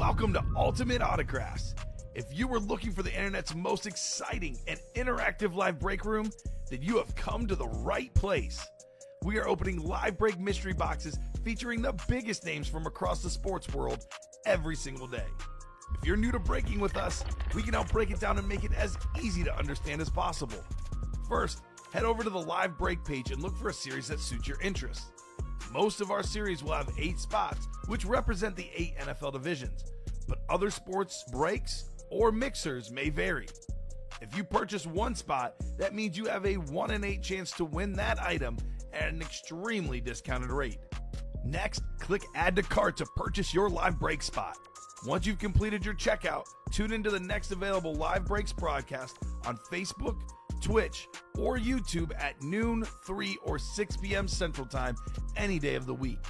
Welcome to Ultimate Autographs. If you were looking for the internet's most exciting and interactive live break room, then you have come to the right place. We are opening live break mystery boxes featuring the biggest names from across the sports world every single day. If you're new to breaking with us, we can help break it down and make it as easy to understand as possible. First, head over to the live break page and look for a series that suits your interests. Most of our series will have 8 spots, which represent the 8 NFL divisions, but other sports breaks or mixers may vary. If you purchase one spot, that means you have a 1 in 8 chance to win that item at an extremely discounted rate. Next, click Add to Cart to purchase your live break spot. Once you've completed your checkout, tune into the next available live breaks broadcast on Facebook, Twitch, or YouTube at noon, 3, or 6 p.m. Central Time any day of the week.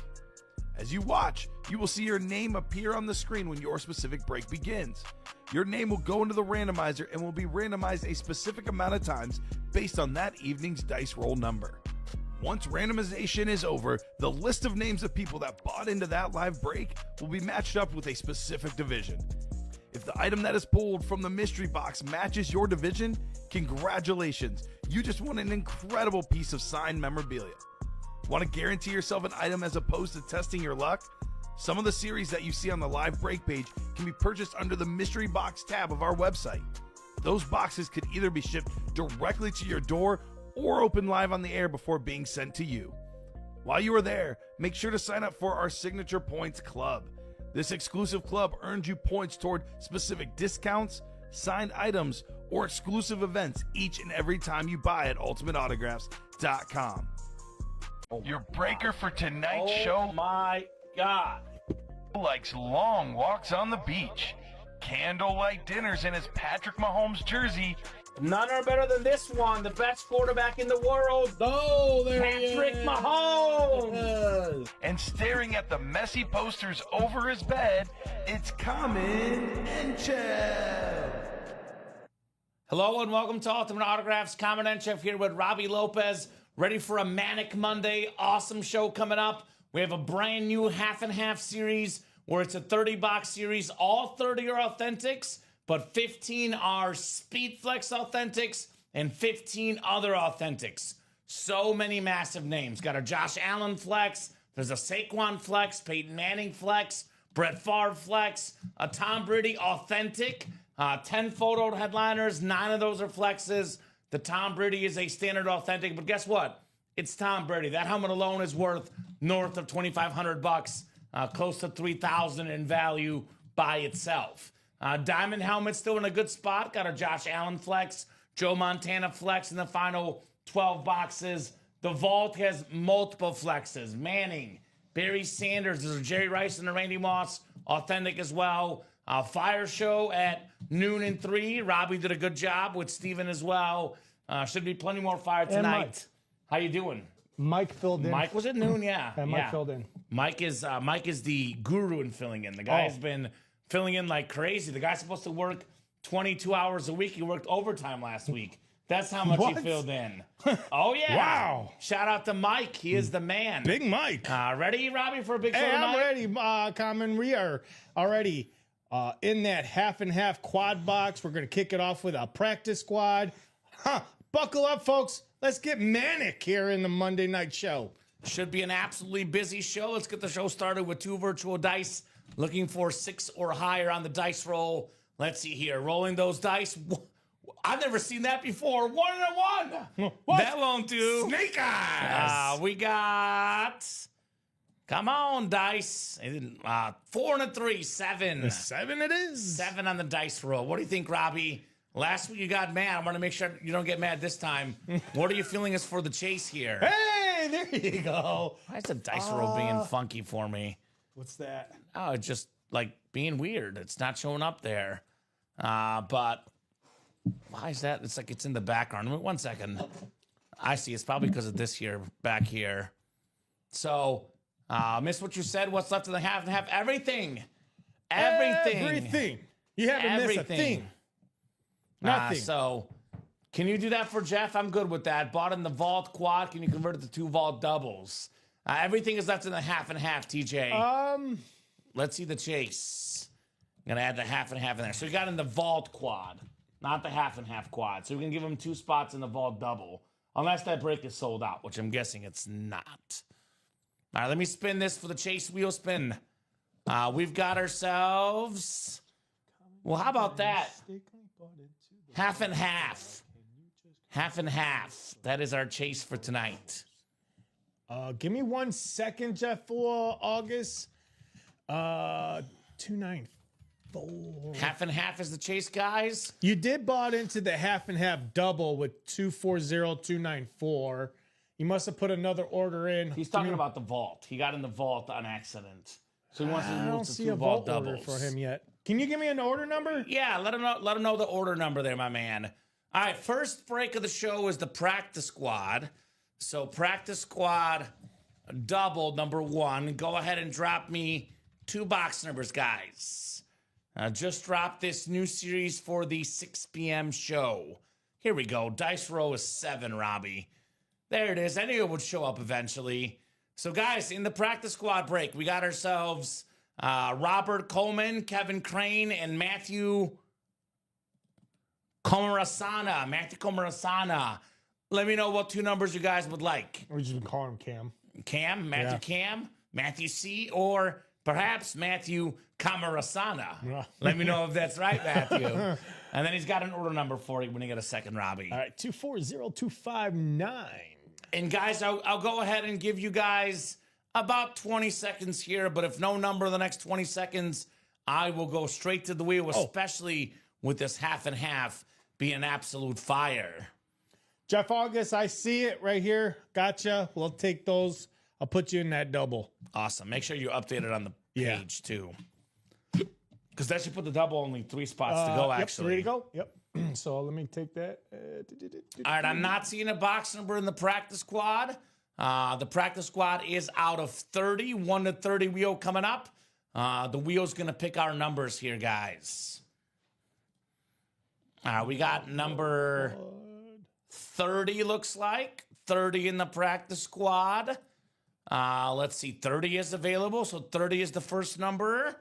As you watch, you will see your name appear on the screen when your specific break begins. Your name will go into the randomizer and will be randomized a specific amount of times based on that evening's dice roll number. Once randomization is over, the list of names of people that bought into that live break will be matched up with a specific division. If the item that is pulled from the mystery box matches your division, congratulations, you just won an incredible piece of signed memorabilia. Want to guarantee yourself an item as opposed to testing your luck? Some of the series that you see on the live break page can be purchased under the mystery box tab of our website. Those boxes could either be shipped directly to your door or open live on the air before being sent to you. While you are there, make sure to sign up for our Signature Points Club. This exclusive club earns you points toward specific discounts, signed items, or exclusive events each and every time you buy at ultimateautographs.com. Your breaker for tonight's show. Oh my God. Likes long walks on the beach, candlelight dinners in his Patrick Mahomes jersey, None are better than this one. The best quarterback in the world. Oh, there Patrick he is. Mahomes. and staring at the messy posters over his bed, it's Kamen Entchev. Hello and welcome to Ultimate Autographs. Kamen Entchev here with Robbie Lopez. Ready for a manic Monday. Awesome show coming up. We have a brand new half and half series where it's a 30-box series. All 30 are authentics, but 15 are Speedflex authentics and 15 other authentics. So many massive names. Got a Josh Allen flex. There's a Saquon flex, Peyton Manning flex, Brett Favre flex, a Tom Brady authentic, 10 photo headliners. 9 of those are flexes. The Tom Brady is a standard authentic, but guess what? It's Tom Brady. That helmet alone is worth north of $2,500, close to $3,000 in value by itself. Diamond helmet still in a good spot. Got a Josh Allen flex, Joe Montana flex in the final 12 boxes. The vault has multiple flexes. Manning, Barry Sanders, there's a Jerry Rice and a Randy Moss, authentic as well. Fire show at noon and 3. Robbie did a good job with Steven as well. Should be plenty more fire tonight. How you doing? Mike filled in. Mike was at noon, yeah. Mike filled in. Mike is the guru in filling in. The guy has been filling in like crazy. The guy's supposed to work 22 hours a week. He worked overtime last week. That's how much he filled in. Oh, yeah. Wow. Shout out to Mike. He is the man. Big Mike. Ready, Robbie, for a big show Hey, tonight? I'm ready, Common. We are already in that half and half quad box. We're going to kick it off with a practice squad. Buckle up, folks. Let's get manic here in the Monday night show. Should be an absolutely busy show. Let's get the show started with 2 virtual dice. Looking for 6 or higher on the dice roll. Let's see here. Rolling those dice. I've never seen that before. 1 and a 1. What? That won't do. Snake eyes. We got. Come on, dice. 4 and a 3. 7. 7 it is. 7 on the dice roll. What do you think, Robbie? Last week you got mad. I want to make sure you don't get mad this time. What are you feeling as for the chase here? Hey, there you go. Why is the dice roll being funky for me? What's that? Oh, it's just like being weird. It's not showing up there. But why is that? It's like it's in the background. Wait 1 second. I see. It's probably because of this here, back here. So, missed what you said. What's left in the half and half? Everything. Everything. You haven't missed a thing. Nothing. So, can you do that for Jeff? I'm good with that. Bought in the vault quad. Can you convert it to 2 vault doubles? Everything is left in the half and half, TJ. Let's see the chase. I'm gonna add the half and half in there. So we got in the vault quad, not the half and half quad. So we can give him 2 spots in the vault double, unless that break is sold out, which I'm guessing it's not. All right, let me spin this for the chase wheel spin. We've got ourselves. Well, how about that? Half and half. Half and half. That is our chase for tonight. Give me 1 second, Jeff. For August. 294. Half and half is the chase, guys. You did bought into the half and half double with 240294. You must have put another order in. He's talking about the vault. He got in the vault on accident, so he wants to I move don't to see 2 a vault vault order doubles for him yet. Can you give me an order number? Yeah, let him know. Let him know the order number there, my man. All right, first break of the show is the practice squad. So practice squad double number 1. Go ahead and drop me 2 box numbers, guys. Just dropped this new series for the 6 p.m. show. Here we go. Dice roll is 7, Robbie. There it is. I knew it would show up eventually. So, guys, in the practice squad break, we got ourselves Robert Coleman, Kevin Crane, and Matthew Komarasana. Matthew Komarasana. Let me know what 2 numbers you guys would like. Or you can call him Cam. Cam, Matthew Yeah. Cam, Matthew C, or perhaps Matthew Kamarasana. Yeah. Let me know if that's right, Matthew. And then he's got an order number for you when you get a second, Robbie. All right, 240259. And guys, I'll go ahead and give you guys about 20 seconds here, but if no number in the next 20 seconds, I will go straight to the wheel, especially with this half and half being absolute fire. Jeff August, I see it right here. Gotcha. We'll take those. I'll put you in that double. Awesome. Make sure you update it on the Yeah. page, too. Because that should put the double only 3 spots to go, actually. Yep, 3 to go. Yep. So let me take that. All right, I'm not seeing a box number in the practice squad. The practice squad is out of 30. 1 to 30 wheel coming up. The wheel's going to pick our numbers here, guys. All right, we got number 30, looks like. 30 in the practice squad. Let's see, 30 is available, so 30 is the first number.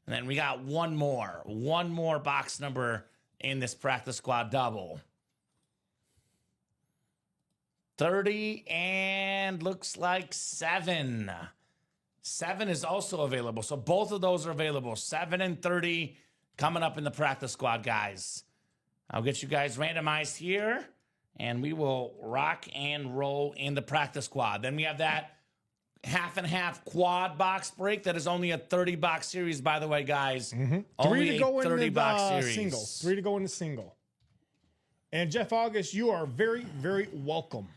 And then we got one more box number in this practice squad double. 30 and looks like 7. 7 is also available. So both of those are available. 7 and 30 coming up in the practice squad, guys. I'll get you guys randomized here, and we will rock and roll in the practice squad. Then we have that half and half quad box break. That is only a 30 box series, by the way, guys. Only 3 to go a 30 in box the series. single. 3 to go in the single. And Jeff August, you are very, very welcome.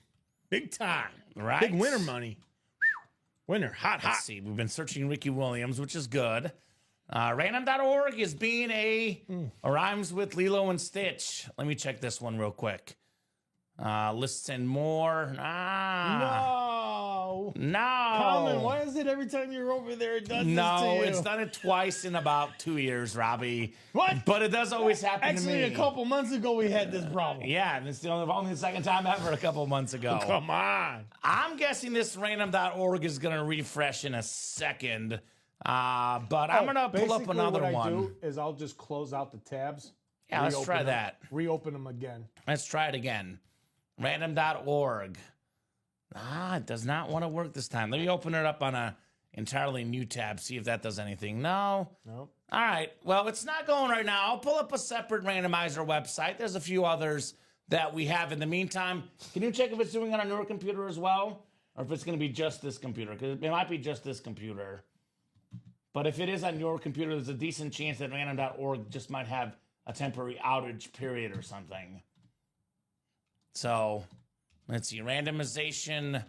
Big time. Right. Big winner money. Winner. Hot. Let's see. We've been searching Ricky Williams, which is good. Random.org is being a rhymes with Lilo and Stitch. Let me check this one real quick. Lists and more. No. No. Kamen, why is it every time you're over there it does this to No, you? it's done it twice in about 2 years, Robbie. What? But it does always happen Actually, to me. a couple months ago we had this problem. Yeah, and it's only the second time ever a couple months ago. Come on. I'm guessing this random.org is going to refresh in a second. But I'm going to pull up Basically another what one. I do is I'll just close out the tabs. Yeah, let's try reopen them, that. Reopen them again. Let's try it again. Random.org. It does not want to work this time. Let me open it up on a entirely new tab, see if that does anything. No. Nope. All right. Well, it's not going right now. I'll pull up a separate randomizer website. There's a few others that we have in the meantime. Can you check if it's doing it on your computer as well? Or if it's going to be just this computer? Because it might be just this computer. But if it is on your computer, there's a decent chance that random.org just might have a temporary outage period or something. So, let's see. Randomization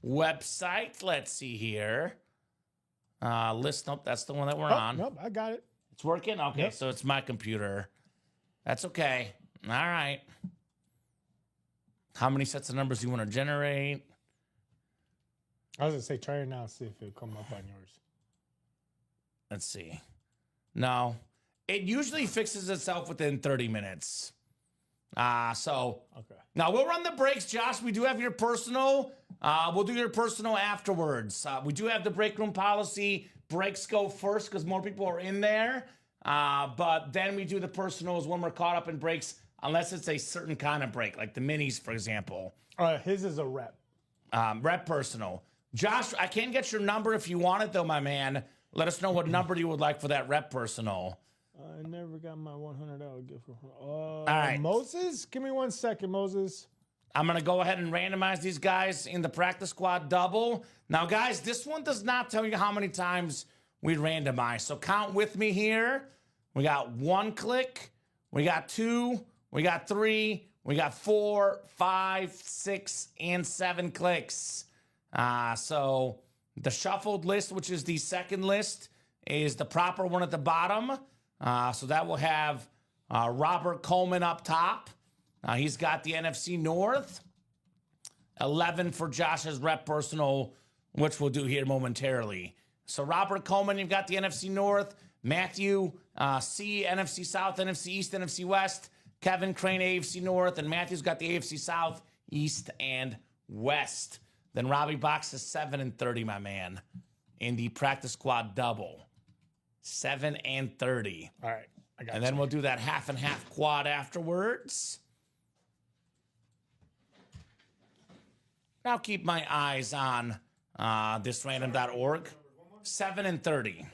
website. Let's see here. List. Nope, that's the one that we're on. Nope, I got it. It's working? Okay, Yep. so it's my computer. That's okay. All right. How many sets of numbers do you want to generate? I was going to say, try it now and see if it'll come up on yours. Let's see. No. It usually fixes itself within 30 minutes. So Okay. now we'll run the breaks, Josh. We do have your personal. We'll do your personal afterwards. We do have the break room policy. Breaks go first because more people are in there. But then we do the personals when we're caught up in breaks, unless it's a certain kind of break, like the minis, for example. His is a rep. Rep personal. Josh, I can get your number if you want it, though, my man. Let us know what number you would like for that rep personal. I never got my $100 gift. All right. Moses? Give me 1 second, Moses. I'm going to go ahead and randomize these guys in the practice squad double. Now, guys, this one does not tell you how many times we randomize. So count with me here. We got 1 click. We got 2. We got 3. We got 4, 5, 6, and 7 clicks. So the shuffled list, which is the second list, is the proper one at the bottom. So that will have Robert Coleman up top. He's got the NFC North. 11 for Josh's rep personal, which we'll do here momentarily. So Robert Coleman, you've got the NFC North. Matthew C, NFC South, NFC East, NFC West. Kevin Crane, AFC North. And Matthew's got the AFC South, East, and West. Then Robbie Box is 7 and 30, my man, in the practice squad double. 7 and 30. All right. I got And then we'll do that half and half quad afterwards. I'll keep my eyes on this random.org. 7 and 30.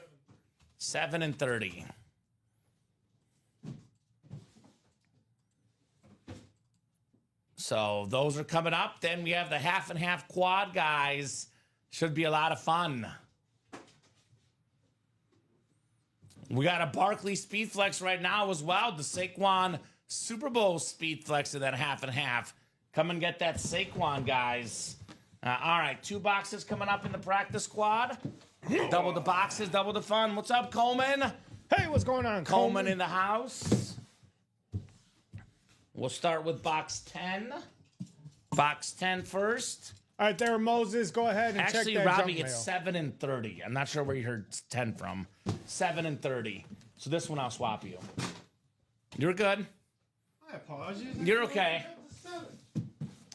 7 and 30. So those are coming up. Then we have the half and half quad, guys. Should be a lot of fun. We got a Barkley Speed Flex right now as well. The Saquon Super Bowl Speed Flex in that half and half. Come and get that Saquon, guys. All right, 2 boxes coming up in the practice squad. Double the boxes, double the fun. What's up, Coleman? Hey, what's going on, Coleman in the house. We'll start with box 10. Box 10 first. All right, there, Moses. Go ahead and Actually, check that Robbie, junk it's mail. 7 and 30. I'm not sure where you heard 10 from. 7 and 30. So this one I'll swap you. You're good. I apologize. You're okay.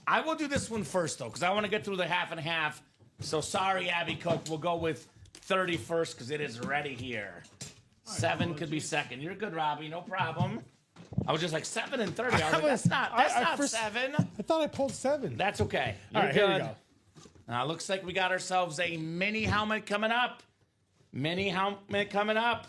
I will do this one first, though, because I want to get through the half and half. So sorry, Abby Cook. We'll go with 30 first because it is ready here. 7 could be second. You're good, Robbie. No problem. I was just like 7 and 30. I was like, that's not 7. I thought I pulled 7. That's okay. You're All right, good. here we go. Looks like we got ourselves a mini helmet coming up. Mini helmet coming up.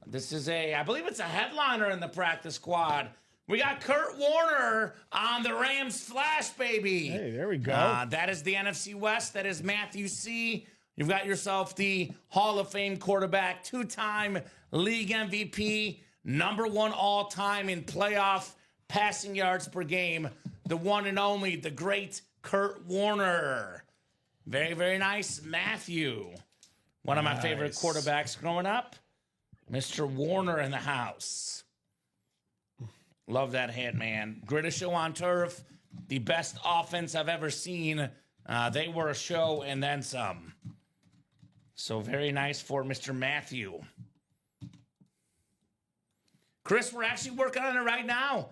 This is I believe it's a headliner in the practice squad. We got Kurt Warner on the Rams Flash, baby. Hey, there we go. That is the NFC West. That is Matthew C. You've got yourself the Hall of Fame quarterback, 2-time league MVP, #1 all-time in playoff passing yards per game, the one and only, the great Kurt Warner. Very, very nice, Matthew. One of my favorite quarterbacks growing up. Mr. Warner in the house. Love that hit, man. Greatest show on turf. The best offense I've ever seen. They were a show and then some. So very nice for Mr. Matthew. Chris, we're actually working on it right now.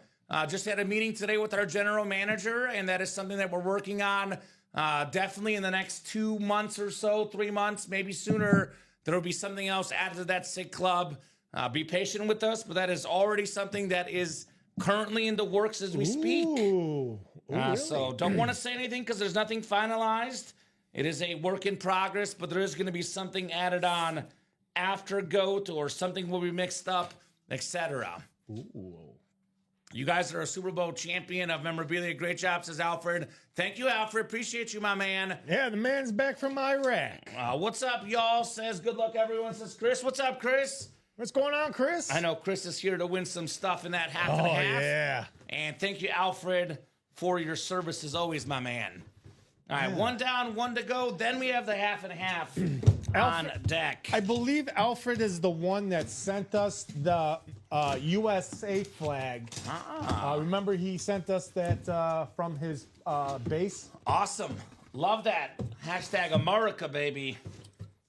Just had a meeting today with our general manager, and that is something that we're working on definitely in the next 2 months or so, 3 months, maybe sooner. There will be something else added to that sick club. Be patient with us, but that is already something that is currently in the works as we speak. Ooh. Really? So don't want to say anything because there's nothing finalized. It is a work in progress, but there is going to be something added on after GOAT, or something will be mixed up, etc. You guys are a Super Bowl champion of memorabilia. Great job, says Alfred. Thank you, Alfred. Appreciate you, my man. Yeah, the man's back from Iraq. What's up, y'all? Says good luck, everyone. Says Chris. What's up, Chris? What's going on, Chris? I know Chris is here to win some stuff in that half and Oh, half. yeah. And thank you, Alfred, for your service as always, my man. All right, 1 down, 1 to go. Then we have the half and half on deck. I believe Alfred is the one that sent us the USA flag. Remember, he sent us that from his base? Awesome. Love that. Hashtag America, baby.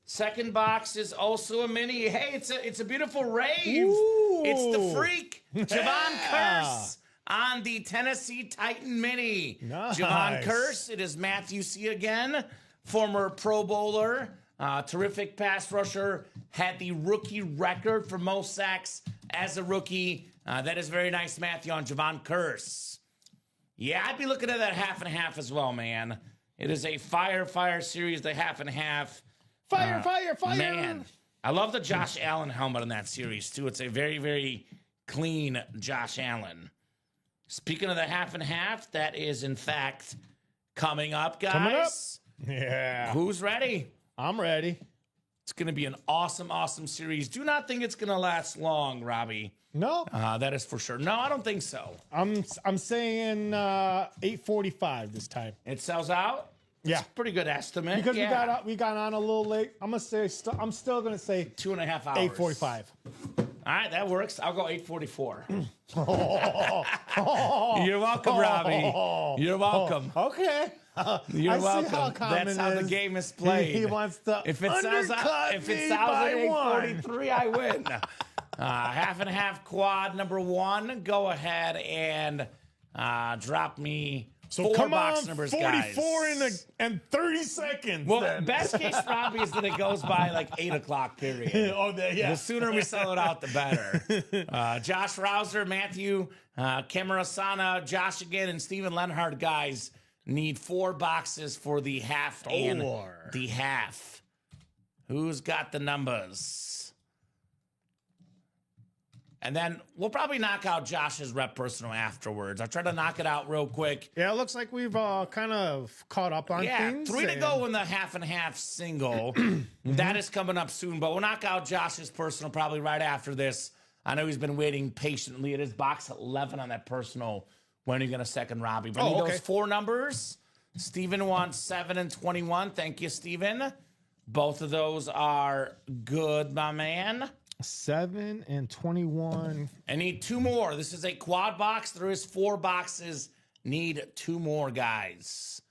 Second box is also a mini. Hey, it's a beautiful rave. Ooh. It's the freak. Javon Yeah. Curse on the Tennessee Titan mini. Nice. Javon Curse. It is Matthew C. again, former Pro Bowler. Terrific pass rusher. Had the rookie record for most sacks as a rookie. That is very nice, Matthew, on Javon Curse. Yeah, I'd be looking at that half and half as well, man. It is a fire series, the half and half. Fire. Man, I love the Josh Allen helmet in that series, too. It's a very, very clean Josh Allen. Speaking of the half and half, that is, in fact, coming up, guys. Coming up. Yeah. Who's ready? I'm ready. It's going to be an awesome, awesome series. Do not think it's going to last long, Robbie. No. That is for sure. No, I don't think so. I'm saying 8:45 this time. It sells out? Yeah. It's a pretty good estimate. Because we got on a little late. I'm still gonna say 2.5 hours. 8:45. All right, that works. I'll go 8:44. Oh, You're welcome, Robbie. You're welcome. Okay. You're I welcome. See how That's how the is. game is played. He wants to if it sells undercut if it me sells by at 8:43, I one. win. Half and half quad number 1. Go ahead and drop me So 4 come box on, numbers, 44 guys. and 30 seconds. Well, then. best case, Robbie, is that it goes by like 8 o'clock period. Yeah. The sooner we sell it out, the better. Josh Rouser, Matthew, Camarasana, Josh again, and Steven Lenhart, guys, need 4 boxes for the half and the half. Who's got the numbers? And then we'll probably knock out Josh's rep personal afterwards. I'll try to knock it out real quick. Yeah, it looks like we've kind of caught up on things. 3 to go in the half and half single. That is coming up soon, but we'll knock out Josh's personal probably right after this. I know he's been waiting patiently. It is box 11 on that personal. When are you going to second Robbie? But I need those 4 numbers. Steven wants 7 and 21. Thank you, Steven. Both of those are good, my man. 7 and 21. I need 2 more. This is a quad box. There is 4 boxes. Need 2 more, guys.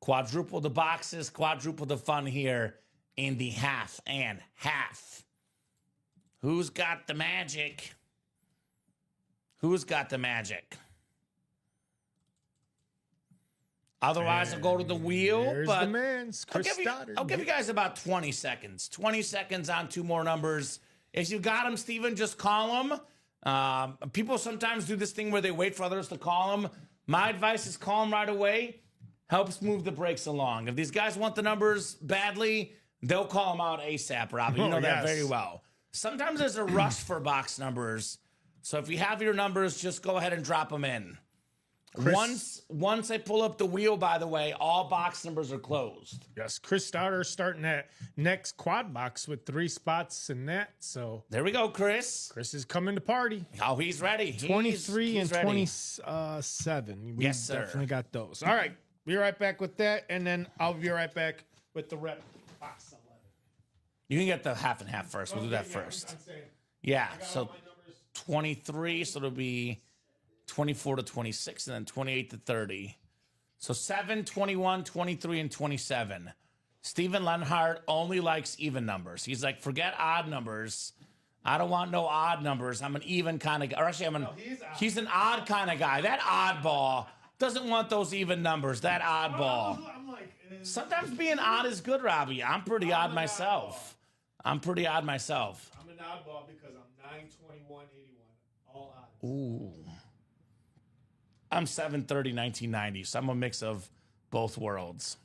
Quadruple the boxes, quadruple the fun here in the half and half. Who's got the magic? Who's got the magic? Otherwise, I'll go to the wheel. There's but the man's Chris Stoddard. I'll give you guys about 20 seconds. 20 seconds on 2 more numbers. If you got them, Steven, just call them. People sometimes do this thing where they wait for others to call them. My advice is call them right away. Helps move the brakes along. If these guys want the numbers badly, they'll call them out ASAP, Robbie. You know that very well. Sometimes there's a rush for box numbers. So if you have your numbers, just go ahead and drop them in. Once I pull up the wheel, by the way, all box numbers are closed. Yes, Chris Stoddard starting that next quad box with 3 spots in that. So there we go, Chris. Chris is coming to party. Oh, he's ready. 23 he's and ready. 27. We Yes, sir. definitely got those. All right, be right back with that, and then I'll be right back with the rep box 11. You can get the half and half first. We'll do that first. I'm saying, Yeah, I got so all my numbers. 23, so it'll be 24 to 26, and then 28 to 30. So 7, 21, 23, and 27. Steven Lenhart only likes even numbers. He's like, forget odd numbers. I don't want no odd numbers. I'm an even kind of guy. Or actually, he's an odd kind of guy. That oddball doesn't want those even numbers. That oddball. I'm like, Sometimes being odd is good, Robbie. I'm pretty odd myself. I'm pretty odd myself. I'm an oddball because I'm 9, 21, 81. All odd. Ooh. I'm 730, 1990, so I'm a mix of both worlds.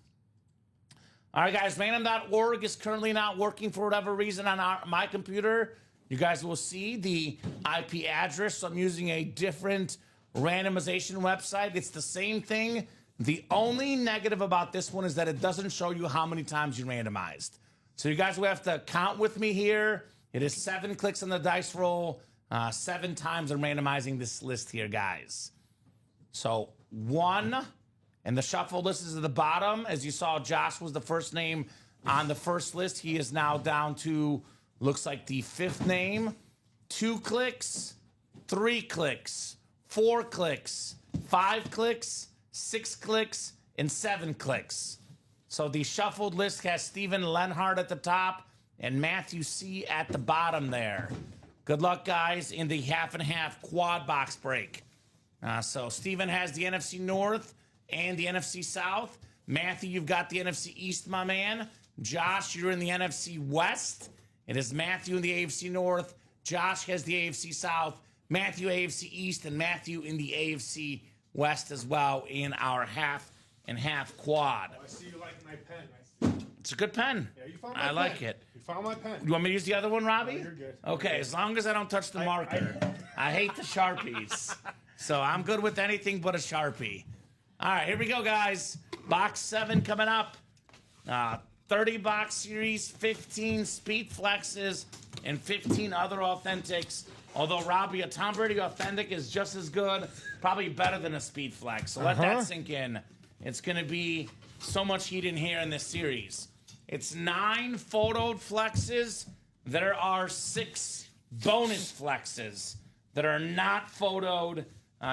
All right, guys, random.org is currently not working for whatever reason on my computer. You guys will see the IP address, so I'm using a different randomization website. It's the same thing. The only negative about this one is that it doesn't show you how many times you randomized. So you guys will have to count with me here. It is 7 clicks on the dice roll, 7 times I'm randomizing this list here, guys. So 1, and the shuffle list is at the bottom. As you saw, Josh was the first name on the first list. He is now down to, looks like the 5th name. 2 clicks, 3 clicks, 4 clicks, 5 clicks, 6 clicks, and 7 clicks. So the shuffled list has Steven Lenhart at the top and Matthew C. at the bottom there. Good luck, guys, in the half and half quad box break. So Steven has the NFC North and the NFC South. Matthew, you've got the NFC East, my man. Josh, you're in the NFC West. It is Matthew in the AFC North. Josh has the AFC South. Matthew AFC East, and Matthew in the AFC West as well in our half and half quad. I see you liking my pen. I see. It's a good pen. Yeah, you found my I pen. like it. You found my pen. You want me to use the other one, Robbie? you're good. Okay, as long as I don't touch the marker. I hate the Sharpies. So I'm good with anything but a Sharpie. All right, here we go, guys. Box 7 coming up. 30 box series, 15 speed flexes, and 15 other authentics. Although, Robbie, a Tom Brady authentic is just as good, probably better than a speed flex. So let that sink in. It's going to be so much heat in here in this series. It's 9 photoed flexes. There are 6 bonus flexes that are not photoed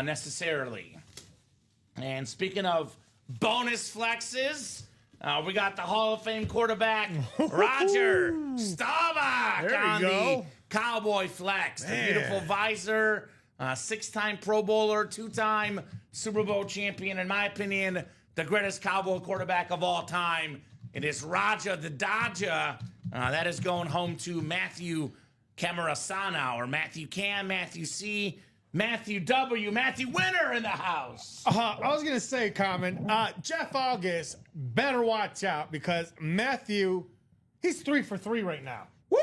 necessarily. And speaking of bonus flexes, we got the Hall of Fame quarterback, Roger Staubach, There you on go. the Cowboy flex. The beautiful visor, 6-time Pro Bowler, 2-time Super Bowl champion. In my opinion, the greatest Cowboy quarterback of all time. It is Roger the Dodger. That is going home to Matthew Camarasana, or Matthew Cam, Matthew C, Matthew W, Matthew Winner in the house. I was going to say, Common, Jeff August better watch out because Matthew, he's 3 for 3 right now. Woo!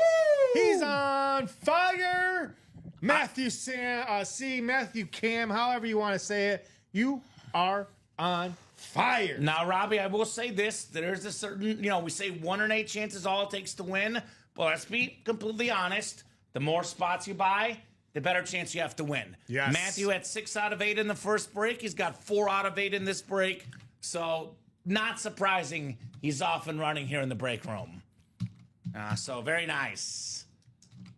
He's on fire. Matthew C, Matthew Cam, however you want to say it, you are on fire. Now, Robbie, I will say this. There's a certain, we say 1 in 8 chances all it takes to win. But let's be completely honest. The more spots you buy, the better chance you have to win. Yes. Matthew had 6 out of 8 in the first break. He's got 4 out of 8 in this break. So not surprising he's off and running here in the break room. So very nice.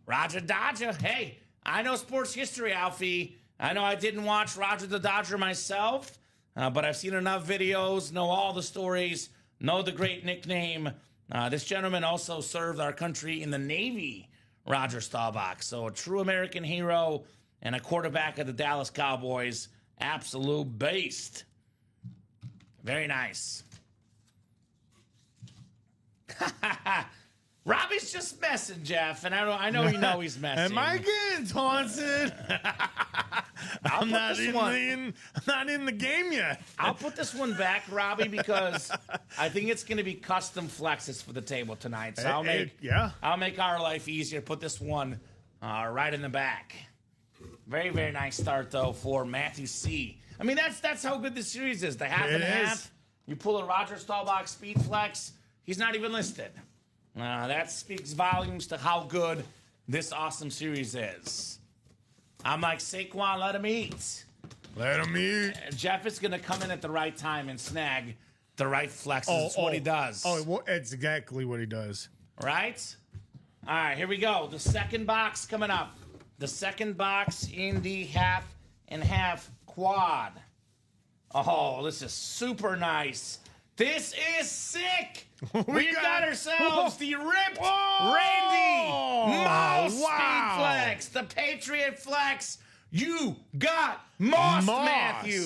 Roger Dodger. Hey, I know sports history, Alfie. I know I didn't watch Roger the Dodger myself, but I've seen enough videos, know all the stories, know the great nickname. This gentleman also served our country in the Navy, Roger Staubach. So a true American hero and a quarterback of the Dallas Cowboys. Absolute beast. Very nice. Robbie's just messing, Jeff, and I know you know he's messing. Am I getting taunted? I'm not in the game yet. I'll put this one back, Robbie, because I think it's going to be custom flexes for the table tonight. So I'll make our life easier. Put this one right in the back. Very, very nice start though for Matthew C. I mean, that's how good this series is. The half and half. You pull a Roger Staubach speed flex. He's not even listed. That speaks volumes to how good this awesome series is. I'm like, Saquon, let him eat. Let him eat. Jeff is going to come in at the right time and snag the right flexes. That's what he does. Well, it's exactly what he does. Right? All right, here we go. The second box coming up. The second box in the half and half quad. Oh, this is super nice. This is sick. We got ourselves the ripped Randy Moss speed flex, the Patriot flex. You got Moss, Matthew.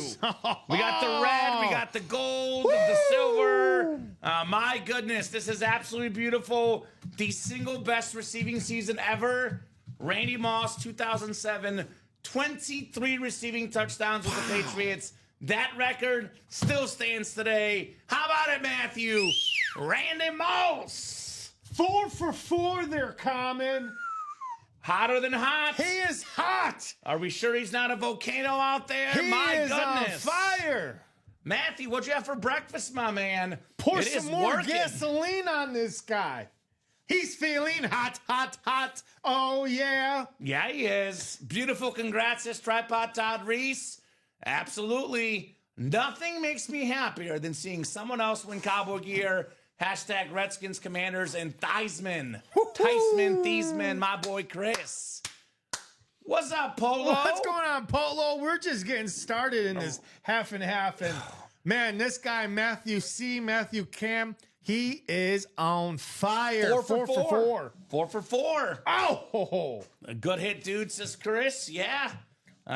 We got the red, we got the gold, the silver. My goodness, this is absolutely beautiful. The single best receiving season ever. Randy Moss, 2007, 23 receiving touchdowns with the Patriots. That record still stands today. How about it, Matthew? Randy Moss. 4 for 4 there, Common. Hotter than hot. He is hot. Are we sure he's not a volcano out there? He My is goodness. on fire. Matthew, what'd you have for breakfast, my man? Pour It some is more working. gasoline on this guy. He's feeling hot, hot, hot. Oh, yeah. Yeah, he is. Beautiful. Congrats to Tripod Todd Reese. Absolutely. Nothing makes me happier than seeing someone else win cowboy gear. Hashtag Redskins, Commanders, and Theismann. Thiesman, my boy Chris. What's up, Polo? What's going on, Polo? We're just getting started in this half and half. And man, this guy, Matthew C, Matthew Cam, he is on fire. 4 for 4. 4 for 4. Oh! A good hit, dude, says Chris. Yeah.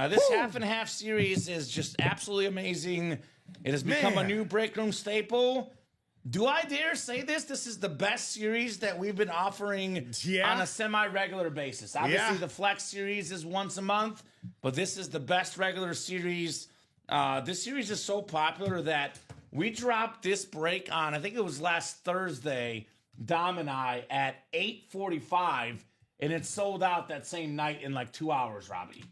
This half and half series is just absolutely amazing. It has become a new break room staple. Do I dare say this? This is the best series that we've been offering on a semi-regular basis. Obviously, the Flex series is once a month, but this is the best regular series. This series is so popular that we dropped this break on, I think it was last Thursday, Dom and I, at 8:45, and it sold out that same night in like 2 hours, Robbie.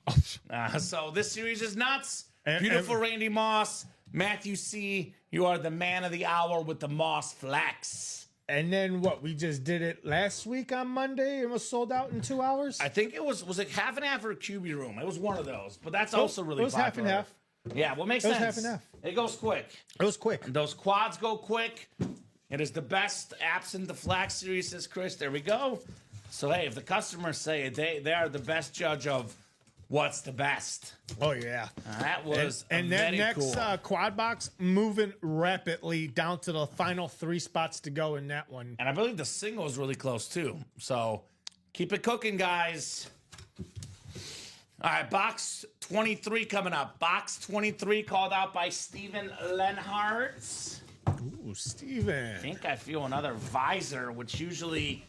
So this series is nuts. Beautiful Randy Moss. Matthew C., you are the man of the hour with the Moss Flex. And then what? We just did it last week on Monday and was sold out in 2 hours? I think it was it half and half or a QB room? It was one of those, but that's also really popular. It was half and half. Yeah, well, makes sense. It was half and half. It goes quick. It was quick. Those quads go quick. It is the best absent the Flex series, says Chris. There we go. So, hey, if the customers say it, they are the best judge of what's the best. Oh, yeah. That was and that very next cool. quad box moving rapidly down to the final 3 spots to go in that one. And I believe the single is really close, too. So keep it cooking, guys. All right, box 23 coming up. Box 23 called out by Steven Lenhart. Ooh, Steven. I think I feel another visor, which usually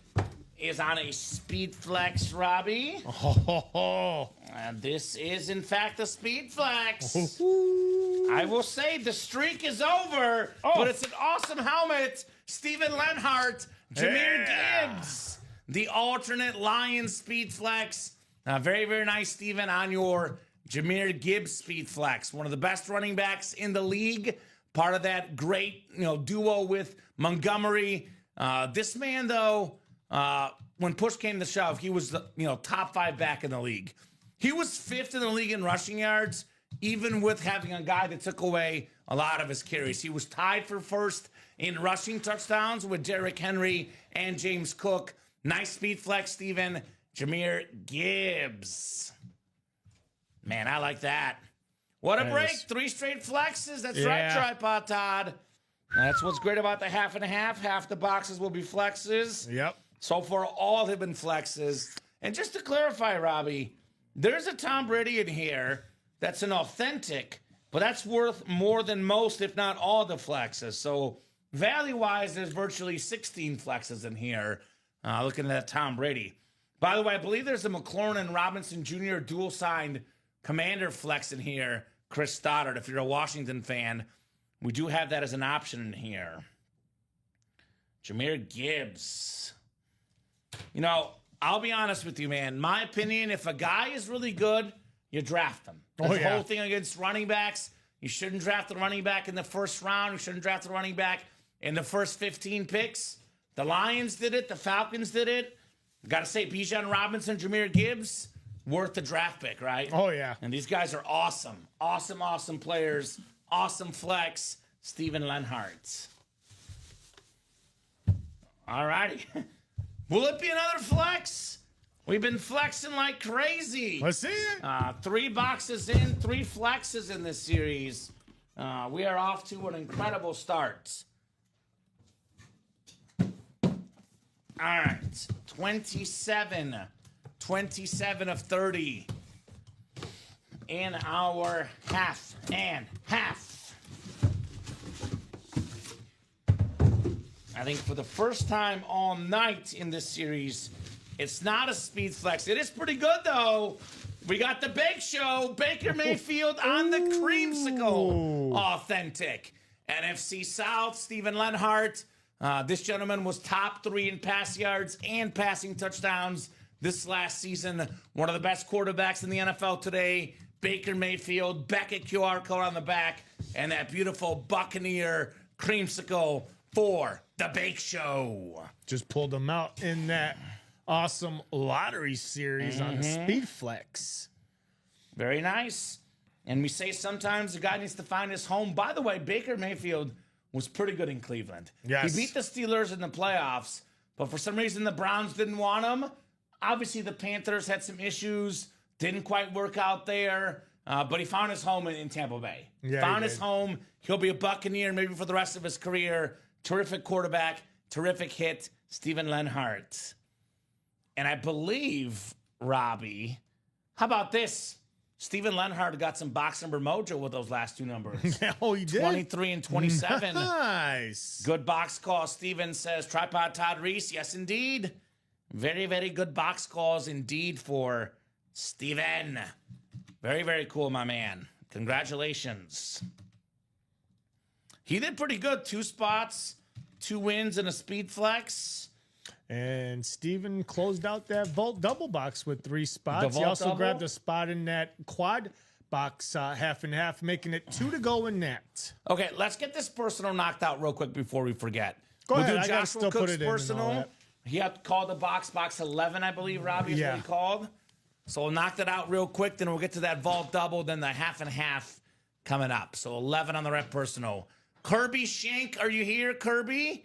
is on a Speed Flex, Robbie. Oh. And this is, in fact, a Speed Flex. I will say the streak is over, but it's an awesome helmet. Steven Lenhart, Jameer Gibbs, the alternate Lions Speed Flex. Very, very nice, Steven, on your Jameer Gibbs Speed Flex. One of the best running backs in the league. Part of that great, duo with Montgomery. This man, though, when push came to shove, he was the top 5 back in the league. He was 5th in the league in rushing yards, even with having a guy that took away a lot of his carries. He was tied for 1st in rushing touchdowns with Derrick Henry and James Cook. Nice Speed Flex, Steven. Jameer Gibbs. Man, I like that. What a break. 3 straight flexes. That's right, Tripod Todd. That's what's great about the half and a half. Half the boxes will be flexes. Yep. So far, all have been flexes. And just to clarify, Robbie, there's a Tom Brady in here that's an authentic, but that's worth more than most, if not all, the flexes. So value-wise, there's virtually 16 flexes in here. Looking at that Tom Brady. By the way, I believe there's a McLaurin and Robinson Jr. dual-signed Commander flex in here. Chris Stoddard, if you're a Washington fan, we do have that as an option in here. Jameer Gibbs. I'll be honest with you, man. My opinion, if a guy is really good, you draft him. The whole thing against running backs, you shouldn't draft the running back in the first round. You shouldn't draft the running back in the first 15 picks. The Lions did it. The Falcons did it. Got to say, Bijan Robinson, Jameer Gibbs, worth the draft pick, right? Oh, yeah. And these guys are awesome. Awesome, awesome players. Awesome flex. Steven Lenhart. All righty. Will it be another flex? We've been flexing like crazy. Let's see it. 3 boxes in, 3 flexes in this series. We are off to an incredible start. All right, 27 of 30 in our half and half. I think for the first time all night in this series, it's not a speed flex. It is pretty good, though. We got the Bake Show, Baker Mayfield on the creamsicle. Authentic. NFC South, Steven Lenhart. This gentleman was top 3 in pass yards and passing touchdowns this last season. One of the best quarterbacks in the NFL today. Baker Mayfield, Beckett QR code on the back, and that beautiful Buccaneer creamsicle for the Bake Show. Just pulled them out in that awesome lottery series on the Speed Flex. Very nice. And we say sometimes the guy needs to find his home. By the way, Baker Mayfield was pretty good in Cleveland. Yes. He beat the Steelers in the playoffs, but for some reason the Browns didn't want him. Obviously, the Panthers had some issues, didn't quite work out there, but he found his home in Tampa Bay. Yeah, found his home. He'll be a Buccaneer maybe for the rest of his career. Terrific quarterback, terrific hit, Steven Lenhart. And I believe, Robbie, how about this? Steven Lenhard got some box number mojo with those last two numbers. Oh, he did? 23 and 27. Nice. Good box call. Steven says, Tripod Todd Reese. Yes, indeed. Very, very good box calls indeed for Steven. Very, very cool, my man. Congratulations. He did pretty good. 2 spots, 2 wins, and a speed flex. And Steven closed out that vault double box with 3 spots. He vault also double? grabbed a spot in that quad box half and half, making it 2 to go in that. Okay, let's get this personal knocked out real quick before we forget. Go ahead. Do I gotta Joshua still put Cook's it in and all personal. that. He had called the box 11, I believe, Robbie, is what he called. So we'll knock that out real quick, then we'll get to that vault double, then the half and half coming up. So 11 on the rep personal. Kirby Shank, are you here, Kirby?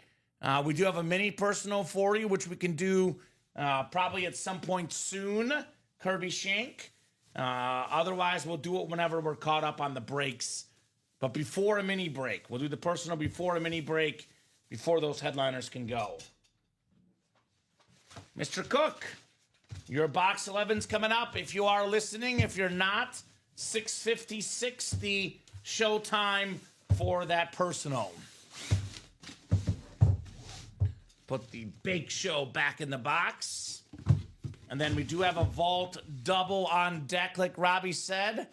We do have a mini personal for you, which we can do probably at some point soon, Kirby Shank. Otherwise, we'll do it whenever we're caught up on the breaks. But before a mini break, we'll do the personal before a mini break, before those headliners can go. Mr. Cook, your box 11's coming up. If you are listening, if you're not, 6:56 the show time for that personal. Put the bake show back in the box. And then we do have a vault double on deck, like Robbie said.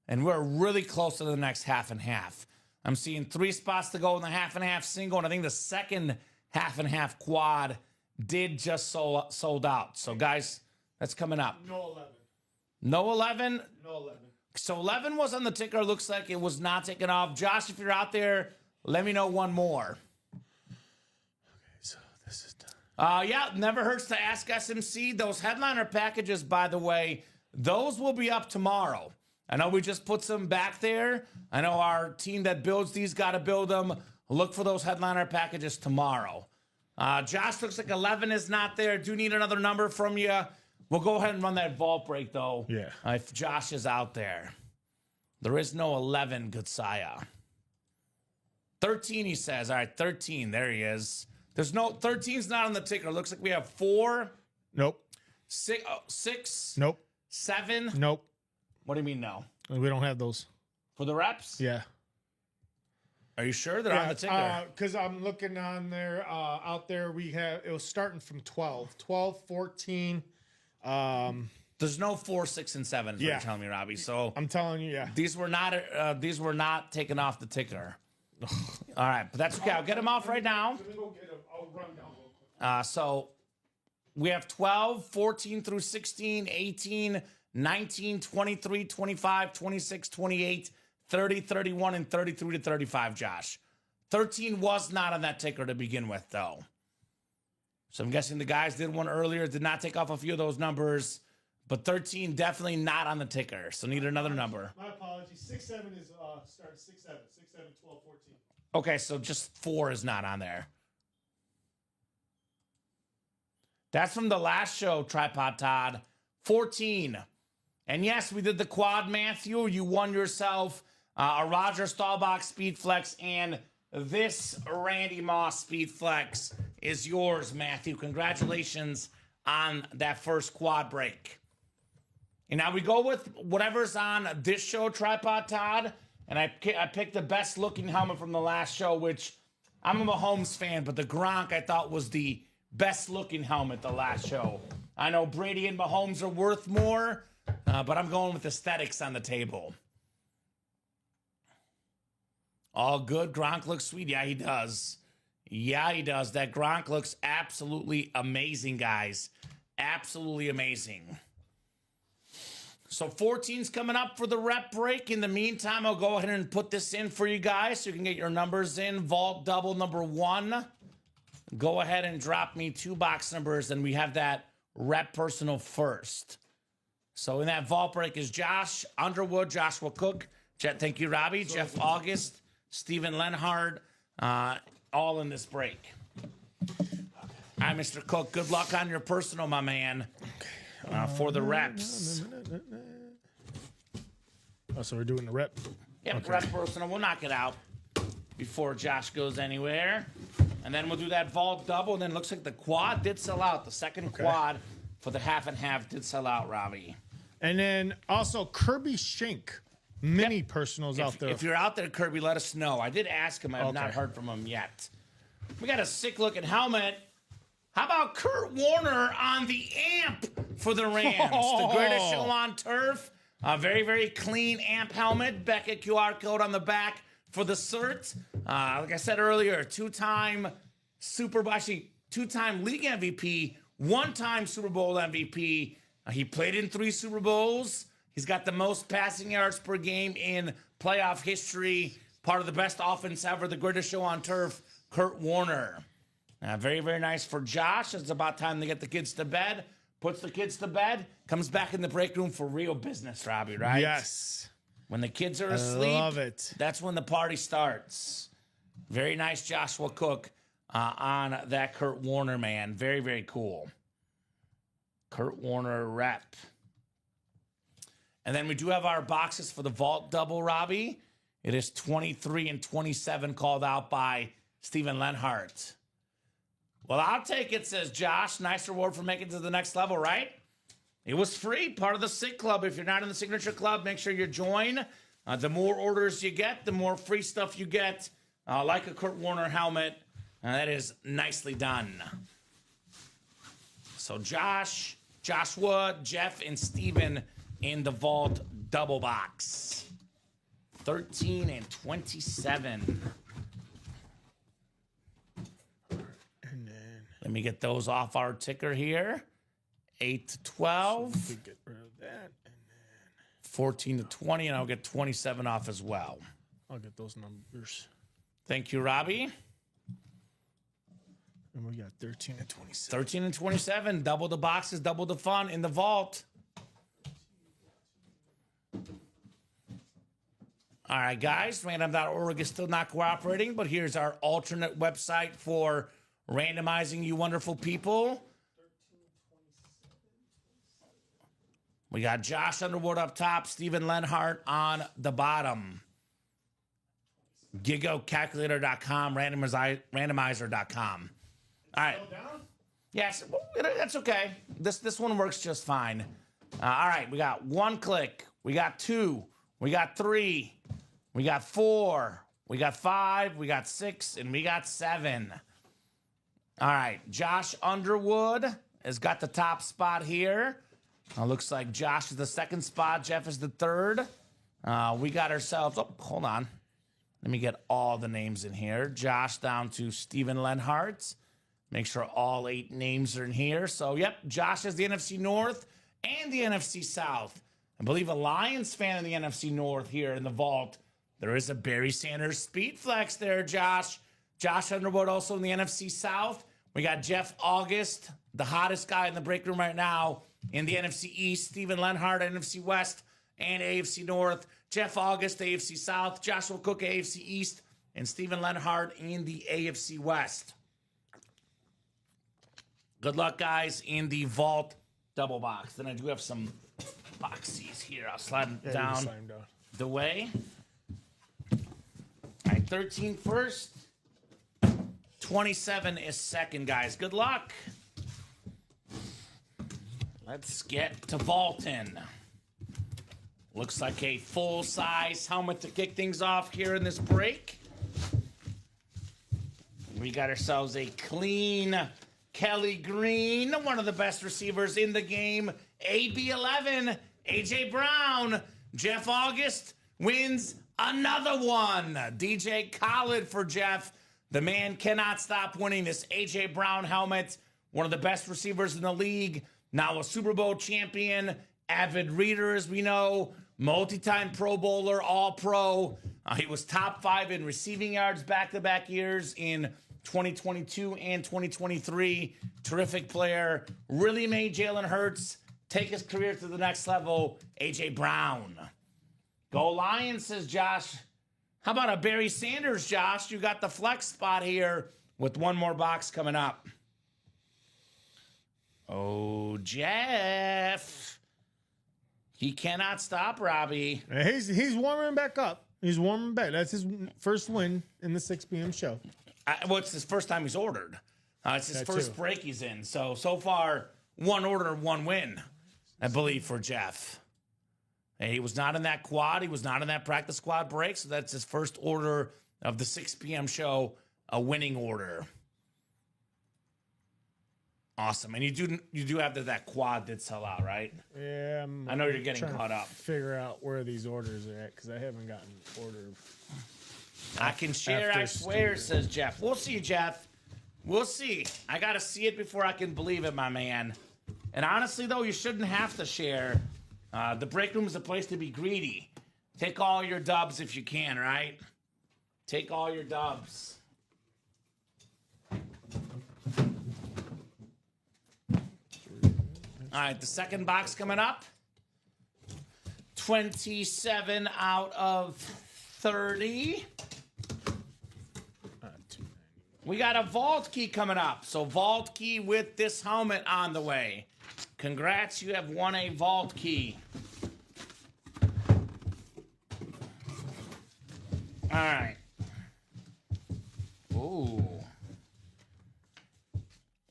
And we're really close to the next half and half. I'm seeing 3 spots to go in the half and half single. And I think the second half and half quad did just sold out. So, guys, that's coming up. No 11. No 11? No 11. So 11 was on the ticker. Looks like it was not taken off. Josh, if you're out there, let me know one more. So this is done. Yeah, never hurts to ask SMC. Those headliner packages, by the way, those will be up tomorrow. I know we just put some back there. I know our team that builds these got to build them. Look for those headliner packages tomorrow. Josh, looks like 11 is not there. Do need another number from you. We'll go ahead and run that vault break, though. Yeah. If Josh is out there. There is no 11, good Saya. 13, he says. All right, 13. There he is. There's no 13's not on the ticker. Looks like we have 4. Nope. 6. Nope. 7. Nope. What do you mean no? We don't have those. For the reps? Yeah. Are you sure they're on the ticker? Because I'm looking on there. Out there, we have it was starting from 12, 14. There's no 4, 6, and 7. Yeah. You're telling me, Robbie. So I'm telling you, yeah. these were not taken off the ticker. All right, but that's okay. I'll get them off right now. Let me go get them. I'll run down real quick. So we have 12, 14 through 16, 18, 19, 23, 25, 26, 28, 30, 31, and 33 to 35, Josh. 13 was not on that ticker to begin with, though. So I'm guessing the guys did one earlier, did not take off a few of those numbers, but 13 definitely not on the ticker, so need another number. My apologies. 6, 7 is starting 6, 7. 6, 7, 12, 14. Okay, so just 4 is not on there. That's from the last show, Tripod Todd. 14. And yes, we did the quad, Matthew. You won yourself a Roger Staubach Speed Flex, and this Randy Moss Speed Flex is yours, Matthew. Congratulations on that first quad break. And now we go with whatever's on this show, Tripod Todd. And I picked the best looking helmet from the last show, which I'm a Mahomes fan, but the Gronk I thought was the best looking helmet the last show. I know Brady and Mahomes are worth more, but I'm going with aesthetics on the table. All good. Gronk looks sweet. Yeah, he does. Yeah, he does. That Gronk looks absolutely amazing, guys. Absolutely amazing. So 14's coming up for the rep break. In the meantime, I'll go ahead and put this in for you guys so you can get your numbers in. Vault double number 1. Go ahead and drop me 2 box numbers, and we have that rep personal first. So in that vault break is Josh Underwood, Joshua Cook, thank you, Robbie, Jeff August, Steven Lenhard, all in this break. All right, Mr. Cook, good luck on your personal, my man, for the reps. Oh, so we're doing the rep. Yep, Okay. rep personal. We'll knock it out before Josh goes anywhere. And then we'll do that vault double. And then it looks like the quad did sell out. The second quad for the half and half did sell out, Robbie. And then also Kirby Shank, mini personals out there. If you're out there, Kirby, let us know. I did ask him. I have not Okay. heard from him yet. We got a sick-looking helmet. How about Kurt Warner on the amp for the Rams? The greatest show on turf. A very, very clean amp helmet. Beckett QR code on the back for the cert. Like I said earlier, two-time league MVP, one-time Super Bowl MVP. He played in 3 Super Bowls. He's got the most passing yards per game in playoff history. Part of the best offense ever, the greatest show on turf, Kurt Warner. Very, very nice for Josh. It's about time to get the kids to bed. Puts the kids to bed. Comes back in the break room for real business, Robbie, right? Yes. When the kids are asleep, love it. That's when the party starts. Very nice Joshua Cook on that Kurt Warner, man. Very, very cool. Kurt Warner rep. And then we do have our boxes for the vault double, Robbie. It is 23 and 27 called out by Steven Lenhart. Well, I'll take it, says Josh. Nice reward for making it to the next level, right? It was free, part of the SIG Club. If you're not in the Signature Club, make sure you join. The more orders you get, the more free stuff you get, like a Kurt Warner helmet. That is nicely done. So Joshua, Jeff, and Steven in the vault double box. 13 and 27. Let me get those off our ticker here. 8 to 12. So get rid of that. And then 14 to 20, and I'll get 27 off as well. I'll get those numbers. Thank you, Robbie. And we got 13 and 27. 13 and 27. Double the boxes, double the fun in the vault. All right, guys. Random.org is still not cooperating, but here's our alternate website for randomizing you wonderful people. We got Josh Underwood up top, Steven Lenhart on the bottom. GigoCalculator.com, randomizer.com. All right. Yes, that's okay. This one works just fine. All right, we got 1 click. We got 2. We got 3. We got 4. We got 5. We got 6. And we got 7. All right, Josh Underwood has got the top spot here. Looks like Josh is the second spot. Jeff is the third. We got ourselves... Oh, hold on. Let me get all the names in here. Josh down to Steven Lenhart. Make sure all 8 names are in here. So, yep, Josh has the NFC North and the NFC South. I believe a Lions fan in the NFC North here in the vault. There is a Barry Sanders speed flex there, Josh. Josh Underwood also in the NFC South. We got Jeff August, the hottest guy in the break room right now in the NFC East. Steven Lenhart, NFC West and AFC North. Jeff August, AFC South. Joshua Cook, AFC East. And Steven Lenhart in the AFC West. Good luck, guys, in the vault double box. Then I do have some boxies here. I'll slide them down the way. All right, 13 first. 27 is second, guys. Good luck. Let's get to vaulting. Looks like a full-size helmet to kick things off here in this break. We got ourselves a clean Kelly Green, one of the best receivers in the game. AB11, A.J. Brown. Jeff August wins another one. DJ Khaled for Jeff. The man cannot stop winning this A.J. Brown helmet. One of the best receivers in the league. Now a Super Bowl champion. Avid reader, as we know. Multi-time Pro Bowler, All-Pro. He was top 5 in receiving yards back-to-back years in 2022 and 2023. Terrific player. Really made Jalen Hurts take his career to the next level. A.J. Brown. Go Lions, says Josh. How about a Barry Sanders, Josh? You got the flex spot here with one more box coming up. Oh, Jeff. He cannot stop, Robbie. He's warming back up. He's warming back. That's his first win in the 6 p.m. show. Well, it's his first time he's ordered. It's his first break he's in. So far, 1 order, 1 win, I believe, for Jeff. And he was not in that quad. He was not in that practice squad break. So that's his first order of the 6 p.m. show, a winning order. Awesome. And you do have that quad did sell out, right? Yeah, I know you're getting trying caught to up. Figure out where these orders are at because I haven't gotten order. I can share, I swear, says Jeff. We'll see, Jeff. We'll see. I got to see it before I can believe it, my man. And honestly, though, you shouldn't have to share. The break room is a place to be greedy. Take all your dubs if you can, right? Take all your dubs. All right, the second box coming up. 27 out of 30. We got a vault key coming up. So vault key with this helmet on the way. Congrats, you have won a vault key. All right. Ooh.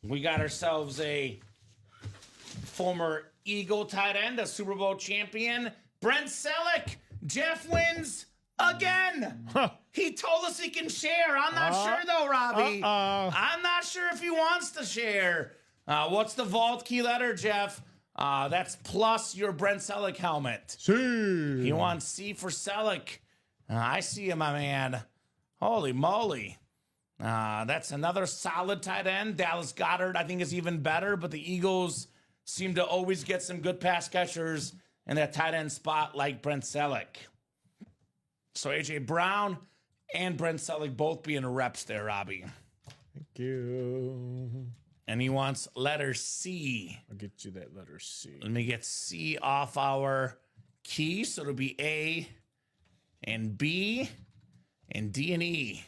We got ourselves a former Eagle tight end, a Super Bowl champion, Brent Selleck. Jeff wins again. Huh. He told us he can share. I'm not sure though, Robbie. I'm not sure if he wants to share. What's the vault key letter, Jeff? That's plus your Brent Selleck helmet. C. He wants C for Selleck. I see him, my man. Holy moly. That's another solid tight end. Dallas Goedert, I think, is even better, but the Eagles seem to always get some good pass catchers in that tight end spot like Brent Selleck. So A.J. Brown and Brent Selleck both being reps there, Robbie. Thank you. And he wants letter C. I'll get you that letter C. Let me get C off our key. So it'll be A and B and D and E.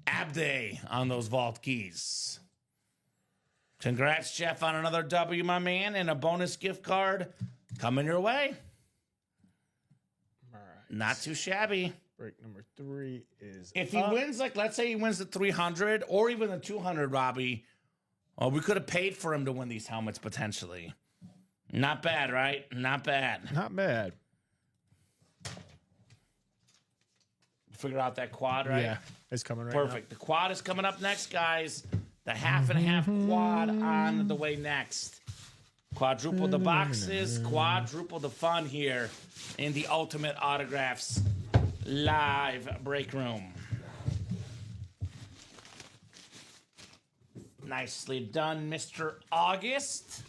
Abday on those vault keys. Congrats, Jeff, on another W, my man, and a bonus gift card coming your way. All right. Not too shabby. Break number 3 is If he wins, like, let's say he wins the 300 or even the 200, Robbie, we could have paid for him to win these helmets potentially. Not bad, right? Not bad. Not bad. Figure out that quad, right? Yeah, it's coming right Perfect. The quad is coming up next, guys. The half and half quad on the way next. Quadruple the boxes, quadruple the fun here in the Ultimate Autographs live break room. Nicely done, Mr. August.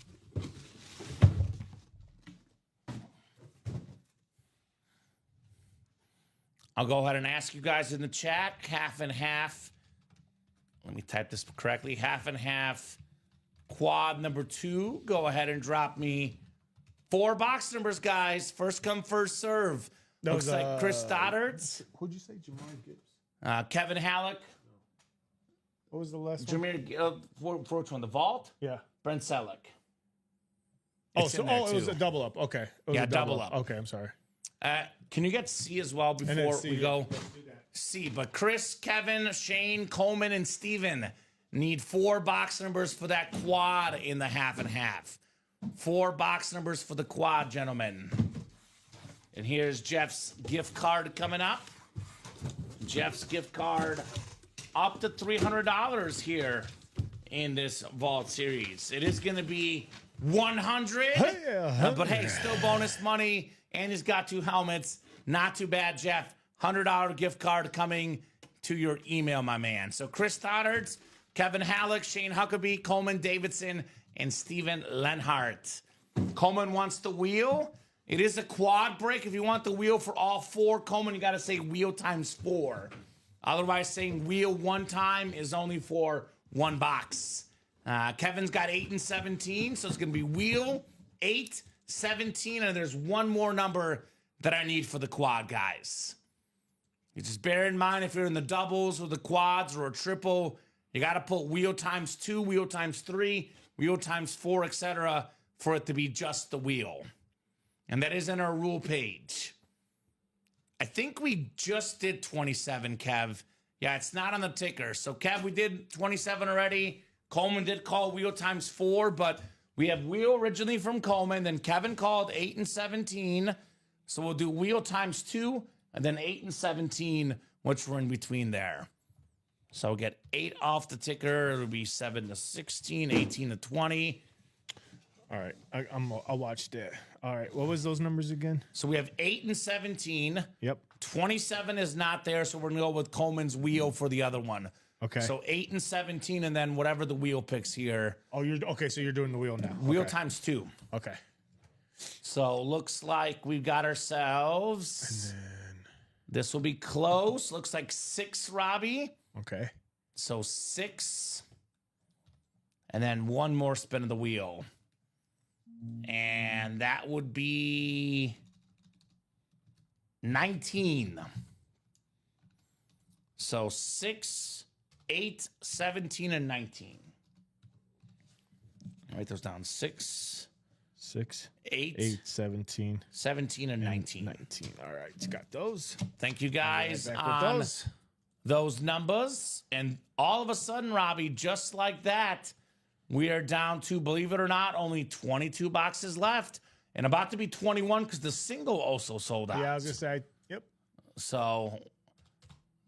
I'll go ahead and ask you guys in the chat, half and half. Let me type this correctly. Half and half quad number 2. Go ahead and drop me 4 box numbers, guys. First come, first serve. Looks like Chris Stoddard. Who'd you say, Jamal Gibbs? Kevin Halleck. What was the last one? Jameer, for which one? The Vault? Yeah. Brent Selleck. It was a double up. Okay. It was Yeah, a double up. Okay, I'm sorry. Can you get C as well before we go? C, but Chris, Kevin, Shane, Coleman, and Steven need 4 box numbers for that quad in the half and half. 4 box numbers for the quad, gentlemen. And here's Jeff's gift card coming up. Jeff's gift card up to $300 here in this Vault series. It is going to be 100, but hey, still bonus money, and he's got 2 helmets. Not too bad, Jeff. $100 gift card coming to your email, my man. So Chris Stoddards, Kevin Halleck, Shane Huckabee, Coleman Davidson, and Steven Lenhart. Coleman wants the wheel. It is a quad break. If you want the wheel for all 4, Coleman, you got to say wheel times 4. Otherwise, saying wheel 1 time is only for 1 box. Kevin's got 8 and 17, so it's going to be wheel 8, 17, and there's 1 more number that I need for the quad, guys. You just bear in mind if you're in the doubles or the quads or a triple, you got to put wheel times 2, wheel times 3, wheel times 4, etc. for it to be just the wheel. And that is in our rule page. I think we just did 27, Kev. Yeah, it's not on the ticker. So, Kev, we did 27 already. Coleman did call wheel times 4, but we have wheel originally from Coleman. Then Kevin called 8 and 17. So we'll do wheel times 2 and then 8 and 17, which we're in between there. So we'll get 8 off the ticker. It'll be 7 to 16, 18 to 20. All right, I'll watch that. All right, what was those numbers again? So we have 8 and 17. Yep. 27 is not there, so we're going to go with Coleman's wheel for the other one. Okay. So 8 and 17, and then whatever the wheel picks here. Oh, you're okay. So you're doing the wheel now. Wheel Okay. times 2. Okay. So looks like we've got ourselves. This will be close. Looks like 6, Robbie. Okay. So 6. And then one more spin of the wheel. And that would be 19. So 6, 8, 17, and 19. Write those down. 6, 8, 8, 17, 17, and 19. 19. All right, got those. Thank you guys Back on with those numbers. And all of a sudden, Robbie, just like that, we are down to, believe it or not, only 22 boxes left. And about to be 21 because the single also sold out. Yeah, I was gonna say. Yep. So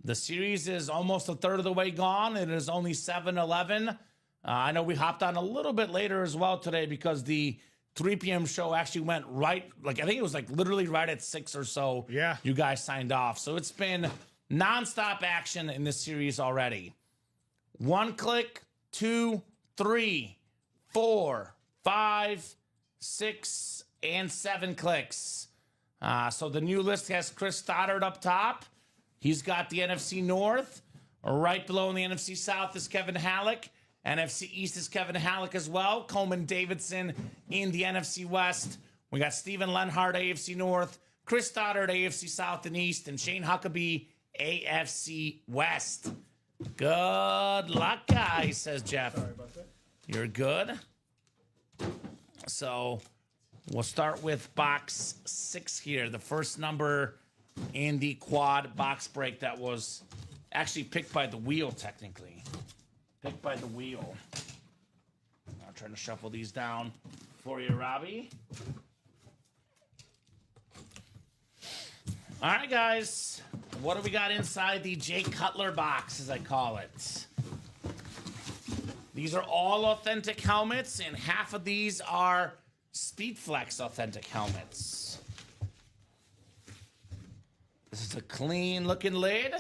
the series is almost a third of the way gone. It is only 7-11. I know we hopped on a little bit later as well today because the 3 p.m. show actually went right, like I think it was like literally right at 6 or so. Yeah. You guys signed off. So it's been nonstop action in this series already. 1 click, 2, 3, 4, 5, 6, and 7 clicks. So the new list has Chris Stoddard up top. He's got the NFC North. Right below in the NFC South is Kevin Halleck. NFC East is Kevin Halleck as well. Coleman Davidson in the NFC West. We got Steven Lenhart, AFC North. Chris Stoddard, AFC South and East. And Shane Huckabee, AFC West. Good luck, guys, says Jeff. Sorry about that. You're good. So we'll start with box 6 here. The first number in the quad box break that was actually picked by the wheel, technically. Picked by the wheel. I'm trying to shuffle these down for you, Robbie. All right, guys. What do we got inside the Jay Cutler box, as I call it? These are all authentic helmets, and half of these are Speedflex authentic helmets. This is a clean-looking lid.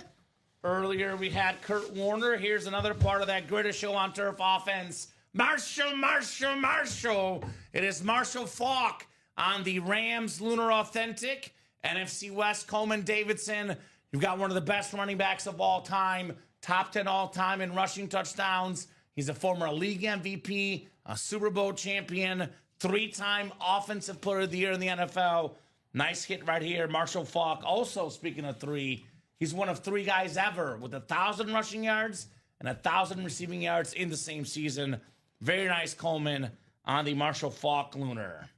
Earlier, we had Kurt Warner. Here's another part of that Greatest Show on Turf offense. Marshall, Marshall, Marshall. It is Marshall Faulk on the Rams Lunar Authentic. NFC West, Coleman Davidson. You've got one of the best running backs of all time. Top 10 all time in rushing touchdowns. He's a former league MVP, a Super Bowl champion, 3-time Offensive Player of the Year in the NFL. Nice hit right here. Marshall Faulk, also speaking of 3, he's one of 3 guys ever with 1,000 rushing yards and 1,000 receiving yards in the same season. Very nice Coleman on the Marshall Faulk Lunar.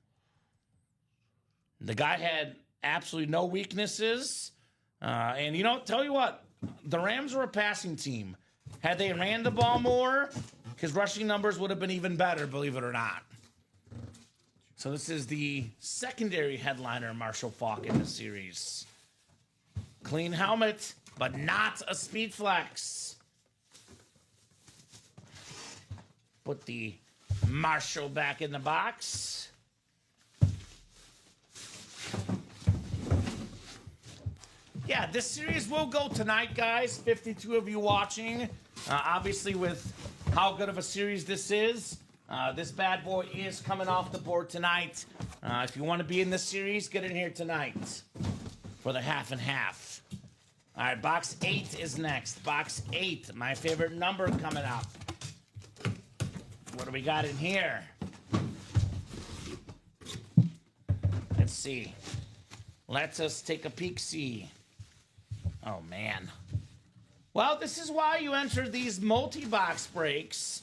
The guy had absolutely no weaknesses. And, you know, tell you what, the Rams were a passing team. Had they ran the ball more, his rushing numbers would have been even better, believe it or not. So this is the secondary headliner, Marshall Faulk, in the series. Clean helmet, but not a Speedflex. Put the Marshall back in the box. Yeah, this series will go tonight, guys. 52 of you watching. Obviously, with how good of a series this is, this bad boy is coming off the board tonight. If you want to be in this series, get in here tonight for the half and half. All right, box 8 is next. Box 8, my favorite number coming up. What do we got in here? Let's see. Let us take a peek-see. Oh, man. Well, this is why you enter these multi-box breaks.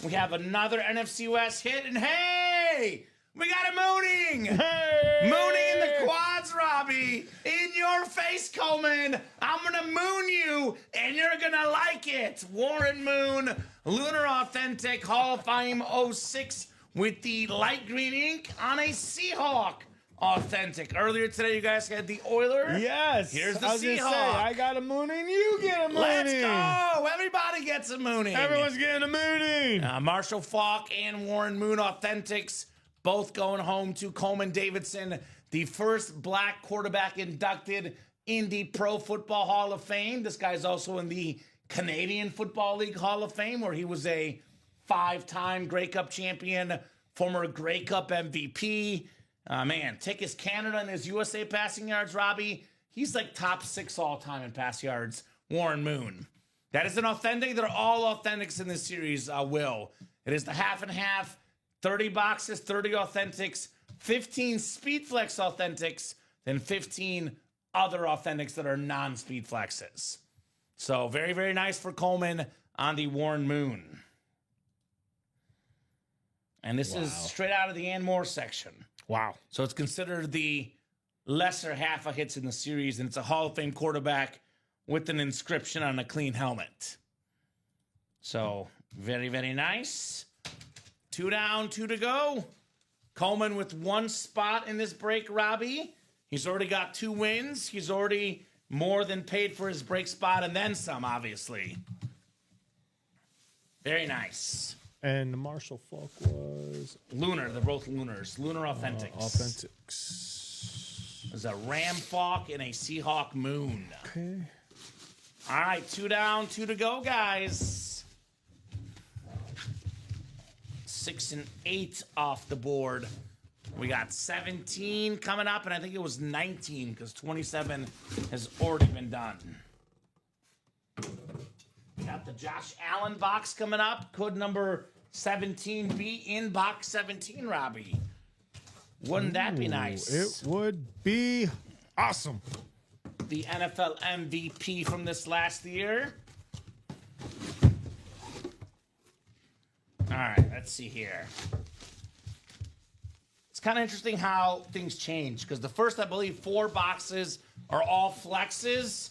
We have another NFC West hit, and hey! We got a mooning! Hey! Mooning in the quads, Robbie! In your face, Coleman! I'm gonna moon you, and you're gonna like it! Warren Moon, Lunar Authentic Hall of Fame 06 with the light green ink on a Seahawk. authentic. Earlier today, you guys had the Oiler. Yes. Here's the I was gonna Seahawk. say, I got a mooning, you get a mooning. Let's go. Everybody gets a mooning. Everyone's getting a mooning. Marshall Faulk and Warren Moon Authentics both going home to Coleman Davidson, the first black quarterback inducted in the Pro Football Hall of Fame. This guy's also in the Canadian Football League Hall of Fame, where he was a 5-time Grey Cup champion, former Grey Cup MVP. Man, take his Canada and his USA passing yards, Robbie. He's like top 6 all-time in pass yards, Warren Moon. That is an authentic. They're all authentics in this series, Will. It is the half and half, 30 boxes, 30 authentics, 15 Speedflex authentics, then 15 other authentics that are non-Speed Flexes. So very, very nice for Coleman on the Warren Moon. And this is straight out of the Ann Moore section. Wow. So it's considered the lesser half of hits in the series, and it's a Hall of Fame quarterback with an inscription on a clean helmet. So very, very nice. 2 down, 2 to go. Coleman with 1 spot in this break, Robbie. He's already got 2 wins. He's already more than paid for his break spot and then some, obviously. Very nice. And the Marshall Faulk was Lunar. They're both Lunars. Lunar Authentics. Authentics. There's a Ram Faulk and a Seahawk Moon. Okay. All right, 2 down, 2 to go, guys. 6 and 8 off the board. We got 17 coming up, and I think it was 19 because 27 has already been done. We got the Josh Allen box coming up. Could number 17 be in box 17, Robbie? Wouldn't that be nice? It would be awesome. The NFL MVP from this last year. All right, let's see here. It's kind of interesting how things change because the first, I believe, 4 boxes are all flexes.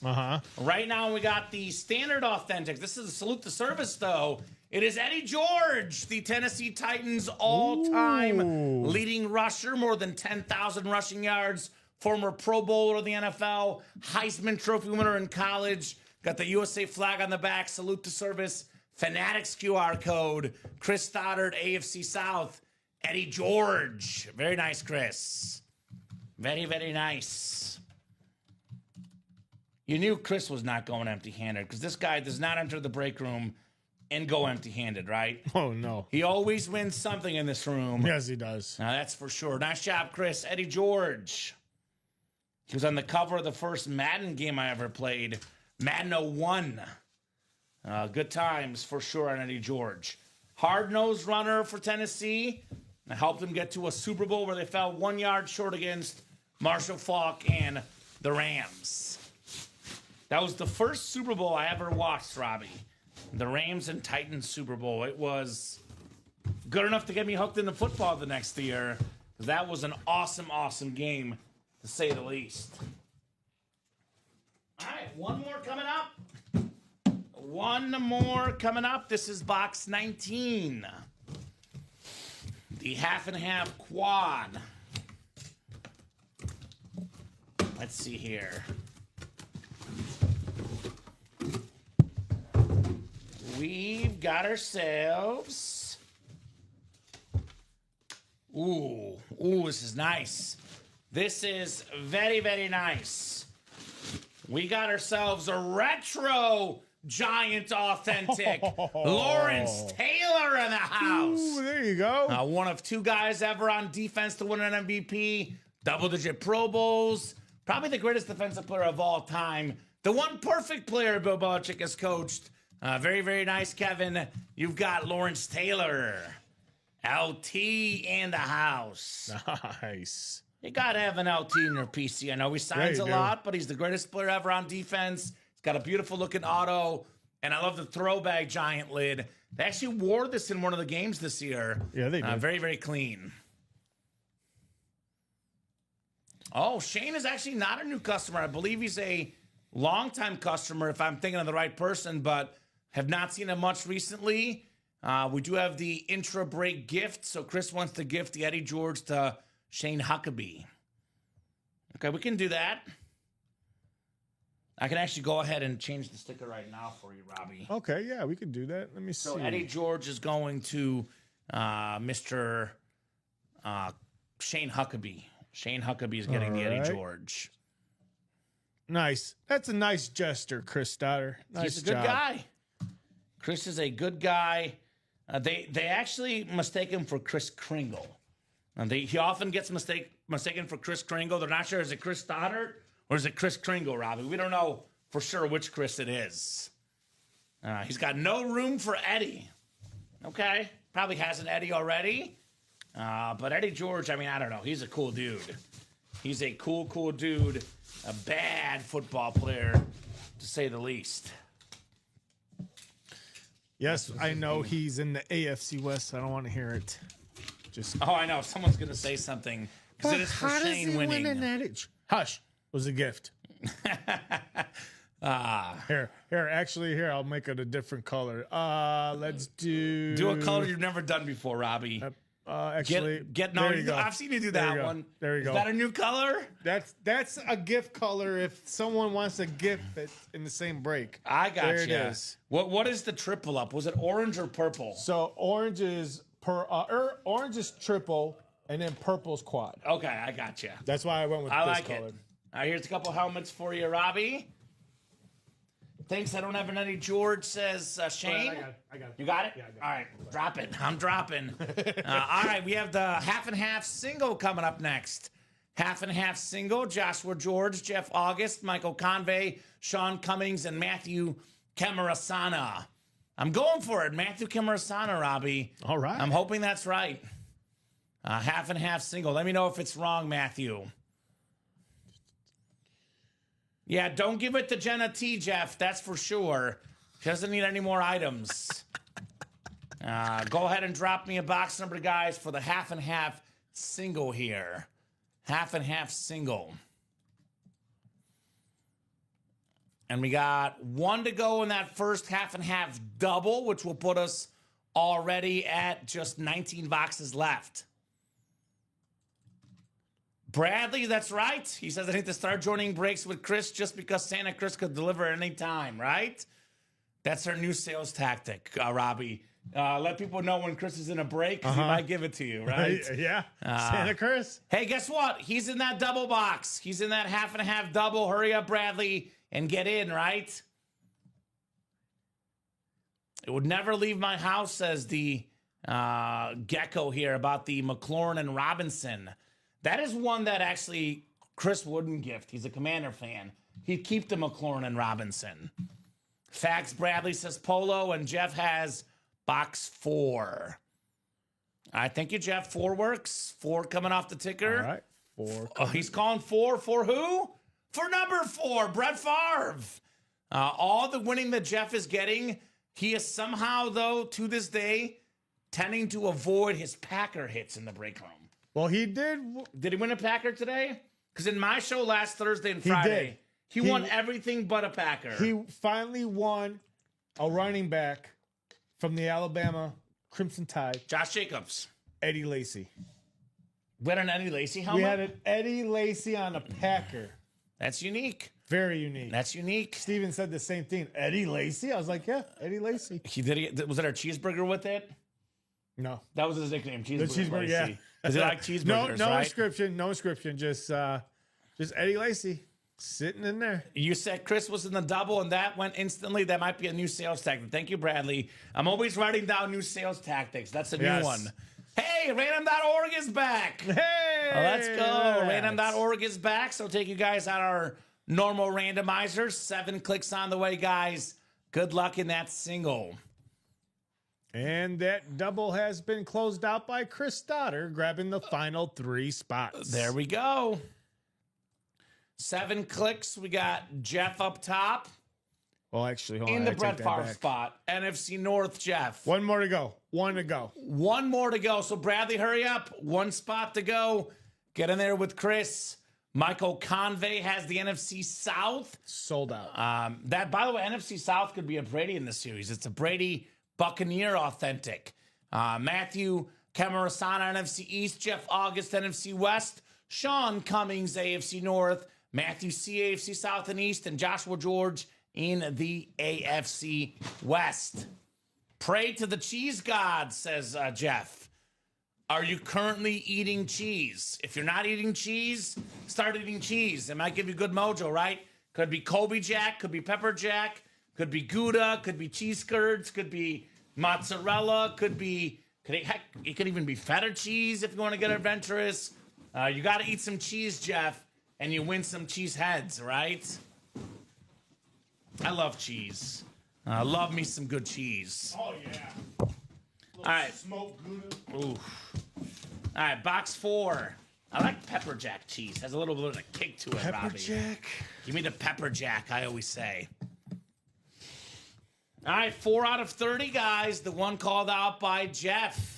Right now, we got the standard authentics. This is a salute to service, though. It is Eddie George, the Tennessee Titans all-time leading rusher, more than 10,000 rushing yards, former Pro Bowler of the NFL, Heisman Trophy winner in college, got the USA flag on the back, salute to service, Fanatics QR code, Chris Stoddard, AFC South, Eddie George. Very nice, Chris. Very, very nice. You knew Chris was not going empty-handed because this guy does not enter the break room and go empty-handed, right? Oh, no. He always wins something in this room. Yes, he does. Now, that's for sure. Nice job, Chris. Eddie George. He was on the cover of the first Madden game I ever played, Madden 01. Good times for sure on Eddie George. Hard-nosed runner for Tennessee. I helped them get to a Super Bowl where they fell 1 yard short against Marshall Faulk and the Rams. That was the first Super Bowl I ever watched, Robbie. The Rams and Titans Super Bowl. It was good enough to get me hooked into football the next year. That was an awesome, awesome game, to say the least. All right, one more coming up. One more coming up. This is box 19. The half and half quad. Let's see here. We've got ourselves. Ooh, this is nice. This is very, very nice. We got ourselves a retro Giant authentic Lawrence Taylor in the house. Ooh, there you go. One of 2 guys ever on defense to win an MVP, double-digit Pro Bowls, probably the greatest defensive player of all time, the one perfect player Bill Belichick has coached. Very, very nice, Kevin. You've got Lawrence Taylor, LT in the house. Nice. You got to have an LT in your PC. I know he signs a lot, but he's the greatest player ever on defense. He's got a beautiful looking auto, and I love the throwback Giant lid. They actually wore this in one of the games this year. Yeah, they did. Very, very clean. Oh, Shane is actually not a new customer. I believe he's a longtime customer, if I'm thinking of the right person, but have not seen him much recently. We do have the intra-break gift, so Chris wants to gift the Eddie George to Shane Huckabee. Okay, we can do that. I can actually go ahead and change the sticker right now for you, Robbie. Okay, yeah, we can do that. Let me see. So Eddie George is going to Mr. Shane Huckabee. Shane Huckabee is getting the Eddie George. Nice. That's a nice gesture, Chris Stoddard. Nice He's a good guy. Chris is a good guy. They actually mistake him for Chris Kringle. And he often gets mistaken for Chris Kringle. They're not sure, is it Chris Stoddard or is it Chris Kringle, Robbie? We don't know for sure which Chris it is. He's got no room for Eddie. Okay. Probably has an Eddie already. But Eddie George, I mean, I don't know. He's a cool dude. He's a cool dude. A bad football player, to say the least. Yes, I know he's in the AFC West. I don't want to hear it. Oh, I know. Someone's going to say something. Because it is for Shane winning. Hush was a gift. Here, I'll make it a different color. Let's do a color you've never done before, Robbie. Actually, there you go. I've seen you do that one. There you go. Is that a new color? That's a gift color if someone wants a gift in the same break. I got you. There it is. What is the triple up? Was it orange or purple? So orange is triple, and then purple's quad. Okay, I got you. That's why I went with I this like color. it. All right, here's a couple helmets for you, Robbie. Thanks, I don't have an Eddie George, says Shane. I got it. You got it? Yeah, I got it. All right, drop it. I'm dropping. All right, we have the half and half single coming up next. Half and half single, Joshua George, Jeff August, Michael Convey, Sean Cummings, and Matthew Camarasana. I'm going for it, Matthew Camarasana, Robbie. All right. I'm hoping that's right. Half and half single. Let me know if it's wrong, Matthew. Yeah, don't give it to Jenna T, Jeff. That's for sure. She doesn't need any more items. Go ahead and drop me a box number, guys, for the half and half single here. Half and half single. And we got one to go in that first half and half double, which will put us already at just 19 boxes left. Bradley, that's right. He says I need to start joining breaks with Chris just because Santa Chris could deliver at any time, right? That's our new sales tactic, Robbie. Let people know when Chris is in a break because he might give it to you, right? Yeah. Santa Chris. Hey, guess what? He's in that double box. He's in that half and half double. Hurry up, Bradley, and get in, right? It would never leave my house, says the Gecko here about the McLaurin and Robinson. That is one that actually Chris wouldn't gift. He's a Commander fan. He'd keep the McLaurin and Robinson. Fax Bradley says Polo, and Jeff has box 4. All right, thank you, Jeff. 4 works. 4 coming off the ticker. All right, 4. Oh, he's calling 4 for who? For number 4, Brett Favre. All the winning that Jeff is getting, he is somehow, though, to this day, tending to avoid his Packer hits in the break room. Well, he did. Did he win a Packer today? Because in my show last Thursday and Friday, he won everything but a Packer. He finally won a running back from the Alabama Crimson Tide. Josh Jacobs. Eddie Lacy. We had an Eddie Lacy helmet? We had an Eddie Lacy on a Packer. That's unique. Very unique. That's unique. Steven said the same thing. Eddie Lacy? I was like, yeah, Eddie Lacy. Was it a cheeseburger with it? No. That was his nickname, Cheeseburger. The cheeseburger, Lacy. yeah. Does he like cheeseburgers, no right? inscription, no inscription. Just Eddie Lacy sitting in there. You said Chris was in the double, and that went instantly. That might be a new sales tactic. Thank you, Bradley. I'm always writing down new sales tactics. That's a new one. Hey, random.org is back. Hey! Let's go. Random.org is back. So take you guys on our normal randomizer. 7 clicks on the way, guys. Good luck in that single. And that double has been closed out by Chris Stoddard, grabbing the final 3 spots. There we go. 7 clicks. We got Jeff up top. Well, actually, hold on. In the Brett Favre spot. NFC North, Jeff. 1 more to go. 1 to go. 1 more to go. So, Bradley, hurry up. 1 spot to go. Get in there with Chris. Michael Convey has the NFC South. Sold out. That, by the way, NFC South could be a Brady in the series. It's a Brady Buccaneer authentic. Matthew Camarasana, NFC East. Jeff August, NFC West. Sean Cummings, AFC North, Matthew C, AFC South and East, and Joshua George in the AFC West. Pray to the cheese god, says Jeff. Are you currently eating cheese? If you're not eating cheese, start eating cheese. It might give you good mojo, right? Could be Colby Jack, could be Pepper Jack, could be Gouda, could be cheese curds, could be mozzarella, heck, it could even be feta cheese if you want to get adventurous. You got to eat some cheese, Jeff, and you win some cheese heads, right? I love cheese. I love me some good cheese. Oh, yeah. All right. Smoked Gouda. Ooh. All right, box 4. I like pepper jack cheese. Has a little bit of a kick to it, Pepper Robbie. Jack. Give me the pepper jack, I always say. All right, 4 out of 30, guys. The one called out by Jeff.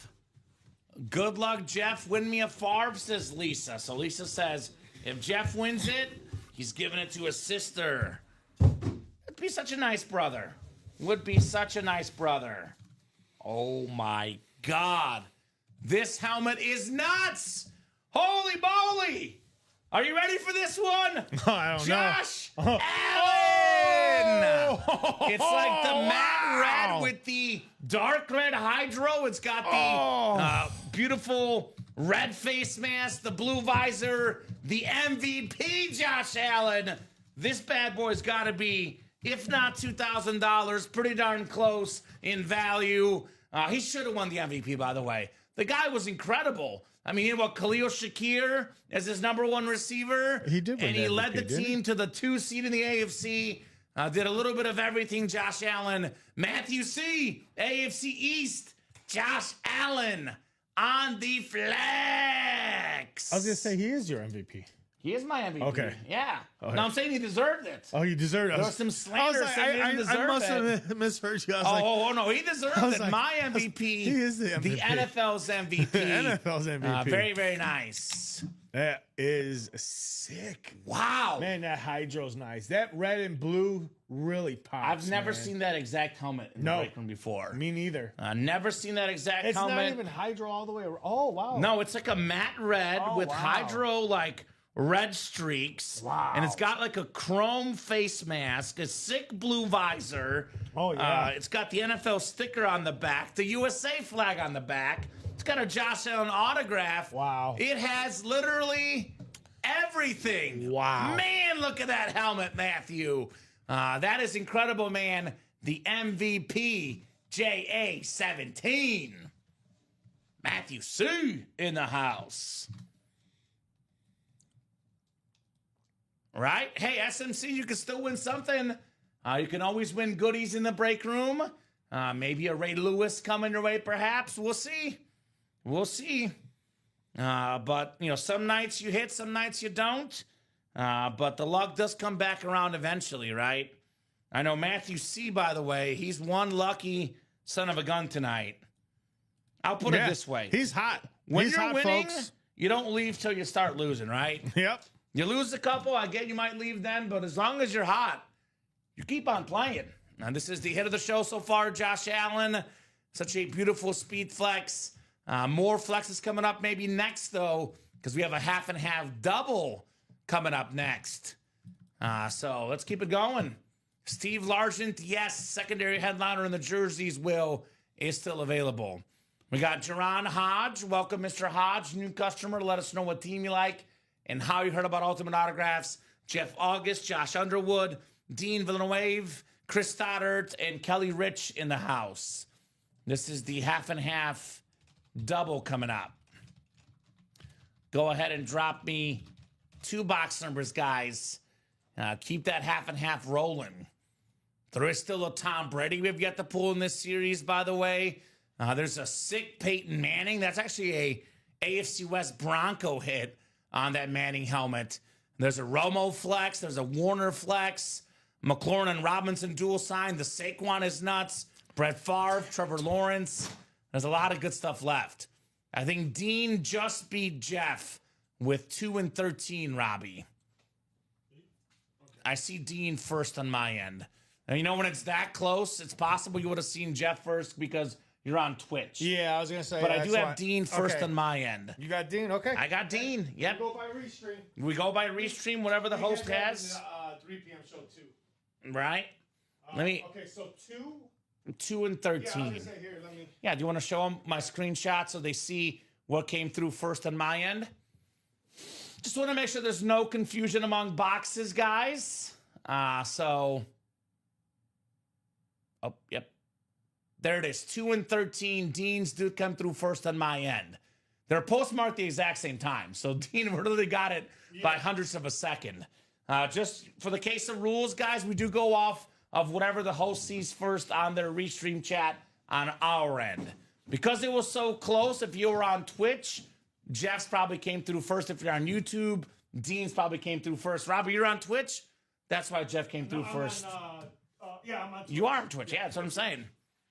Good luck, Jeff. Win me a Favre, says Lisa. So Lisa says, if Jeff wins it, he's giving it to his sister. Would be such a nice brother. Would be such a nice brother. Oh, my God. This helmet is nuts. Holy moly. Are you ready for this one? I don't Josh know. Allen. Oh! It's like the matte Wow. red with the dark red hydro. It's got the beautiful red face mask, the blue visor, the MVP, Josh Allen. This bad boy's got to be, if not $2,000, pretty darn close in value. He should have won the MVP, by the way. The guy was incredible. I mean, you know what, Khalil Shakir as his number 1 receiver. He did win and the he MVP, led the didn't team to the 2 seed in the AFC. Did a little bit of everything, Josh Allen. Matthew C, AFC East, Josh Allen on the flex. I was going to say, he is your MVP. He is my MVP. Okay. Yeah. Okay. No, I'm saying he deserved it. Oh, you deserved it. There was some slander saying he didn't deserve I must it. have misheard you. I was Oh, no, he deserved was it. like- My MVP. He is the MVP. The NFL's MVP. The NFL's MVP. Very, very nice. That is sick. Wow. Man, that hydro's nice. That red and blue really pops. I've never man. seen that exact helmet in the break room before. Me neither. Never seen that exact It's helmet. not even hydro all the way around. Oh, wow. No, it's like a matte red Oh, with wow. hydro like red streaks. Wow. And it's got like a chrome face mask, a sick blue visor. Oh, yeah. It's got the NFL sticker on the back, the USA flag on the back. It's got a Josh Allen autograph. Wow. It has literally everything. Wow. Man, look at that helmet, Matthew. That is incredible, man. The MVP, JA17. Matthew C in the house. Right? Hey, SMC, you can still win something. You can always win goodies in the break room. Maybe a Ray Lewis coming your way, perhaps. We'll see. We'll see. But, you know, some nights you hit, some nights you don't. But the luck does come back around eventually, right? I know Matthew C, by the way, he's one lucky son of a gun tonight. I'll put it this way. He's hot. When He's you're hot, winning, folks. you don't leave till you start losing, right? Yep. You lose a couple, I get you might leave then, but as long as you're hot, you keep on playing. Now, this is the hit of the show so far, Josh Allen. Such a beautiful speed flex. More flexes coming up maybe next, though, because we have a half and half double coming up next. So let's keep it going. Steve Largent, yes, secondary headliner in the jerseys is still available. We got Jerron Hodge. Welcome, Mr. Hodge, new customer. Let us know what team you like and how you heard about Ultimate Autographs. Jeff August, Josh Underwood, Dean Villeneuve, Chris Stoddard, and Kelly Rich in the house. This is the half and half double coming up. Go ahead and drop me 2 box numbers, guys. Keep that half and half rolling. There is still a Tom Brady we've yet to pull in this series, by the way. There's a sick Peyton Manning. That's actually a AFC West Bronco hit on that Manning helmet. There's a Romo flex. There's a Warner flex. McLaurin and Robinson dual sign. The Saquon is nuts. Brett Favre, Trevor Lawrence. There's a lot of good stuff left. I think Dean just beat Jeff with 2 and 13, Robbie. I see Dean first on my end. And you know, when it's that close, it's possible you would have seen Jeff first because You're on Twitch. Yeah, I was gonna say. But I do that's have why- Dean first okay. on my end. You got Dean, okay? I got Dean. Yep. Go by restream. We go by restream, whatever the host has. 3 p.m. show too. Right? Let me. Okay, so 2. 2 and Yeah, I 13. was gonna say here. Let me. Yeah, do you want to show them my screenshot so they see what came through first on my end? Just want to make sure there's no confusion among boxes, guys. Oh, yep. There it is. 2 and 13. Dean's do come through first on my end. They're postmarked the exact same time. So Dean literally got it by hundredths of a second. Just for the case of rules, guys, we do go off of whatever the host sees first on their restream chat on our end. Because it was so close, if you were on Twitch, Jeff's probably came through first. If you're on YouTube, Dean's probably came through first. Robbie, you're on Twitch? That's why Jeff came through first. Yeah, I'm on Twitch. You are on Twitch. Yeah, that's what I'm saying.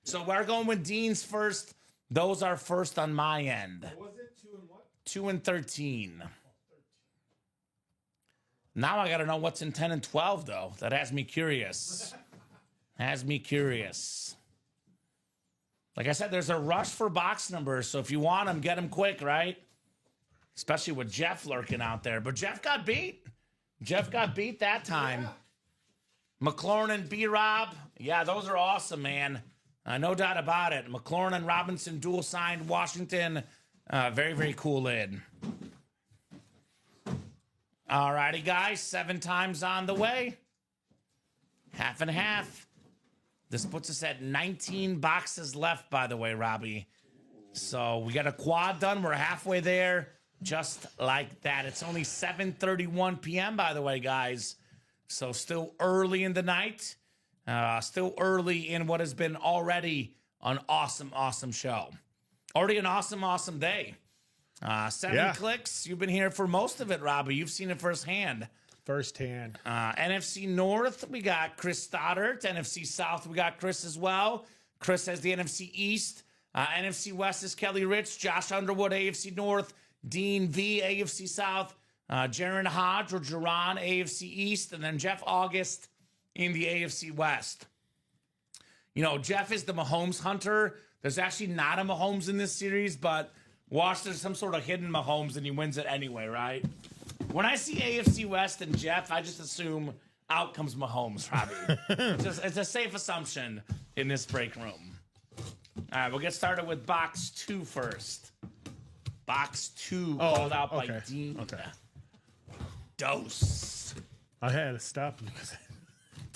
So we're going with Dean's first. Those are first on my end. What was it? 2 and what? 2 and 13. Now I got to know what's in 10 and 12, though. That has me curious. Like I said, there's a rush for box numbers. So if you want them, get them quick, right? Especially with Jeff lurking out there. But Jeff got beat. Jeff got beat that time. Yeah. McLaurin and B-Rob. Yeah, those are awesome, man. No doubt about it. McLaurin and Robinson dual signed Washington. Very, very cool lid. All righty, guys. 7 times on the way. Half and half. This puts us at 19 boxes left, by the way, Robbie. So we got a quad done. We're halfway there, just like that. It's only 7:31 p.m., by the way, guys. So still early in the night. Still early in what has been already an awesome, awesome show. Already an awesome, awesome day. 7 clicks. You've been here for most of it, Robbie. You've seen it firsthand. Firsthand. NFC North, we got Chris Stoddart. NFC South, we got Chris as well. Chris has the NFC East. NFC West is Kelly Rich. Josh Underwood, AFC North. Dean V, AFC South. Jaron Hodge or Jaron, AFC East. And then Jeff August in the AFC West. You know, Jeff is the Mahomes hunter. There's actually not a Mahomes in this series, but watch, there's some sort of hidden Mahomes and he wins it anyway, right? When I see AFC West and Jeff, I just assume out comes Mahomes, Robbie. It's a safe assumption in this break room. All right, we'll get started with box 2 first. Box 2 called out by Dean. Okay. Dose. I had to stop because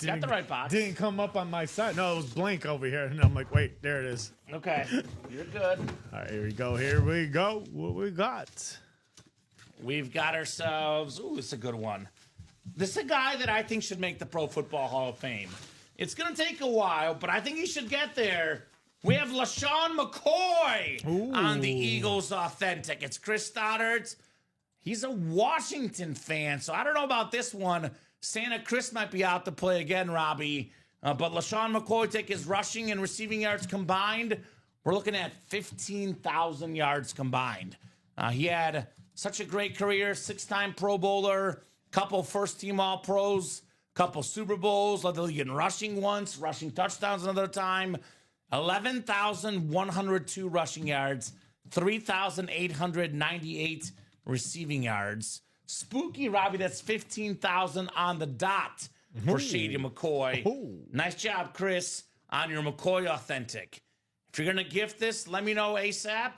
Got the right box. didn't come up on my side. No, it was blank over here. And I'm like, wait, there it is. Okay, you're good. All right, here we go. Here we go. What we got? We've got ourselves. Ooh, it's a good one. This is a guy that I think should make the Pro Football Hall of Fame. It's going to take a while, but I think he should get there. We have LaShawn McCoy on the Eagles Authentic. It's Chris Stoddart. He's a Washington fan, so I don't know about this one. Santa Chris might be out to play again, Robbie. But LaShawn McCoy take his rushing and receiving yards combined. We're looking at 15,000 yards combined. He had such a great career, 6-time Pro Bowler, couple first-team All-Pros, couple Super Bowls, led the league in rushing once, rushing touchdowns another time, 11,102 rushing yards, 3,898 receiving yards. Spooky, Robbie, that's 15,000 on the dot for Shady McCoy. Nice job, Chris, on your McCoy Authentic. If you're going to gift this, let me know ASAP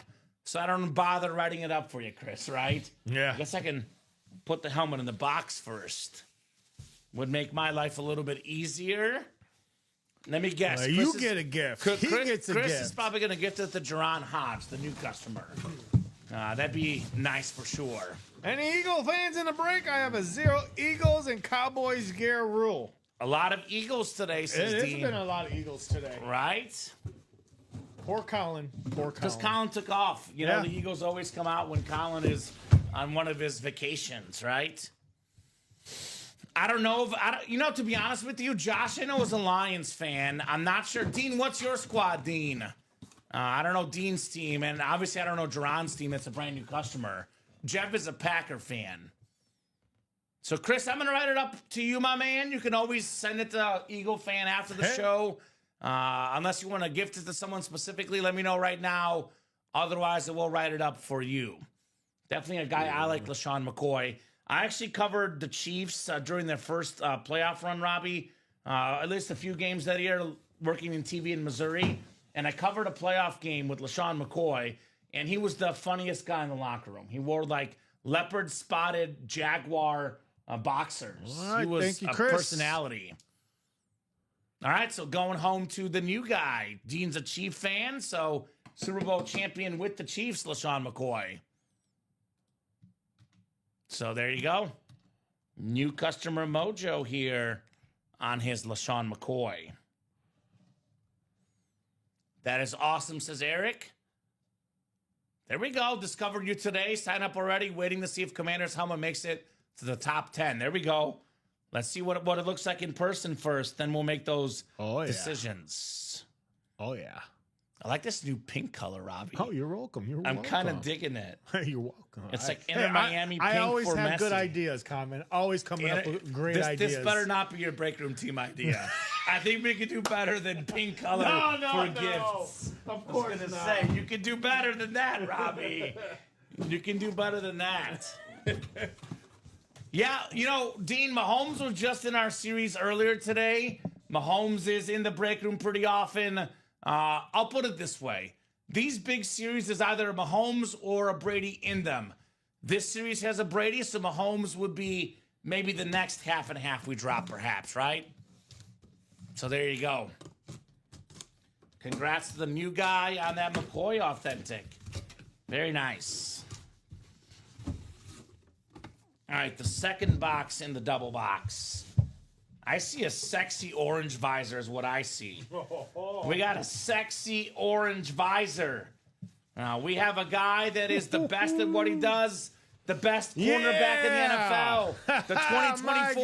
so I don't bother writing it up for you, Chris, right? Yeah. I guess I can put the helmet in the box first. Would make my life a little bit easier. Let me guess. You get a gift. He gets a gift. Chris is probably going to gift it to Jaron Hodge, the new customer. That'd be nice for sure. Any Eagle fans in the break? I have a 0 Eagles and Cowboys gear rule. A lot of Eagles today, says It has Dean. been a lot of Eagles today. Right? Poor Colin. Because Colin took off. You know, the Eagles always come out when Colin is on one of his vacations, right? I don't know. To be honest with you, Josh, I know, is a Lions fan. I'm not sure. Dean, what's your squad, Dean? I don't know Dean's team, and obviously I don't know Jaron's team. That's a brand new customer. Jeff is a Packer fan. So, Chris, I'm going to write it up to you, my man. You can always send it to Eagle fan after the show. Unless you want to gift it to someone specifically, let me know right now. Otherwise, I will write it up for you. Definitely a guy I like, LaShawn McCoy. I actually covered the Chiefs during their first playoff run, Robbie. At least a few games that year, working in TV in Missouri. And I covered a playoff game with LaShawn McCoy, and he was the funniest guy in the locker room. He wore like leopard-spotted Jaguar boxers. All right, he was thank you, a Chris. personality. All right, so going home to the new guy. Dean's a Chief fan, so Super Bowl champion with the Chiefs, LaShawn McCoy. So there you go. New customer mojo here on his LaShawn McCoy. That is awesome, says Eric. There we go. Discovered you today. Sign up already. Waiting to see if Commander's helmet makes it to the top 10. There we go. Let's see what it looks like in person first. Then we'll make those decisions. Oh, yeah. I like this new pink color, Robbie. Oh, you're welcome. I'm kind of digging it. You're welcome. It's like inner Miami pink I always for have Messi. good ideas, Common. Always coming up with great ideas. This better not be your break room team idea. I think we could do better than pink color for gifts. Of course I was gonna say, you can do better than that, Robbie. You can do better than that. Yeah, you know, Dean, Mahomes was just in our series earlier today. Mahomes is in the break room pretty often. I'll put it this way. These big series is either a Mahomes or a Brady in them. This series has a Brady, so Mahomes would be maybe the next half and half we drop, perhaps, right? So there you go. Congrats to the new guy on that McCoy Authentic. Very nice. All right, the second box in the double box. I see a sexy orange visor is what I see. We got a sexy orange visor. We have a guy that is the best at what he does, the best cornerback in the NFL, the 2024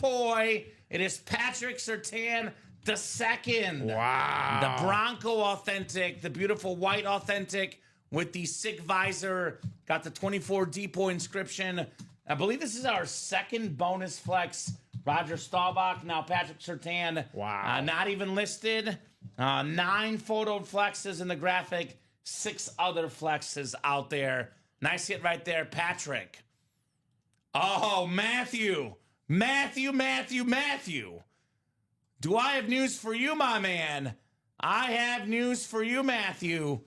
DPOY. It is Patrick Surtain II. Wow. The Bronco Authentic, the beautiful white Authentic with the sick visor. Got the 24 DPOY inscription. I believe this is our second bonus flex. Roger Staubach, now Patrick Surtain. Wow. Not even listed. 9 photo flexes in the graphic. 6 other flexes out there. Nice hit right there, Patrick. Oh, Matthew. Matthew. Do I have news for you, my man? I have news for you, Matthew.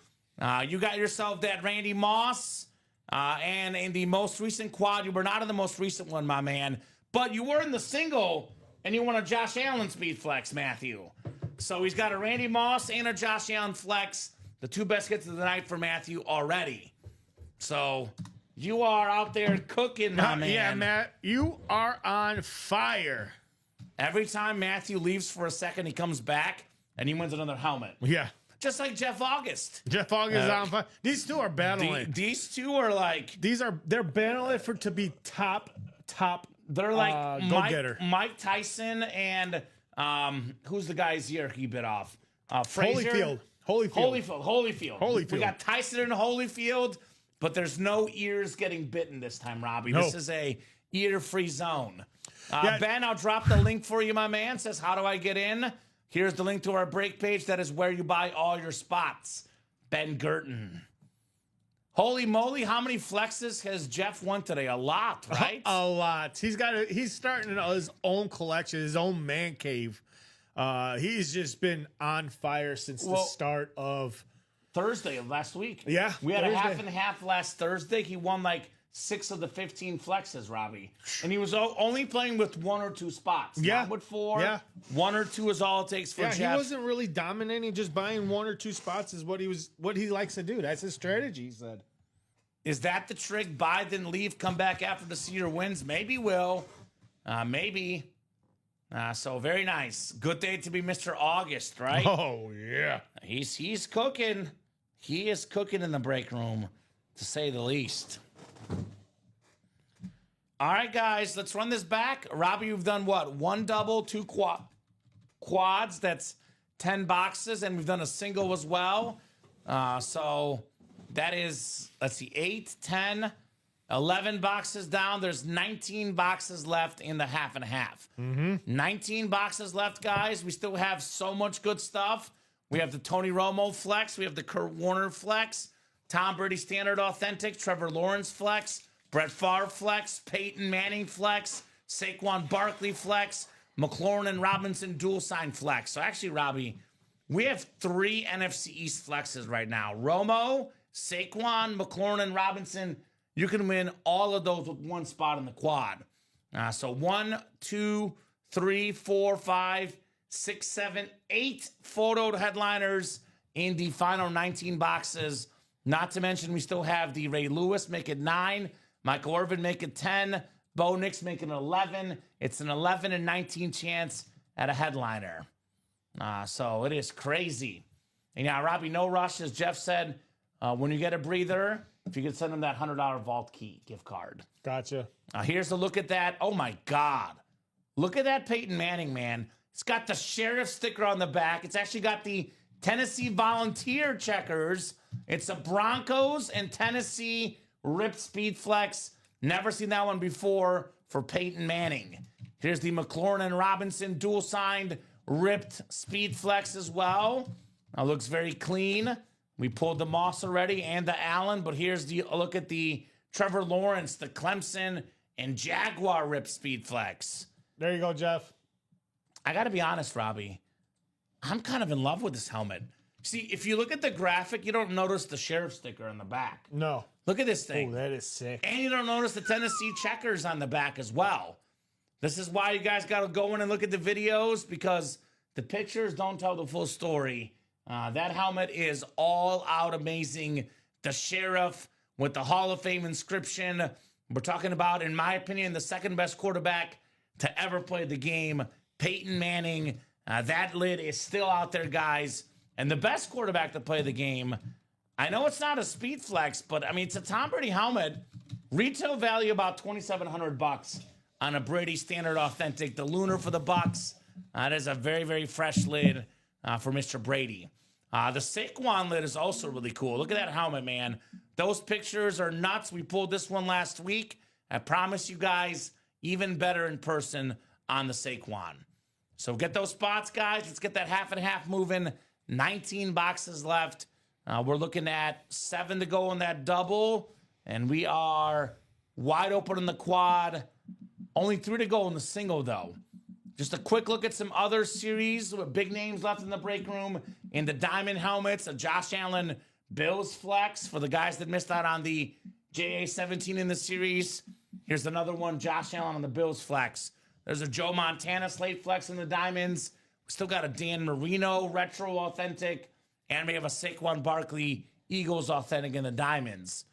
You got yourself that Randy Moss. And in the most recent quad, you were not in the most recent one, my man. But you were in the single, and you won a Josh Allen speed flex, Matthew. So he's got a Randy Moss and a Josh Allen flex. The 2 best hits of the night for Matthew already. So you are out there cooking, my man. Yeah, Matt, you are on fire. Every time Matthew leaves for a second, he comes back, and he wins another helmet. Yeah. Just like Jeff August. Jeff August is on fire. These two are battling. These two are like... They're battling to be top. They're like go-getter. Mike Tyson and who's the guy's ear he bit off? Frazier? Holyfield. We got Tyson and Holyfield, but there's no ears getting bitten this time, Robbie. No. This is a ear-free zone. Ben, I'll drop the link for you, my man. Says, how do I get in? Here's the link to our break page. That is where you buy all your spots. Ben Gurton. Holy moly, how many flexes has Jeff won today? A lot, right? A lot. He's starting his own collection, his own man cave. He's just been on fire since the start of Thursday of last week. Yeah. We had Thursday. a half and half last Thursday. He won like 6 of the 15 flexes, Robbie. And he was only playing with 1 or 2 spots. Yeah. Not with 4. Yeah. 1 or 2 is all it takes for Jeff. He wasn't really dominating. Just buying 1 or 2 spots is what he likes to do. That's his strategy, he said. Is that the trick? Buy, then leave, come back after the Cedar wins? Maybe will. Maybe. So very nice. Good day to be Mr. August, right? Oh, yeah. He's cooking. He is cooking in the break room, to say the least. All right, guys, let's run this back. Robbie, you've done what? 1 double, 2 quads. That's 10 boxes, and we've done a single as well. So that is, let's see, 8, 10, 11 boxes down. There's 19 boxes left in the half and half. 19 boxes left, guys. We still have so much good stuff. We have the Tony Romo flex. We have the Kurt Warner flex. Tom Brady standard authentic. Trevor Lawrence flex. Brett Favre flex. Peyton Manning flex. Saquon Barkley flex. McLaurin and Robinson dual sign flex. So actually, Robbie, we have 3 NFC East flexes right now. Romo, Saquon, McLaurin, and Robinson. You can win all of those with one spot in the quad. So 1, 2, 3, 4, 5, 6, 7, 8 photoed headliners in the final 19 boxes. Not to mention, we still have the Ray Lewis, make it 9. Michael Irvin, make it 10. Bo Nix, make it 11. It's an 11 and 19 chance at a headliner. So it is crazy. And yeah, Robbie, no rush, as Jeff said. When you get a breather, if you could send him that $100 Vault Key gift card. Gotcha. Here's a look at that. Oh, my God. Look at that Peyton Manning, man. It's got the sheriff sticker on the back. It's actually got the Tennessee Volunteer checkers. It's a Broncos and Tennessee ripped speed flex. Never seen that one before for Peyton Manning. Here's the McLaurin and Robinson dual signed ripped speed flex as well. Looks very clean. We pulled the Moss already and the Allen, but here's the look at the Trevor Lawrence, the Clemson, and Jaguar rip speed flex. There you go, Jeff. I got to be honest, Robbie. I'm kind of in love with this helmet. See, if you look at the graphic, you don't notice the sheriff sticker on the back. No. Look at this thing. Oh, that is sick. And you don't notice the Tennessee checkers on the back as well. This is why you guys got to go in and look at the videos, because the pictures don't tell the full story. That helmet is all out amazing. The sheriff with the Hall of Fame inscription. We're talking about, in my opinion, the second best quarterback to ever play the game, Peyton Manning. That lid is still out there, guys. And the best quarterback to play the game, I know it's not a speed flex, but I mean, it's a Tom Brady helmet. Retail value about $2,700 on a Brady standard authentic. The Lunar for the Bucks. That is a very, very fresh lid for Mr. Brady. The Saquon lid is also really cool. Look at that helmet, man. Those pictures are nuts. We pulled this one last week. I promise you guys, even better in person on the Saquon. So get those spots, guys. Let's get that half and half moving. 19 boxes left. We're looking at 7 to go in that double. And we are wide open in the quad. Only 3 to go in the single, though. Just a quick look at some other series with big names left in the break room. In the diamond helmets, a Josh Allen Bills flex for the guys that missed out on the JA-17 in the series. Here's another one, Josh Allen on the Bills flex. There's a Joe Montana slate flex in the diamonds. We still got a Dan Marino retro authentic. And we have a Saquon Barkley Eagles authentic in the diamonds.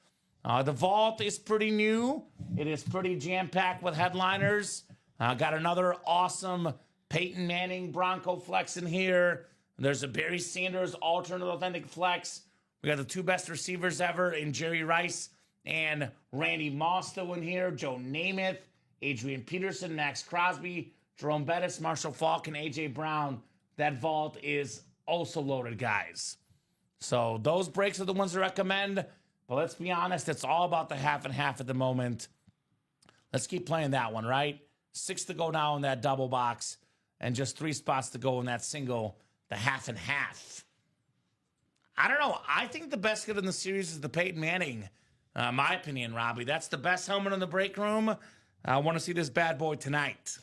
The vault is pretty new. It is pretty jam-packed with headliners. Got another awesome Peyton Manning Bronco flex in here. There's a Barry Sanders alternate authentic flex. We got the 2 best receivers ever in Jerry Rice and Randy Moss still in here. Joe Namath, Adrian Peterson, Max Crosby, Jerome Bettis, Marshall Faulk, and A.J. Brown. That vault is also loaded, guys. So those breaks are the ones to recommend. But let's be honest, it's all about the half and half at the moment. Let's keep playing that one, right? 6 to go now in that double box, and just 3 spots to go in that single, the half and half. I don't know. I think the best hit in the series is the Peyton Manning. My opinion, Robbie. That's the best helmet in the break room. I want to see this bad boy tonight.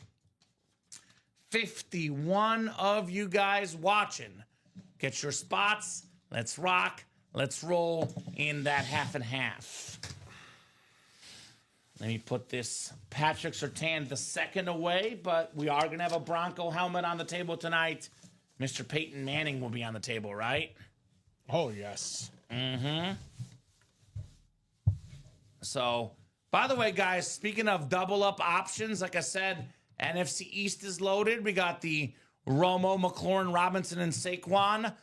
51 of you guys watching. Get your spots. Let's rock. Let's roll in that half and half. Let me put this Patrick Surtain II away, but we are going to have a Bronco helmet on the table tonight. Mr. Peyton Manning will be on the table, right? Oh, yes. Mm-hmm. So, by the way, guys, speaking of double-up options, like I said, NFC East is loaded. We got the Romo, McLaurin, Robinson, and Saquon.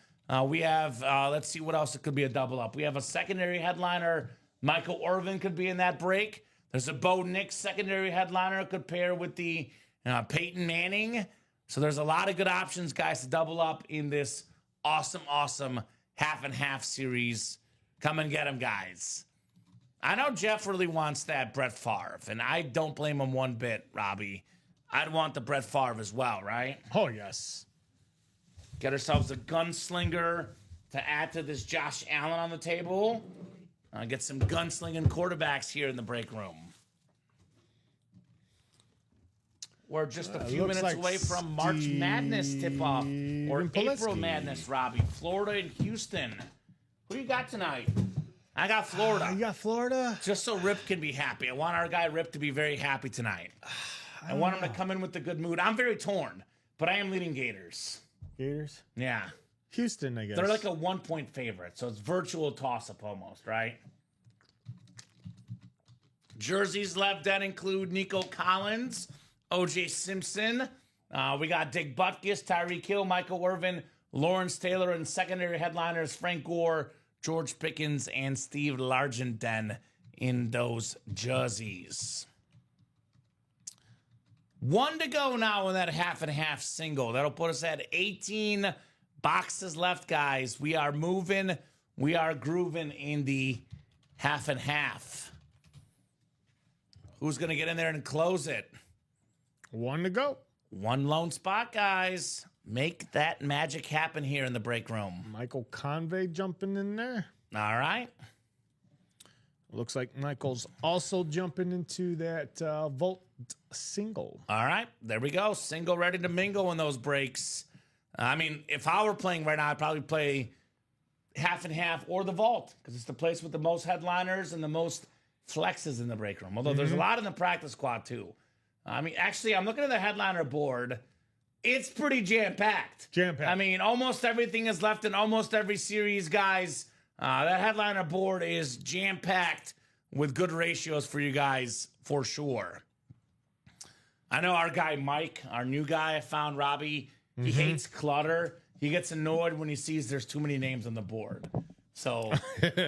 We have, let's see what else it could be a double-up. We have a secondary headliner. Michael Irvin could be in that break. There's a Bo Nix secondary headliner could pair with the Peyton Manning. So there's a lot of good options, guys, to double up in this awesome, awesome half and half series. Come and get them, guys. I know Jeff really wants that Brett Favre, and I don't blame him one bit, Robbie. I'd want the Brett Favre as well, right? Oh, yes. Get ourselves a gunslinger to add to this Josh Allen on the table. Get some gunslinging quarterbacks here in the break room. We're just a few minutes like away from March Madness tip-off. Or April Madness, Robbie. Florida and Houston. Who you got tonight? I got Florida. You got Florida? Just so Rip can be happy. I want our guy Rip to be very happy tonight. I want him to come in with a good mood. I'm very torn, but I am leading Gators. Gators? Yeah. Houston, I guess. They're like a 1-point favorite, so it's virtual toss-up almost, right? Jerseys left that include Nico Collins, O.J. Simpson. We got Dick Butkus, Tyreek Hill, Michael Irvin, Lawrence Taylor, and secondary headliners Frank Gore, George Pickens, and Steve Largenten in those jerseys. 1 to go now in that half and half single. That'll put us at 18 boxes left, guys. We are moving. We are grooving in the half and half. Who's going to get in there and close it? 1 to go. One lone spot, guys. Make that magic happen here in the break room. Michael Convey jumping in there. All right. Looks like Michael's also jumping into that Volt single. All right. There we go. Single ready to mingle in those breaks. I mean, if I were playing right now, I'd probably play half and half or the Vault because it's the place with the most headliners and the most flexes in the break room. Although there's a lot in the practice squad too. I mean, actually, I'm looking at the headliner board. It's pretty jam-packed. Jam-packed. I mean, almost everything is left in almost every series, guys. That headliner board is jam-packed with good ratios for you guys, for sure. I know our guy Mike, our new guy I found, Robbie, he hates clutter. He gets annoyed when he sees there's too many names on the board. So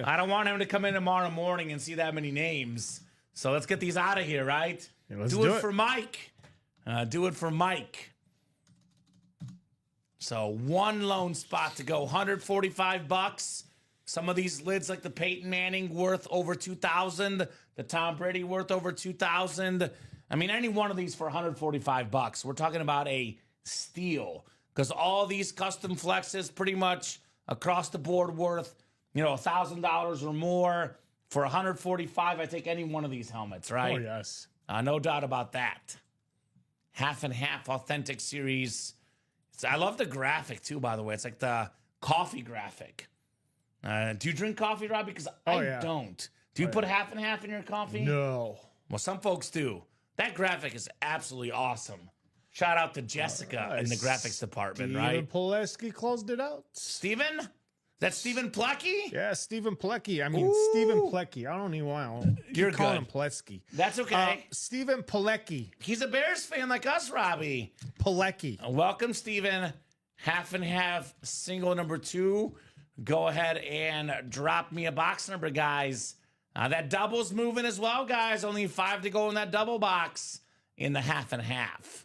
I don't want him to come in tomorrow morning and see that many names. So let's get these out of here, right? Yeah, let's do it for Mike. Do it for Mike. So one lone spot to go, $145. Some of these lids, like the Peyton Manning, worth over $2,000. The Tom Brady worth over $2,000. I mean, any one of these for $145. We're talking about a steal because all these custom flexes, pretty much across the board, worth $1,000 or more. For $145, I take any one of these helmets, right? Oh yes, no doubt about that. Half and half authentic series. I love the graphic too, by the way. It's like the coffee graphic. Do you drink coffee, Rob? Because I don't. Do you put half and half in your coffee? No. Well, some folks do. That graphic is absolutely awesome. Shout out to Jessica in the graphics department, right? Steven Pilecki closed it out. Steven? Is that Stephen Plecky? Yeah, Stephen Plecky. I mean, Stephen Plecky. I don't even want to You're call good. him Pilecki. That's okay. Stephen Pilecki. He's a Bears fan like us, Robbie. Pilecki. Welcome, Stephen. Half and half, single number 2. Go ahead and drop me a box number, guys. That double's moving as well, guys. Only 5 to go in that double box in the half and half.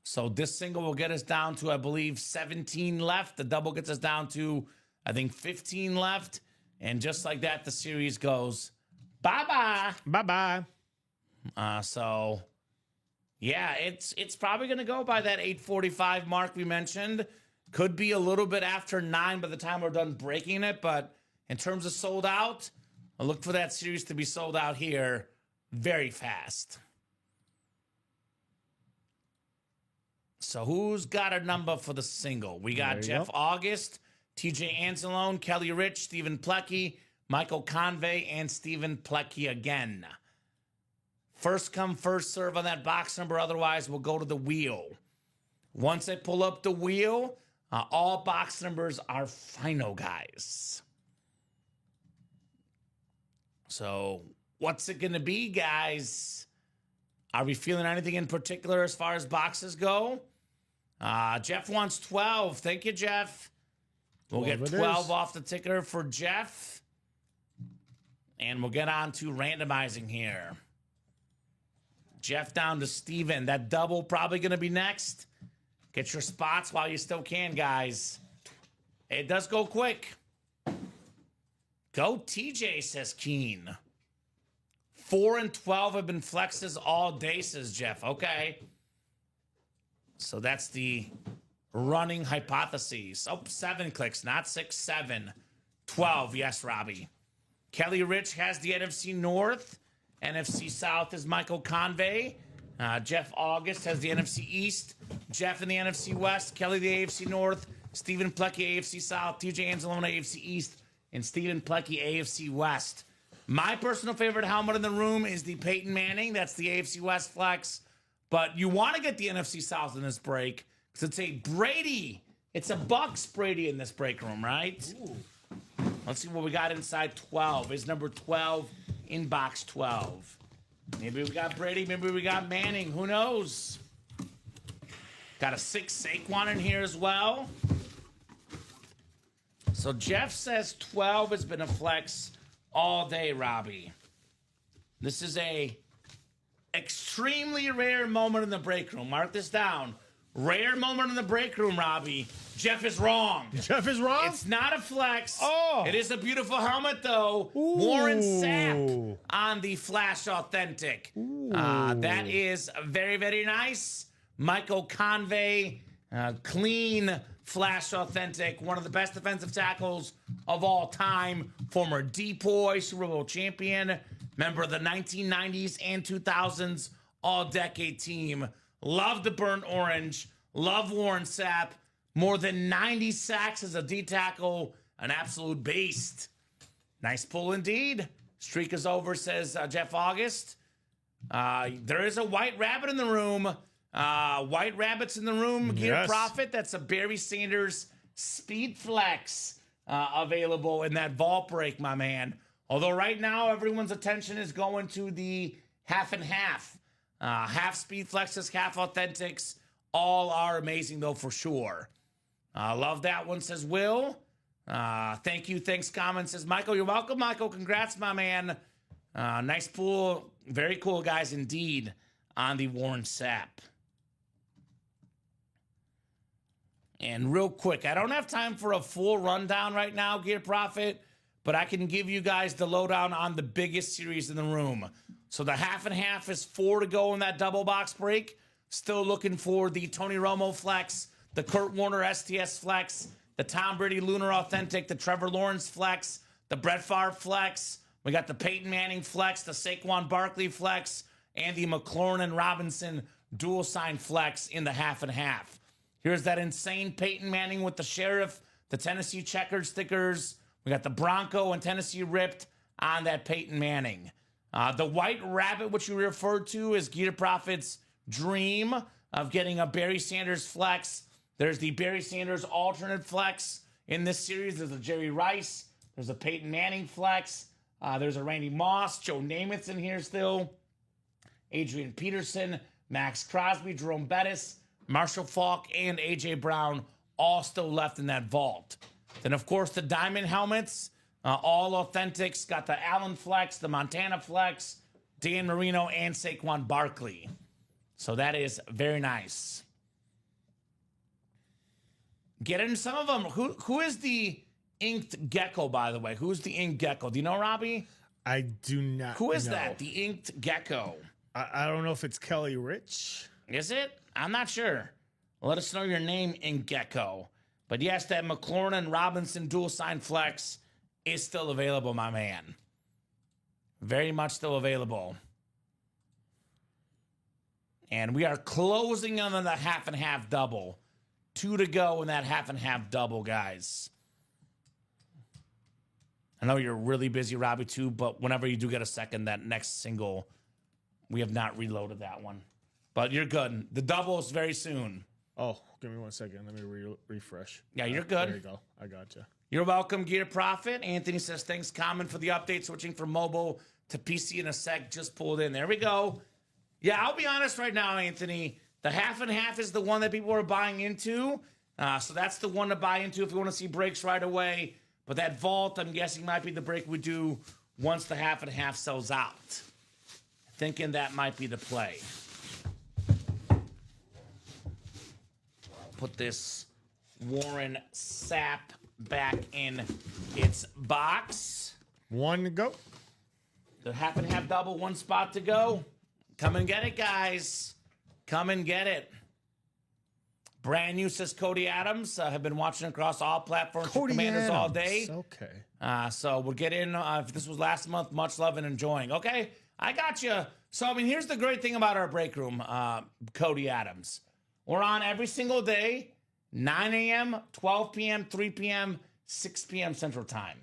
So this single will get us down to, I believe, 17 left. The double gets us down to, I think, 15 left. And just like that, the series goes bye-bye. Bye-bye. So, yeah, it's probably going to go by that 8:45 mark we mentioned. Could be a little bit after 9 by the time we're done breaking it. But in terms of sold out, I look for that series to be sold out here very fast. So who's got a number for the single? We got Jeff August, TJ Anzalone, Kelly Rich, Stephen Plecky, Michael Convey, and Stephen Plecky again. First come, first serve on that box number. Otherwise, we'll go to the wheel. Once I pull up the wheel, all box numbers are final, guys. So what's it going to be, guys? Are we feeling anything in particular as far as boxes go? Jeff wants 12. Thank you, Jeff. We'll get 12 off the ticker for Jeff. And we'll get on to randomizing here. Jeff down to Steven. That double probably going to be next. Get your spots while you still can, guys. It does go quick. Go TJ, says Keen. 4 and 12 have been flexes all day, says Jeff. Okay. So that's the running hypotheses. Oh, 7 clicks, not 6, 7. 12, yes, Robbie. Kelly Rich has the NFC North. NFC South is Michael Convey. Jeff August has the NFC East. Jeff in the NFC West. Kelly the AFC North. Stephen Plecky AFC South. TJ Anzalone AFC East. And Stephen Plecky AFC West. My personal favorite helmet in the room is the Peyton Manning. That's the AFC West flex. But you want to get the NFC South in this break because it's a Brady. It's a Bucks Brady in this break room, right? Ooh. Let's see what we got inside 12. Is number 12 in box 12. Maybe we got Brady. Maybe we got Manning. Who knows? Got a 6 Saquon in here as well. So Jeff says 12 has been a flex all day, Robbie. This is a extremely rare moment in the break room. Mark this down. Rare moment in the break room, Robbie. Jeff is wrong. Jeff is wrong? It's not a flex. Oh. It is a beautiful helmet, though. Ooh. Warren Sapp on the Flash Authentic. That is very, very nice. Michael Convey, clean Flash Authentic. One of the best defensive tackles of all time. Former DPOY, Super Bowl champion. Member of the 1990s and 2000s All-Decade team. Love the burnt orange. Love Warren Sapp. More than 90 sacks as a D-tackle. An absolute beast. Nice pull indeed. Streak is over, says Jeff August. There is a white rabbit in the room. White rabbits in the room. Gear Yes. Profit. That's a Barry Sanders Speed Flex available in that vault break, my man. Although right now everyone's attention is going to the half and half. Half speed flexes, half authentics. All are amazing though for sure. Love that one, says Will. Thank you. Thanks, Kamen, says Michael. You're welcome, Michael. Congrats, my man. Nice pool. Very cool guys indeed on the Warren Sapp. And real quick, I don't have time for a full rundown right now, Gear Profit, but I can give you guys the lowdown on the biggest series in the room. So the half and half is 4 to go in that double box break. Still looking for the Tony Romo flex, the Kurt Warner STS flex, the Tom Brady Lunar Authentic, the Trevor Lawrence flex, the Brett Favre flex. We got the Peyton Manning flex, the Saquon Barkley flex, and the McLaurin and Robinson dual sign flex in the half and half. Here's that insane Peyton Manning with the Sheriff, the Tennessee checkered stickers. We got the Bronco and Tennessee ripped on that Peyton Manning. The White Rabbit, which you referred to, is Gear Profit's dream of getting a Barry Sanders flex. There's the Barry Sanders alternate flex in this series. There's a Jerry Rice. There's a Peyton Manning flex. There's a Randy Moss. Joe Namath's in here still. Adrian Peterson, Max Crosby, Jerome Bettis, Marshall Faulk, and A.J. Brown all still left in that vault. Then, of course, the Diamond helmets, all authentics. Got the Allen flex, the Montana flex, Dan Marino, and Saquon Barkley. So that is very nice. Get into some of them. Who is the Inked Gecko, by the way? Who's the Inked Gecko? Do you know, Robbie? I do not Who is know. that? The Inked Gecko. I don't know if it's Kelly Rich. Is it? I'm not sure. Let us know your name, Inked Gecko. But yes, that McLaurin and Robinson dual sign flex is still available, my man. Very much still available. And we are closing on the half and half double. 2 to go in that half and half double, guys. I know you're really busy, Robbie, too, but whenever you do get a second, that next single, we have not reloaded that one. But you're good. The double is very soon. Oh, give me 1 second. Let me refresh. Yeah, you're good. There you go. I gotcha. You're welcome, Gear Profit. Anthony says, thanks, Kamen, for the update. Switching from mobile to PC in a sec. Just pulled in. There we go. Yeah, I'll be honest right now, Anthony. The half and half is the one that people are buying into. So that's the one to buy into if you want to see breaks right away. But that vault, I'm guessing, might be the break we do once the half and half sells out. Thinking that might be the play. Put this Warren Sapp back in its box. One to go. The half and half double, one spot to go. Come and get it, guys. Come and get it. Brand new, says Cody Adams. Have been watching across all platforms for Commanders all day. Okay. So we'll get in. If this was last month, much love and enjoying. Okay, I got you. So, I mean, here's the great thing about our break room, Cody Adams. We're on every single day, 9 a.m., 12 p.m., 3 p.m., 6 p.m. Central Time.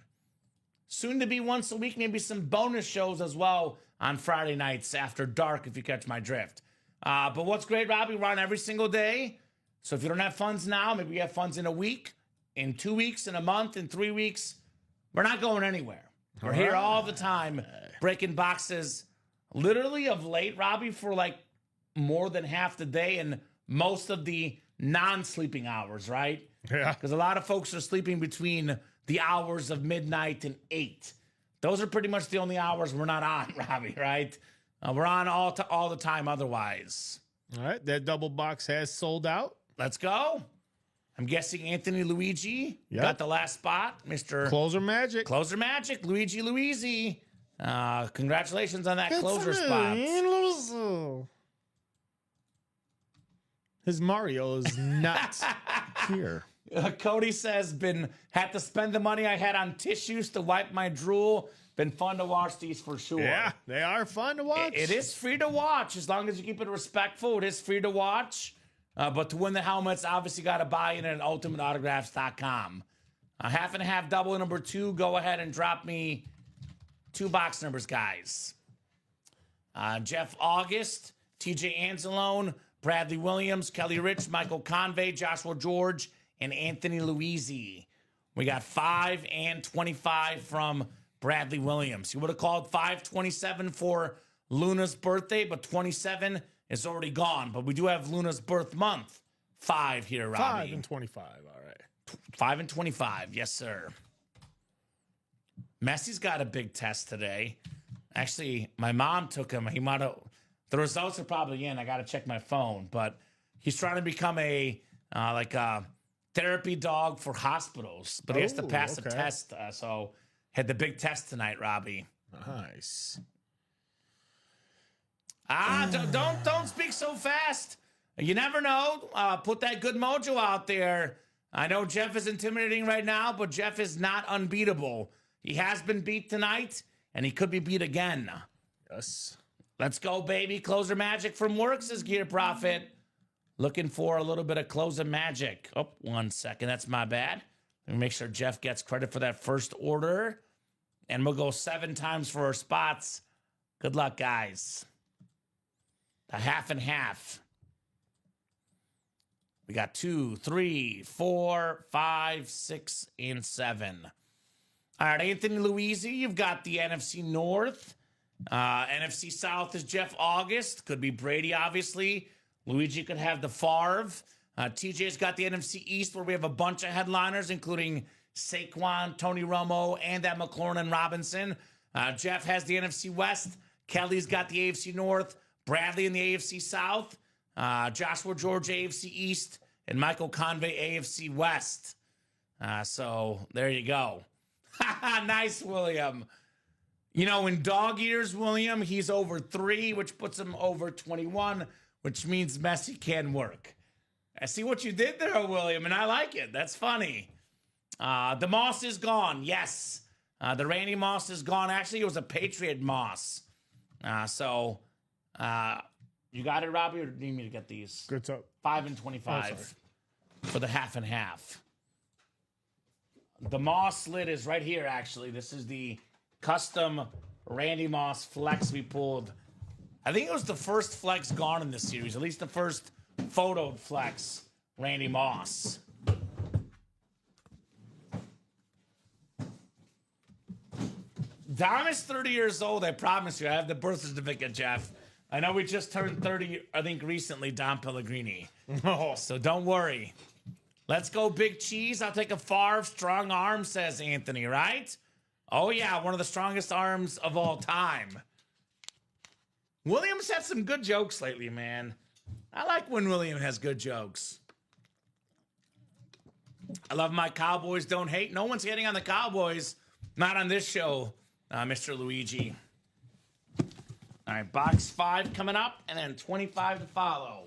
Soon to be once a week, maybe some bonus shows as well on Friday nights after dark, if you catch my drift. But what's great, Robbie, we're on every single day. So if you don't have funds now, maybe you have funds in a week, in 2 weeks, in a month, in 3 weeks. We're not going anywhere. We're here all the time, breaking boxes. Literally of late, Robbie, for like more than half the day and most of the non-sleeping hours, right? Yeah. Because a lot of folks are sleeping between the hours of midnight and 8. Those are pretty much the only hours we're not on, Robbie, right? We're on all the time otherwise. All right, that double box has sold out. Let's go. I'm guessing Anthony Luigi got the last spot. Mr. Closer Magic. Closer Magic, Luigi Luisi. Congratulations on that closer spot. His Mario is not here. Cody says, had to spend the money I had on tissues to wipe my drool. Been fun to watch these for sure. Yeah, they are fun to watch. It is free to watch as long as you keep it respectful. It is free to watch. But to win the helmets, obviously got to buy in at ultimateautographs.com. Half and half double number 2. Go ahead and drop me 2 box numbers, guys. Jeff August, TJ Anzalone, Bradley Williams, Kelly Rich, Michael Convey, Joshua George, and Anthony Luisi. We got 5 and 25 from Bradley Williams. You would have called 527 for Luna's birthday, but 27 is already gone. But we do have Luna's birth month. 5 here, Robbie. 5 and 25, all right. 5 and 25, yes, sir. Messi's got a big test today. Actually, my mom took him. He might have. The results are probably in. I got to check my phone, but he's trying to become a therapy dog for hospitals. But he has to pass a test. So had the big test tonight, Robbie. Nice. Don't speak so fast. You never know. Put that good mojo out there. I know Jeff is intimidating right now, but Jeff is not unbeatable. He has been beat tonight, and he could be beat again. Yes. Let's go, baby. Closer magic from Works is Gear Profit. Looking for a little bit of closer magic. Oh, 1 second. That's my bad. Let me make sure Jeff gets credit for that first order. And we'll go 7 times for our spots. Good luck, guys. The half and half. We got 2, 3, 4, 5, 6, and 7. All right, Anthony Luisi, you've got the NFC North. NFC South is Jeff August. Could be Brady, obviously. Luigi could have the Favre. TJ's got the NFC East, where we have a bunch of headliners, including Saquon, Tony Romo, and that McLaurin and Robinson. Jeff has the NFC West. Kelly's got the AFC North. Bradley in the AFC South. Joshua George, AFC East. And Michael Convey, AFC West. So there you go. Nice, William. You know, in dog years, William, he's over 3, which puts him over 21, which means Messi can work. I see what you did there, William, and I like it. That's funny. The Moss is gone. Yes. The Randy Moss is gone. Actually, it was a Patriot Moss. You got it, Robbie, or do you need me to get these? Good stuff. 5 and 25 for the half and half. The Moss lid is right here, actually. This is the custom Randy Moss flex we pulled. I think it was the first flex gone in this series, at least the first photoed flex, Randy Moss. Dom is 30 years old, I promise you. I have the birth certificate, Jeff. I know we just turned 30, I think, recently, Dom Pellegrini. Oh. So don't worry. Let's go, Big Cheese. I'll take a Favre strong arm, says Anthony, right? Oh, yeah, one of the strongest arms of all time. Williams had some good jokes lately, man. I like when William has good jokes. I love my Cowboys don't hate. No one's hating on the Cowboys. Not on this show. Mr. Luigi. All right, box 5 coming up, and then 25 to follow.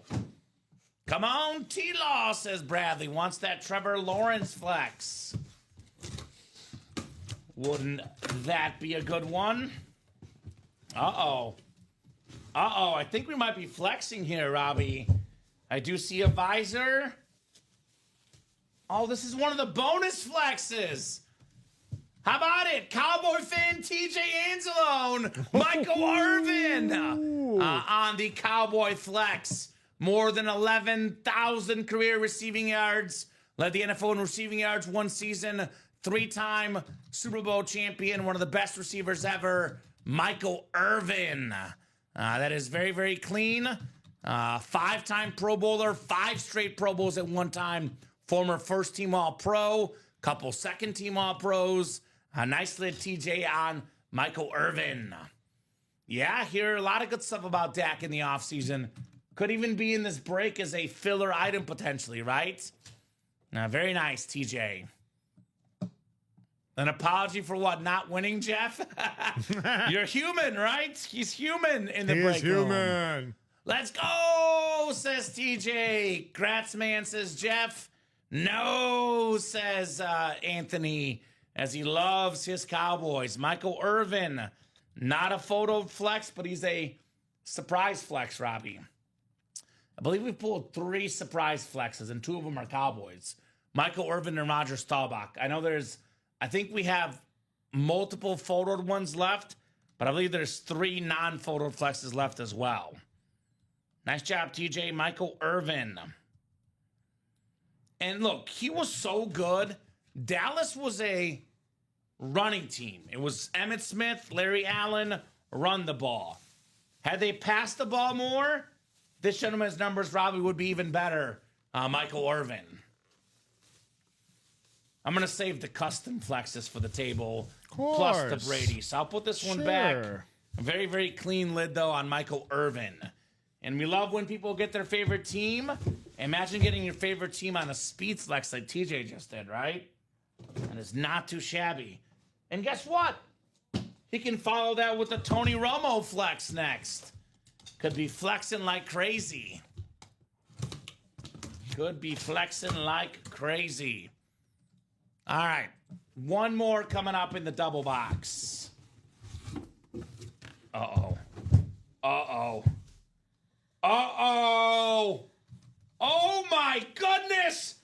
Come on, T-Law, says Bradley. Wants that Trevor Lawrence flex. Wouldn't that be a good one? Uh-oh. Uh-oh, I think we might be flexing here, Robbie. I do see a visor. Oh, this is one of the bonus flexes. How about it? Cowboy fan TJ Anzalone, Michael Irvin on the Cowboy flex. More than 11,000 career receiving yards. Led the NFL in receiving yards one season. 3-time Super Bowl champion. One of the best receivers ever. Michael Irvin. That is very, very clean. 5-time Pro Bowler. 5 straight Pro Bowls at one time. Former first-team All-Pro. Couple second-team All-Pros. Nicely TJ on Michael Irvin. Yeah, I hear a lot of good stuff about Dak in the offseason. Could even be in this break as a filler item potentially, right? Very nice, TJ. An apology for what? Not winning, Jeff? You're human, right? He's human in the break room. Human. Let's go, says TJ. Grats, man, says Jeff. No, says Anthony, as he loves his Cowboys. Michael Irvin, not a photo flex, but he's a surprise flex, Robbie. I believe we pulled 3 surprise flexes, and 2 of them are Cowboys. Michael Irvin and Roger Staubach. I think we have multiple photoed ones left, but I believe there's 3 non-photoed flexes left as well. Nice job, TJ. Michael Irvin. And look, he was so good. Dallas was a running team. It was Emmitt Smith, Larry Allen, run the ball. Had they passed the ball more, this gentleman's numbers probably would be even better. Michael Irvin. I'm going to save the custom flexes for the table, plus the Brady. So I'll put this one back. A very, very clean lid, though, on Michael Irvin. And we love when people get their favorite team. Imagine getting your favorite team on a speed flex like TJ just did, right? And it's not too shabby. And guess what? He can follow that with a Tony Romo flex next. Could be flexing like crazy. Could be flexing like crazy. All right. One more coming up in the double box. Uh-oh. Uh-oh. Uh-oh. Oh, my goodness.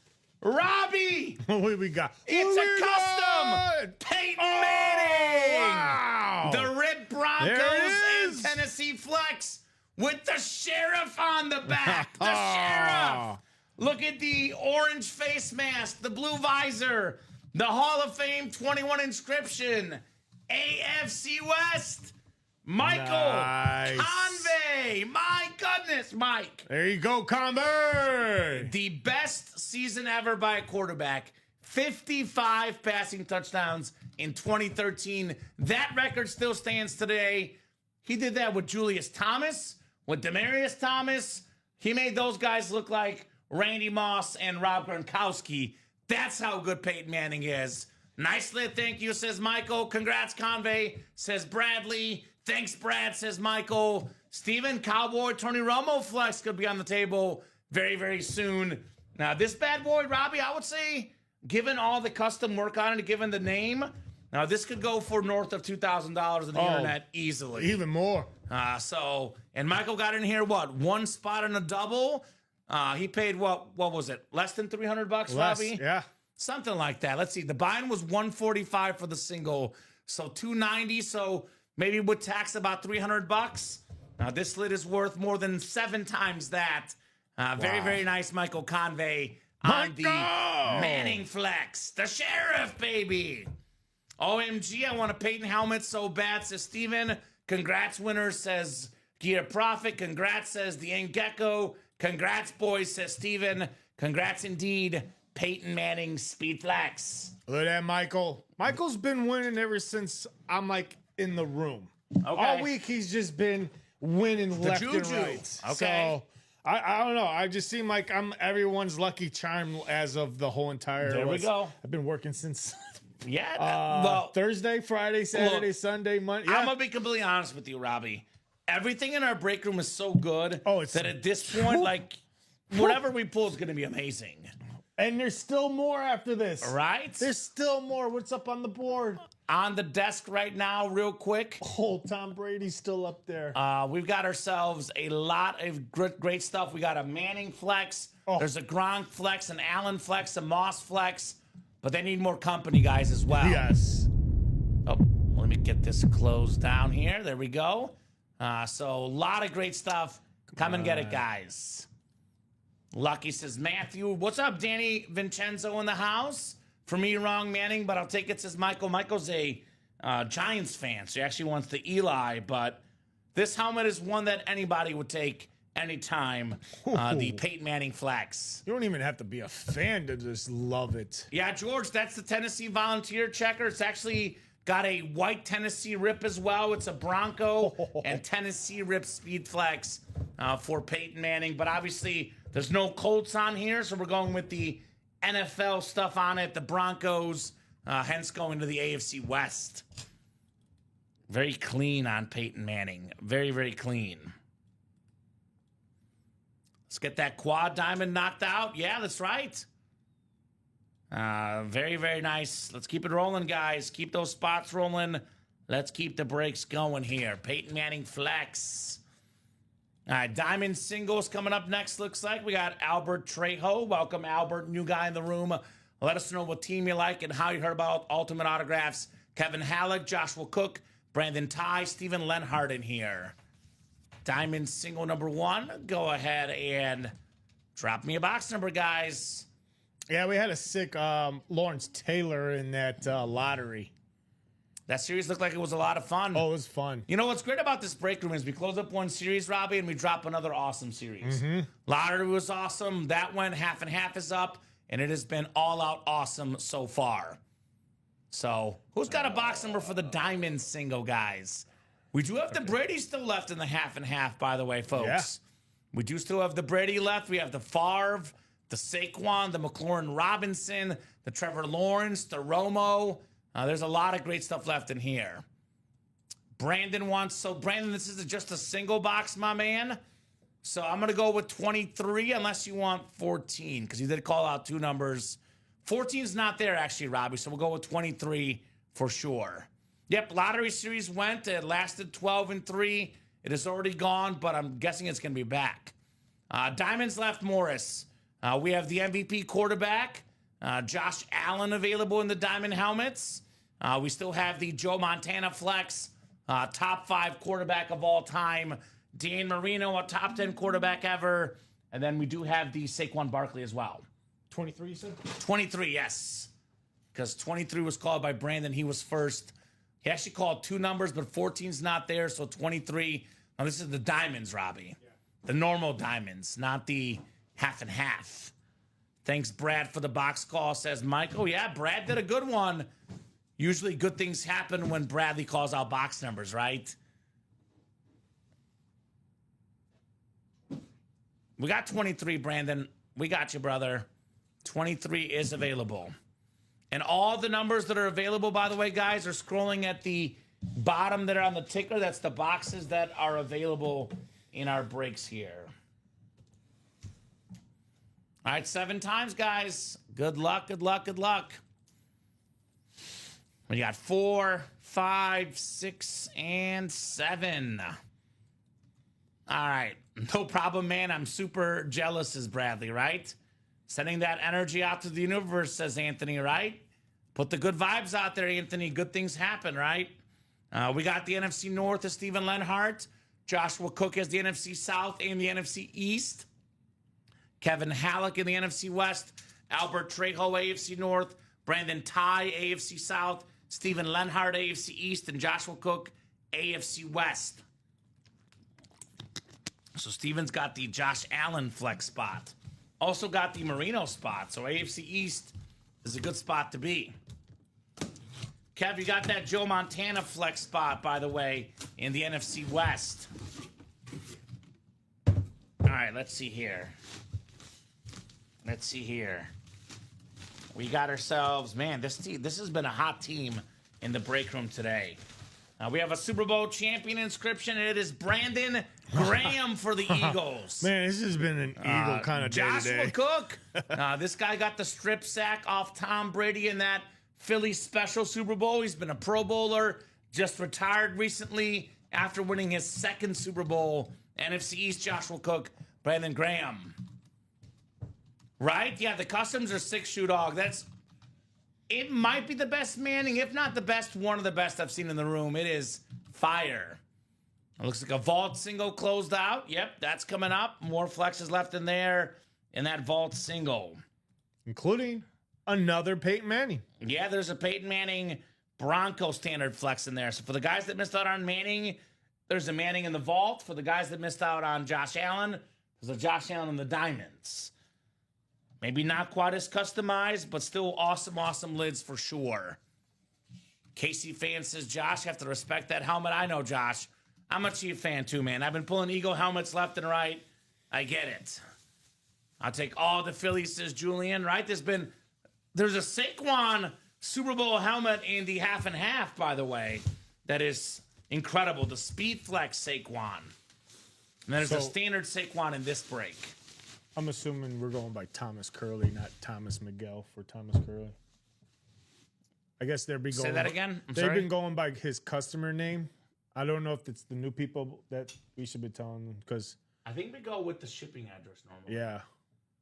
Robbie. What we got? It's a custom. Peyton Manning. Wow. The Rip Broncos and Tennessee flex with the sheriff on the back. The sheriff. Look at the orange face mask, the blue visor, the Hall of Fame 21 inscription, AFC West, Michael Convey. My goodness, Mike. There you go, Convey. The best season ever by a quarterback. 55 passing touchdowns in 2013. That record still stands today. He did that with Julius Thomas, with Demaryius Thomas. He made those guys look like Randy Moss and Rob Gronkowski. That's how good Peyton Manning is. Nicely, thank you, says Michael. Congrats, Convey, says Bradley. Thanks, Brad, says Michael. Steven, Cowboy, Tony Romo flex could be on the table very, very soon. Now, this bad boy, Robbie, I would say, given all the custom work on it, given the name, now this could go for north of $2,000 on the internet easily. Even more. And Michael got in here, what, 1 spot in a double? He paid, what was it, less than $300, Robbie? Yeah. Something like that. Let's see. The buy-in was $145 for the single, so $290. So maybe with tax about $300. Now this lid is worth more than 7 times that. Very, very nice, Michael Convey on the Manning flex. The sheriff, baby. OMG, I want a Peyton helmet so bad, says Steven. Congrats, winner, says Gear Profit. Congrats, says the Ink Gecko. Congrats, boys, says Steven. Congrats indeed, Peyton Manning speed flex. Look at that, Michael. Michael's been winning ever since I'm like in the room. Okay. All week he's just been winning left and right. Okay. So I don't know. I just seem like I'm everyone's lucky charm as of the whole entire. There we go. I've been working since Yeah. Well, Thursday, Friday, Saturday, Sunday, Monday. Yeah. I'm gonna be completely honest with you, Robbie. Everything in our break room is so good that at this point, like, whatever we pull is gonna be amazing. And there's still more after this. Right? There's still more. What's up on the board? On the desk right now, real quick. Oh, Tom Brady's still up there. We've got ourselves a lot of great stuff. We got a Manning flex. Oh. There's a Gronk flex, an Allen flex, a Moss flex. But they need more company, guys, as well. Yes. Oh, let me get this closed down here. There we go. So a lot of great stuff. Come and get it, guys. Lucky says, Matthew. What's up, Danny Vincenzo in the house? For me, wrong Manning, but I'll take it, says Michael. Michael's a Giants fan, so he actually wants the Eli, but this helmet is one that anybody would take anytime. The Peyton Manning flex. You don't even have to be a fan to just love it. Yeah, George, that's the Tennessee Volunteer checker. It's actually got a white Tennessee rip as well. It's a Bronco and Tennessee rip speed flex for Peyton Manning. But obviously, there's no Colts on here, so we're going with the NFL stuff on it. The Broncos, hence going to the AFC West. Very clean on Peyton Manning. Very, very clean. Let's get that quad diamond knocked out. Yeah, that's right. Very, very nice. Let's keep it rolling, guys. Keep those spots rolling. Let's keep the breaks going here. Peyton Manning flex. All right, diamond singles coming up next, looks like. We got Albert Trejo. Welcome, Albert, new guy in the room. Let us know what team you like and how you heard about Ultimate Autographs. Kevin Halleck, Joshua Cook, Brandon Ty, Stephen Lenhart in here. Diamond single number 1. Go ahead and drop me a box number, guys. Yeah, we had a sick Lawrence Taylor in that lottery. That series looked like it was a lot of fun. Oh, it was fun. You know what's great about this break room is we close up one series, Robbie, and we drop another awesome series. Lottery was awesome. That one, half and half is up, and it has been all out awesome so far. So, who's got a box number for the diamond single, guys? We do have the Brady still left in the half and half, by the way, folks. Yeah. We do still have the Brady left. We have the Favre, the Saquon, the McLaurin Robinson, the Trevor Lawrence, the Romo. There's a lot of great stuff left in here. Brandon wants, so Brandon, this is just a single box, my man. So I'm going to go with 23 unless you want 14 because you did call out 2 numbers. 14's not there actually, Robbie, so we'll go with 23 for sure. Yep, lottery series went. It lasted 12 and 3. It is already gone, but I'm guessing it's going to be back. Diamonds left, Morris. We have the MVP quarterback, Josh Allen, available in the diamond helmets. We still have the Joe Montana flex, top 5 quarterback of all time. Dan Marino, a top 10 quarterback ever. And then we do have the Saquon Barkley as well. 23, you said? 23, yes. Because 23 was called by Brandon. He was first. He actually called 2 numbers, but 14's not there, so 23. Now, this is the diamonds, Robbie. Yeah. The normal diamonds, not the half and half. Thanks, Brad, for the box call, says Michael. Yeah, Brad did a good one. Usually good things happen when Bradley calls out box numbers, right? We got 23, Brandon. We got you, brother. 23 is available. And all the numbers that are available, by the way, guys, are scrolling at the bottom that are on the ticker. That's the boxes that are available in our breaks here. All right, 7 times, guys. Good luck, good luck, good luck. We got 4, 5, 6, and 7. All right. No problem, man. I'm super jealous, says Bradley, right? Sending that energy out to the universe, says Anthony, right? Put the good vibes out there, Anthony. Good things happen, right? We got the NFC North as Stephen Lenhart. Joshua Cook as the NFC South and the NFC East. Kevin Halleck in the NFC West. Albert Trejo, AFC North. Brandon Ty, AFC South. Stephen Lenhart, AFC East. And Joshua Cook, AFC West. So Stephen's got the Josh Allen flex spot. Also got the Marino spot. So AFC East is a good spot to be. Kev, you got that Joe Montana flex spot, by the way, in the NFC West. All right, let's see here. Let's see here. We got ourselves, man, this has been a hot team in the break room today. We have a Super Bowl champion inscription. It is Brandon Graham for the Eagles. Man, this has been an Eagle kind of day Joshua today. Cook. This guy got the strip sack off Tom Brady in that Philly special Super Bowl. He's been a Pro Bowler, just retired recently after winning his second Super Bowl. NFC East, Joshua Cook, Brandon Graham. Right? Yeah, the customs are 6-shoe dog. It might be the best Manning, if not the best, one of the best I've seen in the room. It is fire. It looks like a vault single closed out. Yep, that's coming up. More flexes left in there in that vault single. Including another Peyton Manning. Yeah, there's a Peyton Manning Bronco standard flex in there. So for the guys that missed out on Manning, there's a Manning in the vault. For the guys that missed out on Josh Allen, there's a Josh Allen in the diamonds. Maybe not quite as customized, but still awesome, awesome lids for sure. Casey fan says, Josh, have to respect that helmet. I know, Josh. I'm a Chief fan too, man. I've been pulling Eagle helmets left and right. I get it. I'll take all the Phillies, says Julian, right? There's a Saquon Super Bowl helmet in the half and half, by the way, that is incredible. The Speed Flex Saquon. And there's a standard Saquon in this break. I'm assuming we're going by Thomas Curley, not Thomas Miguel for Thomas Curley. I guess they'll be going. Say that again? They've been going by his customer name. I don't know if it's the new people that we should be telling them because I think we go with the shipping address normally. yeah,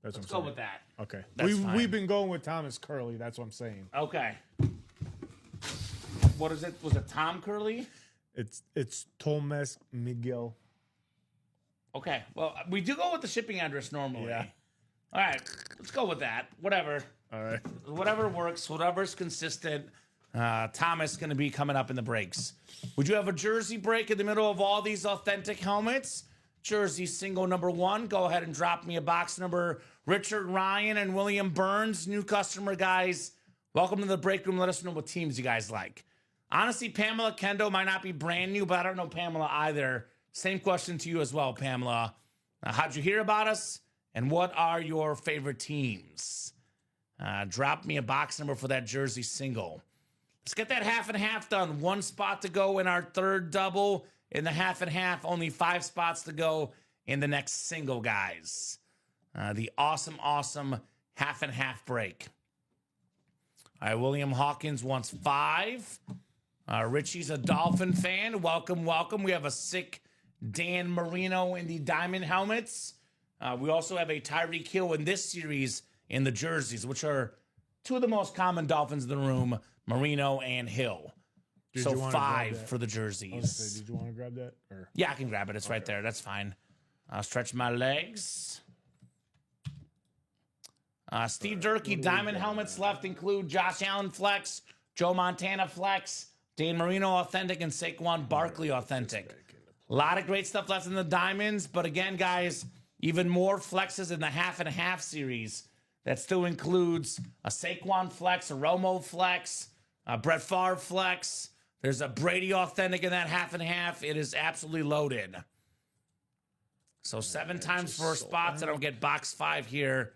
Let's what I'm go saying. with that. Okay, That's fine. we've been going with Thomas Curley. That's what I'm saying. Okay. What is it? Was it Tom Curley? It's Thomas Miguel. Okay. Well, we do go with the shipping address normally. Yeah. All right. Let's go with that. Whatever. All right. Whatever works. Whatever's consistent. Thomas going to be coming up in the breaks. Would you have a jersey break in the middle of all these authentic helmets? Jersey single number 1. Go ahead and drop me a box number. Richard Ryan and William Burns, new customer guys. Welcome to the break room. Let us know what teams you guys like. Honestly, Pamela Kendo might not be brand new, but I don't know Pamela either. Same question to you as well, Pamela. How'd you hear about us? And what are your favorite teams? Drop me a box number for that jersey single. Let's get that half and half done. 1 spot to go in our third double. In the half and half, only 5 spots to go in the next single, guys. The awesome, awesome half and half break. All right, William Hawkins wants 5. Richie's a Dolphin fan. Welcome, welcome. We have a sick Dan Marino in the diamond helmets. We also have a Tyreek Hill in this series in the jerseys, which are 2 of the most common Dolphins in the room, Marino and Hill. So 5 for the jerseys. Did you want to grab that? Or? Yeah, I can grab it. It's right there. That's fine. I'll stretch my legs. Steve Durkee diamond helmets left include Josh Allen Flex, Joe Montana Flex, Dan Marino Authentic, and Saquon Barkley Authentic. A lot of great stuff left in the diamonds, but again, guys, even more flexes in the half and half series. That still includes a Saquon Flex, a Romo Flex, a Brett Favre Flex. There's a Brady Authentic in that half and half. It is absolutely loaded. So 7 times 4 spots. I don't get box 5 here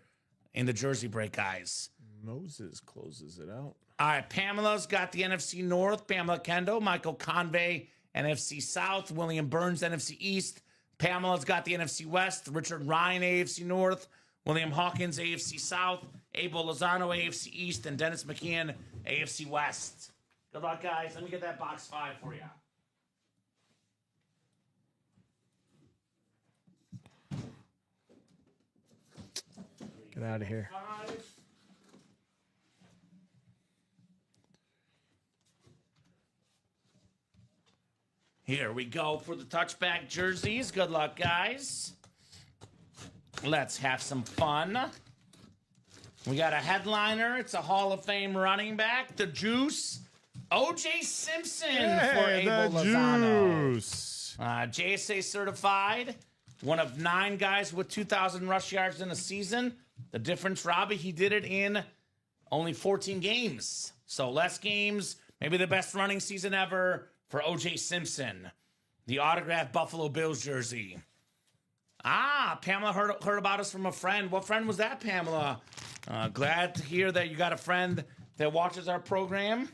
in the jersey break, guys. Moses closes it out. All right, Pamela's got the NFC North. Pamela Kendo, Michael Convey, NFC South. William Burns, NFC East. Pamela's got the NFC West. Richard Ryan, AFC North. William Hawkins, AFC South. Abel Lozano, AFC East. And Dennis McKeon, AFC West. Good luck, guys. Let me get that box 5 for you. Get out of here. 5. Here we go for the touchback jerseys. Good luck, guys. Let's have some fun. We got a headliner. It's a Hall of Fame running back, the Juice, O.J. Simpson for Abel Lozano. Juice. JSA certified. One of 9 guys with 2,000 rush yards in a season. The difference, Robbie, he did it in only 14 games. So less games, maybe the best running season ever for O.J. Simpson. The autographed Buffalo Bills jersey. Pamela heard about us from a friend. What friend was that, Pamela? Glad to hear that you got a friend that watches our program.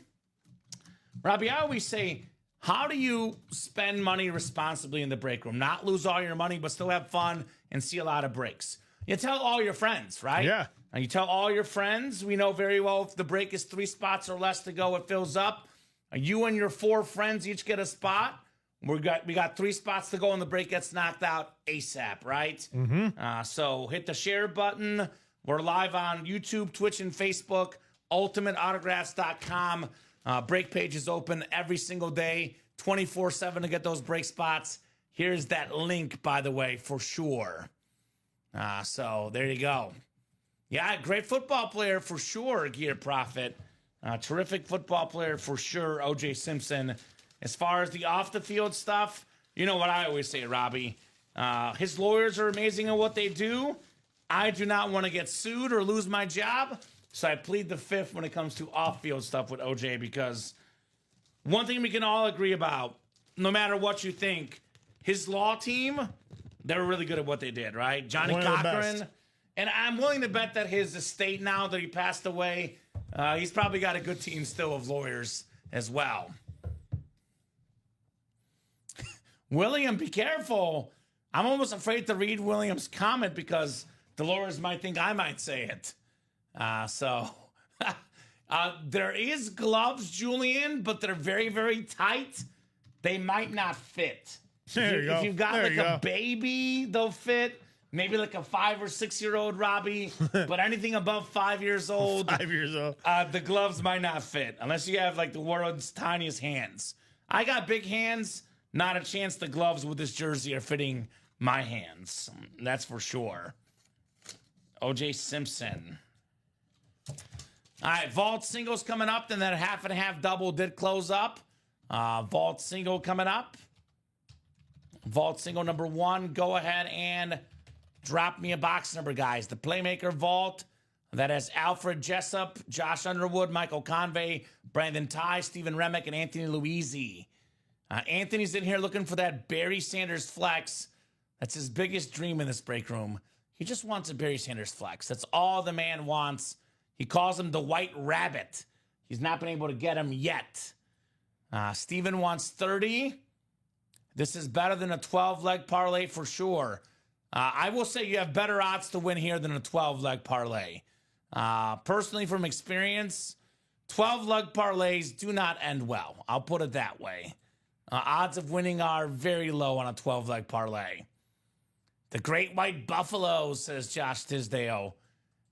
Robbie, I always say, how do you spend money responsibly in the break room? Not lose all your money, but still have fun and see a lot of breaks. You tell all your friends, right? Yeah. And you tell all your friends. We know very well if the break is 3 spots or less to go, it fills up. You and your 4 friends each get a spot. We got 3 spots to go, and the break gets knocked out ASAP, right? Mm-hmm. So hit the share button. We're live on YouTube, Twitch, and Facebook. UltimateAutographs.com. Break page is open every single day, 24/7 to get those break spots. Here's that link, by the way, for sure. So there you go. Yeah, great football player for sure, Gear Prophet. Terrific football player for sure, O.J. Simpson. As far as the off-the-field stuff, you know what I always say, Robbie. His lawyers are amazing at what they do. I do not want to get sued or lose my job, so I plead the fifth when it comes to off-field stuff with O.J. because one thing we can all agree about, no matter what you think, his law team, they were really good at what they did, right? Johnny Cochran. And I'm willing to bet that his estate, now that he passed away, he's probably got a good team still of lawyers as well. William, be careful. I'm almost afraid to read William's comment because the lawyers might think I might say it. There is gloves, Julian, but they're very, very tight. They might not fit. If you've got a baby, they'll fit. Maybe like a 5 or 6 year old Robbie, but anything above 5 years old, the gloves might not fit unless you have like the world's tiniest hands. I got big hands, not a chance the gloves with this jersey are fitting my hands. That's for sure. O.J. Simpson. All right, vault singles coming up. Then that half and half double did close up. Vault single coming up. Vault single number 1. Go ahead and drop me a box number, guys. The Playmaker Vault, that has Alfred Jessup, Josh Underwood, Michael Convey, Brandon Ty, Stephen Remick, and Anthony Luizzi. Anthony's in here looking for that Barry Sanders flex. That's his biggest dream in this break room. He just wants a Barry Sanders flex. That's all the man wants. He calls him the White Rabbit. He's not been able to get him yet. Stephen wants 30. This is better than a 12-leg parlay for sure. I will say you have better odds to win here than a 12-leg parlay. Personally, from experience, 12-leg parlays do not end well. I'll put it that way. Odds of winning are very low on a 12-leg parlay. The Great White Buffalo, says Josh Tisdale.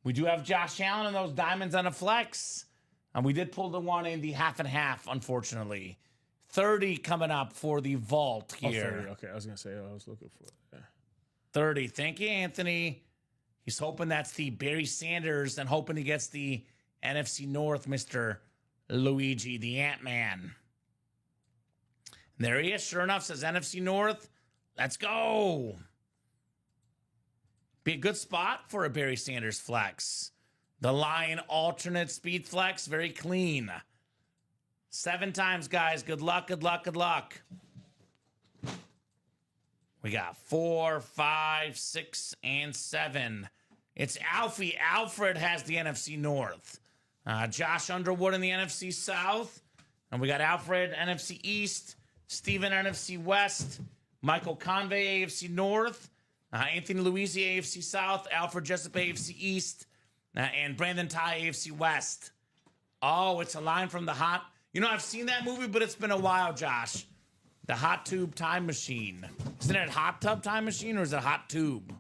We do have Josh Allen and those diamonds on a flex. And we did pull the one in the half and half, unfortunately. 30 coming up for the vault here. 30. Okay, I was going to say I was looking for it. Yeah. 30. Thank you, Anthony. He's hoping that's the Barry Sanders and hoping he gets the NFC North, Mr. Luigi, the Ant-Man. And there he is. Sure enough, says NFC North. Let's go. Be a good spot for a Barry Sanders flex. The Lion alternate speed flex, very clean. 7 times, guys. Good luck, good luck, good luck. We got 4, 5, 6, and 7. It's Alfie. Alfred has the NFC North. Josh Underwood in the NFC South. And we got Alfred, NFC East. Steven, NFC West. Michael Convey, AFC North. Anthony Luizzi, AFC South. Alfred Jessup, AFC East. And Brandon Ty, AFC West. Oh, it's a line from the hot... You know, I've seen that movie, but it's been a while, Josh. The Hot Tube Time Machine. Isn't it Hot Tub Time Machine, or is it Hot Tube?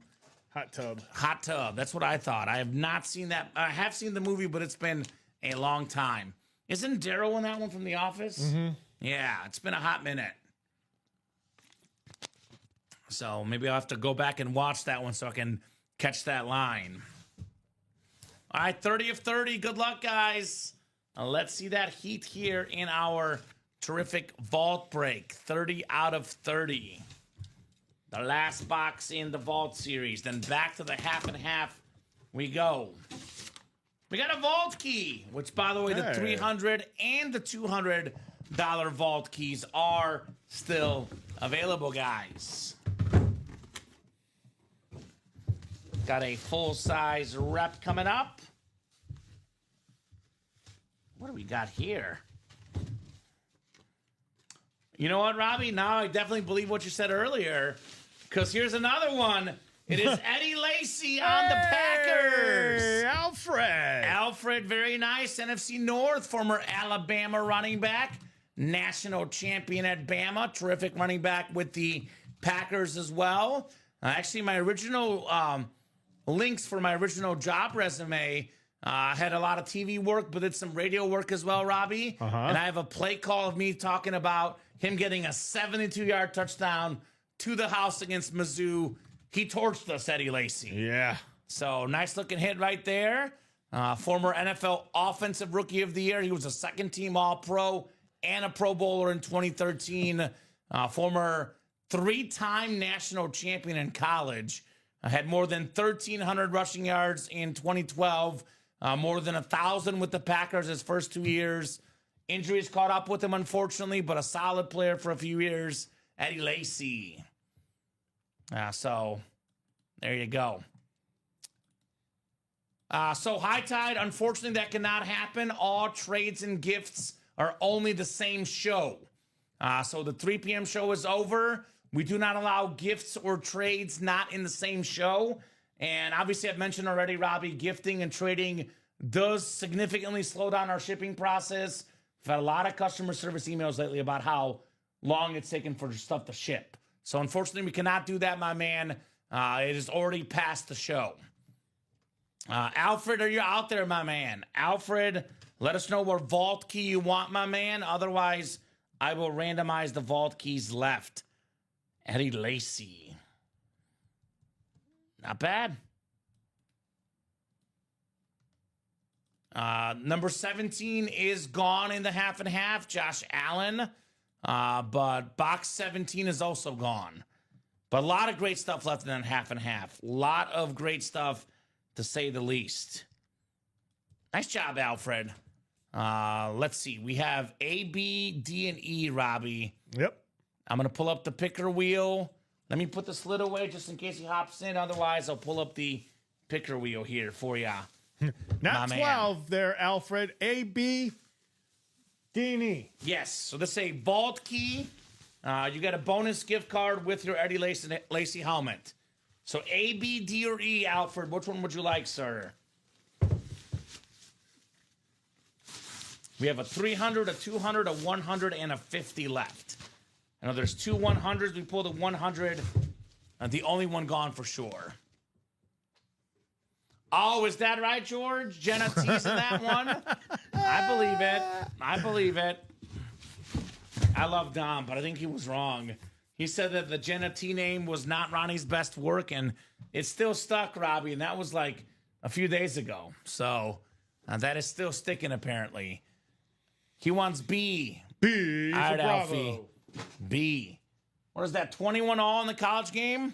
Hot Tub. Hot Tub. That's what I thought. I have not seen that. I have seen the movie, but it's been a long time. Isn't Daryl in that one from The Office? Mm-hmm. Yeah, it's been a hot minute. So maybe I'll have to go back and watch that one so I can catch that line. All right, 30 of 30. Good luck, guys. Let's see that heat here in our terrific vault break. 30 out of 30. The last box in the vault series. Then back to the half and half we go. We got a vault key, which, by the way, the $300 and the $200 vault keys are still available, guys. Got a full-size rep coming up. What do we got here? You know what, Robbie? Now I definitely believe what you said earlier, because here's another one. It is Eddie Lacy on the Packers. Alfred. Alfred, very nice. NFC North, former Alabama running back, national champion at Bama. Terrific running back with the Packers as well. Actually, my original links for my original job resume had a lot of TV work, but did some radio work as well, Robbie. And I have a play call of me talking about him getting a 72-yard touchdown to the house against Mizzou. He torched us, Eddie Lacy. Yeah. So nice looking hit right there. Former NFL Offensive Rookie of the Year. He was a second-team All-Pro and a Pro Bowler in 2013. Former three-time national champion in college. Had more than 1,300 rushing yards in 2012. More than 1,000 with the Packers his first 2 years. Injuries caught up with him, unfortunately, but a solid player for a few years. Eddie Lacy. So there you go. So High Tide, unfortunately, that cannot happen. All trades and gifts are only the same show. So the 3 p.m. show is over. We do not allow gifts or trades not in the same show. And obviously, I've mentioned already, Robbie, gifting and trading does significantly slow down our shipping process. We've had a lot of customer service emails lately about how long it's taken for stuff to ship. So unfortunately, we cannot do that, my man. It is already past the show. Alfred, are you out there, my man? Alfred, let us know what vault key you want, my man. Otherwise, I will randomize the vault keys left. Eddie Lacy. Not bad. Number 17 is gone in the half and half. Josh Allen. But box 17 is also gone. But a lot of great stuff left in that half and half. A lot of great stuff, to say the least. Nice job, Alfred. Let's see. We have A, B, D, and E, Robbie. Yep. I'm going to pull up the picker wheel. Let me put this lid away just in case he hops in. Otherwise, I'll pull up the picker wheel here for ya. Not 12 there, Alfred. A, B, D, and E. Yes. So this is a vault key. You got a bonus gift card with your Eddie Lacy helmet. So A, B, D, or E, Alfred. Which one would you like, sir? We have a 300, a 200, a 100, and a 50 left. I know there's 2 100s. We pulled a 100. The only one gone for sure. Oh, is that right, George? Jenna T's in that one? I believe it. I believe it. I love Dom, but I think he was wrong. He said that the Jenna T name was not Ronnie's best work, and it still stuck, Robbie, and that was like a few days ago. So that is still sticking, apparently. He wants B. B. All right, Bravo. Alfie. B. What is that, 21 all in the college game?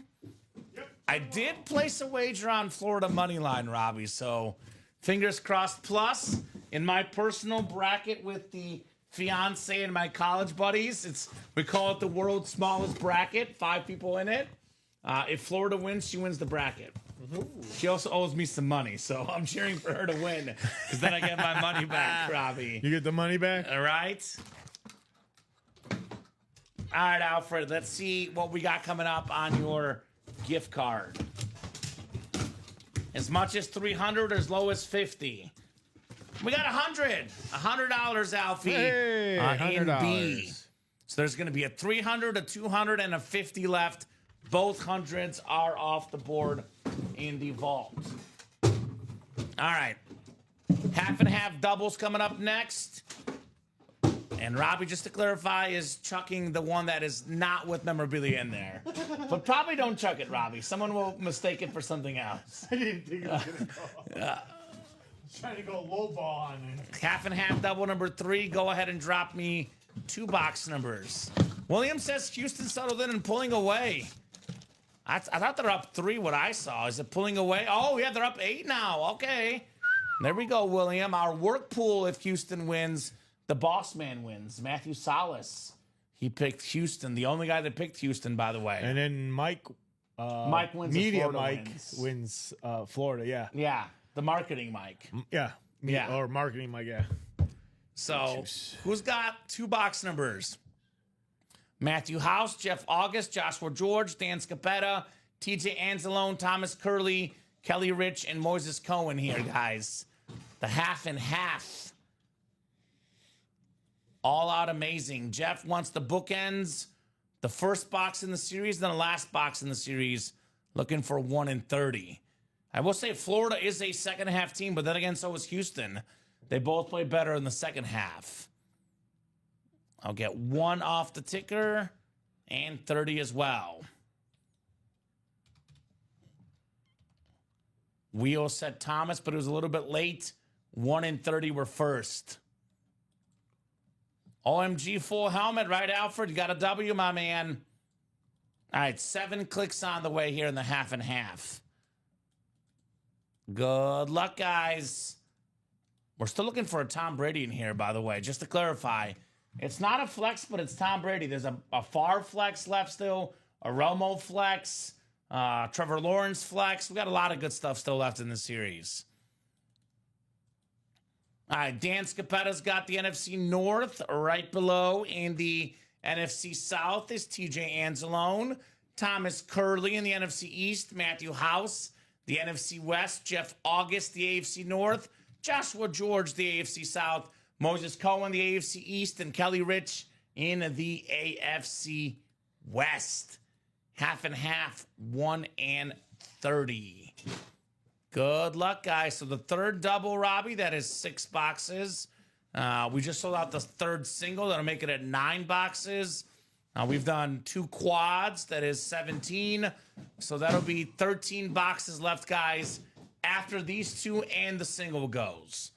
Yep. I did place a wager on Florida money line, Robbie, so fingers crossed. Plus, in my personal bracket with the fiance and my college buddies, we call it the world's smallest bracket, 5 people in it. If Florida wins, she wins the bracket. She also owes me some money, so I'm cheering for her to win, because then I get my money back, Robbie. You get the money back? All right. All right, Alfred, let's see what we got coming up on your gift card. As much as 300, as low as 50. We got 100. $100, Alfie. Hey, in $100. B. So there's going to be a 300, a 200, and a 50 left. Both hundreds are off the board in the vault. All right. Half and half doubles coming up next. And Robbie, just to clarify, is chucking the one that is not with memorabilia in there. But probably don't chuck it, Robbie. Someone will mistake it for something else. I didn't think it was going to go. Trying to go low ball on it. Half and half double number 3. Go ahead and drop me 2 box numbers. William says Houston settled in and pulling away. I thought they're up 3, what I saw. Is it pulling away? Oh, yeah, they're up 8 now. Okay. There we go, William. Our work pool, if Houston wins, the boss man wins. Matthew Salas. He picked Houston. The only guy that picked Houston, by the way. And then Mike Mike wins. Media Florida Mike wins Florida. Yeah. Yeah, the marketing Mike. Yeah. Yeah. Or marketing Mike. Yeah. So, who's got 2 box numbers? Matthew House, Jeff August, Joshua George, Dan Scapetta, TJ Anzalone, Thomas Curley, Kelly Rich, and Moises Cohen here, guys. The half and half. All out amazing. Jeff wants the bookends. The first box in the series, then the last box in the series. Looking for 1 in 30. I will say Florida is a second half team, but then again, so is Houston. They both play better in the second half. I'll get 1 off the ticker and 30 as well. Wheel said Thomas, but it was a little bit late. 1 in 30 were first. OMG full helmet, right, Alfred? You got a W, my man. All right, 7 clicks on the way here in the half and half. Good luck, guys. We're still looking for a Tom Brady in here, by the way, just to clarify. It's not a flex, but it's Tom Brady. There's a Favre flex left still, a Romo flex, Trevor Lawrence flex. We got a lot of good stuff still left in the series. All right, Dan Scapetta's got the NFC North right below. In the NFC South is TJ Anzalone. Thomas Curley in the NFC East. Matthew House. The NFC West, Jeff August, the AFC North. Joshua George, the AFC South. Moises Cohen, the AFC East. And Kelly Rich in the AFC West. Half and half, 1 and 30. Good luck, guys. So the third double, Robbie, that is 6 boxes. We just sold out the third single. That'll make it at 9 boxes. We've done 2 quads. That is 17. So that'll be 13 boxes left, guys, after these 2 and the single goes.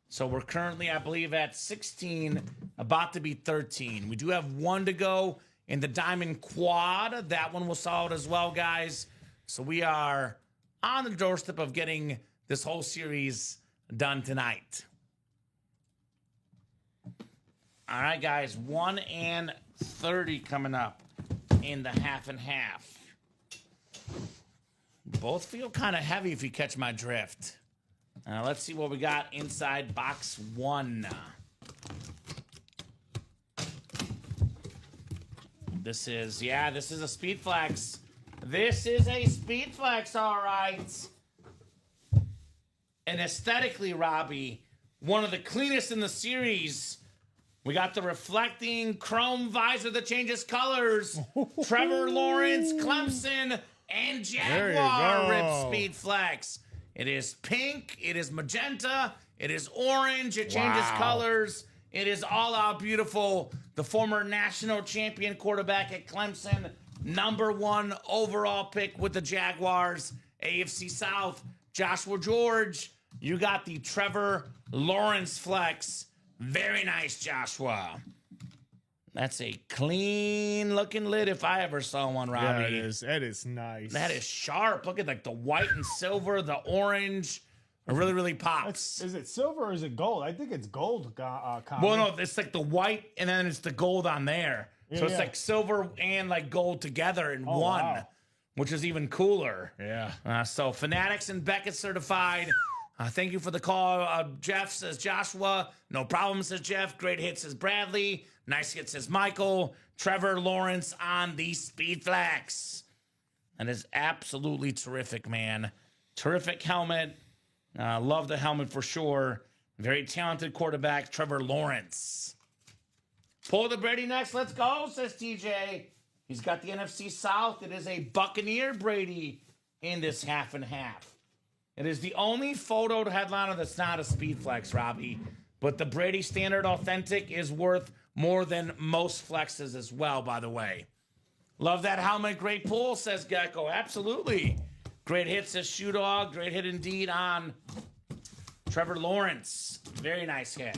So we're currently, I believe, at 16, about to be 13. We do have 1 to go in the Diamond Quad. That one will sell out as well, guys. So we are on the doorstep of getting this whole series done tonight. All right, guys, 1 and 30 coming up in the half and half. Both feel kind of heavy if you catch my drift. Let's see what we got inside box 1. This is a speed flex. This is a speed flex, all right. And aesthetically, Robbie, one of the cleanest in the series. We got the reflecting chrome visor that changes colors. Trevor Lawrence, Clemson, and Jaguar rip speed flex. It is pink, it is magenta, it is orange, it changes colors. It is all out beautiful. The former national champion quarterback at Clemson, #1 overall pick with the Jaguars. AFC South, Joshua George. You got the Trevor Lawrence flex. Very nice, Joshua. That's a clean looking lid if I ever saw one, Robbie. Yeah, it is. That is nice. That is sharp. Look at like the white and silver, the orange. It really, really pops. Is it silver or is it gold? I think it's gold. Well, no, it's like the white and then it's the gold on there. So it's like silver and like gold together in one, wow, which is even cooler. Yeah. So Fanatics and Beckett certified. Thank you for the call. Jeff says Joshua. No problem, says Jeff. Great hit, says Bradley. Nice hit, says Michael. Trevor Lawrence on the speed flex. That is absolutely terrific, man. Terrific helmet. Love the helmet for sure. Very talented quarterback, Trevor Lawrence. Pull the Brady next. Let's go, says TJ. He's got the NFC South. It is a Buccaneer Brady in this half and half. It is the only photoed headliner that's not a speed flex, Robbie. But the Brady Standard Authentic is worth more than most flexes as well, by the way. Love that helmet. Great pull, says Gecko. Absolutely. Great hit, says Shoe Dog. Great hit indeed on Trevor Lawrence. Very nice hit.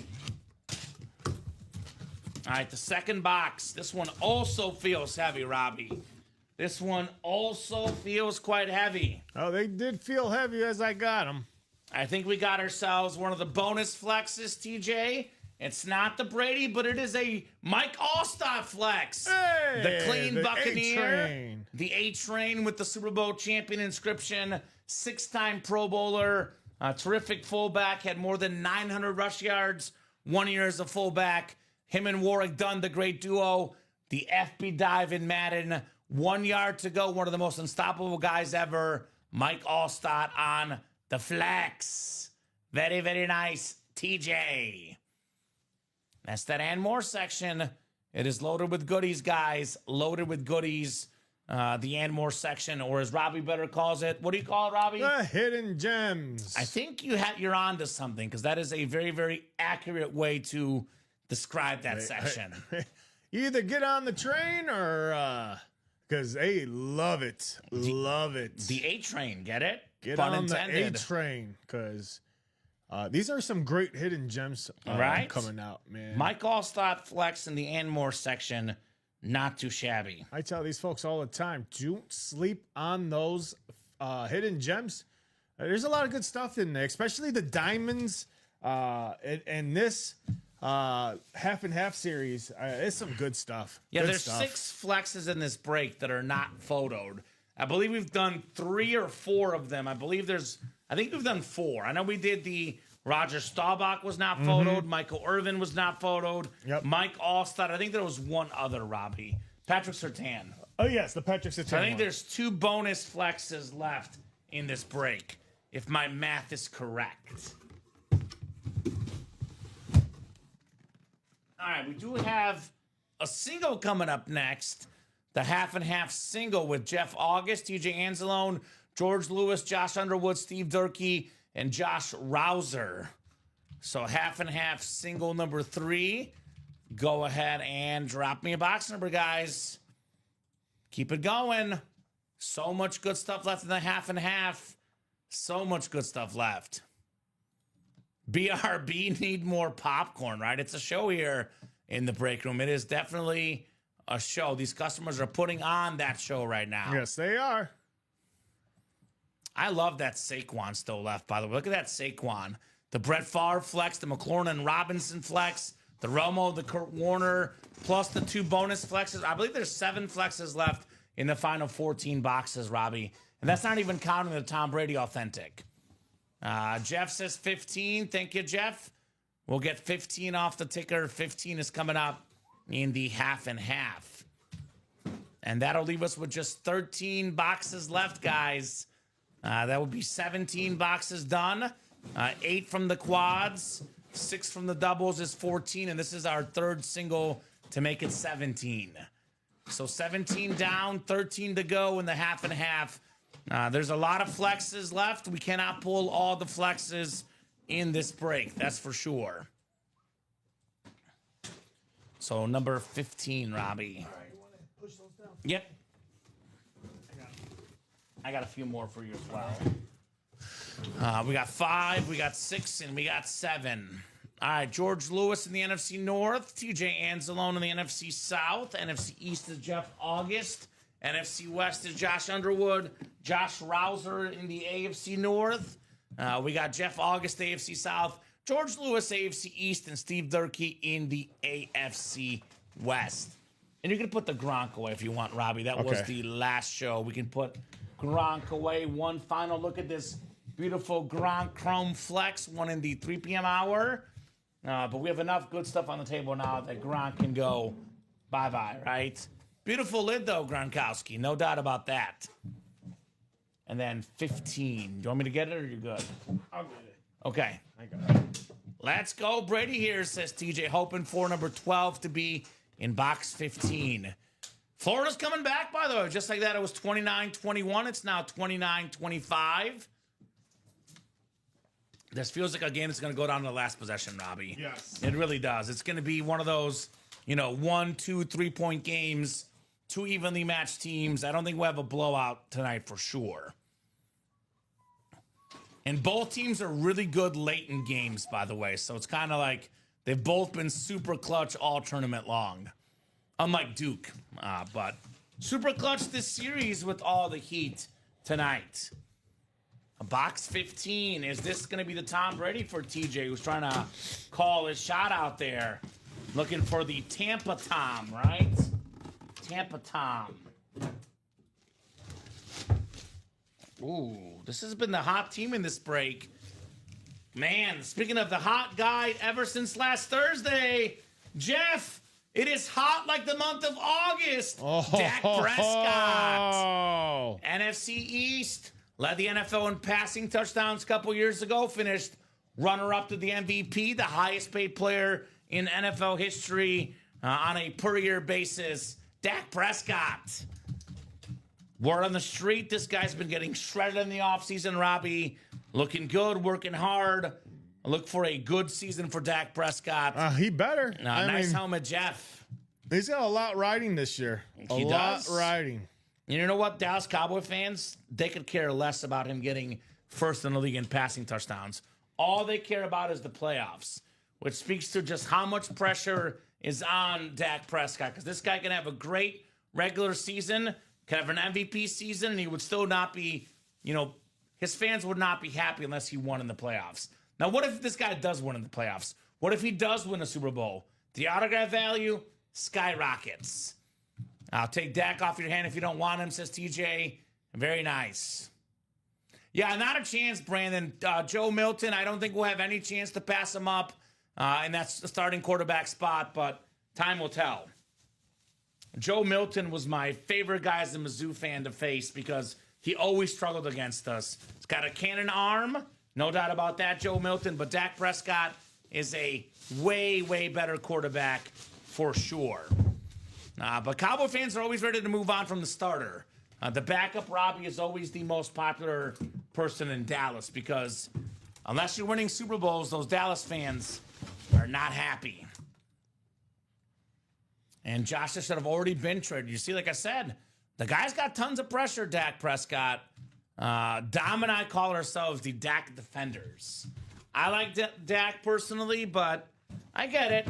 All right, the second box. This one also feels heavy, Robbie. This one also feels quite heavy. Oh, they did feel heavy as I got them. I think we got ourselves one of the bonus flexes, TJ. It's not the Brady, but it is a Mike Allstott flex. Hey, the clean the Buccaneer. A-Train. The A-Train with the Super Bowl champion inscription. 6-time Pro Bowler. Terrific fullback. Had more than 900 rush yards 1 year as a fullback. Him and Warwick Dunn, the great duo. The FB dive in Madden. 1 yard to go. One of the most unstoppable guys ever. Mike Allstott on the flex. Very, very nice. TJ. That's that and more section. It is loaded with goodies, guys. Loaded with goodies. The and more section, or as Robbie better calls it. What do you call it, Robbie? The hidden gems. I think you're on to something, because that is a very, very accurate way to describe that section. You either get on the train or because they love it. Love it. The A-Train, get it? Get Pun on intended. the A-Train, because these are some great hidden gems Right? coming out, man. Mike Allstott flex in the and more section. Not too shabby. I tell these folks all the time, don't sleep on those hidden gems. There's a lot of good stuff in there, especially the diamonds and this half and half series. It's some good stuff. Yeah, Good there's stuff. 6 flexes in this break that are not photoed. I believe we've done 3 or 4 of them. I think we've done 4. I know we did the Roger Staubach was not photoed. Michael Irvin was not photoed. Yep. Mike Allstott. I think there was one other, Robbie. Patrick Surtain. Oh, yes, the Patrick Surtain So I think one. there's 2 bonus flexes left in this break, if my math is correct. All right, we do have a single coming up next. The half and half single with Jeff August, TJ Anzalone, George Lewis, Josh Underwood, Steve Durkee, and Josh Rouser. So half and half single number 3. Go ahead and drop me a box number, guys. Keep it going. So much good stuff left in the half and half. So much good stuff left. BRB need more popcorn, right? It's a show here in the break room. It is definitely a show. These customers are putting on that show right now. Yes, they are. I love that Saquon still left, by the way. Look at that Saquon. The Brett Favre flex, the McLaurin and Robinson flex, the Romo, the Kurt Warner, plus the 2 bonus flexes. I believe there's 7 flexes left in the final 14 boxes, Robbie. And that's not even counting the Tom Brady authentic. Jeff says 15. Thank you, Jeff. We'll get 15 off the ticker. 15 is coming up in the half and half. And that'll leave us with just 13 boxes left, guys. That would be 17 boxes done. 8 from the quads, 6 from the doubles is 14, and this is our 3rd single to make it 17. So 17 down, 13 to go in the half and half. There's a lot of flexes left. We cannot pull all the flexes in this break, that's for sure. So number 15, Robbie. All right, you want to push those down? Yep. I got a few more for you as well. We got 5, we got 6, and we got 7. All right, George Lewis in the NFC North, TJ Anzalone in the NFC South, NFC East is Jeff August, NFC West is Josh Underwood, Josh Rouser in the AFC North. We got Jeff August, AFC South, George Lewis, AFC East, and Steve Durkee in the AFC West. And you can put the Gronk away if you want, Robbie. That was the last show. We can put Gronk away. One final look at this beautiful Gronk Chrome Flex, one in the 3 p.m. hour. But we have enough good stuff on the table now that Gronk can go bye-bye, right? Beautiful lid, though, Gronkowski. No doubt about that. And then 15. Do you want me to get it, or you good? I'll get it. Okay. I got it. Let's go. Brady here, says TJ. Hoping for number 12 to be in box 15. Florida's coming back, by the way. Just like that, it was 29-21. It's now 29-25. This feels like a game that's going to go down to the last possession, Robbie. Yes. It really does. It's going to be one of those, 1, 2, 3-point games, 2 evenly matched teams. I don't think we'll have a blowout tonight for sure. And both teams are really good late in games, by the way. So it's kind of like they've both been super clutch all tournament long. Unlike Duke. But super clutch this series with all the heat tonight. Box 15. Is this going to be the Tom Brady for TJ, who's trying to call his shot out there? Looking for the Tampa Tom, right? Tampa Tom. Ooh, this has been the hot team in this break. Man, speaking of the hot guy ever since last Thursday, Jeff, it is hot like the month of August. Dak Prescott. NFC East. Led the NFL in passing touchdowns a couple years ago. Finished runner-up to the MVP, the highest paid player in NFL history on a per-year basis. Dak Prescott. Word on the street, this guy's been getting shredded in the offseason, Robbie. Looking good, working hard. I look for a good season for Dak Prescott. He better. Nice helmet, Jeff. He's got a lot riding this year. He does. A lot riding. You know what, Dallas Cowboy fans, they could care less about him getting first in the league in passing touchdowns. All they care about is the playoffs, which speaks to just how much pressure is on Dak Prescott. Because this guy can have a great regular season, can have an MVP season, and he would still not be, his fans would not be happy unless he won in the playoffs. Now, what if this guy does win in the playoffs? What if he does win a Super Bowl? The autograph value skyrockets. I'll take Dak off your hand if you don't want him, says TJ. Very nice. Yeah, not a chance, Brandon. Joe Milton, I don't think we'll have any chance to pass him up. And that's the starting quarterback spot, but time will tell. Joe Milton was my favorite guy as a Mizzou fan to face because he always struggled against us. He's got a cannon arm, no doubt about that, Joe Milton, but Dak Prescott is a way, way better quarterback for sure. But Cowboy fans are always ready to move on from the starter. The backup, Robbie, is always the most popular person in Dallas because unless you're winning Super Bowls, those Dallas fans are not happy. And Josh should have already been traded. You see, like I said, the guy's got tons of pressure, Dak Prescott. Dom and I call ourselves the Dak Defenders. I like Dak personally, but I get it.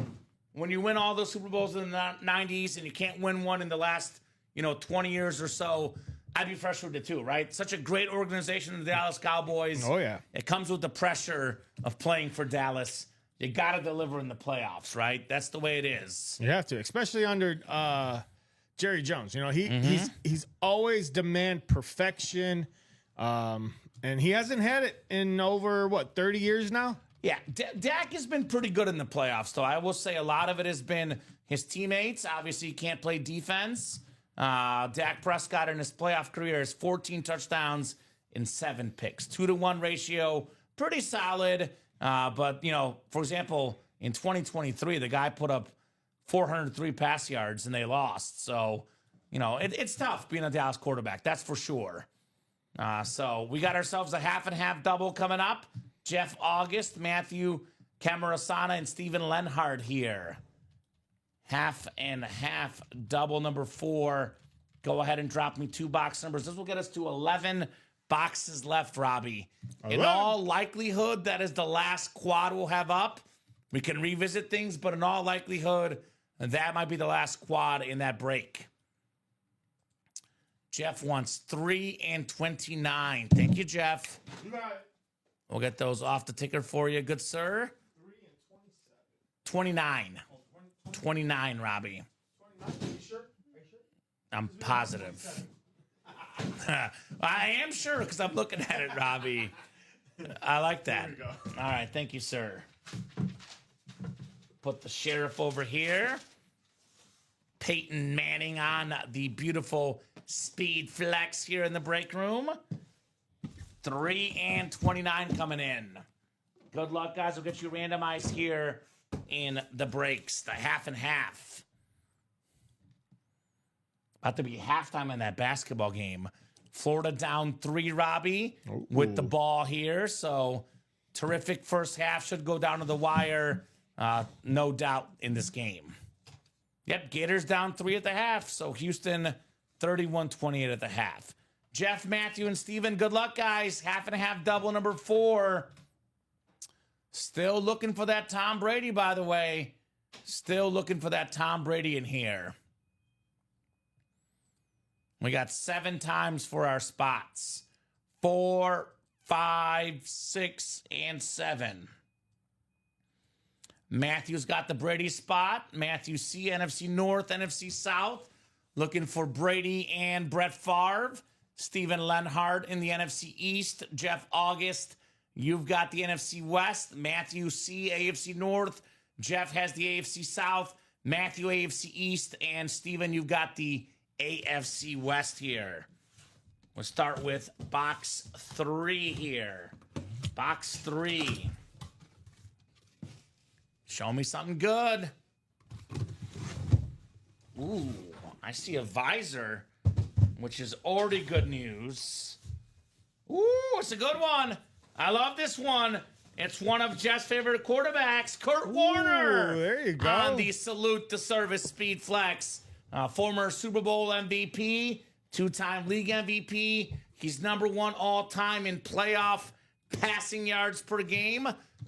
When you win all those Super Bowls in the 90s and you can't win one in the last, 20 years or so, I'd be frustrated too, right? Such a great organization, the Dallas Cowboys. Oh, yeah. It comes with the pressure of playing for Dallas. You got to deliver in the playoffs, right? That's the way it is. You have to, especially under Jerry Jones. He's always demand perfection, and he hasn't had it in over 30 years now. Yeah, Dak has been pretty good in the playoffs, though. I will say a lot of it has been his teammates. Obviously, he can't play defense. Dak Prescott in his playoff career has 14 touchdowns and 7 picks. 2-to-1 ratio, pretty solid. But, for example, in 2023, the guy put up 403 pass yards and they lost. So, it's tough being a Dallas quarterback. That's for sure. So we got ourselves a half and half double coming up. Jeff August, Matthew Camarasana, and Steven Lenhard here. Half and half double number 4. Go ahead and drop me 2 box numbers. This will get us to 11 boxes left, Robbie. In all likelihood, that is the last quad we'll have up. We can revisit things, but in all likelihood, that might be the last quad in that break. Jeff wants 3 and 29. Thank you, Jeff. You got it. We'll get those off the ticker for you, good sir. 3 and 29. 29, Robbie. 29? Are you sure? I'm positive. I am sure because I'm looking at it, Robbie. I like that. There we go. All right, thank you, sir. Put the sheriff over here. Peyton Manning on the beautiful Speed Flex here in the break room. 3 and 29 coming in. Good luck, guys. We'll get you randomized here in the breaks. The half and half. About to be halftime in that basketball game. Florida down 3, Robbie, with the ball here. So terrific first half. Should go down to the wire. No doubt in this game. Yep, Gators down 3 at the half. So Houston 31-28 at the half. Jeff, Matthew, and Steven, good luck, guys. Half and a half double number 4. Still looking for that Tom Brady, by the way. Still looking for that Tom Brady in here. We got 7 times for our spots. 4, 5, 6, and 7. Matthew's got the Brady spot. Matthew C, NFC North, NFC South. Looking for Brady and Brett Favre. Steven Lenhart in the NFC East. Jeff August, you've got the NFC West. Matthew C, AFC North. Jeff has the AFC South. Matthew, AFC East. And Steven, you've got the AFC West here. We'll start with box 3 here. Box 3. Show me something good. Ooh, I see a visor, which is already good news. Ooh, it's a good one. I love this one. It's one of Jeff's favorite quarterbacks, Kurt Warner. There you go. On the Salute the Service Speed Flex. Former Super Bowl MVP, 2-time league MVP. He's number 1 all-time in playoff passing yards per game.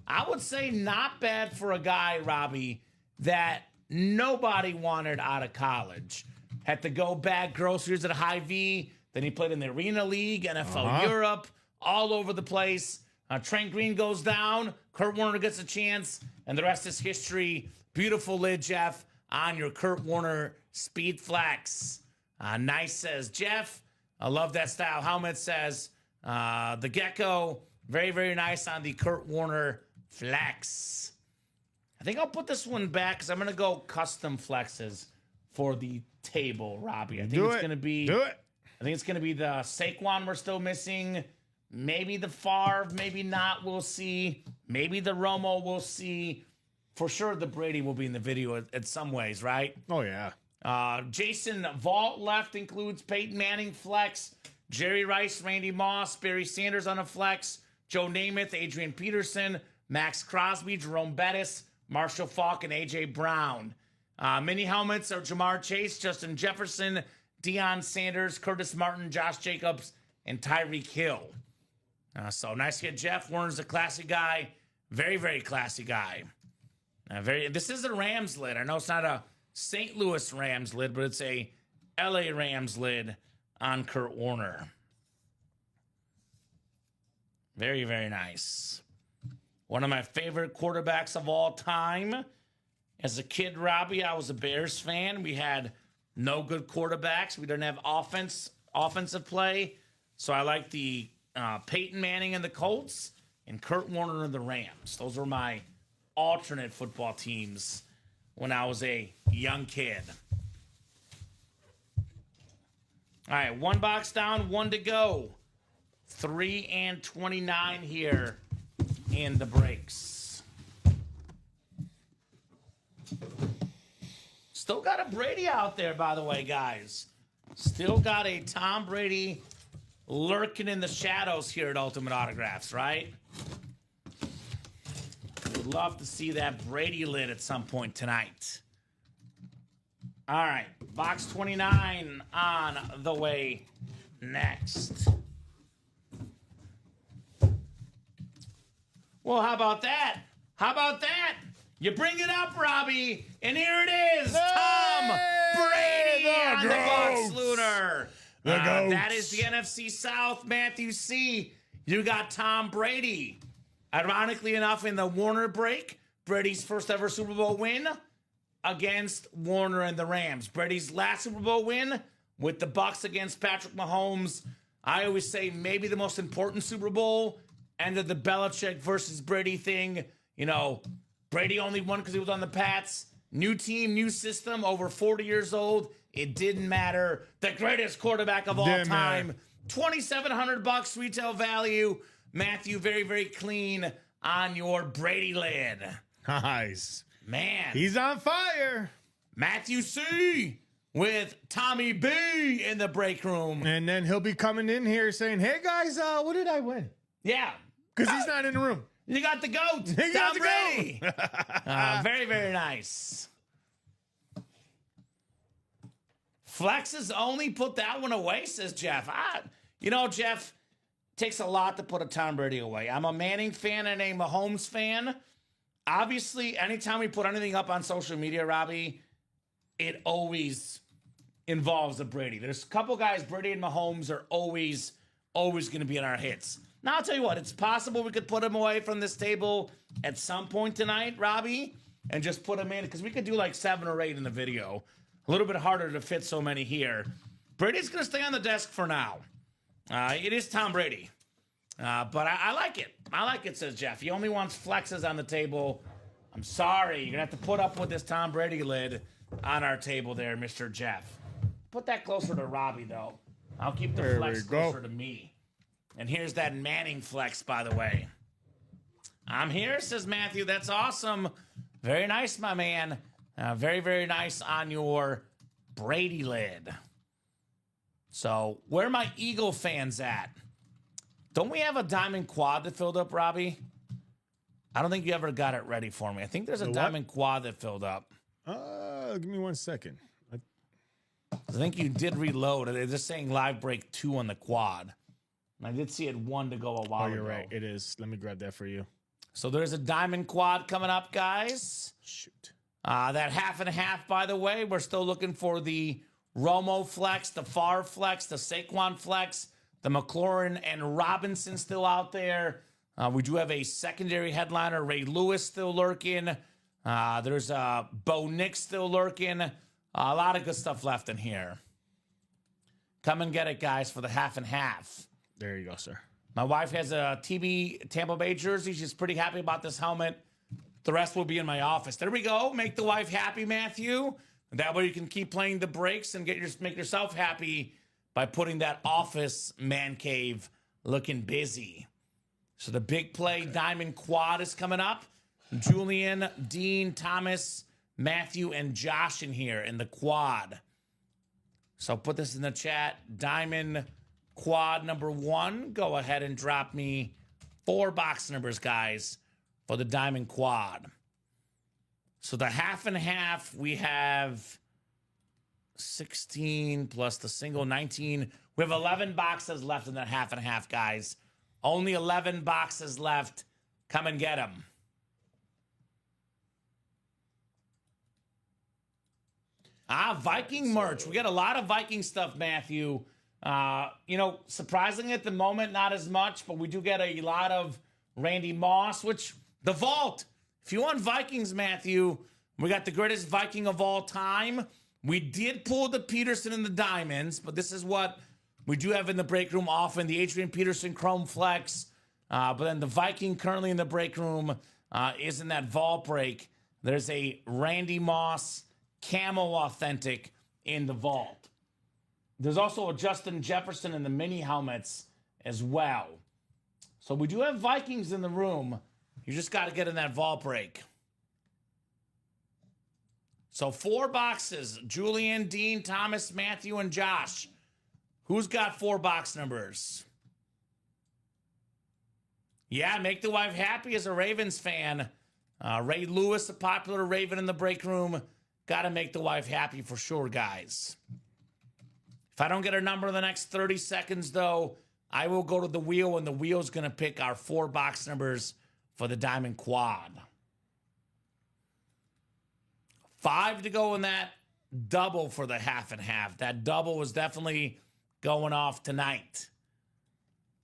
I would say not bad for a guy, Robbie, that nobody wanted out of college. Had to go bag groceries at Hy-Vee. Then he played in the Arena League, NFL Europe, all over the place. Trent Green goes down. Kurt Warner gets a chance. And the rest is history. Beautiful lid, Jeff, on your Kurt Warner Speed Flex. Nice, says Jeff. I love that style helmet, says the Gecko. Very, very nice on the Kurt Warner Flex. I think I'll put this one back because I'm going to go custom flexes for the table, Robbie. I think it's going to be... Do it. I think it's going to be the Saquon we're still missing. Maybe the Favre, maybe not. We'll see. Maybe the Romo, we'll see. For sure, the Brady will be in the video at some ways, right? Oh, yeah. Jason Vault left includes Peyton Manning flex, Jerry Rice, Randy Moss, Barry Sanders on a flex, Joe Namath, Adrian Peterson, Max Crosby, Jerome Bettis, Marshall Faulk, and A.J. Brown. Mini helmets are Jamar Chase, Justin Jefferson, Deion Sanders, Curtis Martin, Josh Jacobs, and Tyreek Hill. So nice hit, Jeff. Warner's a classy guy. Very, very classy guy. This is a Rams lid. I know it's not a St. Louis Rams lid, but it's a L.A. Rams lid on Kurt Warner. Very, very nice. One of my favorite quarterbacks of all time. As a kid, Robbie, I was a Bears fan. We had no good quarterbacks. We didn't have offensive play. So I like the Peyton Manning and the Colts and Kurt Warner and the Rams. Those were my alternate football teams when I was a young kid. All right, 1 box down, 1 to go. 3 and 29 here in the breaks. Still got a Brady out there, by the way, guys. Still got a Tom Brady lurking in the shadows here at Ultimate Autographs, right? Would love to see that Brady lid at some point tonight. All right, box 29 on the way next. Well, how about that? How about that? You bring it up, Robbie, and here it is, Tom Brady on the Box Lunar. That is the NFC South, Matthew C. You got Tom Brady. Ironically enough, in the Warner break, Brady's first ever Super Bowl win against Warner and the Rams. Brady's last Super Bowl win with the Bucs against Patrick Mahomes. I always say maybe the most important Super Bowl. Ended the Belichick versus Brady thing. You know, Brady only won because he was on the Pats. New team, new system, over 40 years old. It didn't matter. The greatest quarterback of all time. $2,700 retail value. Matthew, very, very clean on your Brady lid. Nice. Man. He's on fire. Matthew C. with Tommy B. in the break room. And then he'll be coming in here saying, hey, guys, what did I win? Yeah. Because he's not in the room. You got the GOAT. He got Tom the Brady. Very, very nice. Flexes only put that one away, says Jeff. You know, Jeff, takes a lot to put a Tom Brady away. I'm a Manning fan and a Mahomes fan. Obviously, anytime we put anything up on social media, Robbie, it always involves a Brady. There's a couple guys, Brady and Mahomes, are always always going to be in our hits. Now, I'll tell you what, it's possible we could put them away from this table at some point tonight, Robbie, and just put them in, because we could do like 7 or 8 in the video. A little bit harder to fit so many here. Brady's going to stay on the desk for now. It is Tom Brady. But I like it. I like it, says Jeff. He only wants flexes on the table. I'm sorry. You're going to have to put up with this Tom Brady lid on our table there, Mr. Jeff. Put that closer to Robbie, though. I'll keep the flex closer to me. And here's that Manning flex, by the way. I'm here, says Matthew. That's awesome. Very nice, my man. Very, very nice on your Brady lid. So, where are my Eagle fans at? Don't we have a diamond quad that filled up, Robbie? I don't think you ever got it ready for me. I think there's a diamond quad that filled up. Give me 1 second. I think you did reload. They're just saying live break 2 on the quad. And I did see it 1 to go a while ago. Oh, you're right. It is. Let me grab that for you. So there's a diamond quad coming up, guys. Shoot. That half and a half, by the way, we're still looking for the Romo flex, the Favre flex, the Saquon flex, the McLaurin and Robinson still out there. We do have a secondary headliner, Ray Lewis, still lurking. There's Bo Nix still lurking. A lot of good stuff left in here. Come and get it, guys, for the half and half. There you go, sir. My wife has a TB Tampa Bay jersey. She's pretty happy about this helmet. The rest will be in my office. There we go. Make the wife happy, Matthew. That way you can keep playing the breaks and make yourself happy by putting that office man cave looking busy. So the big play diamond quad is coming up. Julian, Dean, Thomas, Matthew, and Josh in here in the quad. So put this in the chat. Diamond quad number 1. Go ahead and drop me 4 box numbers, guys, for the diamond quad. So the half and half, we have 16 plus the single, 19. We have 11 boxes left in that half and half, guys. Only 11 boxes left. Come and get them. Viking merch. We got a lot of Viking stuff, Matthew. Surprisingly at the moment, not as much, but we do get a lot of Randy Moss, which the vault. If you want Vikings, Matthew, we got the greatest Viking of all time. We did pull the Peterson and the Diamonds, but this is what we do have in the break room often, the Adrian Peterson Chrome Flex. But then the Viking currently in the break room is in that vault break. There's a Randy Moss Camo Authentic in the vault. There's also a Justin Jefferson in the mini helmets as well. So we do have Vikings in the room. You just got to get in that vault break. So 4 boxes. Julian, Dean, Thomas, Matthew, and Josh. Who's got 4 box numbers? Yeah, make the wife happy as a Ravens fan. Ray Lewis, a popular Raven in the break room. Got to make the wife happy for sure, guys. If I don't get a number in the next 30 seconds, though, I will go to the wheel, and the wheel's going to pick our 4 box numbers for the Diamond Quad. 5 to go in that double for the half and half. That double was definitely going off tonight.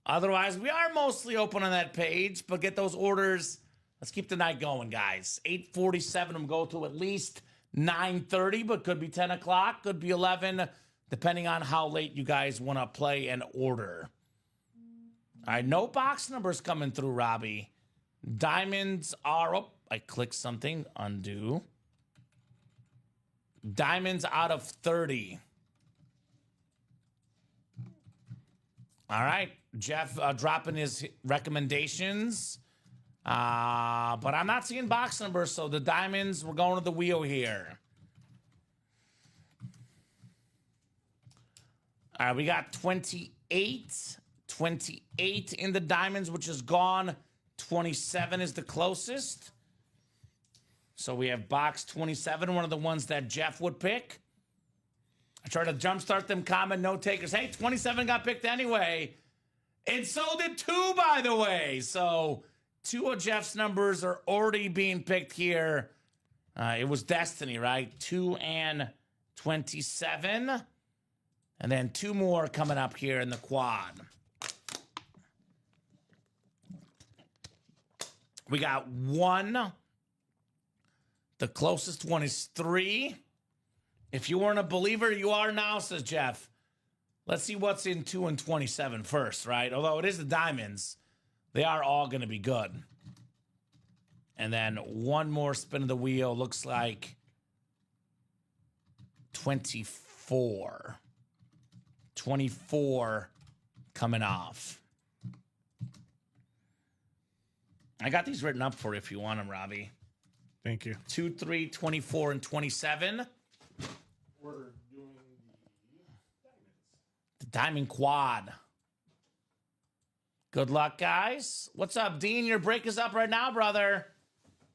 Otherwise, we are mostly open on that page, but get those orders. Let's keep the night going, guys. 8:47 will go to at least 9:30, but could be 10 o'clock, could be 11, depending on how late you guys want to play and order. All right, no box numbers coming through, Robbie. Diamonds are up. I clicked something. Undo. Diamonds out of 30. All right, Jeff dropping his recommendations. But I'm not seeing box numbers, so the diamonds, we're going to the wheel here. All right, we got 28. 28 in the diamonds, which is gone. 27 is the closest. So we have box 27, one of the ones that Jeff would pick. I tried to jumpstart them common note takers. Hey, 27 got picked anyway. And so did 2, by the way. So 2 of Jeff's numbers are already being picked here. It was Destiny, right? 2 and 27. And then 2 more coming up here in the quad. We got 1. The closest one is 3. If you weren't a believer, you are now, says Jeff. Let's see what's in 2 and 27 first, right? Although it is the diamonds, they are all going to be good. And then one more spin of the wheel. Looks like 24. 24 coming off. I got these written up for you if you want them, Robbie. Thank you. 2, 3, 24, and 27. We're doing The diamond quad. Good luck, guys. What's up, Dean? Your break is up right now, brother.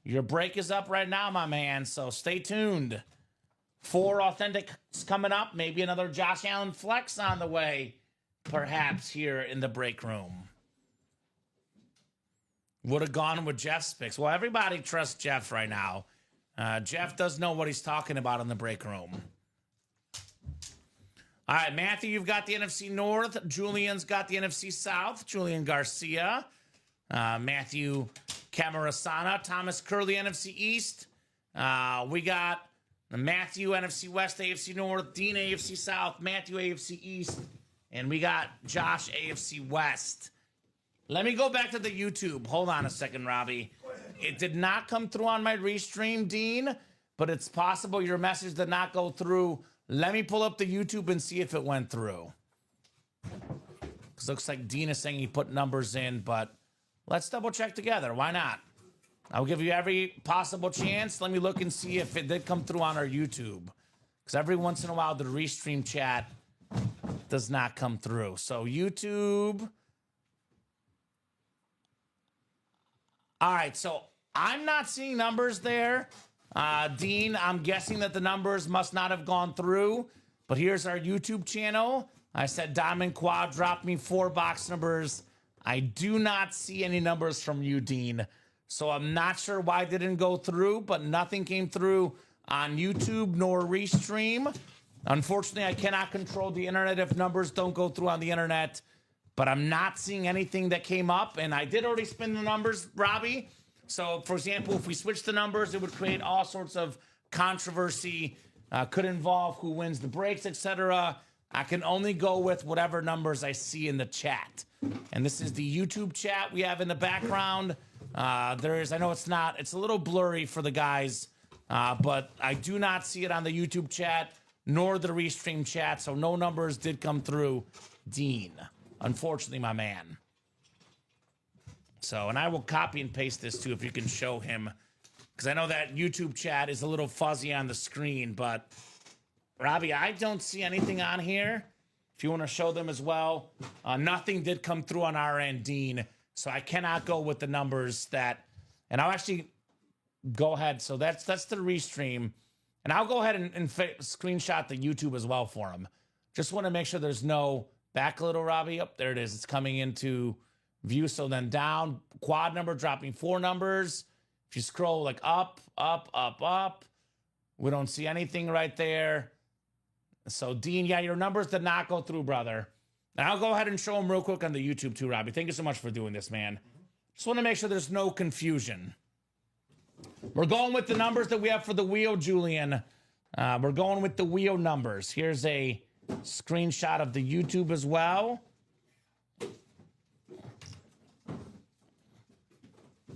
Your break is up right now, my man. So stay tuned. 4 authentics coming up. Maybe another Josh Allen flex on the way, perhaps here in the break room. Would have gone with Jeff's picks. Well, everybody trusts Jeff right now. Jeff does know what he's talking about in the break room. All right, Matthew, you've got the NFC North. Julian's got the NFC South. Julian Garcia. Matthew Camarasana. Thomas Curley, NFC East. We got Matthew, NFC West, AFC North. Dean, AFC South. Matthew, AFC East. And we got Josh, AFC West. Let me go back to the YouTube. Hold on a second, Robbie. It did not come through on my restream, Dean, but it's possible your message did not go through. Let me pull up the YouTube and see if it went through. Because looks like Dean is saying he put numbers in, but let's double check together. Why not? I'll give you every possible chance. Let me look and see if it did come through on our YouTube. Because every once in a while, the restream chat does not come through. So YouTube. All right, so I'm not seeing numbers there. Dean, I'm guessing that the numbers must not have gone through. But here's our YouTube channel. I said Diamond Quad dropped me 4 box numbers. I do not see any numbers from you, Dean. So I'm not sure why it didn't go through, but nothing came through on YouTube nor Restream. Unfortunately, I cannot control the internet if numbers don't go through on the internet. But I'm not seeing anything that came up. And I did already spin the numbers, Robbie. So, for example, if we switch the numbers, it would create all sorts of controversy. Could involve who wins the breaks, etc. I can only go with whatever numbers I see in the chat. And this is the YouTube chat we have in the background. I know it's a little blurry for the guys, but I do not see it on the YouTube chat, nor the Restream chat. So no numbers did come through, Dean. Unfortunately, my man. So, and I will copy and paste this too if you can show him. Because I know that YouTube chat is a little fuzzy on the screen, but Robbie, I don't see anything on here. If you want to show them as well. Nothing did come through on our end, Dean. So I cannot go with the numbers that, and I'll actually go ahead. So that's the Restream. And I'll go ahead and screenshot the YouTube as well for him. Just want to make sure there's no back a little, Robbie. Up there it is. It's coming into view. So then down, quad number dropping 4 numbers. If you scroll like up, we don't see anything right there. So Dean, yeah, your numbers did not go through, brother. And I'll go ahead and show them real quick on the YouTube too, Robbie. Thank you so much for doing this, man. Just want to make sure there's no confusion. We're going with the numbers that we have for the wheel, Julian. We're going with the wheel numbers. Here's a screenshot of the YouTube as well.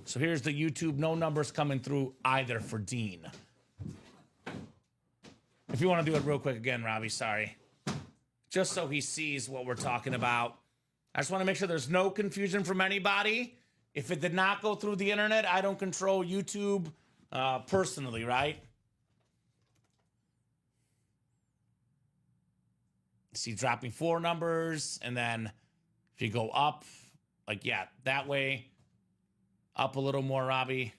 So here's the YouTube. No numbers coming through either for Dean. If you want to do it real quick again, Robbie, sorry. Just so he sees what we're talking about. I just want to make sure there's no confusion from anybody. If it did not go through the internet, I don't control YouTube personally, right? See, dropping 4 numbers, and then if you go up, like, yeah, that way, up a little more, Robbie.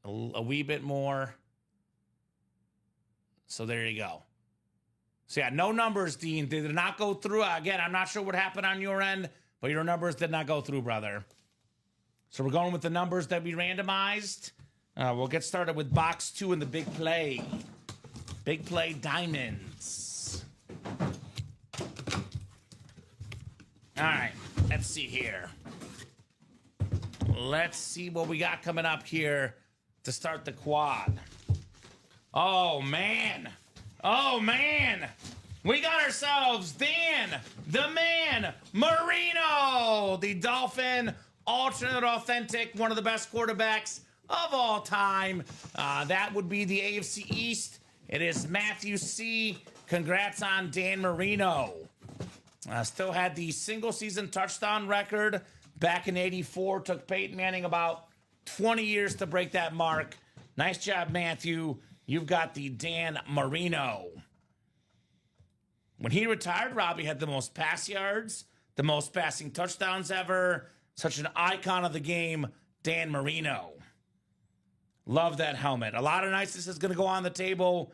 A wee bit more. So there you go. So yeah, no numbers, Dean. They did not go through. Again, I'm not sure what happened on your end, but your numbers did not go through, brother. So we're going with the numbers that we randomized. We'll get started with box 2 in the big play. Big play diamonds. All right, let's see here. Let's see what we got coming up here to start the quad. Oh, man. Oh, man. We got ourselves Dan, the man, Marino, the Dolphin, alternate authentic, one of the best quarterbacks of all time. That would be the AFC East. It is Matthew C. Congrats on Dan Marino. Still had the single season touchdown record back in '84. Took Peyton Manning about 20 years to break that mark. Nice job, Matthew. You've got the Dan Marino. When he retired, Robbie had the most pass yards, the most passing touchdowns ever. Such an icon of the game, Dan Marino. Love that helmet. A lot of niceness is going to go on the table,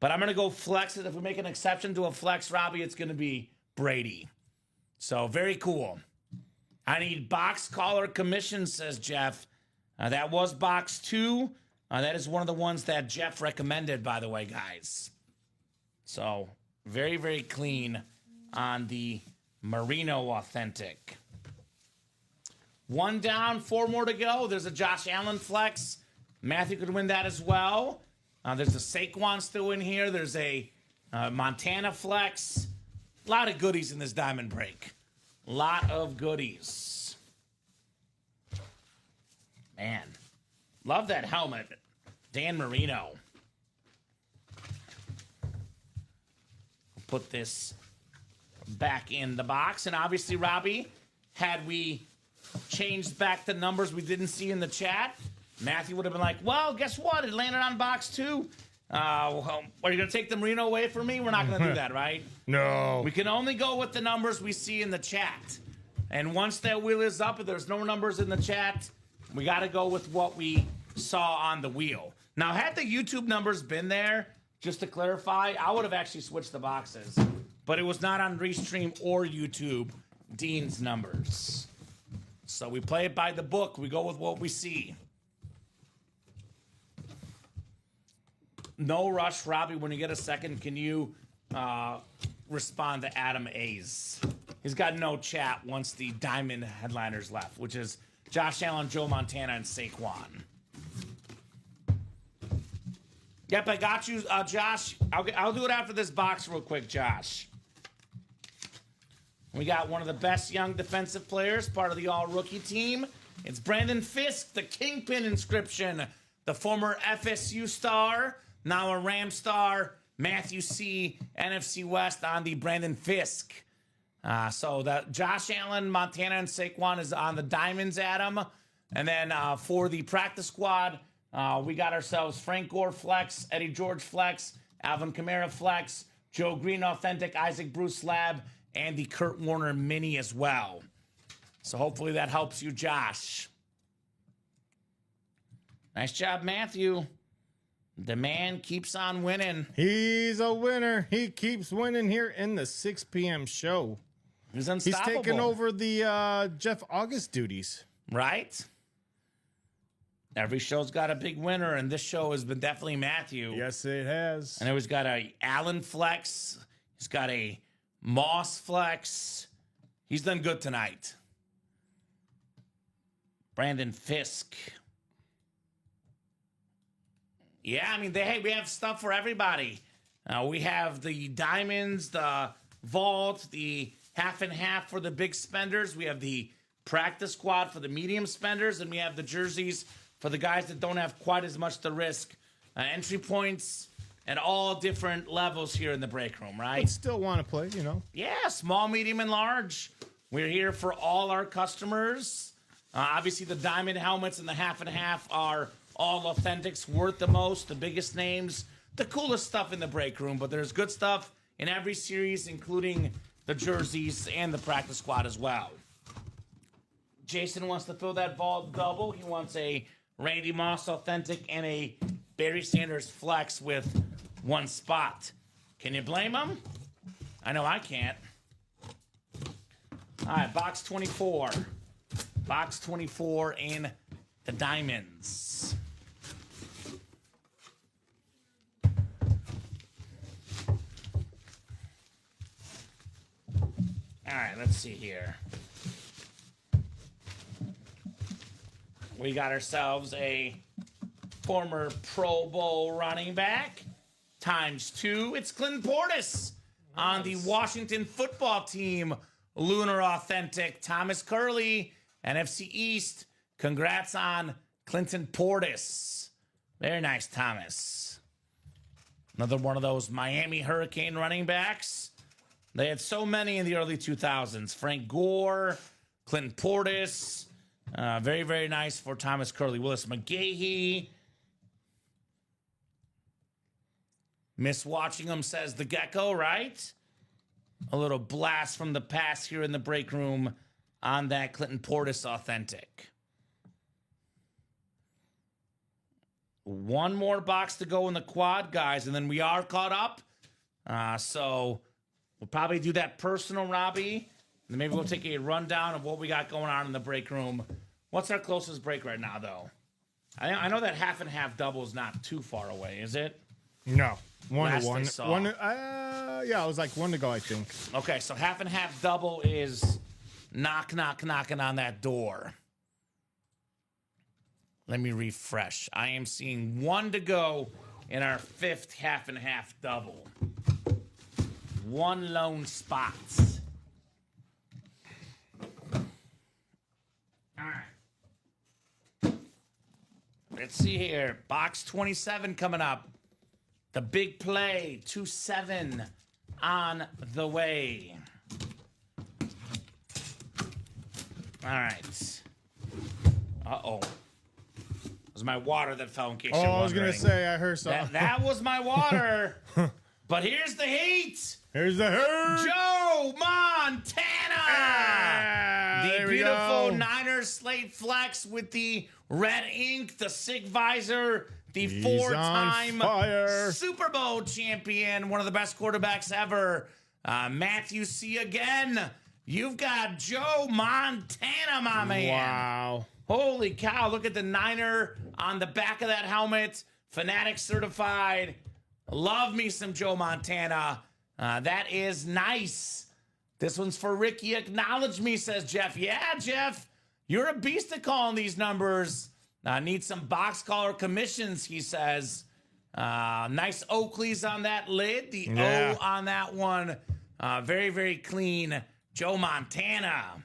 but I'm going to go flex it. If we make an exception to a flex, Robbie, it's going to be Brady. So very cool. I need box collar commission, says Jeff. That was box 2. That is one of the ones that Jeff recommended, by the way, guys. So very, very clean on the Marino Authentic. 1 down, 4 more to go. There's a Josh Allen flex. Matthew could win that as well. There's a Saquon still in here. There's a Montana flex. A lot of goodies in this diamond break. Lot of goodies. Man, love that helmet. Dan Marino. Put this back in the box. And obviously, Robbie, had we changed back the numbers we didn't see in the chat, Matthew would have been like, well, guess what? It landed on box 2. Well, are you going to take the Marino away from me? We're not going to do that, right? No. We can only go with the numbers we see in the chat. And once that wheel is up, if there's no numbers in the chat, we got to go with what we saw on the wheel. Now, had the YouTube numbers been there, just to clarify, I would have actually switched the boxes. But it was not on Restream or YouTube, Dean's numbers. So we play it by the book. We go with what we see. No rush, Robbie. When you get a second, can you respond to Adam A's? He's got no chat once the Diamond headliners left, which is Josh Allen, Joe Montana, and Saquon. Yep, I got you, Josh. I'll do it after this box real quick, Josh. We got one of the best young defensive players, part of the all-rookie team. It's Brandon Fisk, the Kingpin inscription, the former FSU star, now a Ram star, Matthew C., NFC West on the Brandon Fisk. So that Josh Allen, Montana, and Saquon is on the Diamonds, Adam. And then for the practice squad, we got ourselves Frank Gore Flex, Eddie George Flex, Alvin Kamara Flex, Joe Green Authentic, Isaac Bruce Lab, and the Kurt Warner Mini as well. So hopefully that helps you, Josh. Nice job, Matthew. The man keeps on winning. He's a winner. He keeps winning here in the 6 p.m. show. He's unstoppable. He's taking over the Jeff August duties. Right? Every show's got a big winner, and this show has been definitely Matthew. Yes, it has. And he's got a Allen Flex. He's got a Moss Flex. He's done good tonight. Brandon Fisk. Yeah, I mean, we have stuff for everybody. We have the diamonds, the vault, the half and half for the big spenders. We have the practice squad for the medium spenders, and we have the jerseys for the guys that don't have quite as much to risk. Entry points at all different levels here in the break room, right? But still want to play, you know. Yeah, small, medium, and large. We're here for all our customers. Obviously, the diamond helmets and the half and half are all authentics, worth the most, the biggest names, the coolest stuff in the break room. But there's good stuff in every series, including the jerseys and the practice squad as well. Jason wants to fill that vault double. He wants a Randy Moss authentic and a Barry Sanders flex with one spot. Can you blame him? I know I can't. All right, box 24. Box 24 in the diamonds. All right, let's see here. we got ourselves a former Pro Bowl running back ×2. It's Clinton Portis on the Washington football team. Lunar Authentic. Thomas Curley, NFC East. Congrats on Clinton Portis. Very nice, Thomas. Another one of those Miami Hurricane running backs. They had so many in the early 2000s. Frank Gore, Clinton Portis. Very, very nice for Thomas Curley. Willis McGahee. Miss watching them, says the Gecko, right? A little blast from the past here in the break room on that Clinton Portis Authentic. One more box to go in the quad, guys, and then we are caught up. So we'll probably do that personal, Robbie. And then maybe we'll take a rundown of what we got going on in the break room. What's our closest break right now, though? I know that half and half double is not too far away, is it? No. Last I One. saw. One. Yeah, it was like 1 to go, I think. Okay, so half and half double is knocking on that door. Let me refresh. I am seeing 1 to go in our 5th half and half double. 1 lone spot. All right. Let's see here. Box 27 coming up. The big play, 2-7 on the way. All right. Uh-oh. It was my water that fell in case you're wondering. I was going to say, I heard something. That was my water. But here's the heat. Here's the herd. Joe Montana. The beautiful Niners slate flex with the red ink, the SIG visor, the 4-time Super Bowl champion, one of the best quarterbacks ever. Matthew C. again. You've got Joe Montana, my man. Wow. Holy cow, look at the Niner on the back of that helmet. Fanatic certified. Love me some Joe Montana. That is nice. This one's for Ricky. Acknowledge me, says Jeff. Yeah, Jeff, you're a beast at calling these numbers. Need some box collar commissions, he says. Nice Oakleys on that lid. The O on that one. Very, very clean. Joe Montana.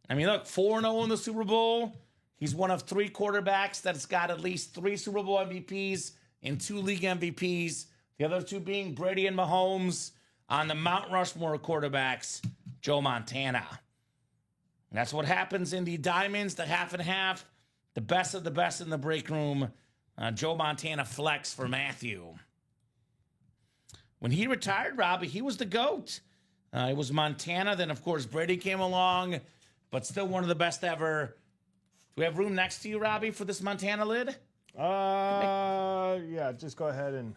I mean, look, 4-0 in the Super Bowl. He's one of 3 quarterbacks that's got at least 3 Super Bowl MVPs and 2 league MVPs. The other 2 being Brady and Mahomes. On the Mount Rushmore quarterbacks, Joe Montana. And that's what happens in the diamonds, the half and half. The best of the best in the break room. Joe Montana flex for Matthew. When he retired, Robbie, he was the GOAT. It was Montana. Then, of course, Brady came along, but still one of the best ever. Do we have room next to you, Robbie, for this Montana lid? Yeah, just go ahead and...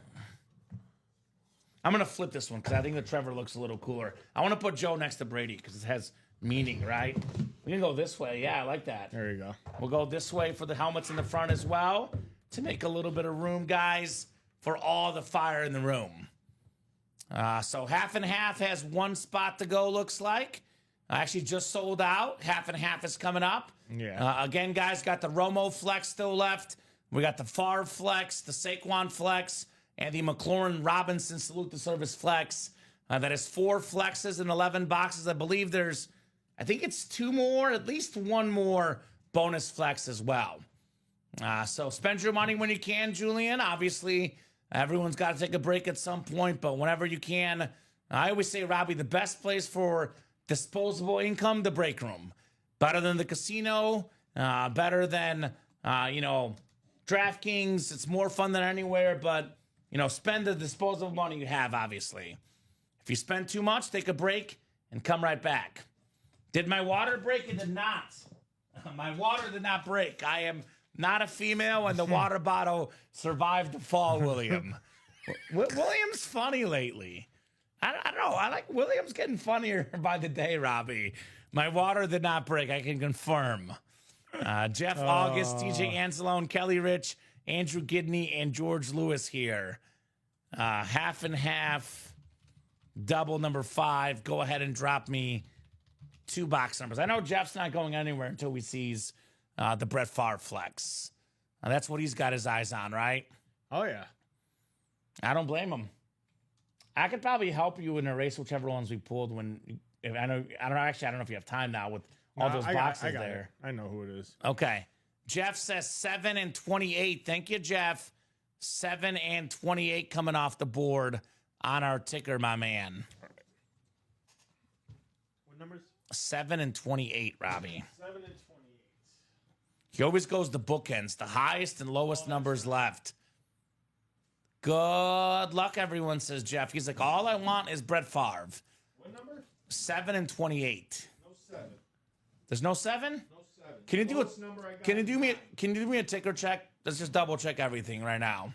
I'm going to flip this one because I think the Trevor looks a little cooler. I want to put Joe next to Brady because it has meaning, right? We can go this way. Yeah, I like that. There you go. We'll go this way for the helmets in the front as well to make a little bit of room, guys, for all the fire in the room. So half and half has 1 spot to go, looks like. Actually just sold out. Half and half is coming up. Yeah. Again, guys, got the Romo flex still left. We got the Favre flex, the Saquon flex, and the McLaurin Robinson Salute the Service flex. That is 4 flexes and 11 boxes. I believe there's, I think it's 2 more, at least 1 more bonus flex as well. So spend your money when you can, Julian. Obviously, everyone's got to take a break at some point, but whenever you can, I always say, Robbie, the best place for disposable income, the break room. Better than the casino, better than, DraftKings. It's more fun than anywhere, but, spend the disposable money you have, obviously. If you spend too much, take a break and come right back. Did my water break? It did not. My water did not break. I am not a female, and the water bottle survived the fall, William. William's funny lately. I don't know. I like William's getting funnier by the day, Robbie. My water did not break. I can confirm. Jeff August, TJ Anzalone, Kelly Rich, Andrew Gidney, and George Lewis here. Half and half, double number 5. Go ahead and drop me 2 box numbers. I know Jeff's not going anywhere until we sees the Brett Favre flex. That's what he's got his eyes on, right? Oh, yeah. I don't blame him. I could probably help you and erase whichever ones we pulled I don't know if you have time now with all those boxes I got there. It. I know who it is. Okay. Jeff says 7 and 28. Thank you, Jeff. 7 and 28 coming off the board on our ticker, my man. All right. What numbers? 7 and 28, Robbie. 7 and 28. He always goes the bookends, the highest and lowest numbers left. Good luck, everyone, says Jeff. He's like, all I want is Brett Favre. What number? 7 and 28. No 7. There's no 7? No 7. Can you do it? Number I got Can you do me? is Can you do me a ticker check? Let's just double check everything right now.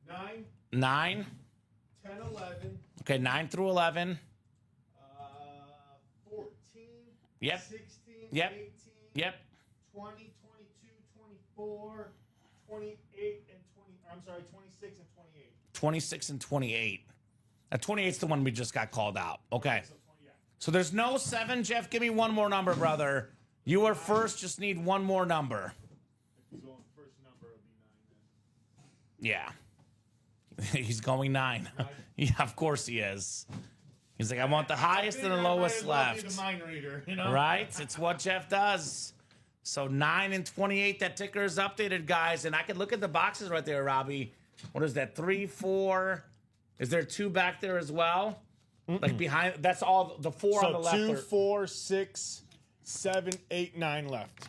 9, 9. 10, 11. Okay, 9 through 11. 14. Yep. 16. Yep. 18. Yep. 20, 22, 24, 28, and 20. I'm sorry, 26 and 28. 26 and 28. 28's the one we just got called out. Okay. So 20, yeah. So there's no 7. Jeff, give me one more number, brother. You were first. Just need one more number. If he's going first number, it'll be 9 then. Yeah. He's going 9. Yeah, of course he is. He's like, I want the highest and the lowest left. The mind reader, you know? Right? It's what Jeff does. So 9 and 28, that ticker is updated, guys. And I can look at the boxes right there, Robbie. What is that? 3, 4. Is there 2 back there as well? Like behind, that's all the 4 So on the left. 2, 4, 6, 7, 8, 9 left.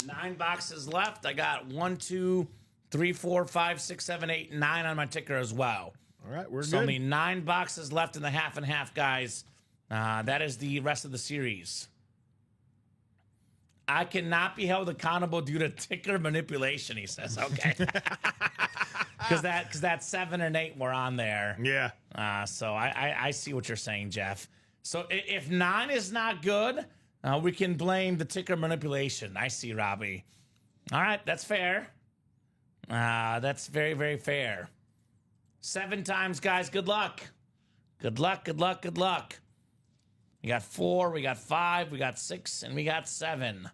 9 boxes left. I got 1, 2, 3, 4, 5, 6, 7, 8, 9 on my ticker as well. All right, we're So good. only 9 boxes left in the half and half, guys. That is the rest of the series. I cannot be held accountable due to ticker manipulation, he says. Okay. Because that 7 and 8 were on there. Yeah. So I see what you're saying, Jeff. So if 9 is not good, we can blame the ticker manipulation. I see, Robbie. All right, that's fair. That's very, very fair. 7 times, guys. Good luck. Good luck, good luck, good luck. We got 4, we got 5, we got 6, and we got 7.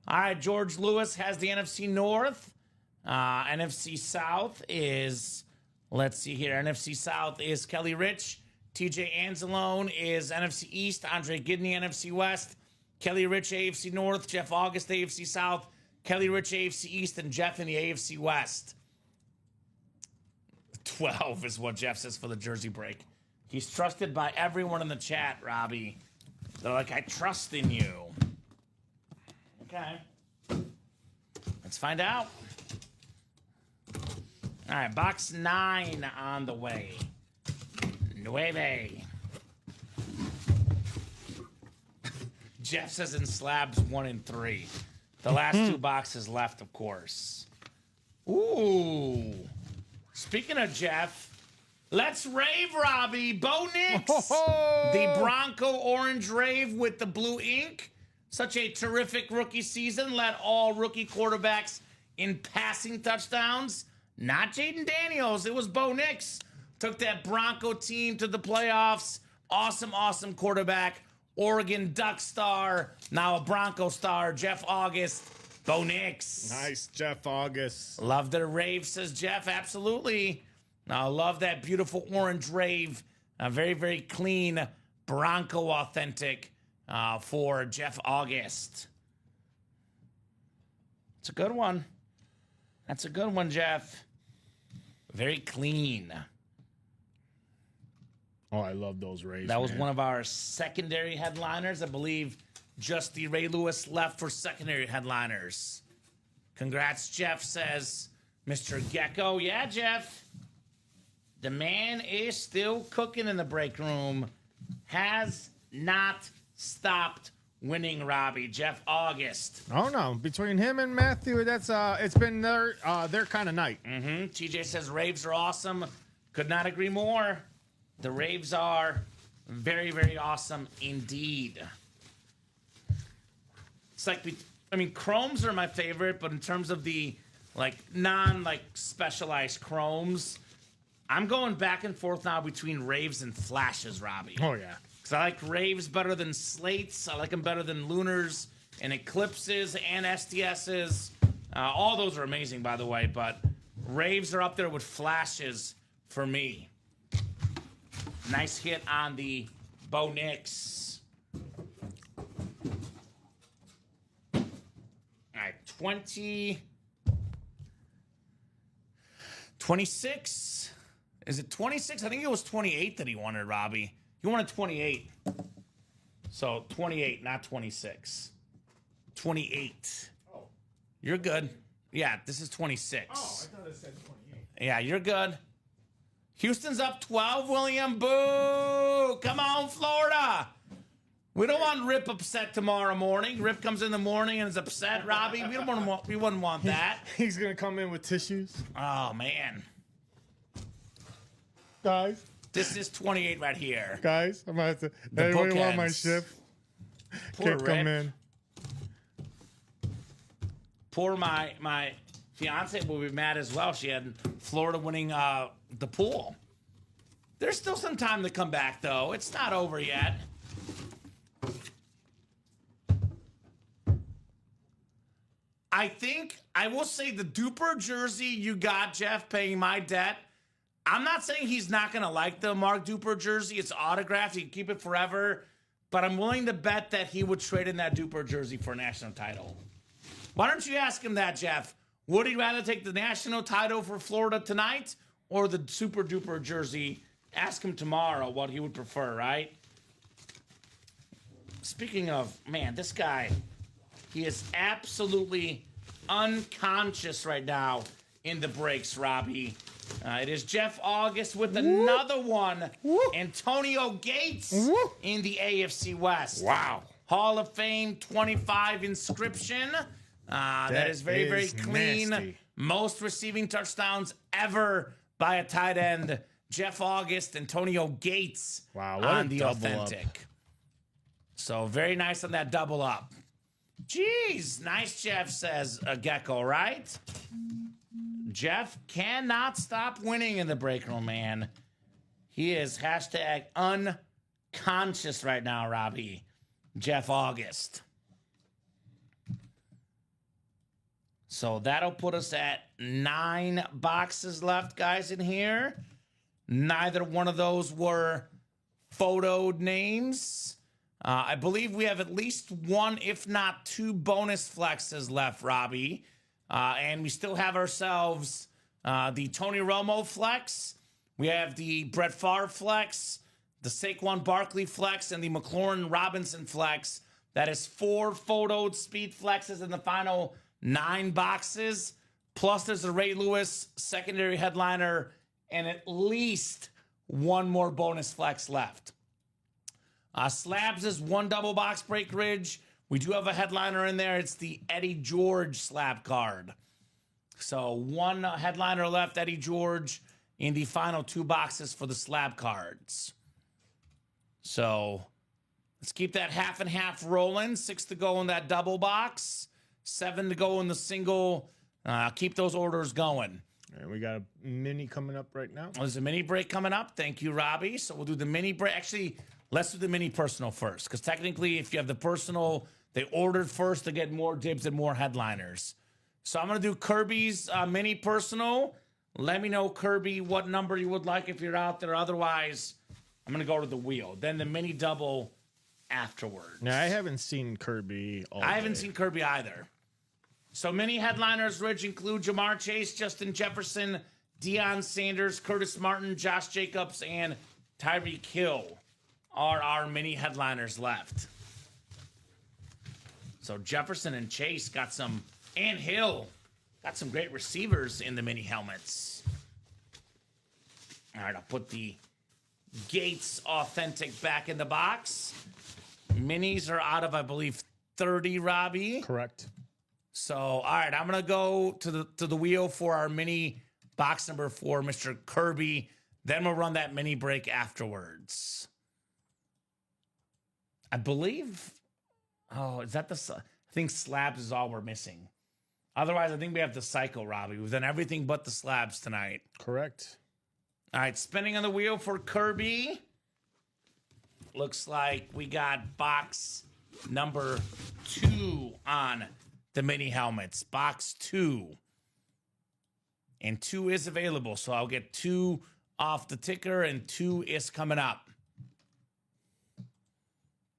All right, George Lewis has the NFC North. NFC South is, let's see here. NFC South is Kelly Rich. TJ Anzalone is NFC East. Andre Gidney, NFC West. Kelly Rich, AFC North. Jeff August, AFC South. Kelly Rich, AFC East. And Jeff in the AFC West. 12 is what Jeff says for the jersey break. He's trusted by everyone in the chat, Robbie. They're like, I trust in you. Okay. Let's find out. All right, box 9 on the way. 9. Jeff says in slabs 1 and 3. The last 2 boxes left, of course. Ooh. Speaking of Jeff, let's rave, Robbie. Bo Nix. The Bronco orange rave with the blue ink. Such a terrific rookie season. Led all rookie quarterbacks in passing touchdowns. Not Jaden Daniels. It was Bo Nix. Took that Bronco team to the playoffs. Awesome, awesome quarterback. Oregon Duck star. Now a Bronco star. Jeff August. Bo Nix. Nice, Jeff August. Love the rave, says Jeff. Absolutely. I love that beautiful orange rave. Very, very clean, Bronco authentic for Jeff August. It's a good one. That's a good one, Jeff. Very clean. Oh, I love those rays. That was one of our secondary headliners. I believe just the Ray Lewis left for secondary headliners. Congrats, Jeff, says Mr. Gecko. Yeah, Jeff. The man is still cooking in the break room. Has not stopped winning, Robbie. Jeff August. Oh no, between him and Matthew, that's it's been their kind of night. TJ says raves are awesome. Could not agree more. The raves are very, very awesome indeed. It's like chromes are my favorite, but in terms of the specialized chromes, I'm going back and forth now between raves and flashes, Robbie. Oh yeah. Because I like Raves better than Slates. I like them better than Lunars and Eclipses and STSs. All those are amazing, by the way, but Raves are up there with Flashes for me. Nice hit on the Bo Nix. All right, 26. Is it 26? I think it was 28 that he wanted, Robbie. He wanted 28. So 28, not 26. 28. Oh. You're good. Yeah, this is 26. Oh, I thought it said 28. Yeah, you're good. Houston's up 12, William. Boo! Come on, Florida. We don't want Rip upset tomorrow morning. Rip comes in the morning and is upset, Robbie. We wouldn't want that. He's going to come in with tissues. Oh, man. Guys. This is 28 right here. Guys, I'm about to. The Anybody want bookends. my shift? Poor Can't come Rip. in. Poor my fiance will be mad as well. She had Florida winning the pool. There's still some time to come back, though. It's not over yet. I think I will say the duper jersey you got, Jeff, paying my debt. I'm not saying he's not going to like the Mark Duper jersey. It's autographed. He can keep it forever. But I'm willing to bet that he would trade in that Duper jersey for a national title. Why don't you ask him that, Jeff? Would he rather take the national title for Florida tonight or the Super Duper jersey? Ask him tomorrow what he would prefer, right? Speaking of, man, this guy, he is absolutely unconscious right now in the breaks, Robbie. It is Jeff August with another one. Antonio Gates in the AFC West. Wow. Hall of Fame 25 inscription. That is very, very clean. Nasty. Most receiving touchdowns ever by a tight end. Jeff August, Antonio Gates Wow, what on a the double authentic. up. So very nice on that double up. Jeez, nice, Jeff, says Gecko, right? Jeff cannot stop winning in the break room, man. He is hashtag unconscious right now, Robbie. Jeff August. So that'll put us at 9 boxes left, guys, in here. Neither one of those were photoed names. I believe we have at least one, if not 2 bonus flexes left, Robbie. And we still have ourselves the Tony Romo flex. We have the Brett Favre flex, the Saquon Barkley flex, and the McLaurin Robinson flex. That is 4 photoed speed flexes in the final 9 boxes. Plus there's a Ray Lewis secondary headliner and at least 1 more bonus flex left. Slabs is 1 double box break ridge. We do have a headliner in there. It's the Eddie George slab card. So 1 headliner left, Eddie George, in the final 2 boxes for the slab cards. So let's keep that half and half rolling. 6 to go in that double box. 7 to go in the single. Keep those orders going. And we got a mini coming up right now. There's a mini break coming up. Thank you, Robbie. So we'll do the mini break. Actually, let's do the mini personal first. Because technically, if you have the personal, they ordered first to get more dibs and more headliners. So I'm going to do Kirby's mini personal. Let me know, Kirby, what number you would like if you're out there. Otherwise, I'm going to go to the wheel. Then the mini double afterwards. Now, I haven't seen Kirby all I haven't day. seen Kirby either. So mini headliners, Ridge, include Jamar Chase, Justin Jefferson, Deion Sanders, Curtis Martin, Josh Jacobs, and Tyreek Hill are our mini headliners left. So Jefferson and Chase got some, and Hill got some great receivers in the mini helmets. All right, I'll put the Gates Authentic back in the box. Minis are out of, I believe, 30, Robbie. Correct. So, all right, I'm going to go to the wheel for our mini box number 4, Mr. Kirby. Then we'll run that mini break afterwards. I believe, is that I think slabs is all we're missing. Otherwise, I think we have the cycle, Robbie. We've done everything but the slabs tonight. Correct. All right, spinning on the wheel for Kirby. looks like we got box number 2 on the mini helmets. Box 2. And 2 is available, so I'll get 2 off the ticker, and 2 is coming up.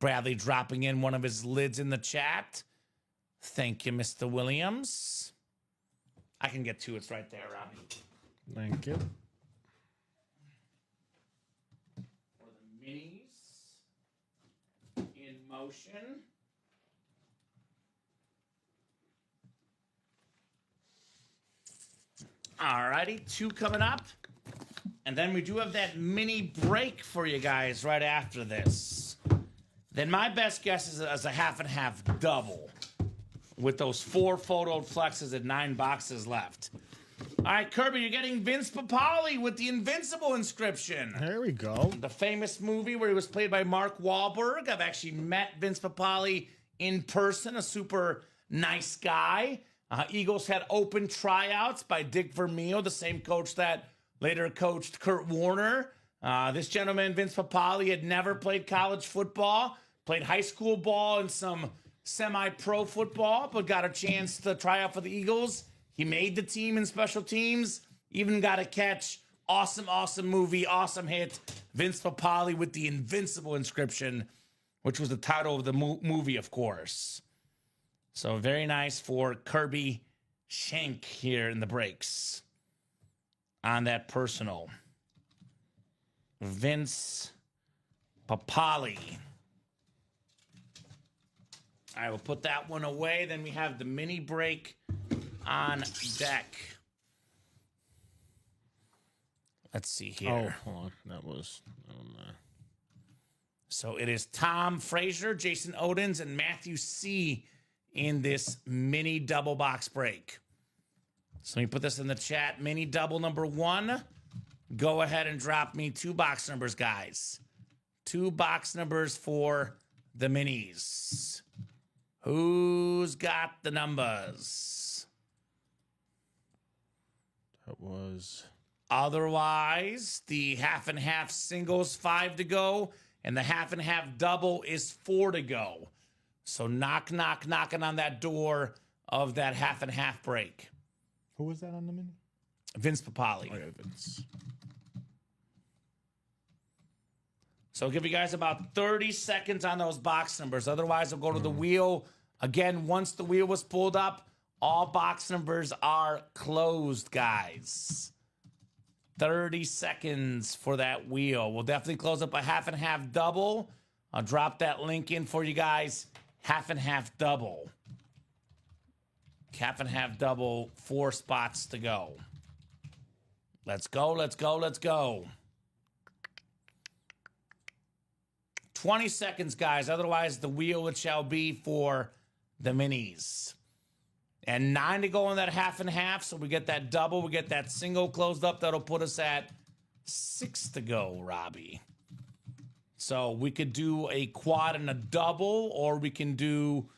Bradley dropping in one of his lids in the chat. Thank you, Mr. Williams. I can get 2. It's right there, Robbie. Thank you. For the minis in motion. Alrighty, 2 coming up. And then we do have that mini break for you guys right after this. Then my best guess is a half and half double with those 4 photoed flexes and 9 boxes left. All right, Kirby, you're getting Vince Papale with the Invincible inscription. There we go. The famous movie where he was played by Mark Wahlberg. I've actually met Vince Papale in person, a super nice guy. Eagles had open tryouts by Dick Vermeil, the same coach that later coached Kurt Warner. This gentleman, Vince Papale, had never played college football, played high school ball and some semi-pro football, but got a chance to try out for the Eagles. He made the team in special teams, even got a catch. Awesome, awesome movie, awesome hit. Vince Papale with the Invincible inscription, which was the title of the movie, of course. So very nice for Kirby Shank here in the breaks on that personal. Vince Papale. All right, we'll put that one away. Then we have the mini break on deck. Let's see here. Oh, hold on. That was... So it is Tom Frazier, Jason Odins, and Matthew C. in this mini double box break. So let me put this in the chat. Mini double number 1. Go ahead and drop me 2 box numbers, guys. 2 box numbers for the minis. Who's got the numbers? That was... Otherwise, the half and half singles 5 to go, and the half and half double is 4 to go. So knocking on that door of that half and half break. Who was that on the mini? Vince Papale. Oh, yeah, Vince. So I'll give you guys about 30 seconds on those box numbers. Otherwise, I'll go to the wheel. Again, once the wheel was pulled up, all box numbers are closed, guys. 30 seconds for that wheel. We'll definitely close up a half and half double. I'll drop that link in for you guys. Half and half double. Half and half double, 4 spots to go. Let's go, let's go, let's go. 20 seconds, guys. Otherwise, the wheel it shall be for the minis. And 9 to go on that half and half. So we get that double. We get that single closed up. That'll put us at 6 to go, Robbie. So we could do a quad and a double, or we can do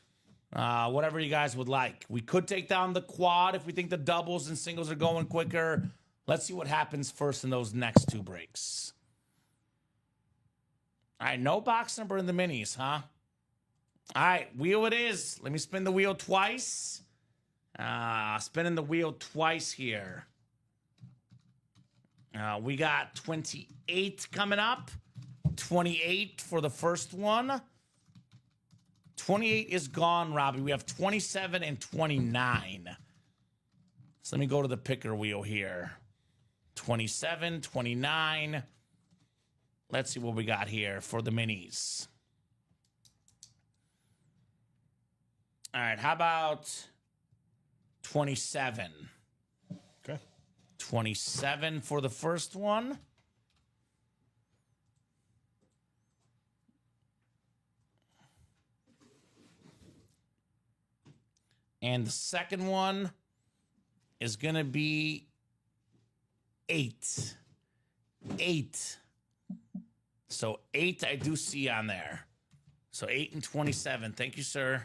whatever you guys would like. We could take down the quad if we think the doubles and singles are going quicker. Let's see what happens first in those next 2 breaks. All right, no box number in the minis, huh? All right, wheel it is. Let me spin the wheel twice. Spinning the wheel twice here. We got 28 coming up. 28 for the first one. 28 is gone, Robbie. We have 27 and 29. So let me go to the picker wheel here. 27, 29. Let's see what we got here for the minis. All right, how about 27? Okay. 27 for the first one. And the second one is going to be 8. 8. So 8 I do see on there. So 8 and 27. Thank you, sir.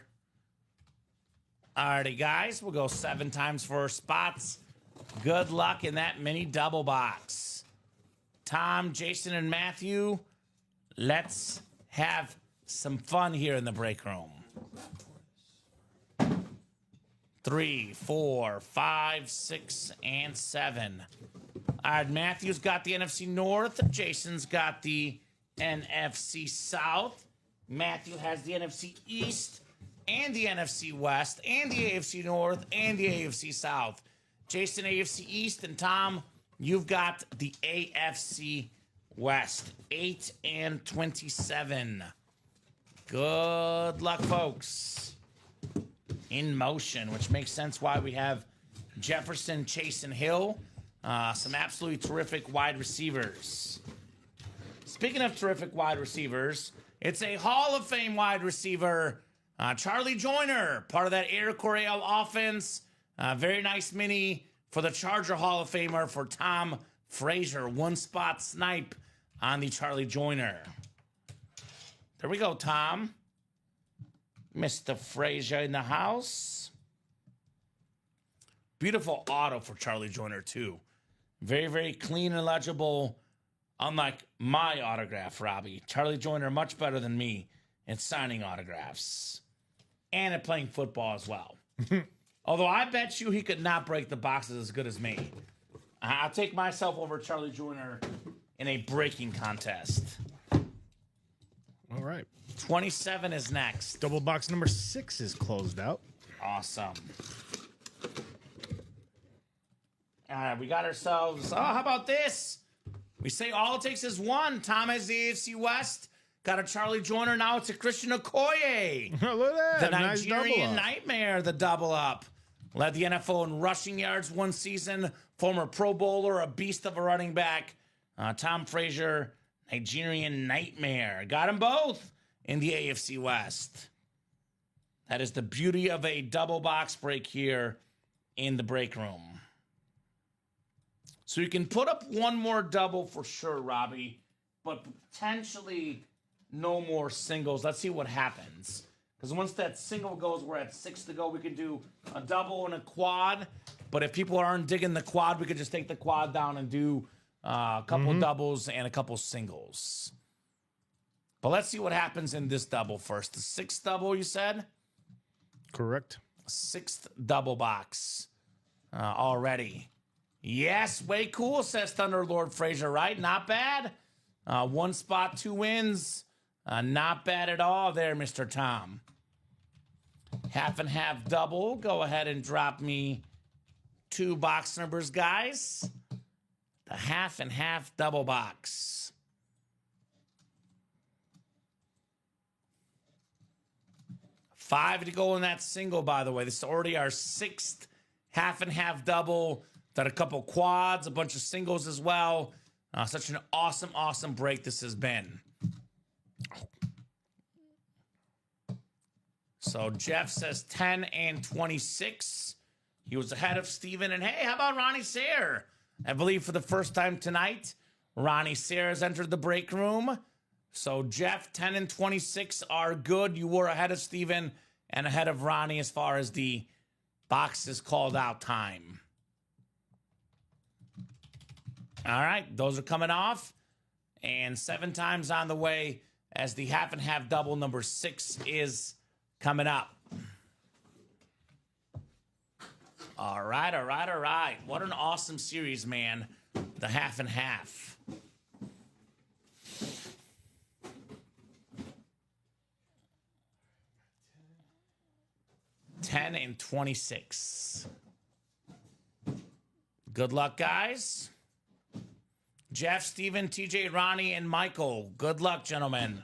Alrighty, guys. We'll go 7 times for our spots. Good luck in that mini double box. Tom, Jason, and Matthew, let's have some fun here in the break room. 3, 4, 5, 6, and 7. All right, Matthew's got the NFC North. Jason's got the NFC South. Matthew has the NFC East and the NFC West and the AFC North and the AFC South. Jason, AFC East, and Tom, you've got the AFC West. 8 and 27. Good luck, folks. In motion, which makes sense why we have Jefferson, Chase, and Hill. Some absolutely terrific wide receivers. Speaking of terrific wide receivers, it's a Hall of Fame wide receiver, Charlie Joyner, part of that Air Coryell offense. Very nice mini for the Charger Hall of Famer for Tom Frazier. One spot snipe on the Charlie Joyner. There we go, Tom. Mr. Frazier in the house. Beautiful auto for Charlie Joyner, too. Very, very clean and legible. Unlike my autograph, Robbie. Charlie Joyner much better than me at signing autographs. And at playing football as well. Although I bet you he could not break the boxes as good as me. I'll take myself over Charlie Joyner in a breaking contest. All right. 27 is next. Double box number 6 is closed out. Awesome. All right, we got ourselves. Oh, how about this? We say all it takes is one. Tom has the AFC West. Got a Charlie Joyner. Now it's a Christian Okoye. Look at that. The Nice Nigerian double up. Nightmare, the double up. Led the NFL in rushing yards one season. Former Pro Bowler, a beast of a running back. Tom Frazier, Nigerian Nightmare. Got them both in the AFC West. That is the beauty of a double box break here in the break room. So you can put up one more double for sure, Robbie, but potentially no more singles. Let's see what happens. Because once that single goes, we're at 6 to go. We can do a double and a quad. But if people aren't digging the quad, we could just take the quad down and do a couple doubles and a couple singles. But let's see what happens in this double first. The 6th double, you said? Correct. 6th double box already. Yes, way cool, says Thunderlord Frazier, right? Not bad. One spot, 2 wins. Not bad at all there, Mr. Tom. Half and half double. Go ahead and drop me 2 box numbers, guys. The half and half double box. $5 to go in that single, by the way. This is already our 6th half and half double. Done a couple quads, a bunch of singles as well. Such an awesome, awesome break this has been. So Jeff says 10 and 26. He was ahead of Steven. And hey, how about Ronnie Sayre? I believe for the first time tonight, Ronnie Sayre has entered the break room. So Jeff, 10 and 26 are good. You were ahead of Steven and ahead of Ronnie as far as the boxes called out time. All right, those are coming off. And 7 times on the way as the half and half double number 6 is coming up. All right, all right, all right. What an awesome series, man. The half and half. $10 and 26. Good luck, guys. Jeff, Steven, TJ, Ronnie, and Michael. Good luck, gentlemen.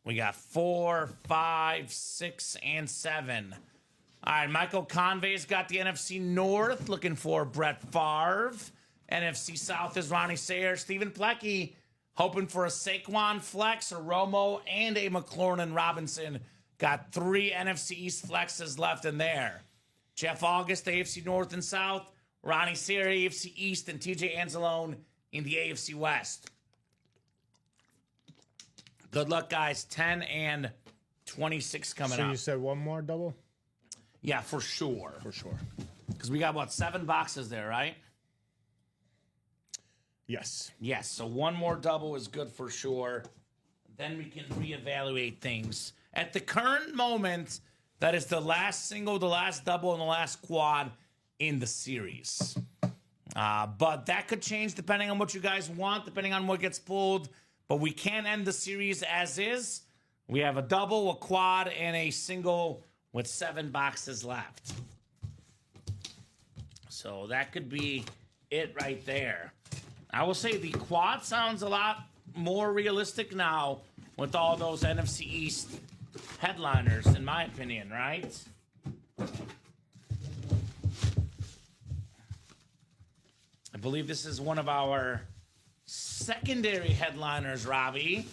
We got 4, 5, 6, and 7. All right, Michael Convey's got the NFC North, looking for Brett Favre. NFC South is Ronnie Sayre. Stephen Plecky hoping for a Saquon flex, a Romo, and a McLaurin and Robinson. Got 3 NFC East flexes left in there. Jeff August, AFC North and South. Ronnie Sayre, AFC East, and TJ Anzalone in the AFC West. Good luck, guys. 10 and 26 coming So up. you said one more double? Yeah, for sure. For sure. Because we got, what, 7 boxes there, right? Yes. Yes, so one more double is good for sure. Then we can reevaluate things. At the current moment, that is the last single, the last double, and the last quad in the series. But that could change depending on what you guys want, depending on what gets pulled. But we can't end the series as is. We have a double, a quad, and a single with 7 boxes left. So that could be it right there. I will say the quad sounds a lot more realistic now with all those NFC East headliners, in my opinion, right? I believe this is one of our secondary headliners, Robbie.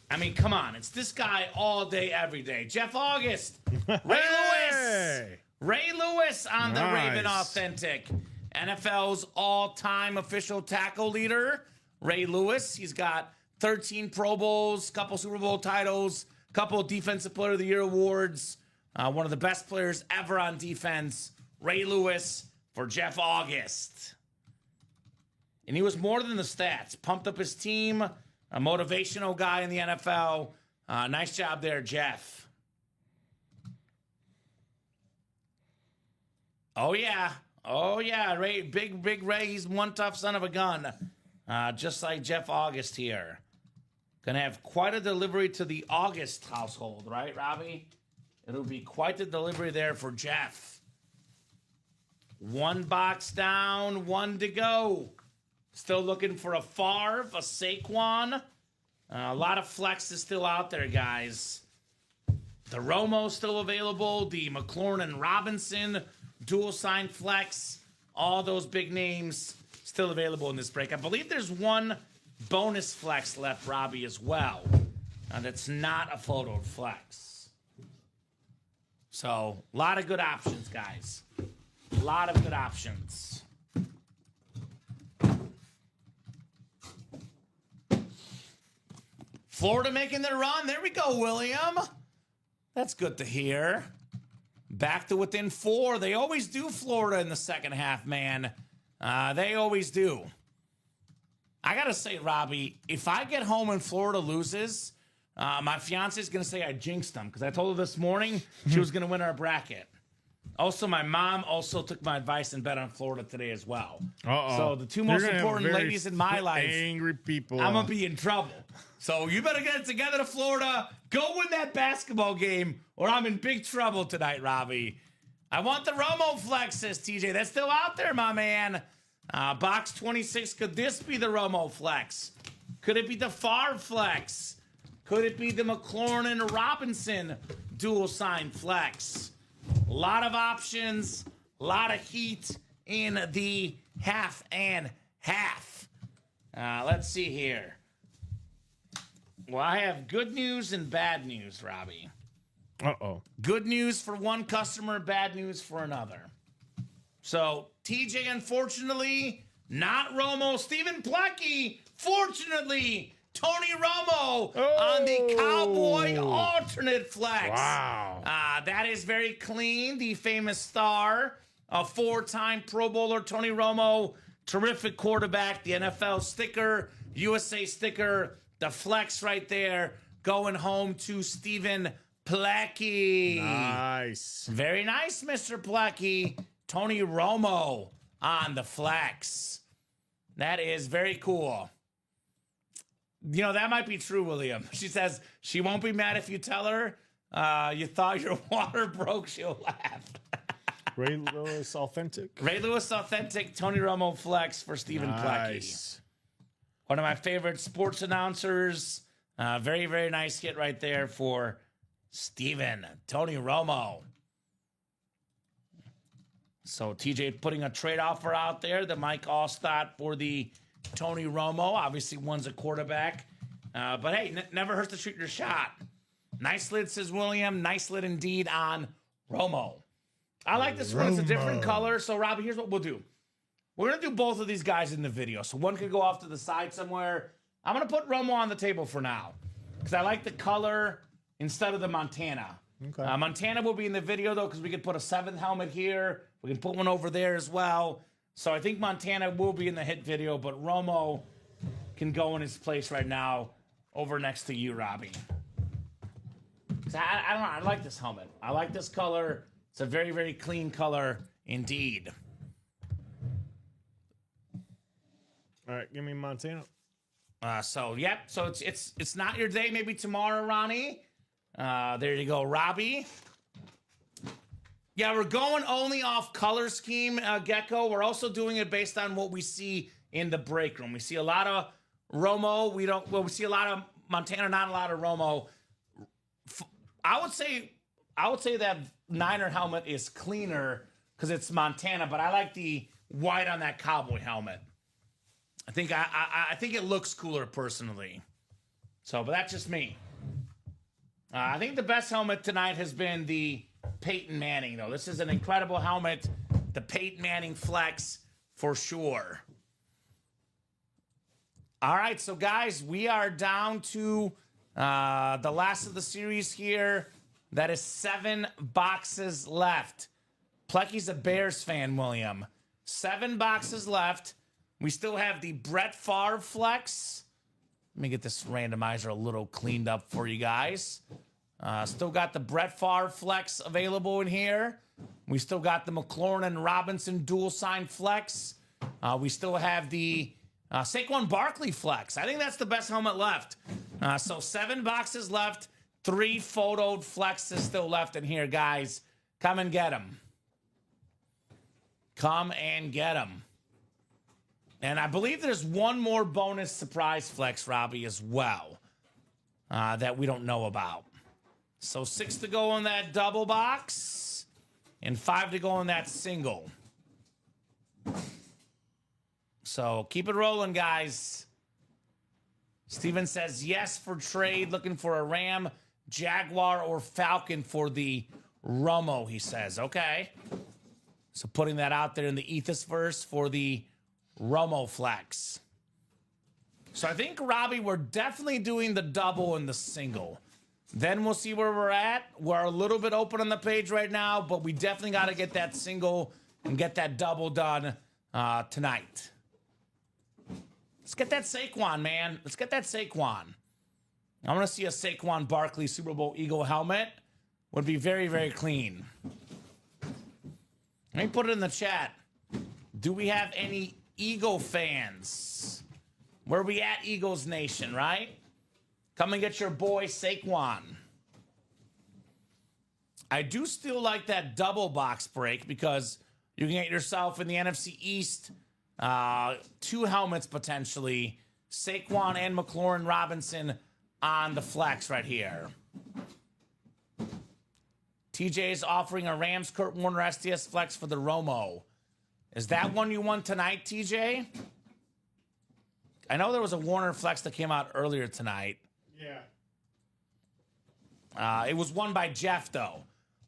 I mean, come on. It's this guy all day, every day. Jeff August. Ray Lewis. Ray Lewis on the Raven Authentic. NFL's all-time official tackle leader, Ray Lewis. He's got 13 Pro Bowls, couple Super Bowl titles, couple Defensive Player of the Year awards. One of the best players ever on defense, Ray Lewis for Jeff August. And he was more than the stats. Pumped up his team, a motivational guy in the NFL. Nice job there, Jeff. Oh, yeah. Oh, yeah. Ray, big Ray. He's one tough son of a gun. Just like Jeff August here. Gonna have quite a delivery to the August household, right, Robbie? It'll be quite the delivery there for Jeff. 1 box down, 1 to go. Still looking for a Favre, a Saquon. A lot of flex is still out there, guys. The Romo's still available. The McLaurin and Robinson dual sign flex. All those big names still available in this break. I believe there's one bonus flex left, Robbie, as well. That's not a photo flex. So, a lot of good options, guys. A lot of good options. Florida making their run. There we go, William. That's good to hear. Back to within 4. They always do, Florida, in the second half, man. They always do. I got to say, Robbie, if I get home and Florida loses, my fiance's going to say I jinxed them because I told her this morning she was going to win our bracket. Also, my mom also took my advice and bet on Florida today as well. So the two most important ladies in my life, angry people. I'm going to be in trouble. So you better get it together to Florida. Go win that basketball game or I'm in big trouble tonight, Robbie. I want the Romo flexes, TJ. That's still out there, my man. Box 26, could this be the Romo flex? Could it be the Favre flex? Could it be the McLaurin and Robinson dual sign flex? A lot of options, a lot of heat in the half and half. Let's see here. Well, I have good news and bad news, Robbie. Good news for one customer, bad news for another. So, TJ, unfortunately, not Romo. Stephen Plecky, fortunately, Tony Romo on the Cowboy alternate flex. Wow. That is very clean. The famous star, a 4-time Pro Bowler, Tony Romo, terrific quarterback, the NFL sticker, USA sticker, the flex right there, going home to Stephen Plecky. Nice. Very nice, Mr. Plecky. Tony Romo on the flex. That is very cool. You know, that might be true, William. She says she won't be mad if you tell her you thought your water broke. She'll laugh. Ray Lewis Authentic. Ray Lewis Authentic, Tony Romo flex for Stephen Plecky. One of my favorite sports announcers. Very, very nice hit right there for Stephen. Tony Romo. So TJ putting a trade offer out there. The Mike Allstott for the Tony Romo. Obviously, one's a quarterback. But hey, never hurts to shoot your shot. Nice lid, says William. Nice lid indeed on Romo. I like this one. It's a different color. So, Robbie, here's what we'll do. We're going to do both of these guys in the video. So one could go off to the side somewhere. I'm going to put Romo on the table for now because I like the color instead of the Montana. Okay. Montana will be in the video, though, because we could put a 7th helmet here. We can put one over there as well. So I think Montana will be in the hit video, but Romo can go in his place right now over next to you, Robbie. I don't know. I like this helmet. I like this color. It's a very, very clean color indeed. All right, give me Montana. So it's not your day. Maybe tomorrow, Ronnie. There you go, Robbie. Yeah, we're going only off color scheme, Gecko. We're also doing it based on what we see in the break room. We see a lot of Romo. We see a lot of Montana, not a lot of Romo. I would say that Niner helmet is cleaner because it's Montana, but I like the white on that cowboy helmet. I think it looks cooler personally. So, but that's just me. I think the best helmet tonight has been the Peyton Manning, though. This is an incredible helmet. The Peyton Manning Flex for sure. All right, so guys, we are down to the last of the series here. That is 7 boxes left. Plecky's a Bears fan, William. 7 boxes left. We still have the Brett Favre Flex. Let me get this randomizer a little cleaned up for you guys. Still got the Brett Favre Flex available in here. We still got the McLaurin and Robinson dual sign Flex. We still have the Saquon Barkley Flex. I think that's the best helmet left. So 7 boxes left. 3 photoed flexes still left in here, guys. Come and get them. Come and get them. And I believe there's one more bonus surprise flex, Robbie, as well, that we don't know about. So 6 to go in that double box and 5 to go in that single. So keep it rolling, guys. Steven says yes for trade, looking for a Ram, Jaguar, or Falcon for the Romo, he says. Okay. So putting that out there in the Ethosverse for the Romo Flex. So I think, Robbie, we're definitely doing the double and the single. Then we'll see where we're at. We're a little bit open on the page right now, but we definitely got to get that single and get that double done tonight. Let's get that Saquon, man. Let's get that Saquon. I want to see a Saquon Barkley Super Bowl Eagle helmet. Would be very, very clean. Let me put it in the chat. Do we have any Eagle fans? Where are we at, Eagles Nation, right? Come and get your boy Saquon. I do still like that double box break because you can get yourself in the NFC East 2 helmets potentially. Saquon and McLaurin Robinson on the flex right here. TJ is offering a Rams Kurt Warner STS flex for the Romo. Is that one you won tonight, TJ? I know there was a Warner flex that came out earlier tonight. Yeah. It was won by Jeff, though.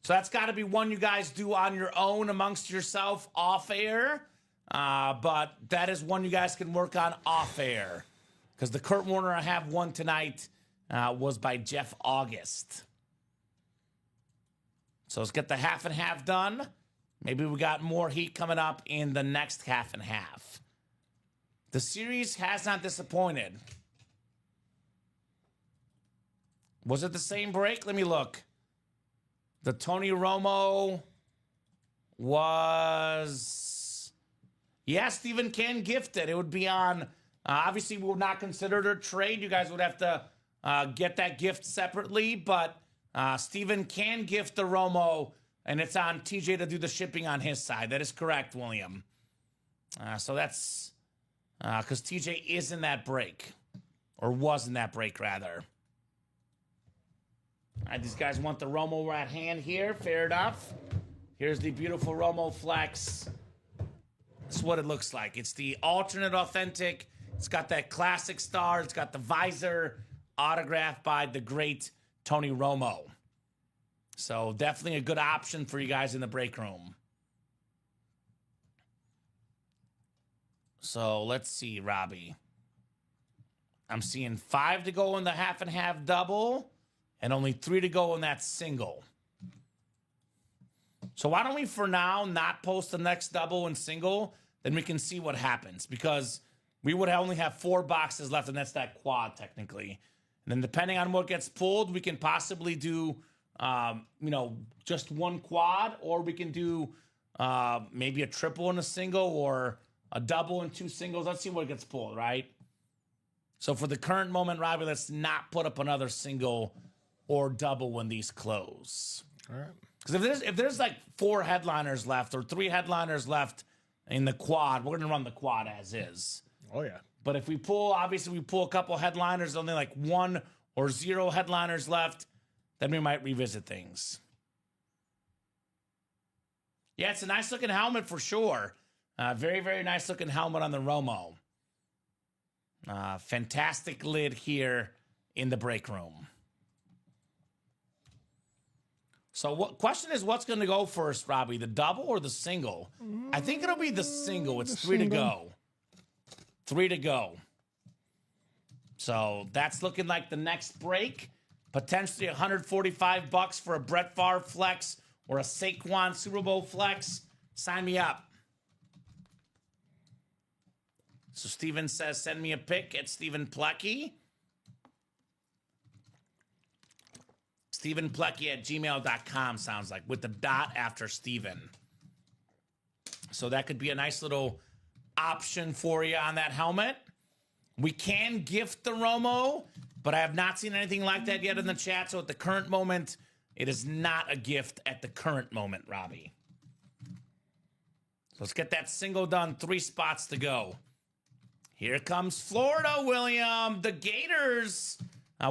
So that's got to be one you guys do on your own amongst yourself off air. But that is one you guys can work on off air. Because the Kurt Warner I have won tonight was by Jeff August. So let's get the half and half done. Maybe we got more heat coming up in the next half and half. The series has not disappointed. Was it the same break? Let me look. The Tony Romo was... Yeah, Steven can gift it. It would be on... obviously, we would not consider it a trade. You guys would have to get that gift separately. But Steven can gift the Romo, and it's on TJ to do the shipping on his side. That is correct, William. So that's... because TJ is in that break. Or was in that break, rather. All right, these guys want the Romo at hand here. Fair enough. Here's the beautiful Romo Flex. That's what it looks like. It's the alternate authentic. It's got that classic star. It's got the visor autographed by the great Tony Romo. So definitely a good option for you guys in the break room. So let's see, Robbie. I'm seeing 5 to go in the half and half double. And only 3 to go in that single. So why don't we, for now, not post the next double and single then we can see what happens, because we would only have 4 boxes left, and that's that quad technically. And then depending on what gets pulled, we can possibly do, just 1 quad, or we can do maybe a triple and a single, or a double and 2 singles. Let's see what gets pulled, right? So for the current moment, Robbie, let's not put up another single or double when these close. All right. Because if there's like 4 headliners left or 3 headliners left in the quad, we're gonna run the quad as is. Oh yeah. But if we pull a couple headliners, only like 1 or 0 headliners left, then we might revisit things. Yeah, it's a nice looking helmet for sure. Very, very nice looking helmet on the Romo. Fantastic lid here in the break room. So question is, what's going to go first, Robbie? The double or the single? I think it'll be the single. It's 3 to go. 3 to go. So that's looking like the next break. Potentially $145 for a Brett Favre flex or a Saquon Super Bowl flex. Sign me up. So Steven says, send me a pic at Steven Plecky. StevenPlecky@gmail.com sounds like, with the dot after Steven. So that could be a nice little option for you on that helmet. We can gift the Romo, but I have not seen anything like that yet in the chat. So at the current moment, it is not a gift at the current moment, Robbie. So let's get that single done. 3 spots to go. Here comes Florida, William. The Gators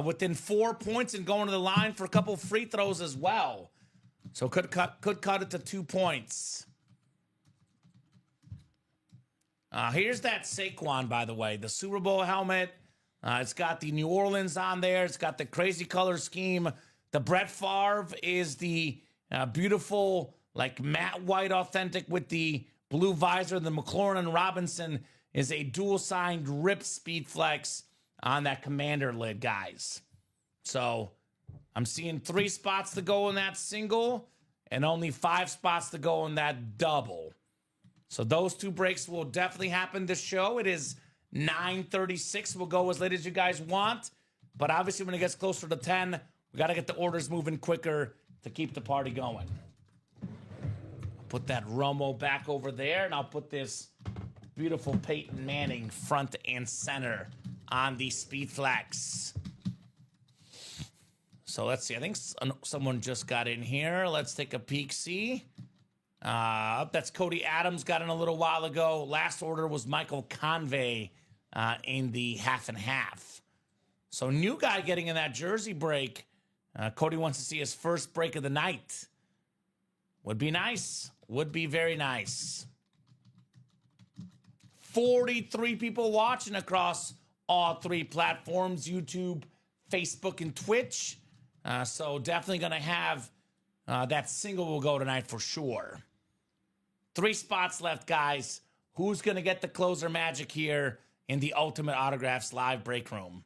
within 4 points and going to the line for a couple free throws as well. So could cut it to 2 points. Here's that Saquon, by the way, the Super Bowl helmet. It's got the New Orleans on there. It's got the crazy color scheme. The Brett Favre is the beautiful, like matte white authentic with the blue visor. The McLaurin and Robinson is a dual-signed Rip Speed Flex on that Commander lid, guys. So I'm seeing 3 spots to go in that single and only 5 spots to go in that double. So those 2 breaks will definitely happen this show. It is 9:36. We'll go as late as you guys want. But obviously when it gets closer to 10, we got to get the orders moving quicker to keep the party going. I'll put that Romo back over there, and I'll put this beautiful Peyton Manning front and center on the Speed Flex. So let's see. I think someone just got in here. Let's take a peek, see. That's Cody Adams, got in a little while ago. Last order was Michael Convey in the half and half. So new guy getting in that jersey break. Cody wants to see his first break of the night. Would be nice. Would be very nice. 43 people watching across all 3 platforms, YouTube, Facebook, and Twitch. So definitely going to have that single will go tonight for sure. 3 spots left, guys. Who's going to get the closer magic here in the Ultimate Autographs live break room?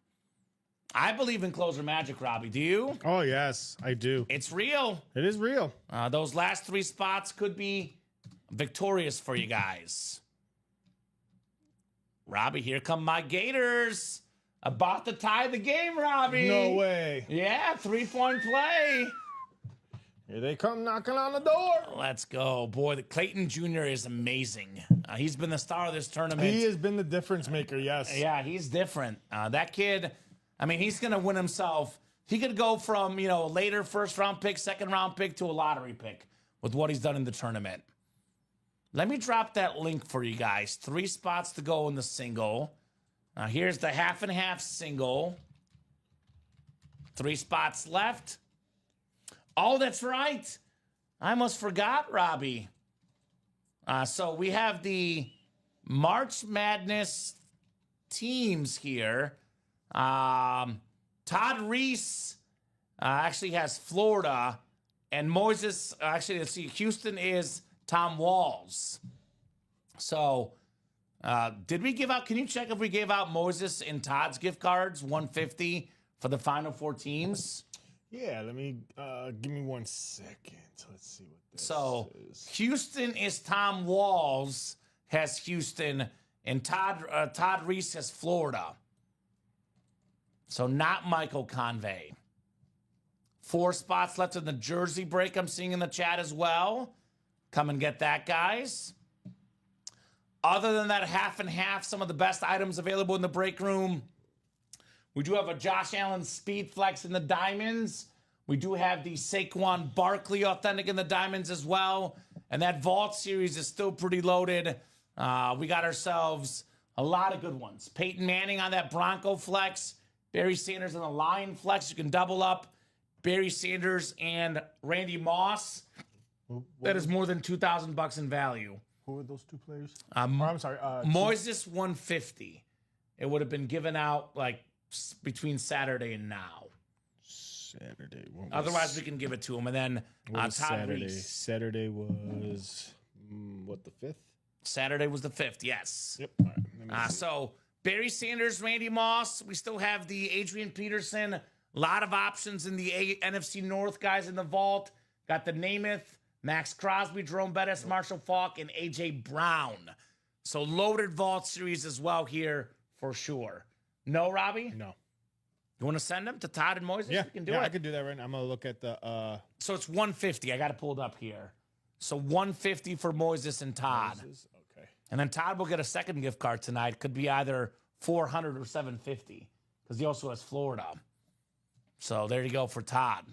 I believe in closer magic, Robbie. Do you? Oh, yes, I do. It's real. It is real. Those last 3 spots could be victorious for you guys. Robbie, here come my Gators. About to tie the game, Robbie. No way. Yeah, 3-point play. Here they come knocking on the door. Let's go. Boy, the Clayton Jr. is amazing. He's been the star of this tournament. He has been the difference maker, yes. Yeah, he's different. That kid, I mean, he's going to win himself. He could go from, later first-round pick, second-round pick to a lottery pick with what he's done in the tournament. Let me drop that link for you guys. 3 spots to go in the single. Here's the half and half single. 3 spots left. Oh, that's right. I almost forgot, Robbie. So we have the March Madness teams here. Todd Reese actually has Florida. And Moses, actually, let's see, Houston is Tom Walls. So did we give out, can you check if we gave out Moses and Todd's gift cards, 150 for the final 4 teams? Yeah, let me, give me 1 second. Let's see what this So is. Houston is Tom Walls. has Houston, and Todd Reese has Florida. So not Michael Convey. 4 spots left in the Jersey break I'm seeing in the chat as well. Come and get that, guys. Other than that half and half, some of the best items available in the break room. We do have a Josh Allen Speed Flex in the diamonds. We do have the Saquon Barkley Authentic in the diamonds as well. And that Vault series is still pretty loaded. We got ourselves a lot of good ones. Peyton Manning on that Bronco Flex. Barry Sanders on the Lion Flex. You can double up Barry Sanders and Randy Moss. That is more than $2,000 in value. Who were those 2 players? I'm sorry. Moises 150. It would have been given out like between Saturday and now. Saturday. Otherwise, we can give it to him. And then Todd Saturday? Reese. Saturday was what, the 5th? Saturday was the 5th. Yes. Yep. All right. Let me see. So Barry Sanders, Randy Moss. We still have the Adrian Peterson. A lot of options in the NFC North guys in the vault. Got the Namath, Max Crosby, Jerome Bettis, Marshall Faulk, and A.J. Brown. So loaded vault series as well here for sure. No, Robbie? No. You want to send them to Todd and Moises? Yeah, We can do yeah, it. I can do that right now. I'm going to look at the... So it's 150. I got it pulled up here. So 150 for Moises and Todd. Okay. And then Todd will get a second gift card tonight. Could be either 400 or 750 because he also has Florida. So there you go for Todd.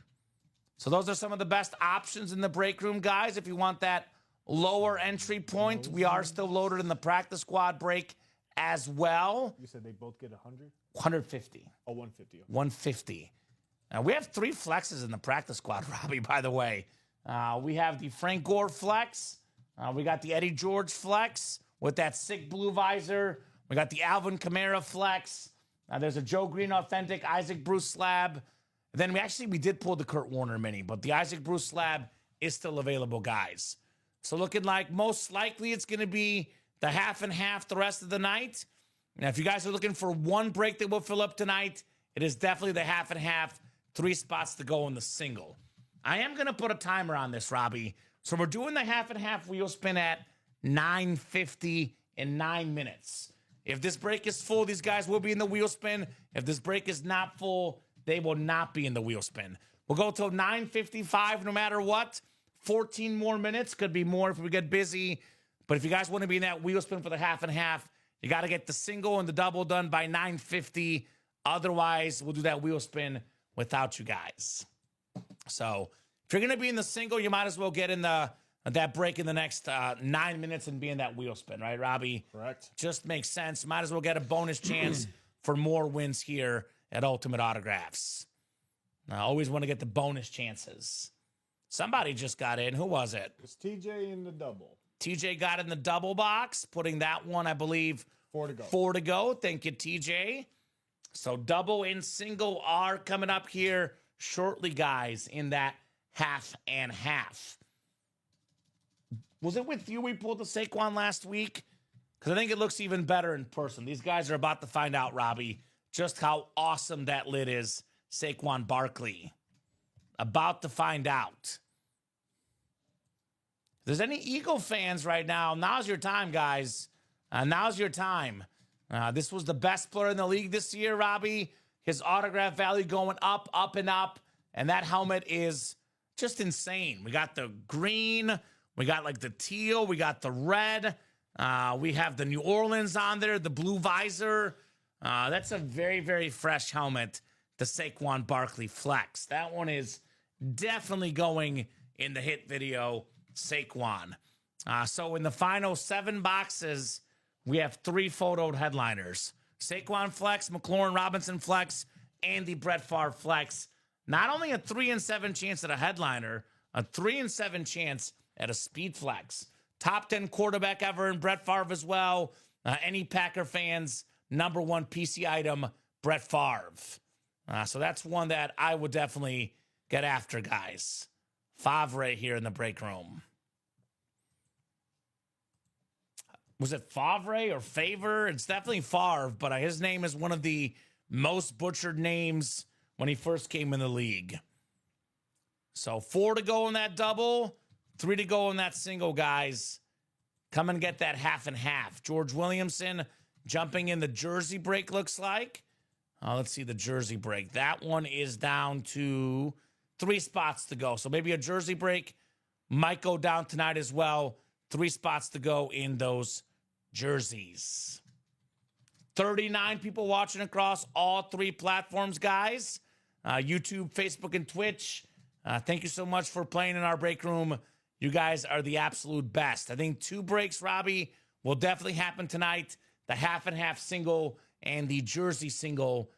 So those are some of the best options in the break room, guys. If you want that lower entry point, we are still loaded in the practice squad break as well. You said they both get 100? 150. Oh, 150. Okay. 150. We have 3 flexes in the practice squad, Robbie, by the way. We have the Frank Gore flex. We got the Eddie George flex with that sick blue visor. We got the Alvin Kamara flex. There's a Joe Green authentic, Isaac Bruce slab. Then we did pull the Kurt Warner mini, but the Isaac Bruce slab is still available, guys. So looking like most likely it's going to be the half and half the rest of the night. Now, if you guys are looking for one break that will fill up tonight, it is definitely the half and half, 3 spots to go in the single. I am going to put a timer on this, Robbie. So we're doing the half and half wheel spin at 9:50 in 9 minutes. If this break is full, these guys will be in the wheel spin. If this break is not full, they will not be in the wheel spin. We'll go till 9:55 no matter what. 14 more minutes. Could be more if we get busy. But if you guys want to be in that wheel spin for the half and half, you got to get the single and the double done by 9:50. Otherwise, we'll do that wheel spin without you guys. So if you're going to be in the single, you might as well get in that break in the next 9 minutes and be in that wheel spin, right, Robbie? Correct. Just makes sense. Might as well get a bonus chance for more wins here at Ultimate Autographs. I always want to get the bonus chances. Somebody just got in. Who was it? It's TJ in the double. TJ got in the double box, putting that one, I believe, 4 to go. 4 to go. Thank you, TJ. So double and single are coming up here shortly, guys, in that half and half. Was it with you we pulled the Saquon last week? Because I think it looks even better in person. These guys are about to find out, Robbie, just how awesome that lid is. Saquon Barkley. About to find out. If there's any Eagle fans right now, now's your time, guys. Now's your time. This was the best player in the league this year, Robbie. His autograph value going up, up, and up. And that helmet is just insane. We got the green. We got like the teal. We got the red. We have the New Orleans on there, the blue visor. That's a very, very fresh helmet, the Saquon Barkley Flex. That one is definitely going in the hit video, Saquon. So in the final 7 boxes, we have 3 photoed headliners. Saquon Flex, McLaurin Robinson Flex, and the Brett Favre Flex. Not only a 3 in 7 chance at a headliner, a 3 in 7 chance at a speed flex. Top 10 quarterback ever in Brett Favre as well. Any Packer fans, number 1 PC item, Brett Favre. So that's one that I would definitely get after, guys. Favre here in the break room. Was it Favre or Favor? It's definitely Favre, but his name is one of the most butchered names when he first came in the league. So 4 to go in that double, 3 to go in that single, guys. Come and get that half and half. George Williamson jumping in the jersey break, looks like. Let's see the jersey break. That one is down to 3 spots to go. So maybe a jersey break might go down tonight as well. 3 spots to go in those jerseys. 39 people watching across all 3 platforms, guys. YouTube, Facebook, and Twitch. Thank you so much for playing in our break room. You guys are the absolute best. I think 2 breaks, Robbie, will definitely happen tonight. The half and half single and the jersey single,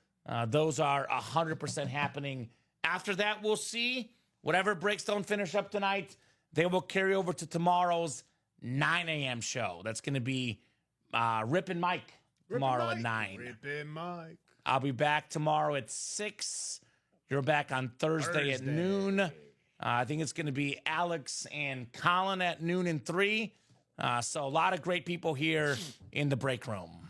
those are 100% happening. After that, we'll see. Whatever breaks don't finish up tonight, they will carry over to tomorrow's 9 a.m. show. That's going to be Rip and Mike tomorrow at 9. Rip and Mike. I'll be back tomorrow at 6. You're back on Thursday at noon. I think it's going to be Alex and Colin at noon and 3. So a lot of great people here in the break room.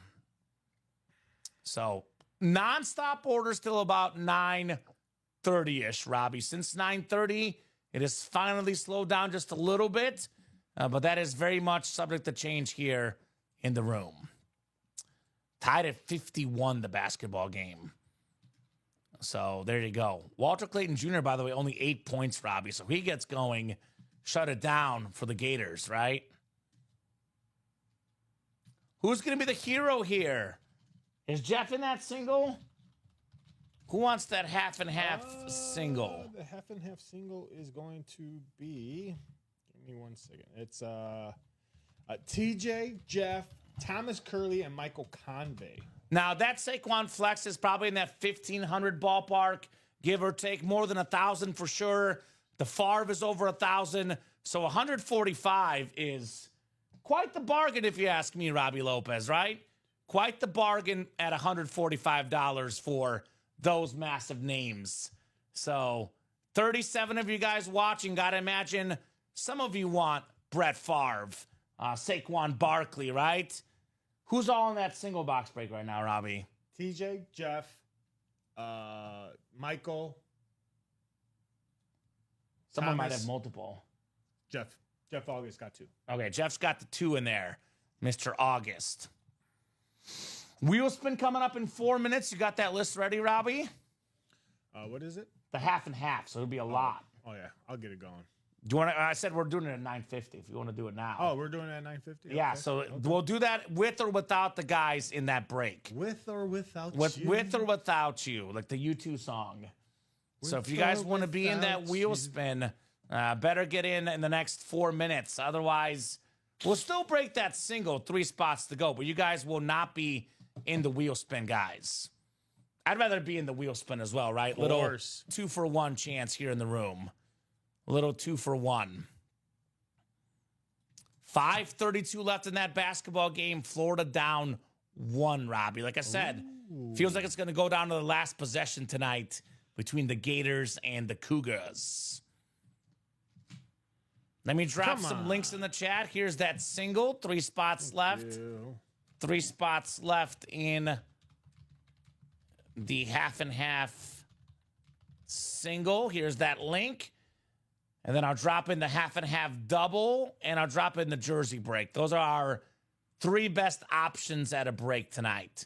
So nonstop orders till about 9:30-ish, Robbie. Since 9:30, it has finally slowed down just a little bit, but that is very much subject to change here in the room. Tied at 51, the basketball game. So there you go. Walter Clayton Jr., by the way, only 8 points, Robbie. So he gets going, shut it down for the Gators, right? Who's going to be the hero here? Is Jeff in that single? Who wants that half and half single? The half and half single is going to be, give me 1 second. It's TJ, Jeff, Thomas Curley, and Michael Convey. Now, that Saquon flex is probably in that 1,500 ballpark, give or take, more than 1,000 for sure. The Favre is over 1,000. So 145 is quite the bargain, if you ask me, Robbie Lopez, right? Quite the bargain at $145 for those massive names. So 37 of you guys watching, got to imagine some of you want Brett Favre, Saquon Barkley, right? Who's all in that single box break right now, Robbie? TJ, Jeff, Michael. Someone Thomas, might have multiple. Jeff August got 2. Okay, Jeff's got the 2 in there. Mr. August. Wheel spin coming up in 4 minutes. You got that list ready, Robbie? What is it? The half and half, so it'll be a lot. Oh, yeah. I'll get it going. Do you want to? I said we're doing it at 9:50. If you want to do it now. Oh, we're doing it at 9:50? Yeah, Okay. so we'll do that with or without the guys in that break. With or without you? With or without you, like the U2 song. So if you guys want to be in that wheel spin, better get in the next 4 minutes. Otherwise, we'll still break that single, 3 spots to go. But you guys will not be in the wheel spin, guys. I'd rather be in the wheel spin as well, right? Little 2-for-1 chance here in the room. Little 2-for-1. 5:32 left in that basketball game. Florida down 1, Robbie. Like I said, feels like it's going to go down to the last possession tonight between the Gators and the Cougars. Let me drop some links in the chat. Here's that single. 3 spots left. 3 spots left in the half and half single. Here's that link. And then I'll drop in the half and half double, and I'll drop in the jersey break. Those are our 3 best options at a break tonight.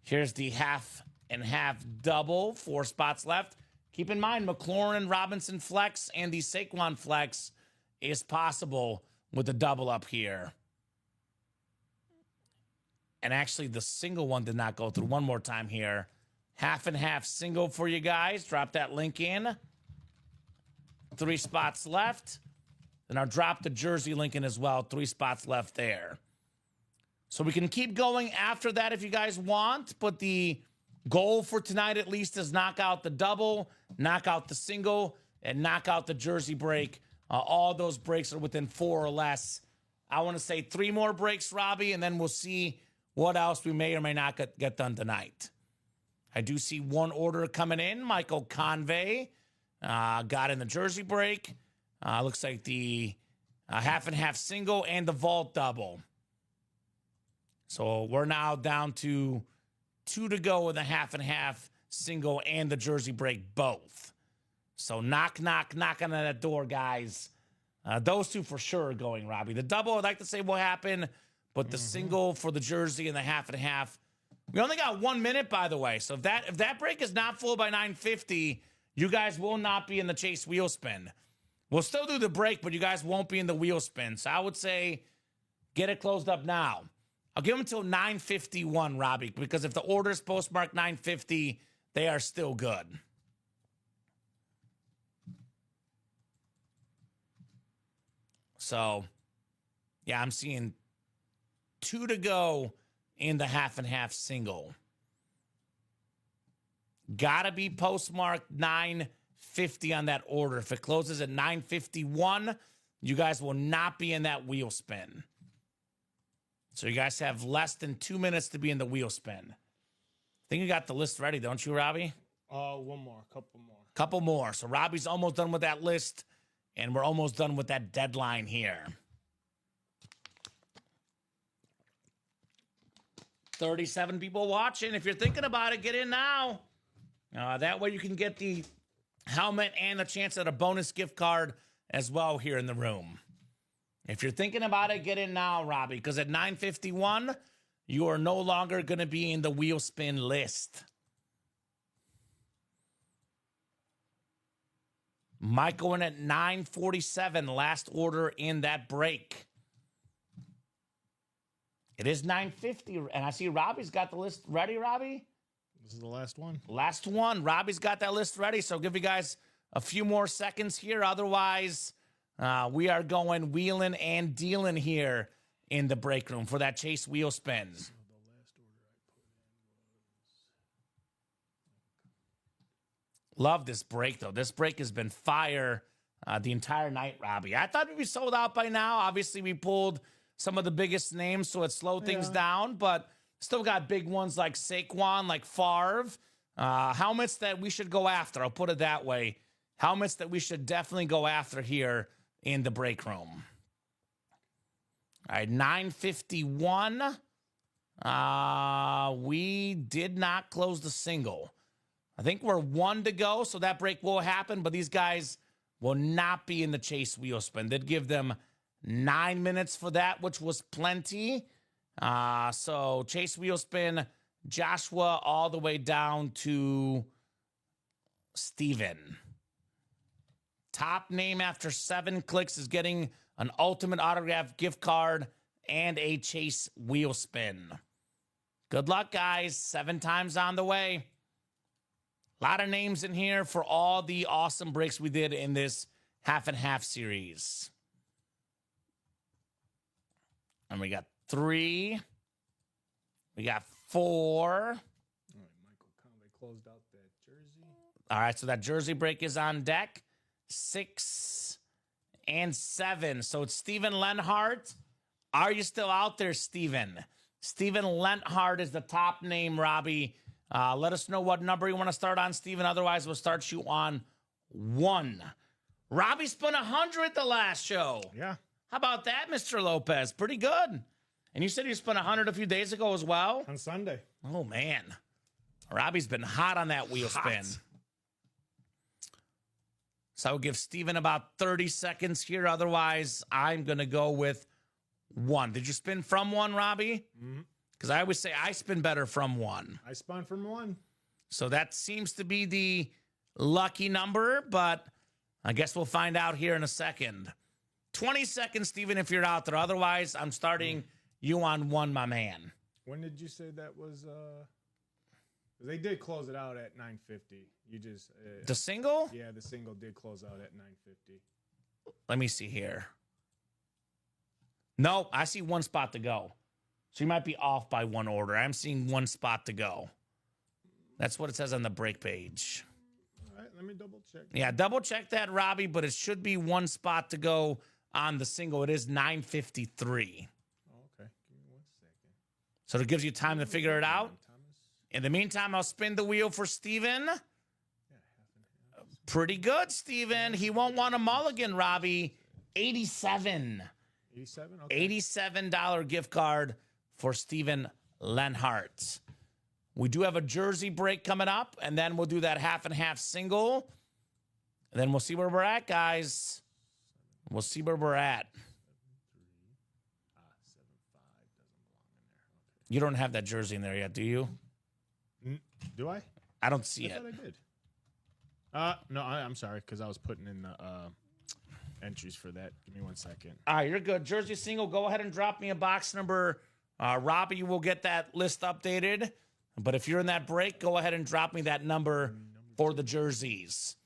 Here's the half and half double, 4 spots left. Keep in mind, McLaurin, Robinson flex, and the Saquon flex is possible with the double up here. And actually, the single one did not go through. One more time here. Half and half single for you guys. Drop that link in. 3 spots left. Then I'll drop the jersey link in as well. 3 spots left there. So we can keep going after that if you guys want. But the goal for tonight at least is knock out the double, knock out the single, and knock out the jersey break. All those breaks are within 4 or less. I want to say 3 more breaks, Robbie, and then we'll see what else we may or may not get done tonight. I do see 1 order coming in. Michael Convey got in the jersey break. Looks like the half and half single and the vault double. So we're now down to 2 to go with the half and half single and the jersey break both. So knocking on that door, guys. Those two for sure are going, Robbie. The double, I'd like to say will happen, but the single for the jersey and the half and half. We only got 1 minute, by the way. So if that break is not full by 9:50, you guys will not be in the chase wheel spin. We'll still do the break, but you guys won't be in the wheel spin. So I would say get it closed up now. I'll give them until 9:51, Robbie, because if the order is postmarked 9:50, they are still good. So, yeah, I'm seeing 2 to go in the half and half single. Gotta be postmarked 9:50 on that order. If it closes at 9:51, you guys will not be in that wheel spin. So you guys have less than 2 minutes to be in the wheel spin. I think you got the list ready, don't you, Robbie? One more, Couple more. So Robbie's almost done with that list, and we're almost done with that deadline here. 37 people watching. If you're thinking about it, get in now. That way you can get the helmet and a chance at a bonus gift card as well here in the room. If you're thinking about it, get in now, Robbie, because at 9:51, you are no longer going to be in the wheel spin list. Might go in at 9:47, last order in that break. It is 9:50, and I see Robbie's got the list ready, Robbie? This is the last one. Last one. Robbie's got that list ready, so give you guys a few more seconds here. Otherwise, we are going wheeling and dealing here in the break room for that chase wheel spins. Love this break, though. This break has been fire the entire night, Robbie. I thought we'd be sold out by now. Obviously, we pulled some of the biggest names, so it slowed things down, but still got big ones like Saquon, like Favre. Helmets that we should go after. I'll put it that way. Helmets that we should definitely go after here in the break room. All right, 9:51. We did not close the single. I think we're 1 to go, so that break will happen, but these guys will not be in the chase wheel spin. They'd give them 9 minutes for that, which was plenty. So chase wheel spin, Joshua all the way down to Steven. Top name after 7 clicks is getting an ultimate autograph gift card and a chase wheel spin. Good luck, guys. 7 times on the way. A lot of names in here for all the awesome breaks we did in this half and half series. And we got 3. We got 4. All right, Michael Conley closed out that jersey. All right, so that jersey break is on deck. 6 and 7. So it's Steven Lenhart. Are you still out there, Steven? Steven Lenhart is the top name, Robbie. Let us know what number you want to start on, Steven. Otherwise, we'll start you on 1. Robbie spun 100 the last show. Yeah. How about that, Mr. Lopez? Pretty good. And you said you spun 100 a few days ago as well? On Sunday. Oh, man. Robbie's been hot on that wheel spin. So I'll give Steven about 30 seconds here. Otherwise, I'm going to go with 1. Did you spin from 1, Robbie? Mm-hmm. Because I always say I spin better from 1. I spun from 1. So that seems to be the lucky number, but I guess we'll find out here in a second. 20 seconds, Steven, if you're out there. Otherwise, I'm starting you on 1, my man. When did you say that was? They did close it out at 9:50. You just The single? Yeah, the single did close out at 9:50. Let me see here. No, I see 1 spot to go. So you might be off by 1 order. I'm seeing 1 spot to go. That's what it says on the break page. All right, let me double check. Yeah, double check that, Robbie, but it should be 1 spot to go on the single. It is 9:53. Oh, okay. Give me 1 second. So it gives you time to figure it out. In the meantime, I'll spin the wheel for Steven. Pretty good, Steven. He won't want a mulligan, Robbie. 87. 87? Okay. $87 gift card for Steven Lenhart. We do have a jersey break coming up, and then we'll do that half and half single. And then we'll see where we're at, guys. We'll see where we're at. You don't have that jersey in there yet, do you? Do I? I don't see I it. thought I did. No, I'm sorry, because I was putting in the entries for that. Give me 1 second. All right, you're good. Jersey single, go ahead and drop me a box number. Robbie will get that list updated. But if you're in that break, go ahead and drop me that number for the jerseys.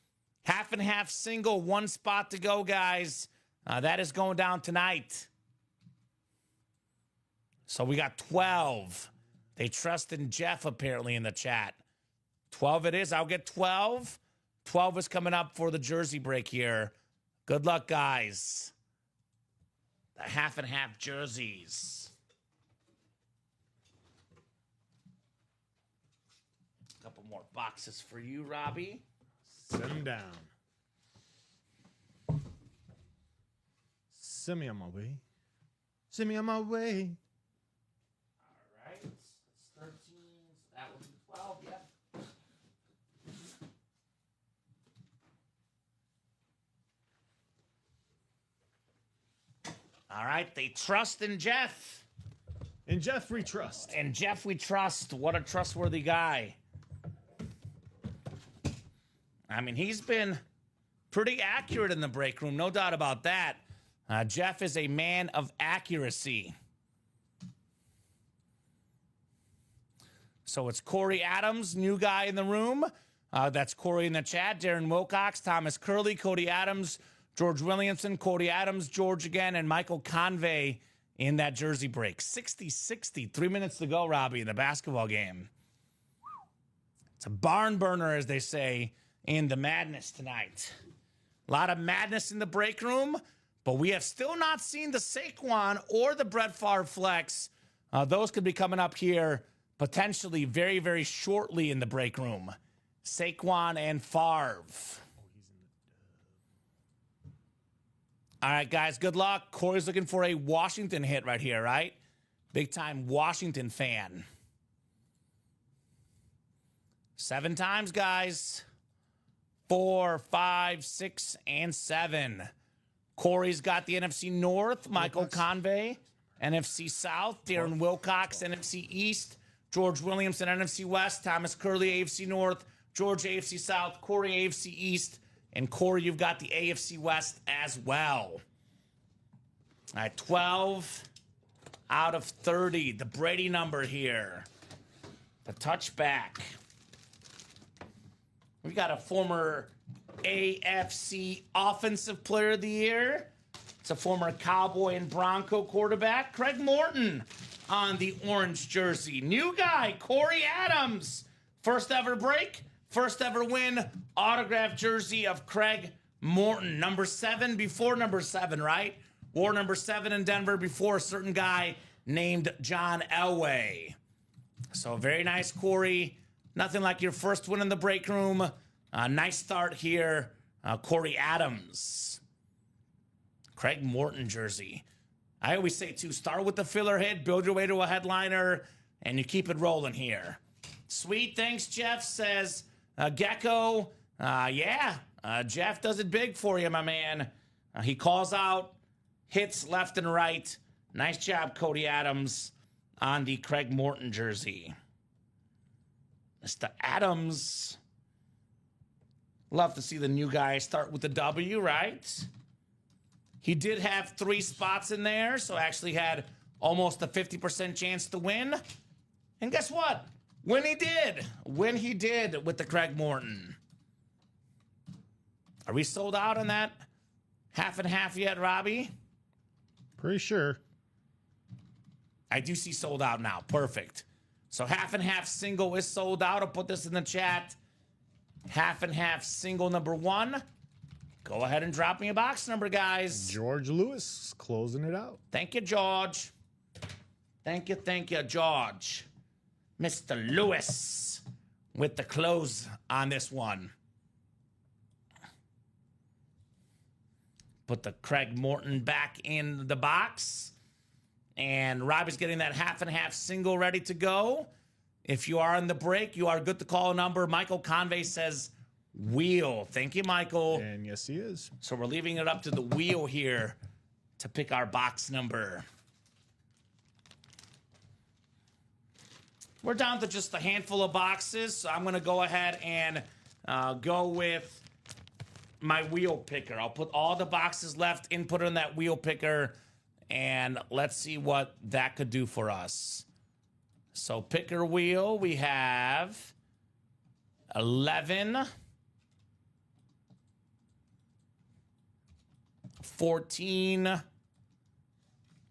Half and half single, 1 spot to go, guys. That is going down tonight. So we got 12. They trust in Jeff, apparently, in the chat. 12 it is. I'll get 12. 12 is coming up for the jersey break here. Good luck, guys. The half and half jerseys. A couple more boxes for you, Robbie. Send them down. Send me on my way. Send me on my way. All right. It's 13. So that would be 12. Yep. All right. They trust in Jeff. In Jeff, we trust. And Jeff, we trust. What a trustworthy guy. I mean, he's been pretty accurate in the break room, no doubt about that. Jeff is a man of accuracy. So it's Corey Adams, new guy in the room. That's Corey in the chat. Darren Wilcox, Thomas Curley, Cody Adams, George Williamson, Cody Adams, George again, and Michael Convey in that jersey break. 60-60, 3 minutes to go, Robbie, in the basketball game. It's a barn burner, as they say, in the madness tonight. A lot of madness in the break room, but we have still not seen the Saquon or the Brett Favre flex. Those could be coming up here potentially very, very shortly in the break room. Saquon and Favre. All right, guys, good luck. Corey's looking for a Washington hit right here, right? Big-time Washington fan. 7 times, guys. 4, 5, 6, and 7. Corey's got the NFC North. Michael Convey, NFC South. Darren Wilcox, NFC East. George Williamson, NFC West. Thomas Curley, AFC North. George, AFC South. Corey, AFC East. And Corey, you've got the AFC West as well. All right, 12 out of 30. The Brady number here. The touchback. We got a former AFC Offensive Player of the Year. It's a former Cowboy and Bronco quarterback, Craig Morton, on the orange jersey. New guy, Corey Adams. First ever break, first ever win. Autographed jersey of Craig Morton. Number 7 before number 7, right? Wore number 7 in Denver before a certain guy named John Elway. So very nice, Corey. Nothing like your first win in the break room. Nice start here. Corey Adams. Craig Morton jersey. I always say, too, start with the filler hit, build your way to a headliner, and you keep it rolling here. Sweet. Thanks, Jeff, says Gecko. Jeff does it big for you, my man. He calls out hits left and right. Nice job, Cody Adams, on the Craig Morton jersey. Mr. Adams. Love to see the new guy start with the W, right? He did have 3 spots in there, so actually had almost a 50% chance to win. And guess what? When he did with the Craig Morton. Are we sold out on that half and half yet, Robbie? Pretty sure. I do see sold out now. Perfect. So half and half single is sold out. I'll put this in the chat. Half and half single number 1. Go ahead and drop me a box number, guys. George Lewis closing it out. Thank you, George. Thank you, George. Mr. Lewis with the close on this one. Put the Craig Morton back in the box. And Robbie's getting that half and half single ready to go. If you are in the break, you are good to call a number. Michael Convey says wheel. Thank you, Michael. And yes, he is. So we're leaving it up to the wheel here to pick our box number. We're down to just a handful of boxes, so I'm going to go ahead and go with my wheel picker. I'll put all the boxes left, input in that wheel picker, and let's see what that could do for us. So picker wheel, we have 11, 14,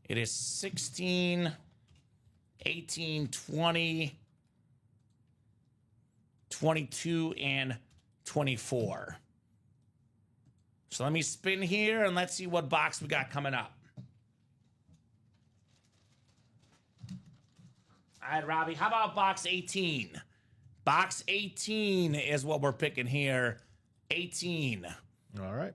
it is 16, 18, 20, 22, and 24. So let me spin here and let's see what box we got coming up. All right, Robbie, how about box 18? Box 18 is what we're picking here. 18. All right.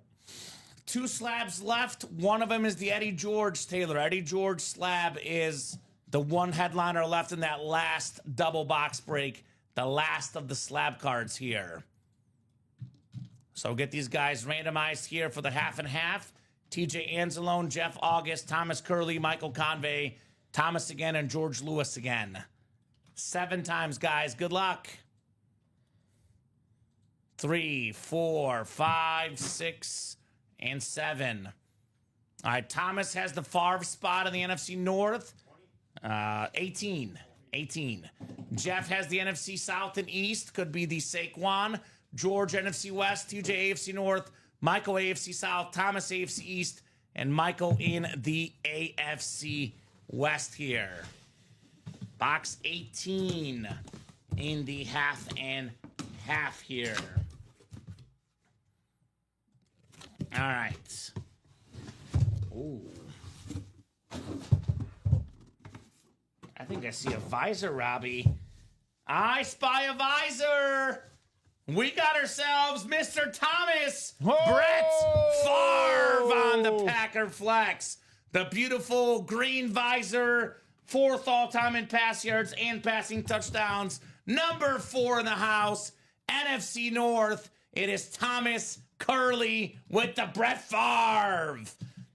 2 slabs left. One of them is the Eddie George Taylor. Eddie George slab is the one headliner left in that last double box break, the last of the slab cards here. So get these guys randomized here for the half and half. TJ Anzalone, Jeff August, Thomas Curley, Michael Convey, Thomas again, and George Lewis again. 7 times, guys. Good luck. 3, 4, 5, 6, and 7. All right, Thomas has the Favre spot in the NFC North. 18. Jeff has the NFC South and East. Could be the Saquon. George, NFC West. TJ, AFC North. Michael, AFC South. Thomas, AFC East. And Michael in the AFC West here. Box 18 in the half and half here. All right. Ooh. I think I see a visor, Robbie. I spy a visor. We got ourselves Mr. Thomas Brett Favre on the Packer Flex. The beautiful green visor, 4th all-time in pass yards and passing touchdowns. Number 4 in the house, NFC North. It is Thomas Curley with the Brett Favre.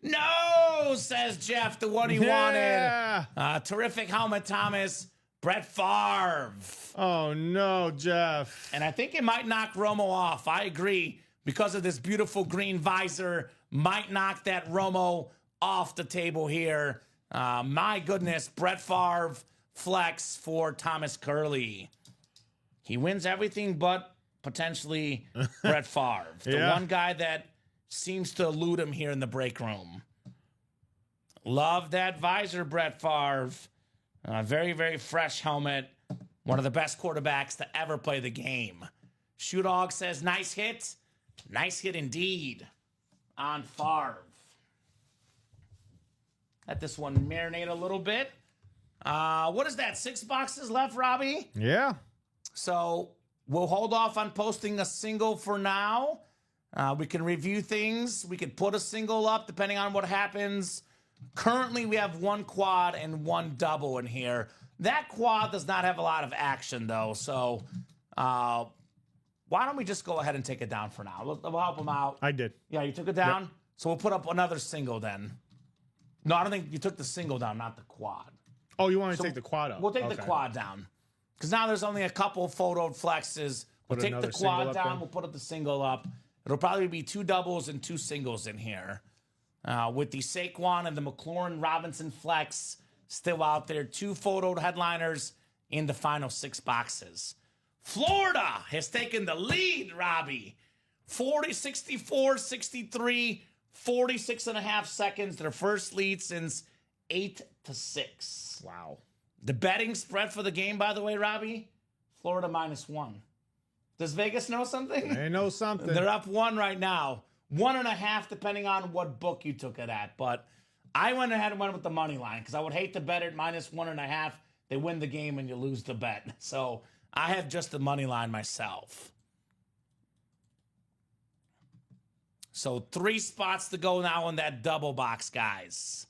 No, says Jeff, the one he wanted. Terrific helmet, Thomas. Brett Favre. Oh, no, Jeff. And I think it might knock Romo off. I agree. Because of this beautiful green visor, might knock that Romo off the table here. My goodness, Brett Favre flex for Thomas Curley. He wins everything but potentially Brett Favre. The one guy that seems to elude him here in the break room. Love that visor, Brett Favre. Very, very fresh helmet. One of the best quarterbacks to ever play the game. Shoe Dog says, nice hit. Nice hit indeed on Favre. Let this one marinate a little bit. What is that? 6 boxes left, Robbie? Yeah. So we'll hold off on posting a single for now. We can review things. We could put a single up depending on what happens. Currently, we have 1 quad and 1 double in here. That quad does not have a lot of action, though. So why don't we just go ahead and take it down for now? We'll help them out. I did. Yeah, you took it down? Yep. So we'll put up another single then. No, I don't think you took the single down, not the quad. Oh, you want to take the quad up? We'll take the quad down. Because now there's only a couple photo flexes. We'll take the quad down. We'll put up the single up. It'll probably be 2 doubles and 2 singles in here. With the Saquon and the McLaurin Robinson flex still out there. 2 photoed headliners in the final 6 boxes. Florida has taken the lead, Robbie. 40, 64, 63, 46 and a half seconds. Their first lead since 8-6. Wow. The betting spread for the game, by the way, Robbie, Florida -1. Does Vegas know something? They know something. They're up 1 right now. 1.5, depending on what book you took it at. But I went ahead and went with the money line because I would hate to bet it -1.5. They win the game and you lose the bet. So I have just the money line myself. So 3 spots to go now in that double box, guys.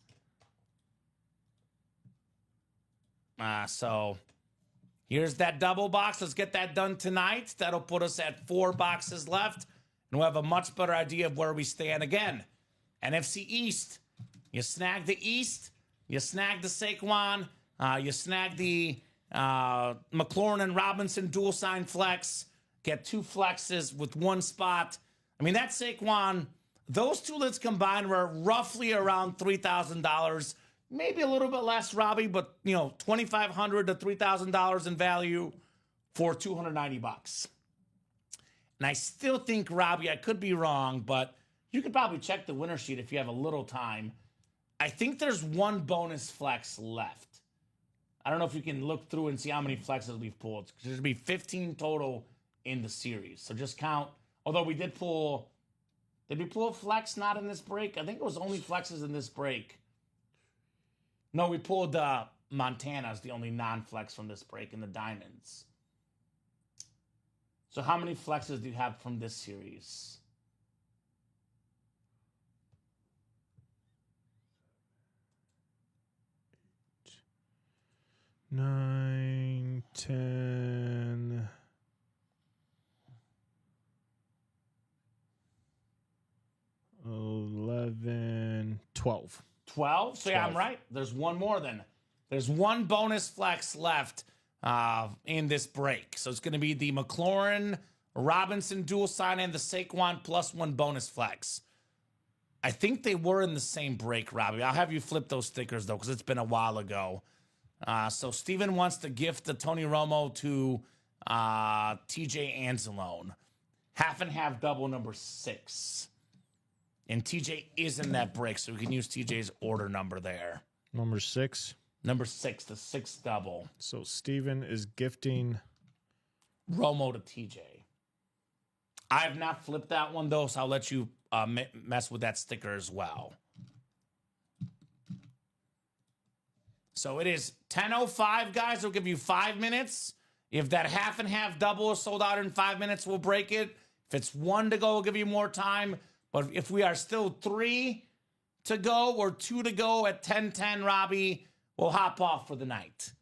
So Here's that double box. Let's get that done tonight. That'll put us at 4 boxes left, and we'll have a much better idea of where we stand. Again, NFC East. You snag the East. You snag the Saquon. You snag the McLaurin and Robinson dual sign flex. Get 2 flexes with 1 spot. I mean, that Saquon, those 2 lists combined were roughly around $3,000. Maybe a little bit less, Robbie, but $2,500 to $3,000 in value for $290. And I still think, Robbie, I could be wrong, but you could probably check the winner sheet if you have a little time. I think there's 1 bonus flex left. I don't know if you can look through and see how many flexes we've pulled. There's be 15 total in the series. So just count. Although we did pull, did we pull a flex not in this break? I think it was only flexes in this break. No, we pulled Montana's the only non-flex from this break in the diamonds. So how many flexes do you have from this series? 9, 10, 11, 12. 12? So yeah, I'm right. There's 1 more then. There's 1 bonus flex left in this break. So it's going to be the McLaurin, Robinson dual sign and the Saquon plus 1 bonus flex. I think they were in the same break, Robbie. I'll have you flip those stickers, though, because it's been a while ago. So Steven wants to gift the Tony Romo to TJ Anzalone. Half and half double number 6. And TJ is in that break, so we can use TJ's order number there. Number 6. Number 6, the 6th double. So Steven is gifting Romo to TJ. I have not flipped that one, though, so I'll let you mess with that sticker as well. So it is 10:05, guys. We'll give you 5 minutes. If that half and half double is sold out in 5 minutes, we'll break it. If it's 1 to go, we'll give you more time. But if we are still 3 to go or 2 to go at 10:10, Robbie, we'll hop off for the night.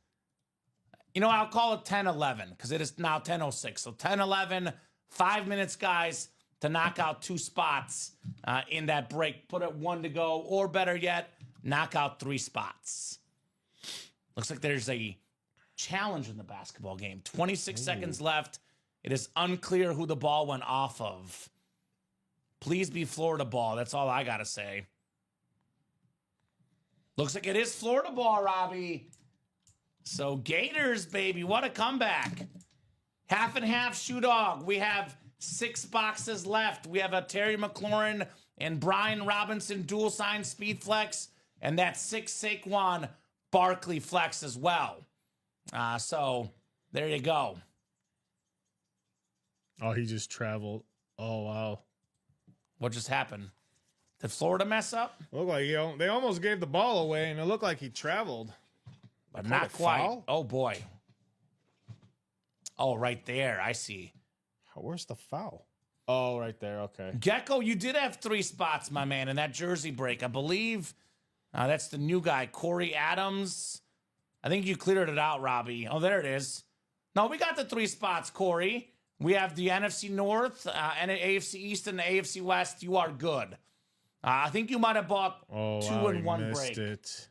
I'll call it 10:11 because it is now 10:06. So 10:11, 5 minutes, guys, to knock out 2 spots in that break. Put it 1 to go, or better yet, knock out 3 spots. Looks like there's a challenge in the basketball game. 26 seconds left. It is unclear who the ball went off of. Please be Florida ball. That's all I got to say. Looks like it is Florida ball, Robbie. So Gators, baby. What a comeback. Half and half shoe dog. We have 6 boxes left. We have a Terry McLaurin and Brian Robinson dual sign speed flex. And that 6 Saquon Barkley flex as well. So there you go. Oh, he just traveled. Oh, wow. What just happened? Did Florida mess up? Looked like they almost gave the ball away, and it looked like he traveled. But not quite. Foul? Oh, boy. Oh, right there. I see. Where's the foul? Oh, right there. Okay. Gecko, you did have 3 spots, my man, in that jersey break. I believe that's the new guy, Corey Adams. I think you cleared it out, Robbie. Oh, there it is. No, we got the 3 spots, Corey. We have the NFC North and the AFC East and the AFC West. You are good. I think you might have bought 2 in 1 break. It.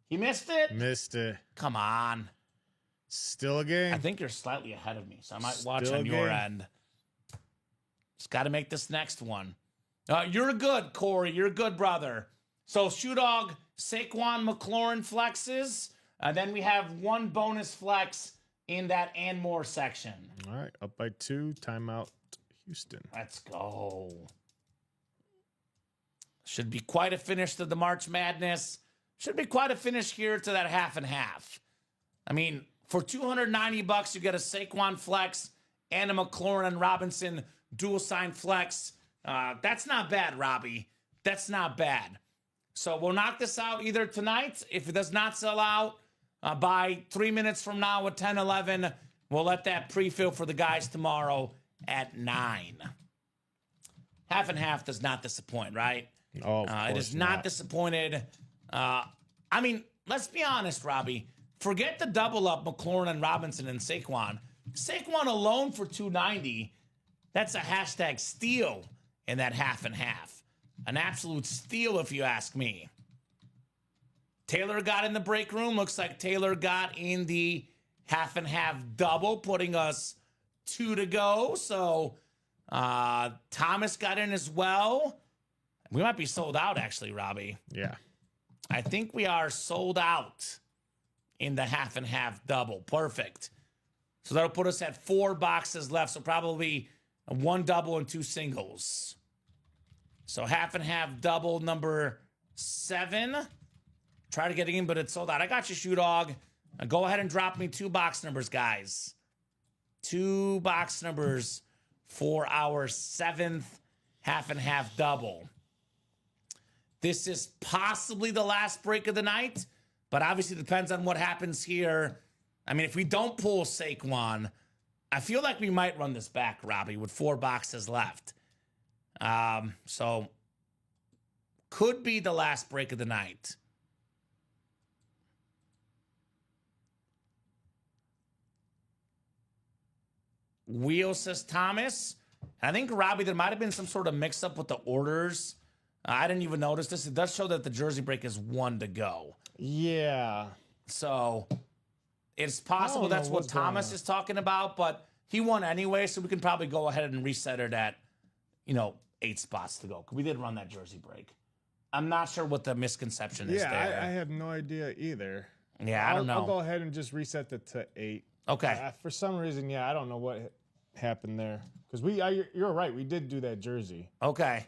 You missed it? Missed it. Come on. Still a game. I think you're slightly ahead of me, so I might watch on your end. Just got to make this next one. You're good, Corey. You're good, brother. So, Shoe Dog, Saquon McLaurin flexes. Then we have 1 bonus flex in that and more section. All right, up by 2. Timeout, Houston. Let's go. Should be quite a finish to the March Madness. Should be quite a finish here to that half and half. I mean, for $290, you get a Saquon flex and a McLaurin and Robinson dual sign flex. That's not bad, Robbie. That's not bad. So we'll knock this out either tonight. If it does not sell out by 3 minutes from now at 10:11, we'll let that pre-fill for the guys tomorrow at 9. Half and half does not disappoint, right? Oh, it is not disappointed. I mean, let's be honest, Robbie. Forget the double up McLaurin and Robinson and Saquon. Saquon alone for 290. That's a hashtag steal in that half and half. An absolute steal, if you ask me. Taylor got in the break room. Looks like Taylor got in the half and half double, putting us 2 to go. So Thomas got in as well. We might be sold out, actually, Robbie. Yeah. I think we are sold out in the half and half double. Perfect. So that'll put us at 4 boxes left. So probably 1 double and 2 singles. So half and half double number 7. Try to get in, but it's sold out. I got you, Shoe Dog. Now go ahead and drop me 2 box numbers, guys. 2 box numbers for our 7th half and half double. This is possibly the last break of the night, but obviously depends on what happens here. I mean, if we don't pull Saquon, I feel like we might run this back, Robbie, with 4 boxes left. So could be the last break of the night. Wheel says Thomas. I think, Robbie, there might have been some sort of mix-up with the orders. I didn't even notice this. It does show that the jersey break is 1 to go. Yeah. So it's possible that's what Thomas is talking about, but he won anyway, so we can probably go ahead and reset it at, 8 spots to go. We did run that jersey break. I'm not sure what the misconception is there. Yeah, I have no idea either. Yeah, I don't know. I'll go ahead and just reset it to 8. Okay. For some reason, I don't know what happened there. Because you're right, we did do that jersey. Okay.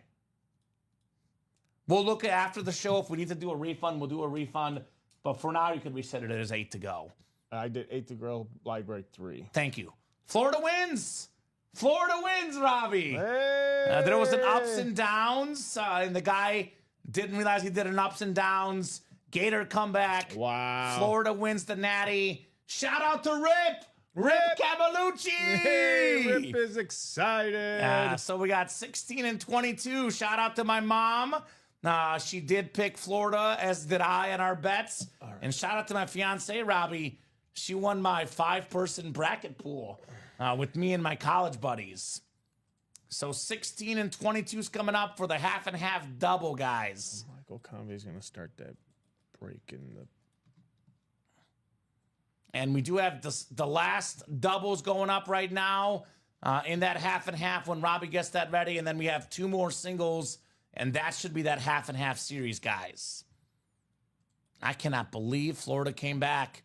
We'll look at after the show. If we need to do a refund, we'll do a refund. But for now, you can reset it as 8 to go. I did 8 to go, live break 3. Thank you. Florida wins. Florida wins, Robbie. Hey! There was an ups and downs, and the guy didn't realize he did an ups and downs. Gator comeback. Wow. Florida wins the Natty. Shout out to Rip. Rip Cavalucci. Hey, Rip is excited. So we got 16 and 22. Shout out to my mom. She did pick Florida, as did I, in our bets. Right. And shout out to my fiance, Robbie. She won my 5-person bracket pool with me and my college buddies. So 16 and 22 is coming up for the half and half double, guys. Michael Convey's going to start that break in the... And we do have the last doubles going up right now in that half and half when Robbie gets that ready. And then we have 2 more singles, and that should be that half and half series, guys. I cannot believe Florida came back.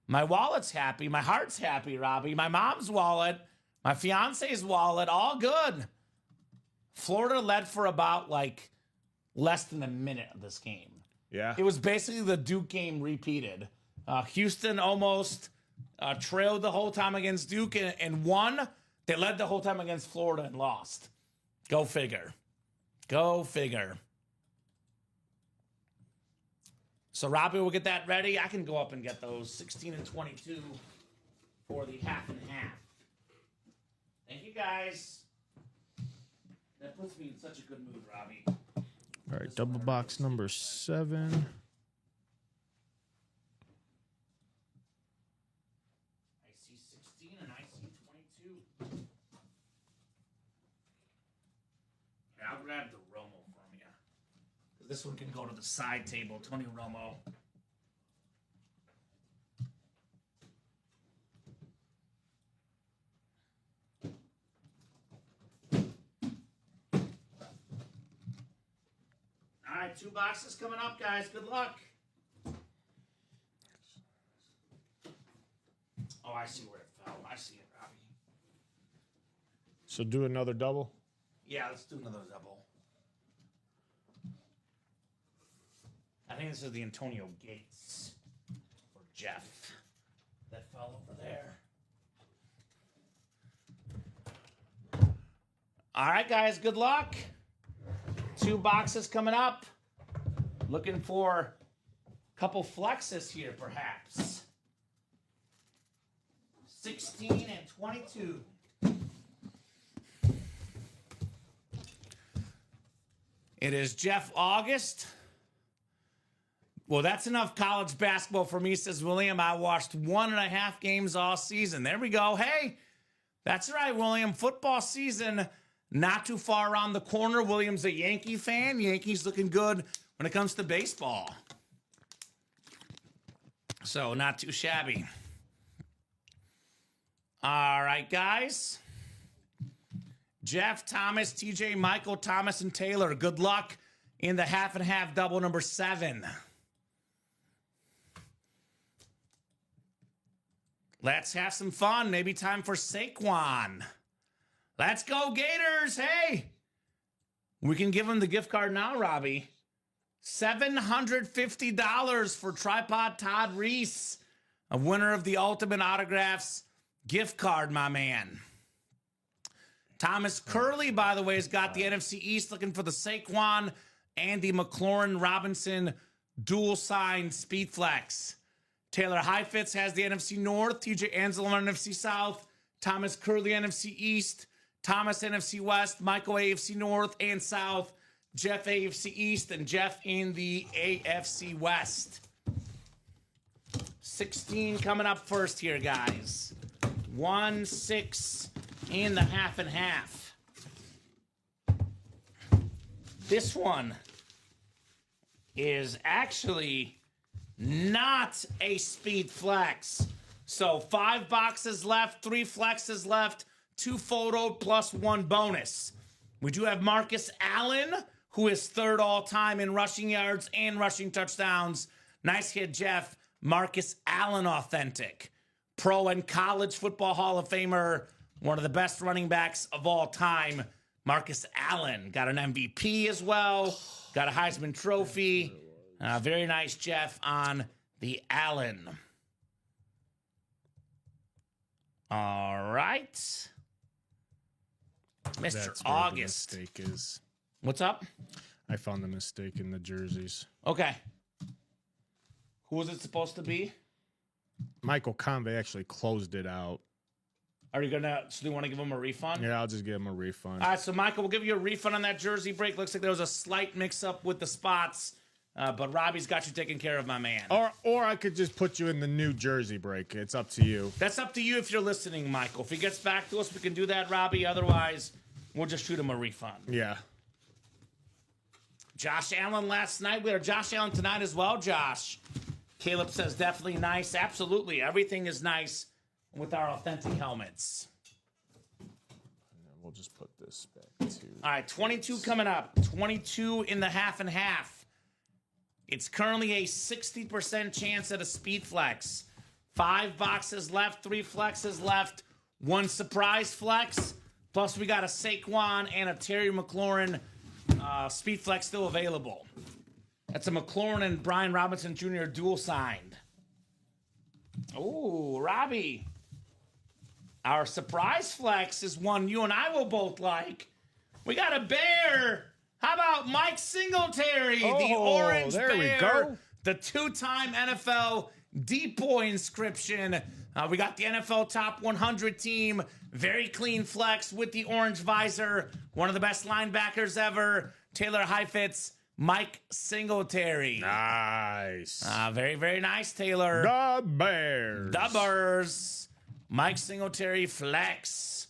My wallet's happy. My heart's happy, Robbie. My mom's wallet, my fiance's wallet, all good. Florida led for about less than a minute of this game. Yeah. It was basically the Duke game repeated. Houston almost trailed the whole time against Duke and won. They led the whole time against Florida and lost. Go figure. Go figure. So Robbie will get that ready. I can go up and get those 16 and 22 for the half and half. Thank you, guys. That puts me in such a good mood, Robbie. All right, double box number 7. I'll grab the Romo from you. This one can go to the side table. Tony Romo. All right, 2 boxes coming up, guys. Good luck. Oh, I see where it fell. I see it, Robbie. So do another double? Yeah, let's do another double. I think this is the Antonio Gates for Jeff that fell over there. All right, guys, good luck. 2 boxes coming up. Looking for a couple flexes here, perhaps. 16 and 22. It is Jeff August. Well, that's enough college basketball for me, says William. I watched 1.5 games all season. There we go. Hey, that's right, William. Football season not too far around the corner. William's a Yankee fan. Yankees looking good when it comes to baseball. So not too shabby. All right, guys. Jeff, Thomas, TJ, Michael, Thomas, and Taylor. Good luck in the half and half double number 7. Let's have some fun. Maybe time for Saquon. Let's go, Gators. Hey, we can give them the gift card now, Robbie. $750 for Tripod Todd Reese, a winner of the Ultimate Autographs gift card, my man. Thomas Curley, by the way, has got the NFC East, looking for the Saquon and the McLaurin Robinson dual sign speed flex. Taylor Heifetz has the NFC North, TJ Ansel on NFC South, Thomas Curley NFC East, Thomas NFC West, Michael AFC North and South, Jeff AFC East, and Jeff in the AFC West. 16 coming up first here, guys. 1-6 in the half and half. This one is actually not a speed flex. So 5 boxes left, 3 flexes left, 2 photo plus 1 bonus. We do have Marcus Allen, who is 3rd all-time in rushing yards and rushing touchdowns. Nice hit, Jeff. Marcus Allen authentic. Pro and college football Hall of Famer, one of the best running backs of all time. Marcus Allen got an MVP as well, got a Heisman Trophy. Very nice, Jeff, on the Allen. All right. Mr. That's where August. the mistake is. What's up? I found the mistake in the jerseys. Okay. Who was it supposed to be? Michael Convey actually closed it out. Are you gonna? So do you want to give him a refund? Yeah, I'll just give him a refund. All right. So Michael, we'll give you a refund on that jersey break. Looks like there was a slight mix-up with the spots, but Robbie's got you taken care of, my man. Or I could just put you in the new jersey break. It's up to you. That's up to you if you're listening, Michael. If he gets back to us, we can do that, Robbie. Otherwise, we'll just shoot him a refund. Yeah. Josh Allen last night. We had Josh Allen tonight as well, Josh. Caleb says definitely nice. Absolutely. Everything is nice with our authentic helmets. And then we'll just put this back to... All right, 22 coming up. 22 in the half and half. It's currently a 60% chance at a speed flex. 5 boxes left, 3 flexes left, 1 surprise flex. Plus, we got a Saquon and a Terry McLaurin speed flex still available. That's a McLaurin and Brian Robinson Jr. dual signed. Oh, Robbie. Our surprise flex is one you and I will both like. We got a bear. How about Mike Singletary, the orange there bear, we go. the 2-time NFL Deep Boy inscription. We got the NFL Top 100 team. Very clean flex with the orange visor. One of the best linebackers ever. Taylor Heifetz, Mike Singletary. Nice. Very, very nice, Taylor. The Bears. The Bears. Mike Singletary flex.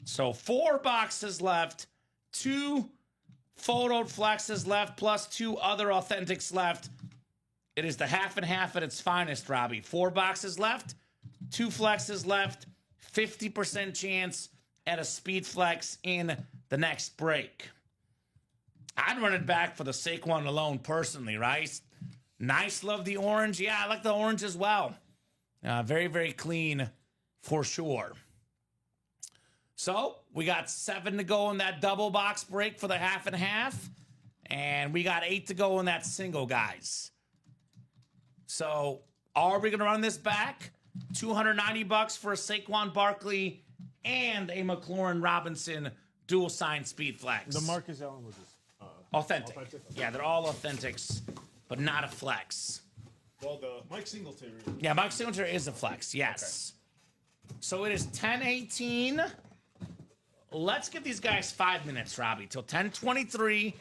So 4 boxes left. 2 photoed flexes left, plus 2 other authentics left. It is the half and half at its finest, Robbie. 4 boxes left. 2 flexes left, 50% chance at a speed flex in the next break. I'd run it back for the Saquon alone personally, right? Nice, love the orange. Yeah, I like the orange as well. Very, very clean for sure. So we got 7 to go in that double box break for the half and half. And we got 8 to go in that single, guys. So are we going to run this back? $290 for a Saquon Barkley and a McLaurin Robinson dual sign speed flex. The Marcus Allen was authentic. Yeah, they're all authentics, but not a flex. well, the Mike Singletary. Yeah, Mike Singletary is a flex, yes. Okay. So it is 10:18. Let's give these guys 5 minutes, Robbie, till 10:23.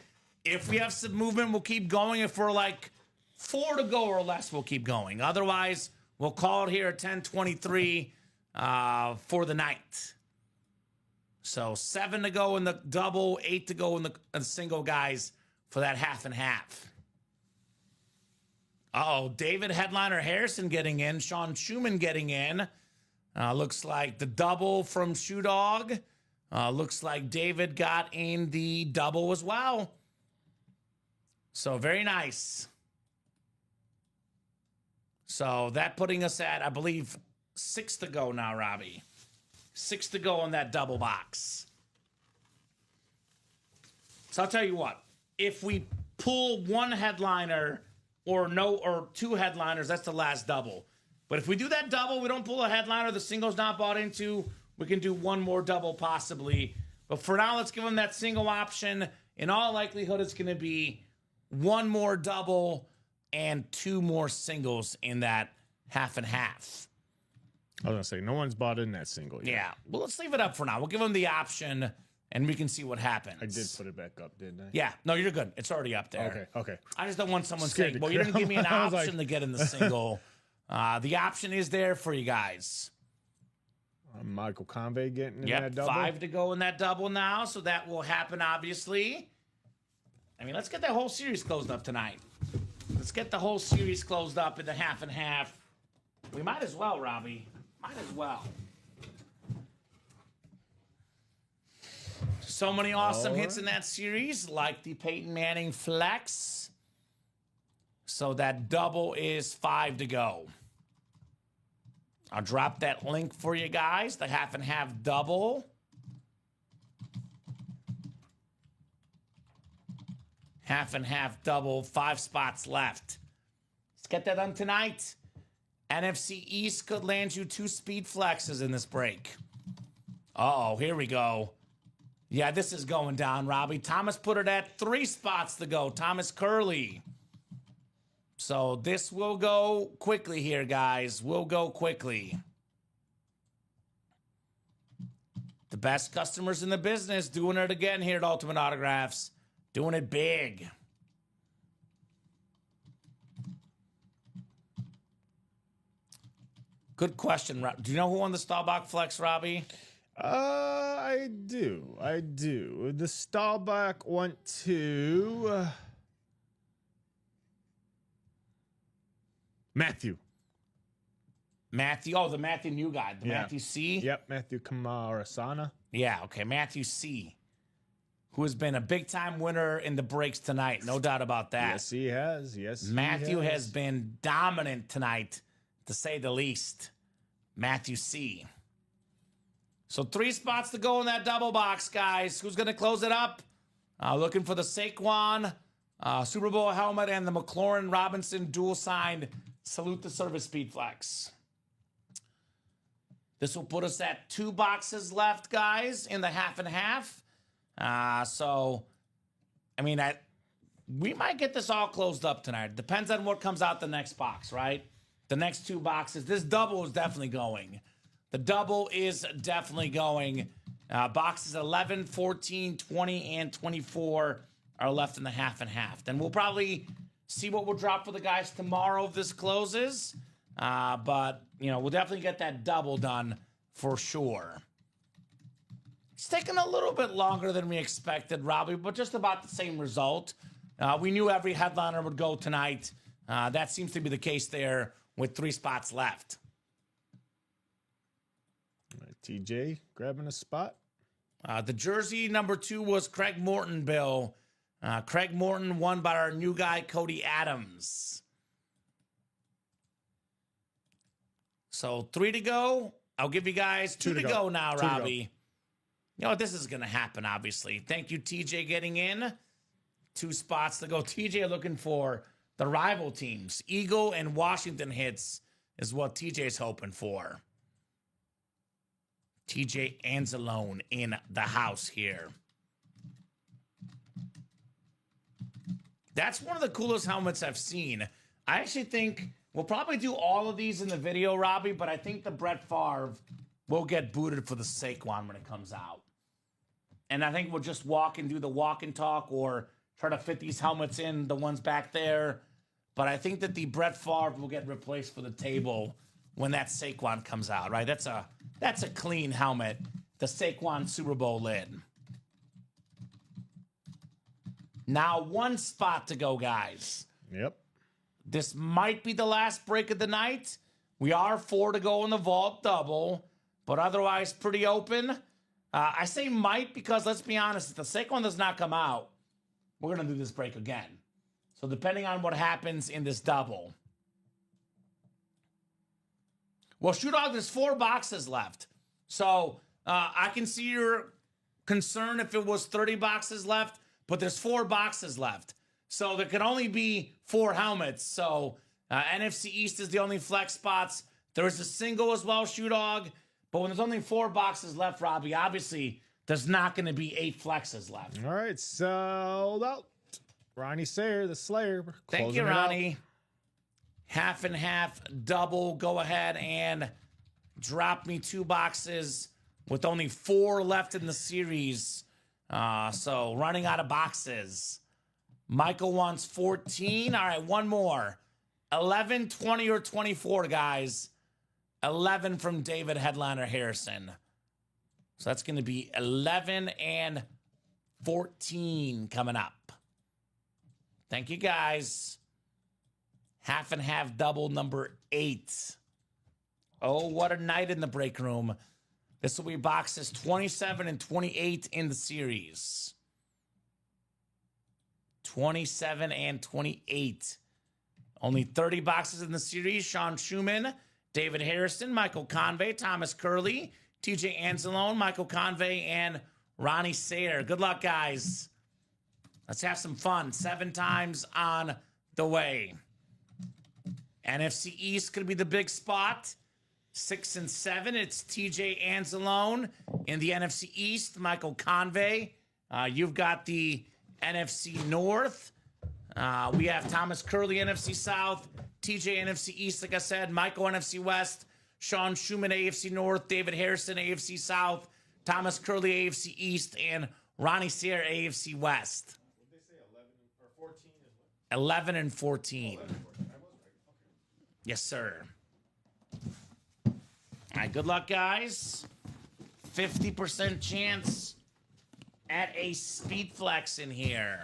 If we have some movement, we'll keep going. If we're like 4 to go or less, we'll keep going. Otherwise, we'll call it here at 10:23 for the night. So 7 to go in the double, 8 to go in the single, guys, for that half and half. Uh-oh, David Headliner Harrison getting in. Sean Schumann getting in. Looks like the double from Shoe Dog. Looks like David got in the double as well. So very nice. So that putting us at, I believe, 6 to go now, Robbie. 6 to go on that double box. So I'll tell you what. If we pull one headliner or 2 headliners, that's the last double. But if we do that double, we don't pull a headliner, the single's not bought into, we can do one more double possibly. But for now, let's give them that single option. In all likelihood, it's going to be 1 more double and 2 more singles in that half and half. I was going to say, no one's bought in that single yet. Yeah. Well, let's leave it up for now. We'll give them the option, and we can see what happens. I did put it back up, didn't I? Yeah. No, you're good. It's already up there. Okay. I just don't want someone Scared saying, to well, you didn't give me an I was option to get in the single. The option is there for you guys. Michael Convey getting in Yep, that double. 5 to go in that double now, so that will happen, obviously. I mean, let's get that whole series closed up tonight. Let's get the whole series closed up in the half and half. We might as well, Robbie. Might as well. So many awesome hits in that series, like the Peyton Manning flex. So that double is 5 to go. I'll drop that link for you guys, the half and half double. Half and half double, 5 spots left. Let's get that done tonight. NFC East could land you 2 speed flexes in this break. Uh-oh, here we go. Yeah, this is going down, Robbie. Thomas put it at 3 spots to go. Thomas Curley. So this will go quickly here, guys. Will go quickly. The best customers in the business doing it again here at Ultimate Autographs. Doing it big. Good question. Do you know who won the Staubach Flex, Robbie? I do. The Staubach went to Matthew. Oh, the Matthew new guy. Matthew C? Yep, Matthew Kamarasana. Yeah, okay. Matthew C, who has been a big-time winner in the breaks tonight. No doubt about that. Yes, he has. Matthew has been dominant tonight, to say the least. Matthew C. So 3 spots to go in that double box, guys. Who's going to close it up? Looking for the Saquon Super Bowl helmet and the McLaurin Robinson dual-signed Salute the Service Speed Flex. This will put us at 2 boxes left, guys, in the half and half. So, I mean, we might get this all closed up tonight. Depends on what comes out the next box, right? The next 2 boxes. This double is definitely going. The double is definitely going. Boxes 11, 14, 20, and 24 are left in the half and half. Then we'll probably see what we'll drop for the guys tomorrow if this closes. But, you know, we'll definitely get that double done for sure. It's taken a little bit longer than we expected, Robbie, but just about the same result. We knew every headliner would go tonight. That seems to be the case there with 3 spots left. TJ grabbing a spot. The jersey number 2 was Craig Morton, Bill. Craig Morton won by our new guy, Cody Adams. So 3 to go. I'll give you guys 2 to go now, Robbie. You know what? This is going to happen, obviously. Thank you, TJ, getting in. 2 spots to go. TJ looking for the rival teams. Eagle and Washington hits is what TJ's hoping for. TJ Anzalone in the house here. That's one of the coolest helmets I've seen. I actually think we'll probably do all of these in the video, Robbie, but I think the Brett Favre will get booted for the Saquon when it comes out. And I think we'll just walk and do the walk and talk or try to fit these helmets in, the ones back there. but I think that the Brett Favre will get replaced for the table when that Saquon comes out, right? That's a clean helmet. The Saquon Super Bowl lid. Now 1 spot to go, guys. Yep. This might be the last break of the night. We are 4 to go in the vault double, but otherwise pretty open. I say might because, let's be honest, if the Saquon does not come out, we're going to do this break again. So depending on what happens in this double. Well, Shoe Dog, there's 4 boxes left. So I can see your concern if it was 30 boxes left, but there's 4 boxes left. So there can only be 4 helmets. So NFC East is the only flex spots. There's a single as well, Shoe Dog. But when there's only 4 boxes left, Robbie, obviously there's not going to be 8 flexes left. All right, sold out. Ronnie Sayer, the Slayer. Thank you, Ronnie. Half and half double. Go ahead and drop me 2 boxes with only 4 left in the series. So running out of boxes. Michael wants 14. All right, one more. 11, 20, or 24, guys. 11 from David Headliner Harrison. So that's going to be 11 and 14 coming up. Thank you, guys. Half and half double number 8. Oh, what a night in the break room. This will be boxes 27 and 28 in the series. 27 and 28. Only 30 boxes in the series. Sean Schumann, David Harrison, Michael Convey, Thomas Curley, TJ Anzalone, Michael Convey, and Ronnie Sayer. Good luck, guys. Let's have some fun. 7 times on the way. NFC East could be the big spot. 6 and 7. It's TJ Anzalone in the NFC East. Michael Convey. You've got the NFC North. We have Thomas Curley, NFC South. TJ, NFC East, like I said. Michael, NFC West. Sean Schumann, AFC North. David Harrison, AFC South. Thomas Curley, AFC East. And Ronnie Sayer, AFC West. What did they say, 11 or 14? 11 and 14. 11 and 14. I was right. Okay. Yes, sir. All right, good luck, guys. 50% chance at a speed flex in here.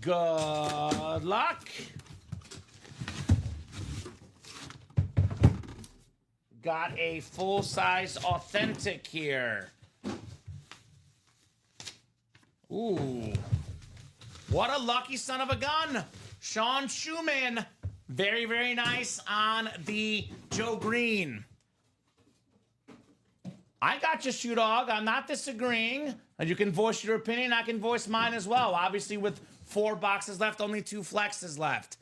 Good luck. Got a full-size authentic here. Ooh. What a lucky son of a gun. Sean Schumann. Very, very nice on the Joe Green. I got you, Shoe Dog. I'm not disagreeing. You can voice your opinion. I can voice mine as well. Obviously, with 4 boxes left, only 2 flexes left.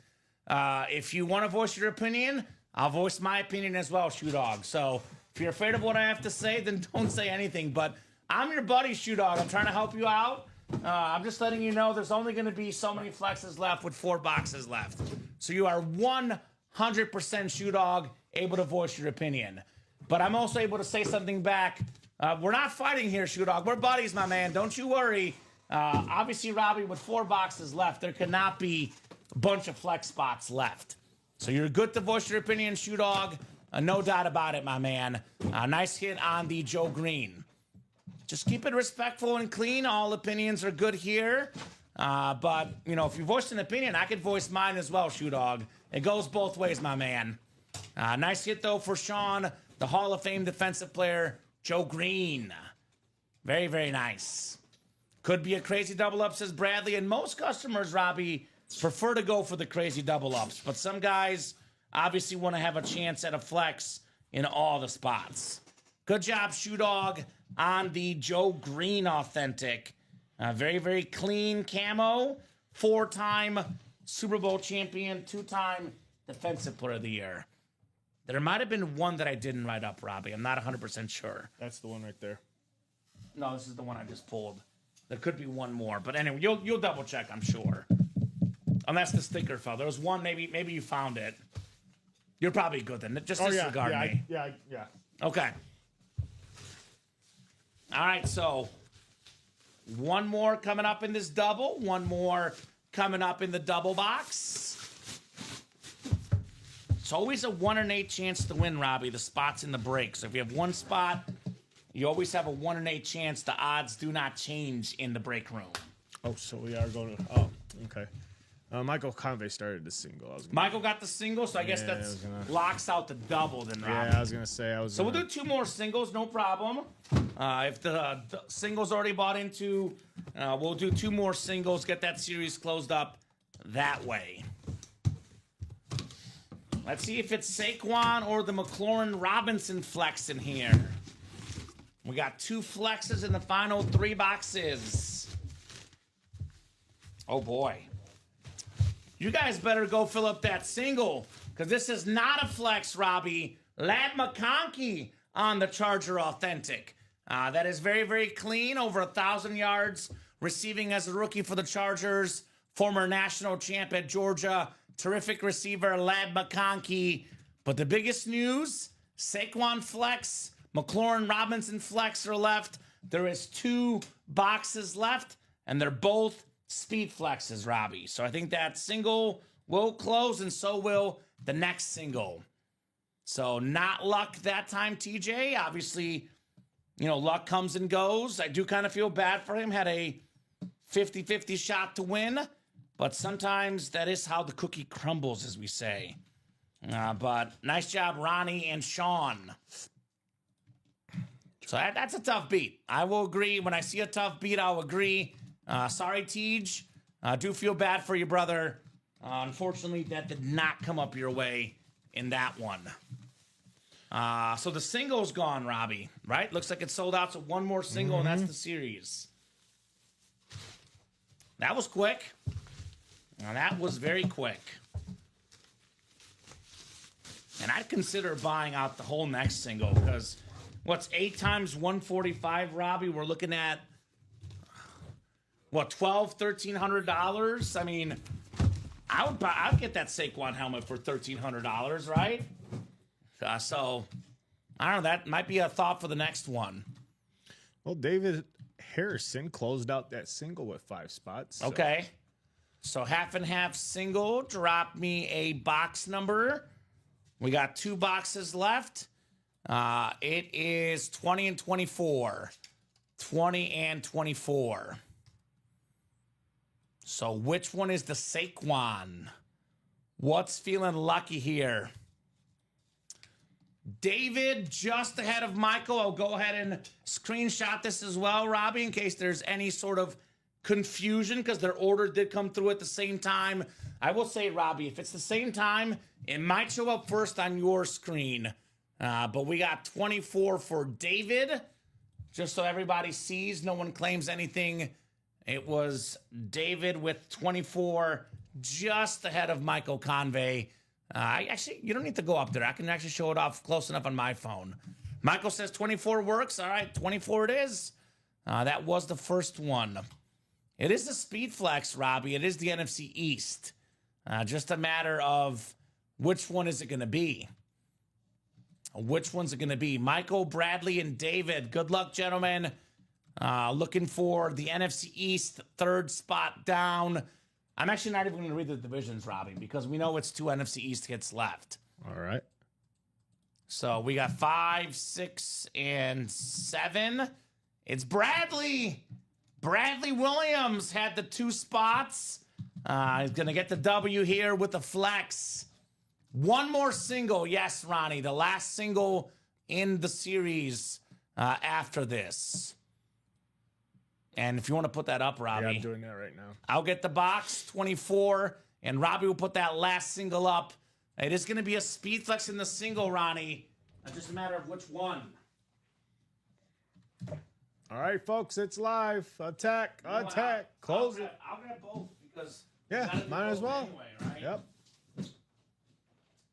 If you want to voice your opinion, I'll voice my opinion as well, Shoe Dog. So if you're afraid of what I have to say, then don't say anything. But I'm your buddy, Shoe Dog. I'm trying to help you out. I'm just letting you know there's only going to be so many flexes left with 4 boxes left. So you are 100% Shoe Dog able to voice your opinion. But I'm also able to say something back. We're not fighting here, Shoe Dog. We're buddies, my man. Don't you worry. Obviously, Robbie, with 4 boxes left, there could not be a bunch of flex spots left. So you're good to voice your opinion, Shoe Dog. No doubt about it, my man. Nice hit on the Joe Green. Just keep it respectful and clean. All opinions are good here. But, you know, if you voice an opinion, I could voice mine as well, Shoe Dog. It goes both ways, my man. Nice hit, though, for Sean, the Hall of Fame defensive player, Joe Green. Very, very nice. Could be a crazy double up, says Bradley. And most customers, Robbie, prefer to go for the crazy double ups. But some guys obviously want to have a chance at a flex in all the spots. Good job, Shoe Dog, on the Joe Green authentic. Very, very clean camo. 4-time Super Bowl champion, 2-time defensive player of the year. There might have been one that I didn't write up, Robbie. I'm not 100% sure. That's the one right there. No, this is the one I just pulled. There could be one more. But anyway, you'll double check, I'm sure. Unless the sticker fell. There was one, maybe you found it. You're probably good then. Just disregard me. Yeah. Okay. All right, so One more coming up in this double. One more coming up in the double box. It's always a 1 in 8 chance to win, Robbie. The spots in the break. So if you have one spot, you always have a 1 in 8 chance. The odds do not change in the break room. Oh, so we are going to. Oh, okay. Michael Convey started the single. Michael got the single, so I guess that locks out the double then, Robbie. Yeah, I was going to say. So we'll do 2 more singles, no problem. If the single's already bought into, we'll do 2 more singles, get that series closed up that way. Let's see if it's Saquon or the McLaurin Robinson flex in here. We got 2 flexes in the final 3 boxes. Oh, boy. You guys better go fill up that single, because this is not a flex, Robbie. Ladd McConkey on the Charger Authentic. That is very, very clean. Over 1,000 yards receiving as a rookie for the Chargers. Former national champ at Georgia. Terrific receiver, Ladd McConkey. But the biggest news, Saquon flex, McLaurin Robinson flex are left. There is 2 boxes left, and they're both speed flexes, Robbie. So I think that single will close, and so will the next single. So not luck that time, TJ. Obviously, you know, luck comes and goes. I do kind of feel bad for him. Had a 50-50 shot to win, but sometimes that is how the cookie crumbles, as we say. But nice job, Ronnie and Sean. So that's a tough beat. I will agree. When I see a tough beat, I'll agree. Sorry, Tej. I do feel bad for you, brother. Unfortunately, that did not come up your way in that one. So the single's gone, Robbie, right? Looks like it's sold out, so 1 more single, and that's the series. That was quick. Now, that was very quick. And I'd consider buying out the whole next single, because what's 8 times 145, Robbie? We're looking at what, $1,200-$1,300? I mean, I'd get that Saquon helmet for $1,300, right? So I don't know. That might be a thought for the next one. Well, David Harrison closed out that single with 5 spots. So. Okay. So half and half single. Drop me a box number. We got 2 boxes left. It is 20 and 24. 20 and 24. So which one is the Saquon? What's feeling lucky here? David just ahead of Michael. I'll go ahead and screenshot this as well, Robbie, in case there's any sort of confusion, because their order did come through at the same time. I will say, Robbie, if it's the same time, it might show up first on your screen. But we got 24 for David. Just so everybody sees, no one claims anything. It was David with 24, just ahead of Michael Convey. Actually, you don't need to go up there. I can actually show it off close enough on my phone. Michael says 24 works. All right, 24 it is. That was the first one. It is the speed flex, Robbie. It is the NFC East. Just a matter of which one is it going to be. Which one's it going to be? Michael, Bradley, and David. Good luck, gentlemen. Looking for the NFC East, 3rd spot down. I'm actually not even going to read the divisions, Robbie, because we know it's 2 NFC East hits left. All right. So we got 5, 6, and 7. It's Bradley. Bradley Williams had the 2 spots. He's going to get the W here with the flex. 1 more single. Yes, Ronnie, the last single in the series after this. And if you want to put that up, Robbie. Yeah, I'm doing that right now. I'll get the box, 24, and Robbie will put that last single up. It is going to be a speed flex in the single, Ronnie. It's just a matter of which one. All right, folks, it's live. Attack, attack, close it. I'll get both because yeah, might as well. Anyway, right? Yep.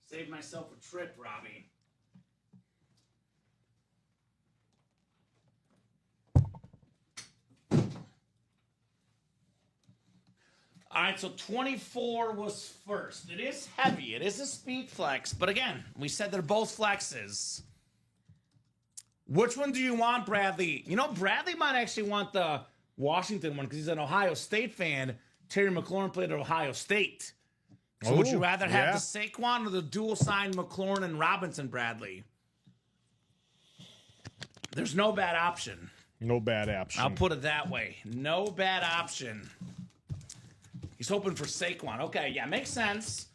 Save myself a trip, Robbie. All right, so 24 was first. It is heavy. It is a speed flex. But again, we said they're both flexes. Which one do you want, Bradley? You know, Bradley might actually want the Washington one because he's an Ohio State fan. Terry McLaurin played at Ohio State. So would you rather have the Saquon or the dual sign McLaurin and Robinson, Bradley? There's no bad option. No bad option. I'll put it that way. No bad option. He's hoping for Saquon. Okay, yeah, makes sense.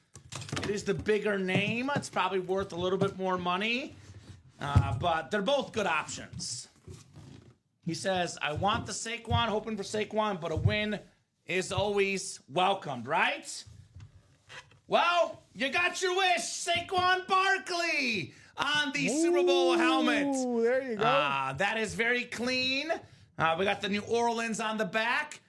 It is the bigger name. It's probably worth a little bit more money. But they're both good options. He says, I want the Saquon, hoping for Saquon, but a win is always welcomed, right? Well, you got your wish, Saquon Barkley on the Super Bowl helmet. There you go. That is very clean. We got the New Orleans on the back.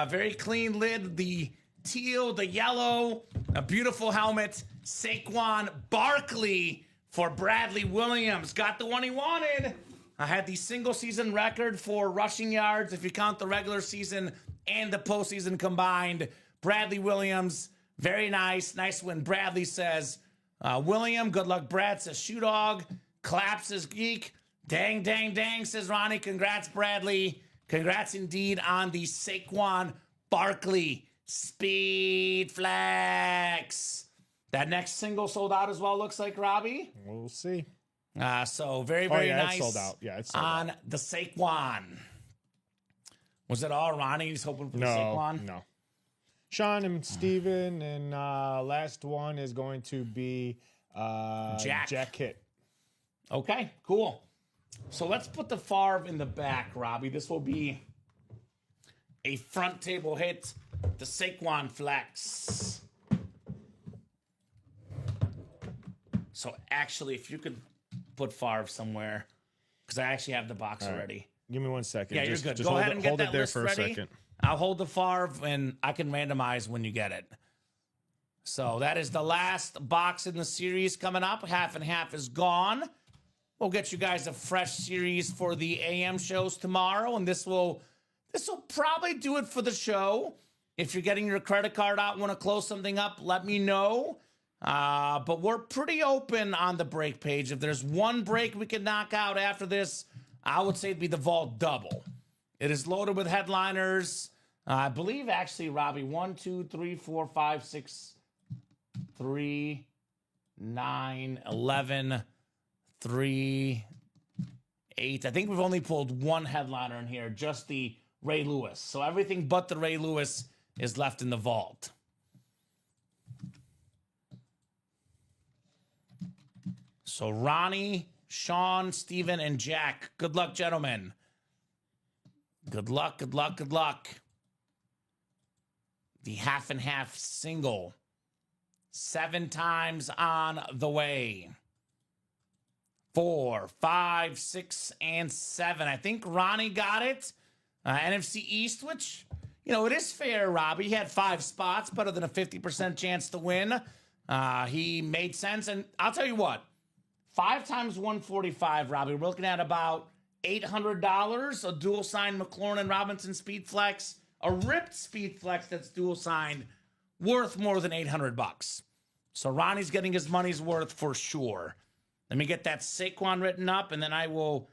Very clean lid. The teal, the yellow, a beautiful helmet. Saquon Barkley for Bradley Williams. Got the one he wanted. I had the single season record for rushing yards if you count the regular season and the postseason combined. Bradley Williams, very nice. Nice win. Bradley says, William, good luck. Brad says, shoe dog. Claps says, geek. Dang, dang, dang, says Ronnie. Congrats, Bradley. Congrats indeed on the Saquon Barkley Speed Flex. That next single sold out as well, looks like, Robbie. We'll see. So very, very nice. It's sold out. Yeah, it's sold on out. the Saquon. Was it all Ronnie? He's hoping for the Saquon? No. Sean and Steven, and last one is going to be Jack Hitt. Okay, cool. So let's put the Favre in the back, Robbie. This will be a front table hit. The Saquon Flex. So actually, if you could put Favre somewhere, because I actually have the box already. Give me 1 second. Yeah, you're good. Go ahead and get that list ready. Hold it there for a second. I'll hold the Favre, and I can randomize when you get it. So that is the last box in the series coming up. Half and half is gone. We'll get you guys a fresh series for the AM shows tomorrow, and this will probably do it for the show. If you're getting your credit card out and want to close something up, let me know. But we're pretty open on the break page. If there's one break we can knock out after this, I would say it'd be the Vault Double. It is loaded with headliners. I believe, actually, Robbie, 1, 2, 3, 4, 5, 6, 3, 9, 11, 3, 8. I think we've only pulled one headliner in here, just the Ray Lewis. So everything but the Ray Lewis is left in the vault. So Ronnie, Sean, Steven, and Jack. Good luck, gentlemen. Good luck, good luck, good luck. The half and half single. 7 times on the way. 4, 5, 6, and 7. I think Ronnie got it. NFC East, which, it is fair, Robbie. He had 5 spots, better than a 50% chance to win. He made sense. And I'll tell you what, 5 times 145, Robbie. We're looking at about $800. A dual signed McLaurin and Robinson Speed Flex. A ripped Speed Flex that's dual signed, worth more than $800. So Ronnie's getting his money's worth for sure. Let me get that Saquon written up, and then I will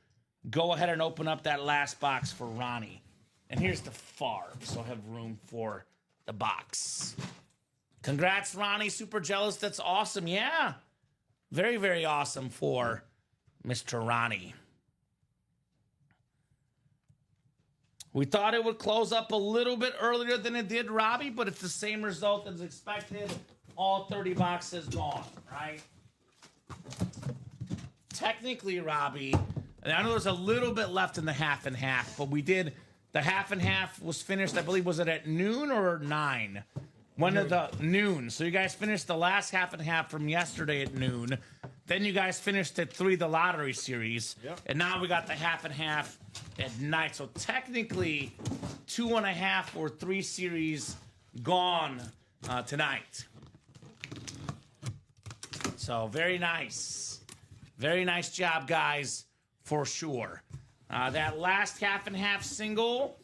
go ahead and open up that last box for Ronnie. And here's the Favre, so I have room for the box. Congrats, Ronnie. Super jealous. That's awesome. Yeah. Very, very awesome for Mr. Ronnie. We thought it would close up a little bit earlier than it did, Robbie, but it's the same result as expected. All 30 boxes gone, right? Technically, Robbie, and I know there's a little bit left in the half and half, but we did, the half and half was finished, I believe, was it at noon or 9? When of the noon. So you guys finished the last half and half from yesterday at noon. Then you guys finished at 3, the lottery series. Yep. And now we got the half and half at night. So technically, 2.5 or 3 series gone tonight. So very nice. Very nice job, guys, for sure. That last half and half single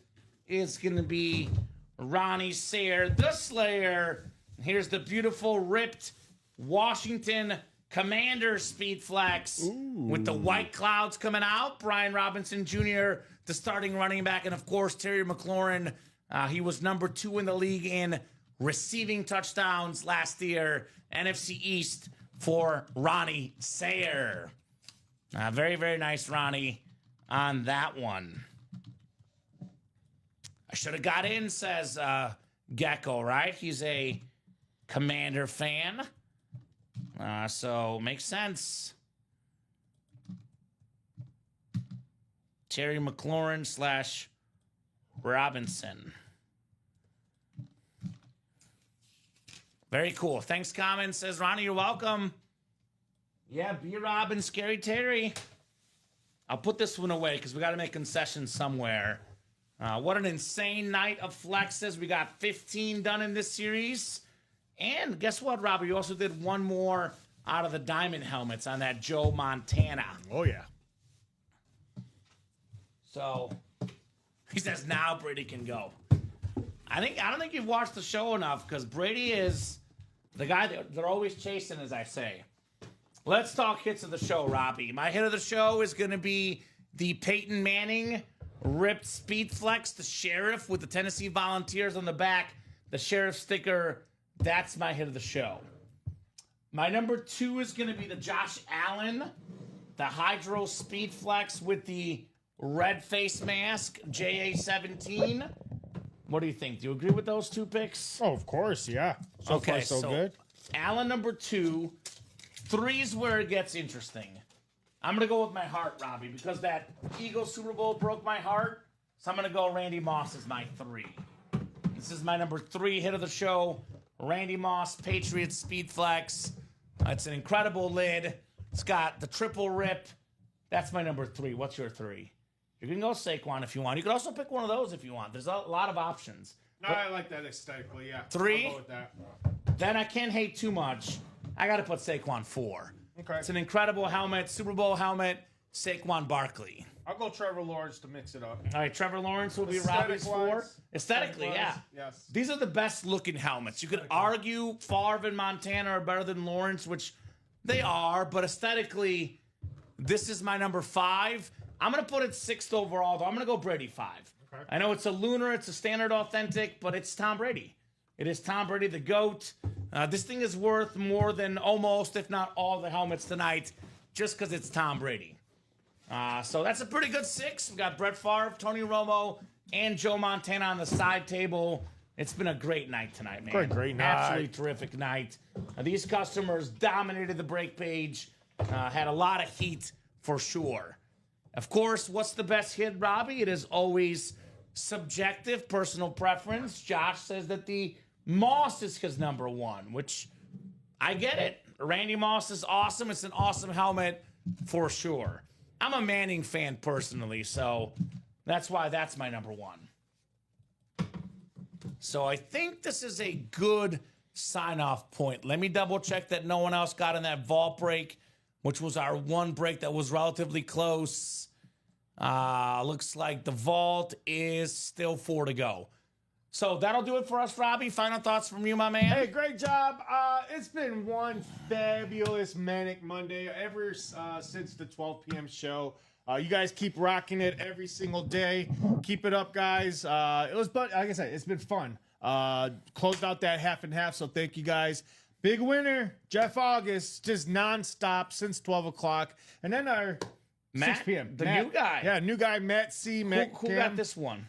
is going to be Ronnie Sayre, the Slayer. Here's the beautiful ripped Washington Commander Speed Flex with the white clouds coming out. Brian Robinson Jr., the starting running back. And, of course, Terry McLaurin. He was number 2 in the league in receiving touchdowns last year. NFC East for Ronnie Sayer. Very, very nice, Ronnie, on that one. I should have got in, says Gecko, right? He's a Commander fan. So makes sense. Terry McLaurin / Robinson. Very cool. Thanks, Kamen. Says Ronnie, you're welcome. Yeah, B-Rob and Scary Terry. I'll put this one away because we got to make concessions somewhere. What an insane night of flexes. We got 15 done in this series. And guess what, Robert? You also did one more out of the diamond helmets on that Joe Montana. Oh, yeah. So he says now Brady can go. I don't think you've watched the show enough because Brady is the guy that they're always chasing, as I say. Let's talk hits of the show, Robbie. My hit of the show is going to be the Peyton Manning ripped Speed Flex, the Sheriff with the Tennessee Volunteers on the back, the Sheriff sticker. That's my hit of the show. My number 2 is going to be the Josh Allen, the Hydro Speed Flex with the red face mask, JA17. What do you think? Do you agree with those 2 picks? Oh, of course, yeah. So far, so good. Allen number 2. 3's where it gets interesting. I'm going to go with my heart, Robbie, because that Eagles Super Bowl broke my heart. So I'm going to go Randy Moss as my 3. This is my number 3 hit of the show. Randy Moss, Patriots Speed Flex. It's an incredible lid. It's got the triple rip. That's my number 3. What's your 3? You can go Saquon if you want. You can also pick one of those if you want. There's a lot of options. No, I like that aesthetically, yeah. 3? I'll go with that. Then I can't hate too much. I got to put Saquon 4. Okay. It's an incredible helmet, Super Bowl helmet, Saquon Barkley. I'll go Trevor Lawrence to mix it up. All right, Trevor Lawrence will be Robbie's 4. Aesthetically, yeah. Yes. These are the best looking helmets. You could argue Favre and Montana are better than Lawrence, which they are, but aesthetically, this is my number 5. I'm going to put it 6th overall, though. I'm going to go Brady 5. Okay. I know it's a lunar, it's a standard authentic, but it's Tom Brady. It is Tom Brady, the GOAT. This thing is worth more than almost, if not all, the helmets tonight, just because it's Tom Brady. So that's a pretty good 6. We got Brett Favre, Tony Romo, and Joe Montana on the side table. It's been a great night tonight, man. Great night. Absolutely terrific night. These customers dominated the break page, had a lot of heat for sure. Of course, what's the best hit, Robbie? It is always subjective, personal preference. Josh says that the Moss is his number 1, which I get it. Randy Moss is awesome. It's an awesome helmet for sure. I'm a Manning fan personally, so that's why that's my number 1. So I think this is a good sign-off point. Let me double-check that no one else got in that vault break, which was our one break that was relatively close. Looks like the vault is still 4 to go. So that'll do it for us, Robbie. Final thoughts from you, my man. Hey, great job. It's been one fabulous Manic Monday ever since the 12 p.m. show. You guys keep rocking it every single day. Keep it up, guys. It was, but like I said, it's been fun. Closed out that half and half, so thank you guys. Big winner, Jeff August, just nonstop since 12 o'clock. And then our Matt, 6 p.m. the Matt, new guy. Yeah, new guy, Matt C. Matt Who got this one?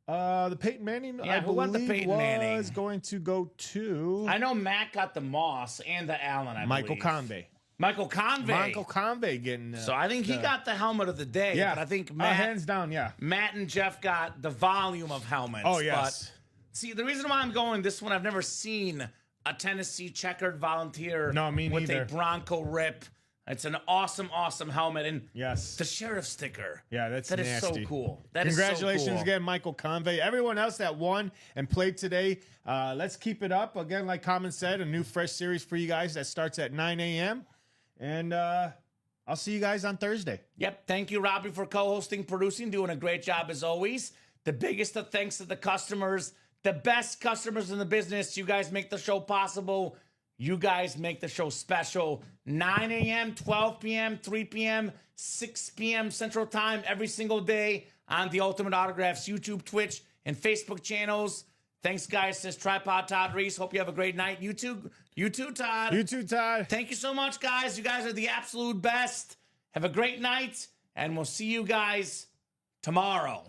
The Peyton Manning, Yeah, I who won the believe, Peyton was Manning? going to go to I know Matt got the Moss and the Allen, I Michael believe. Convey. Michael Convey. Michael Convey getting. So I think he got the helmet of the day. Yeah, But I think Matt, hands down, yeah. Matt and Jeff got the volume of helmets. Oh, yes. But see, the reason why I'm going this one, I've never seen a Tennessee checkered volunteer No, me with neither. a Bronco rip. It's an awesome, awesome helmet. And Yes. the sheriff sticker. Yeah, that's That is nasty. so cool. That is so Congratulations cool. again, Michael Convey. Everyone else that won and played today, let's keep it up. Again, like Kamen said, a new fresh series for you guys that starts at 9 a.m. And I'll see you guys on Thursday. Yep. Thank you, Robbie, for co-hosting, producing, doing a great job as always. The biggest of thanks to the customers, the best customers in the business. You guys make the show possible. You guys make the show special. 9 a.m., 12 p.m., 3 p.m., 6 p.m. Central Time every single day on the Ultimate Autographs YouTube, Twitch, and Facebook channels. Thanks, guys. This is Tripod Todd Reese. Hope you have a great night. You too, Todd. You too, Todd. Thank you so much, guys. You guys are the absolute best. Have a great night, and we'll see you guys tomorrow.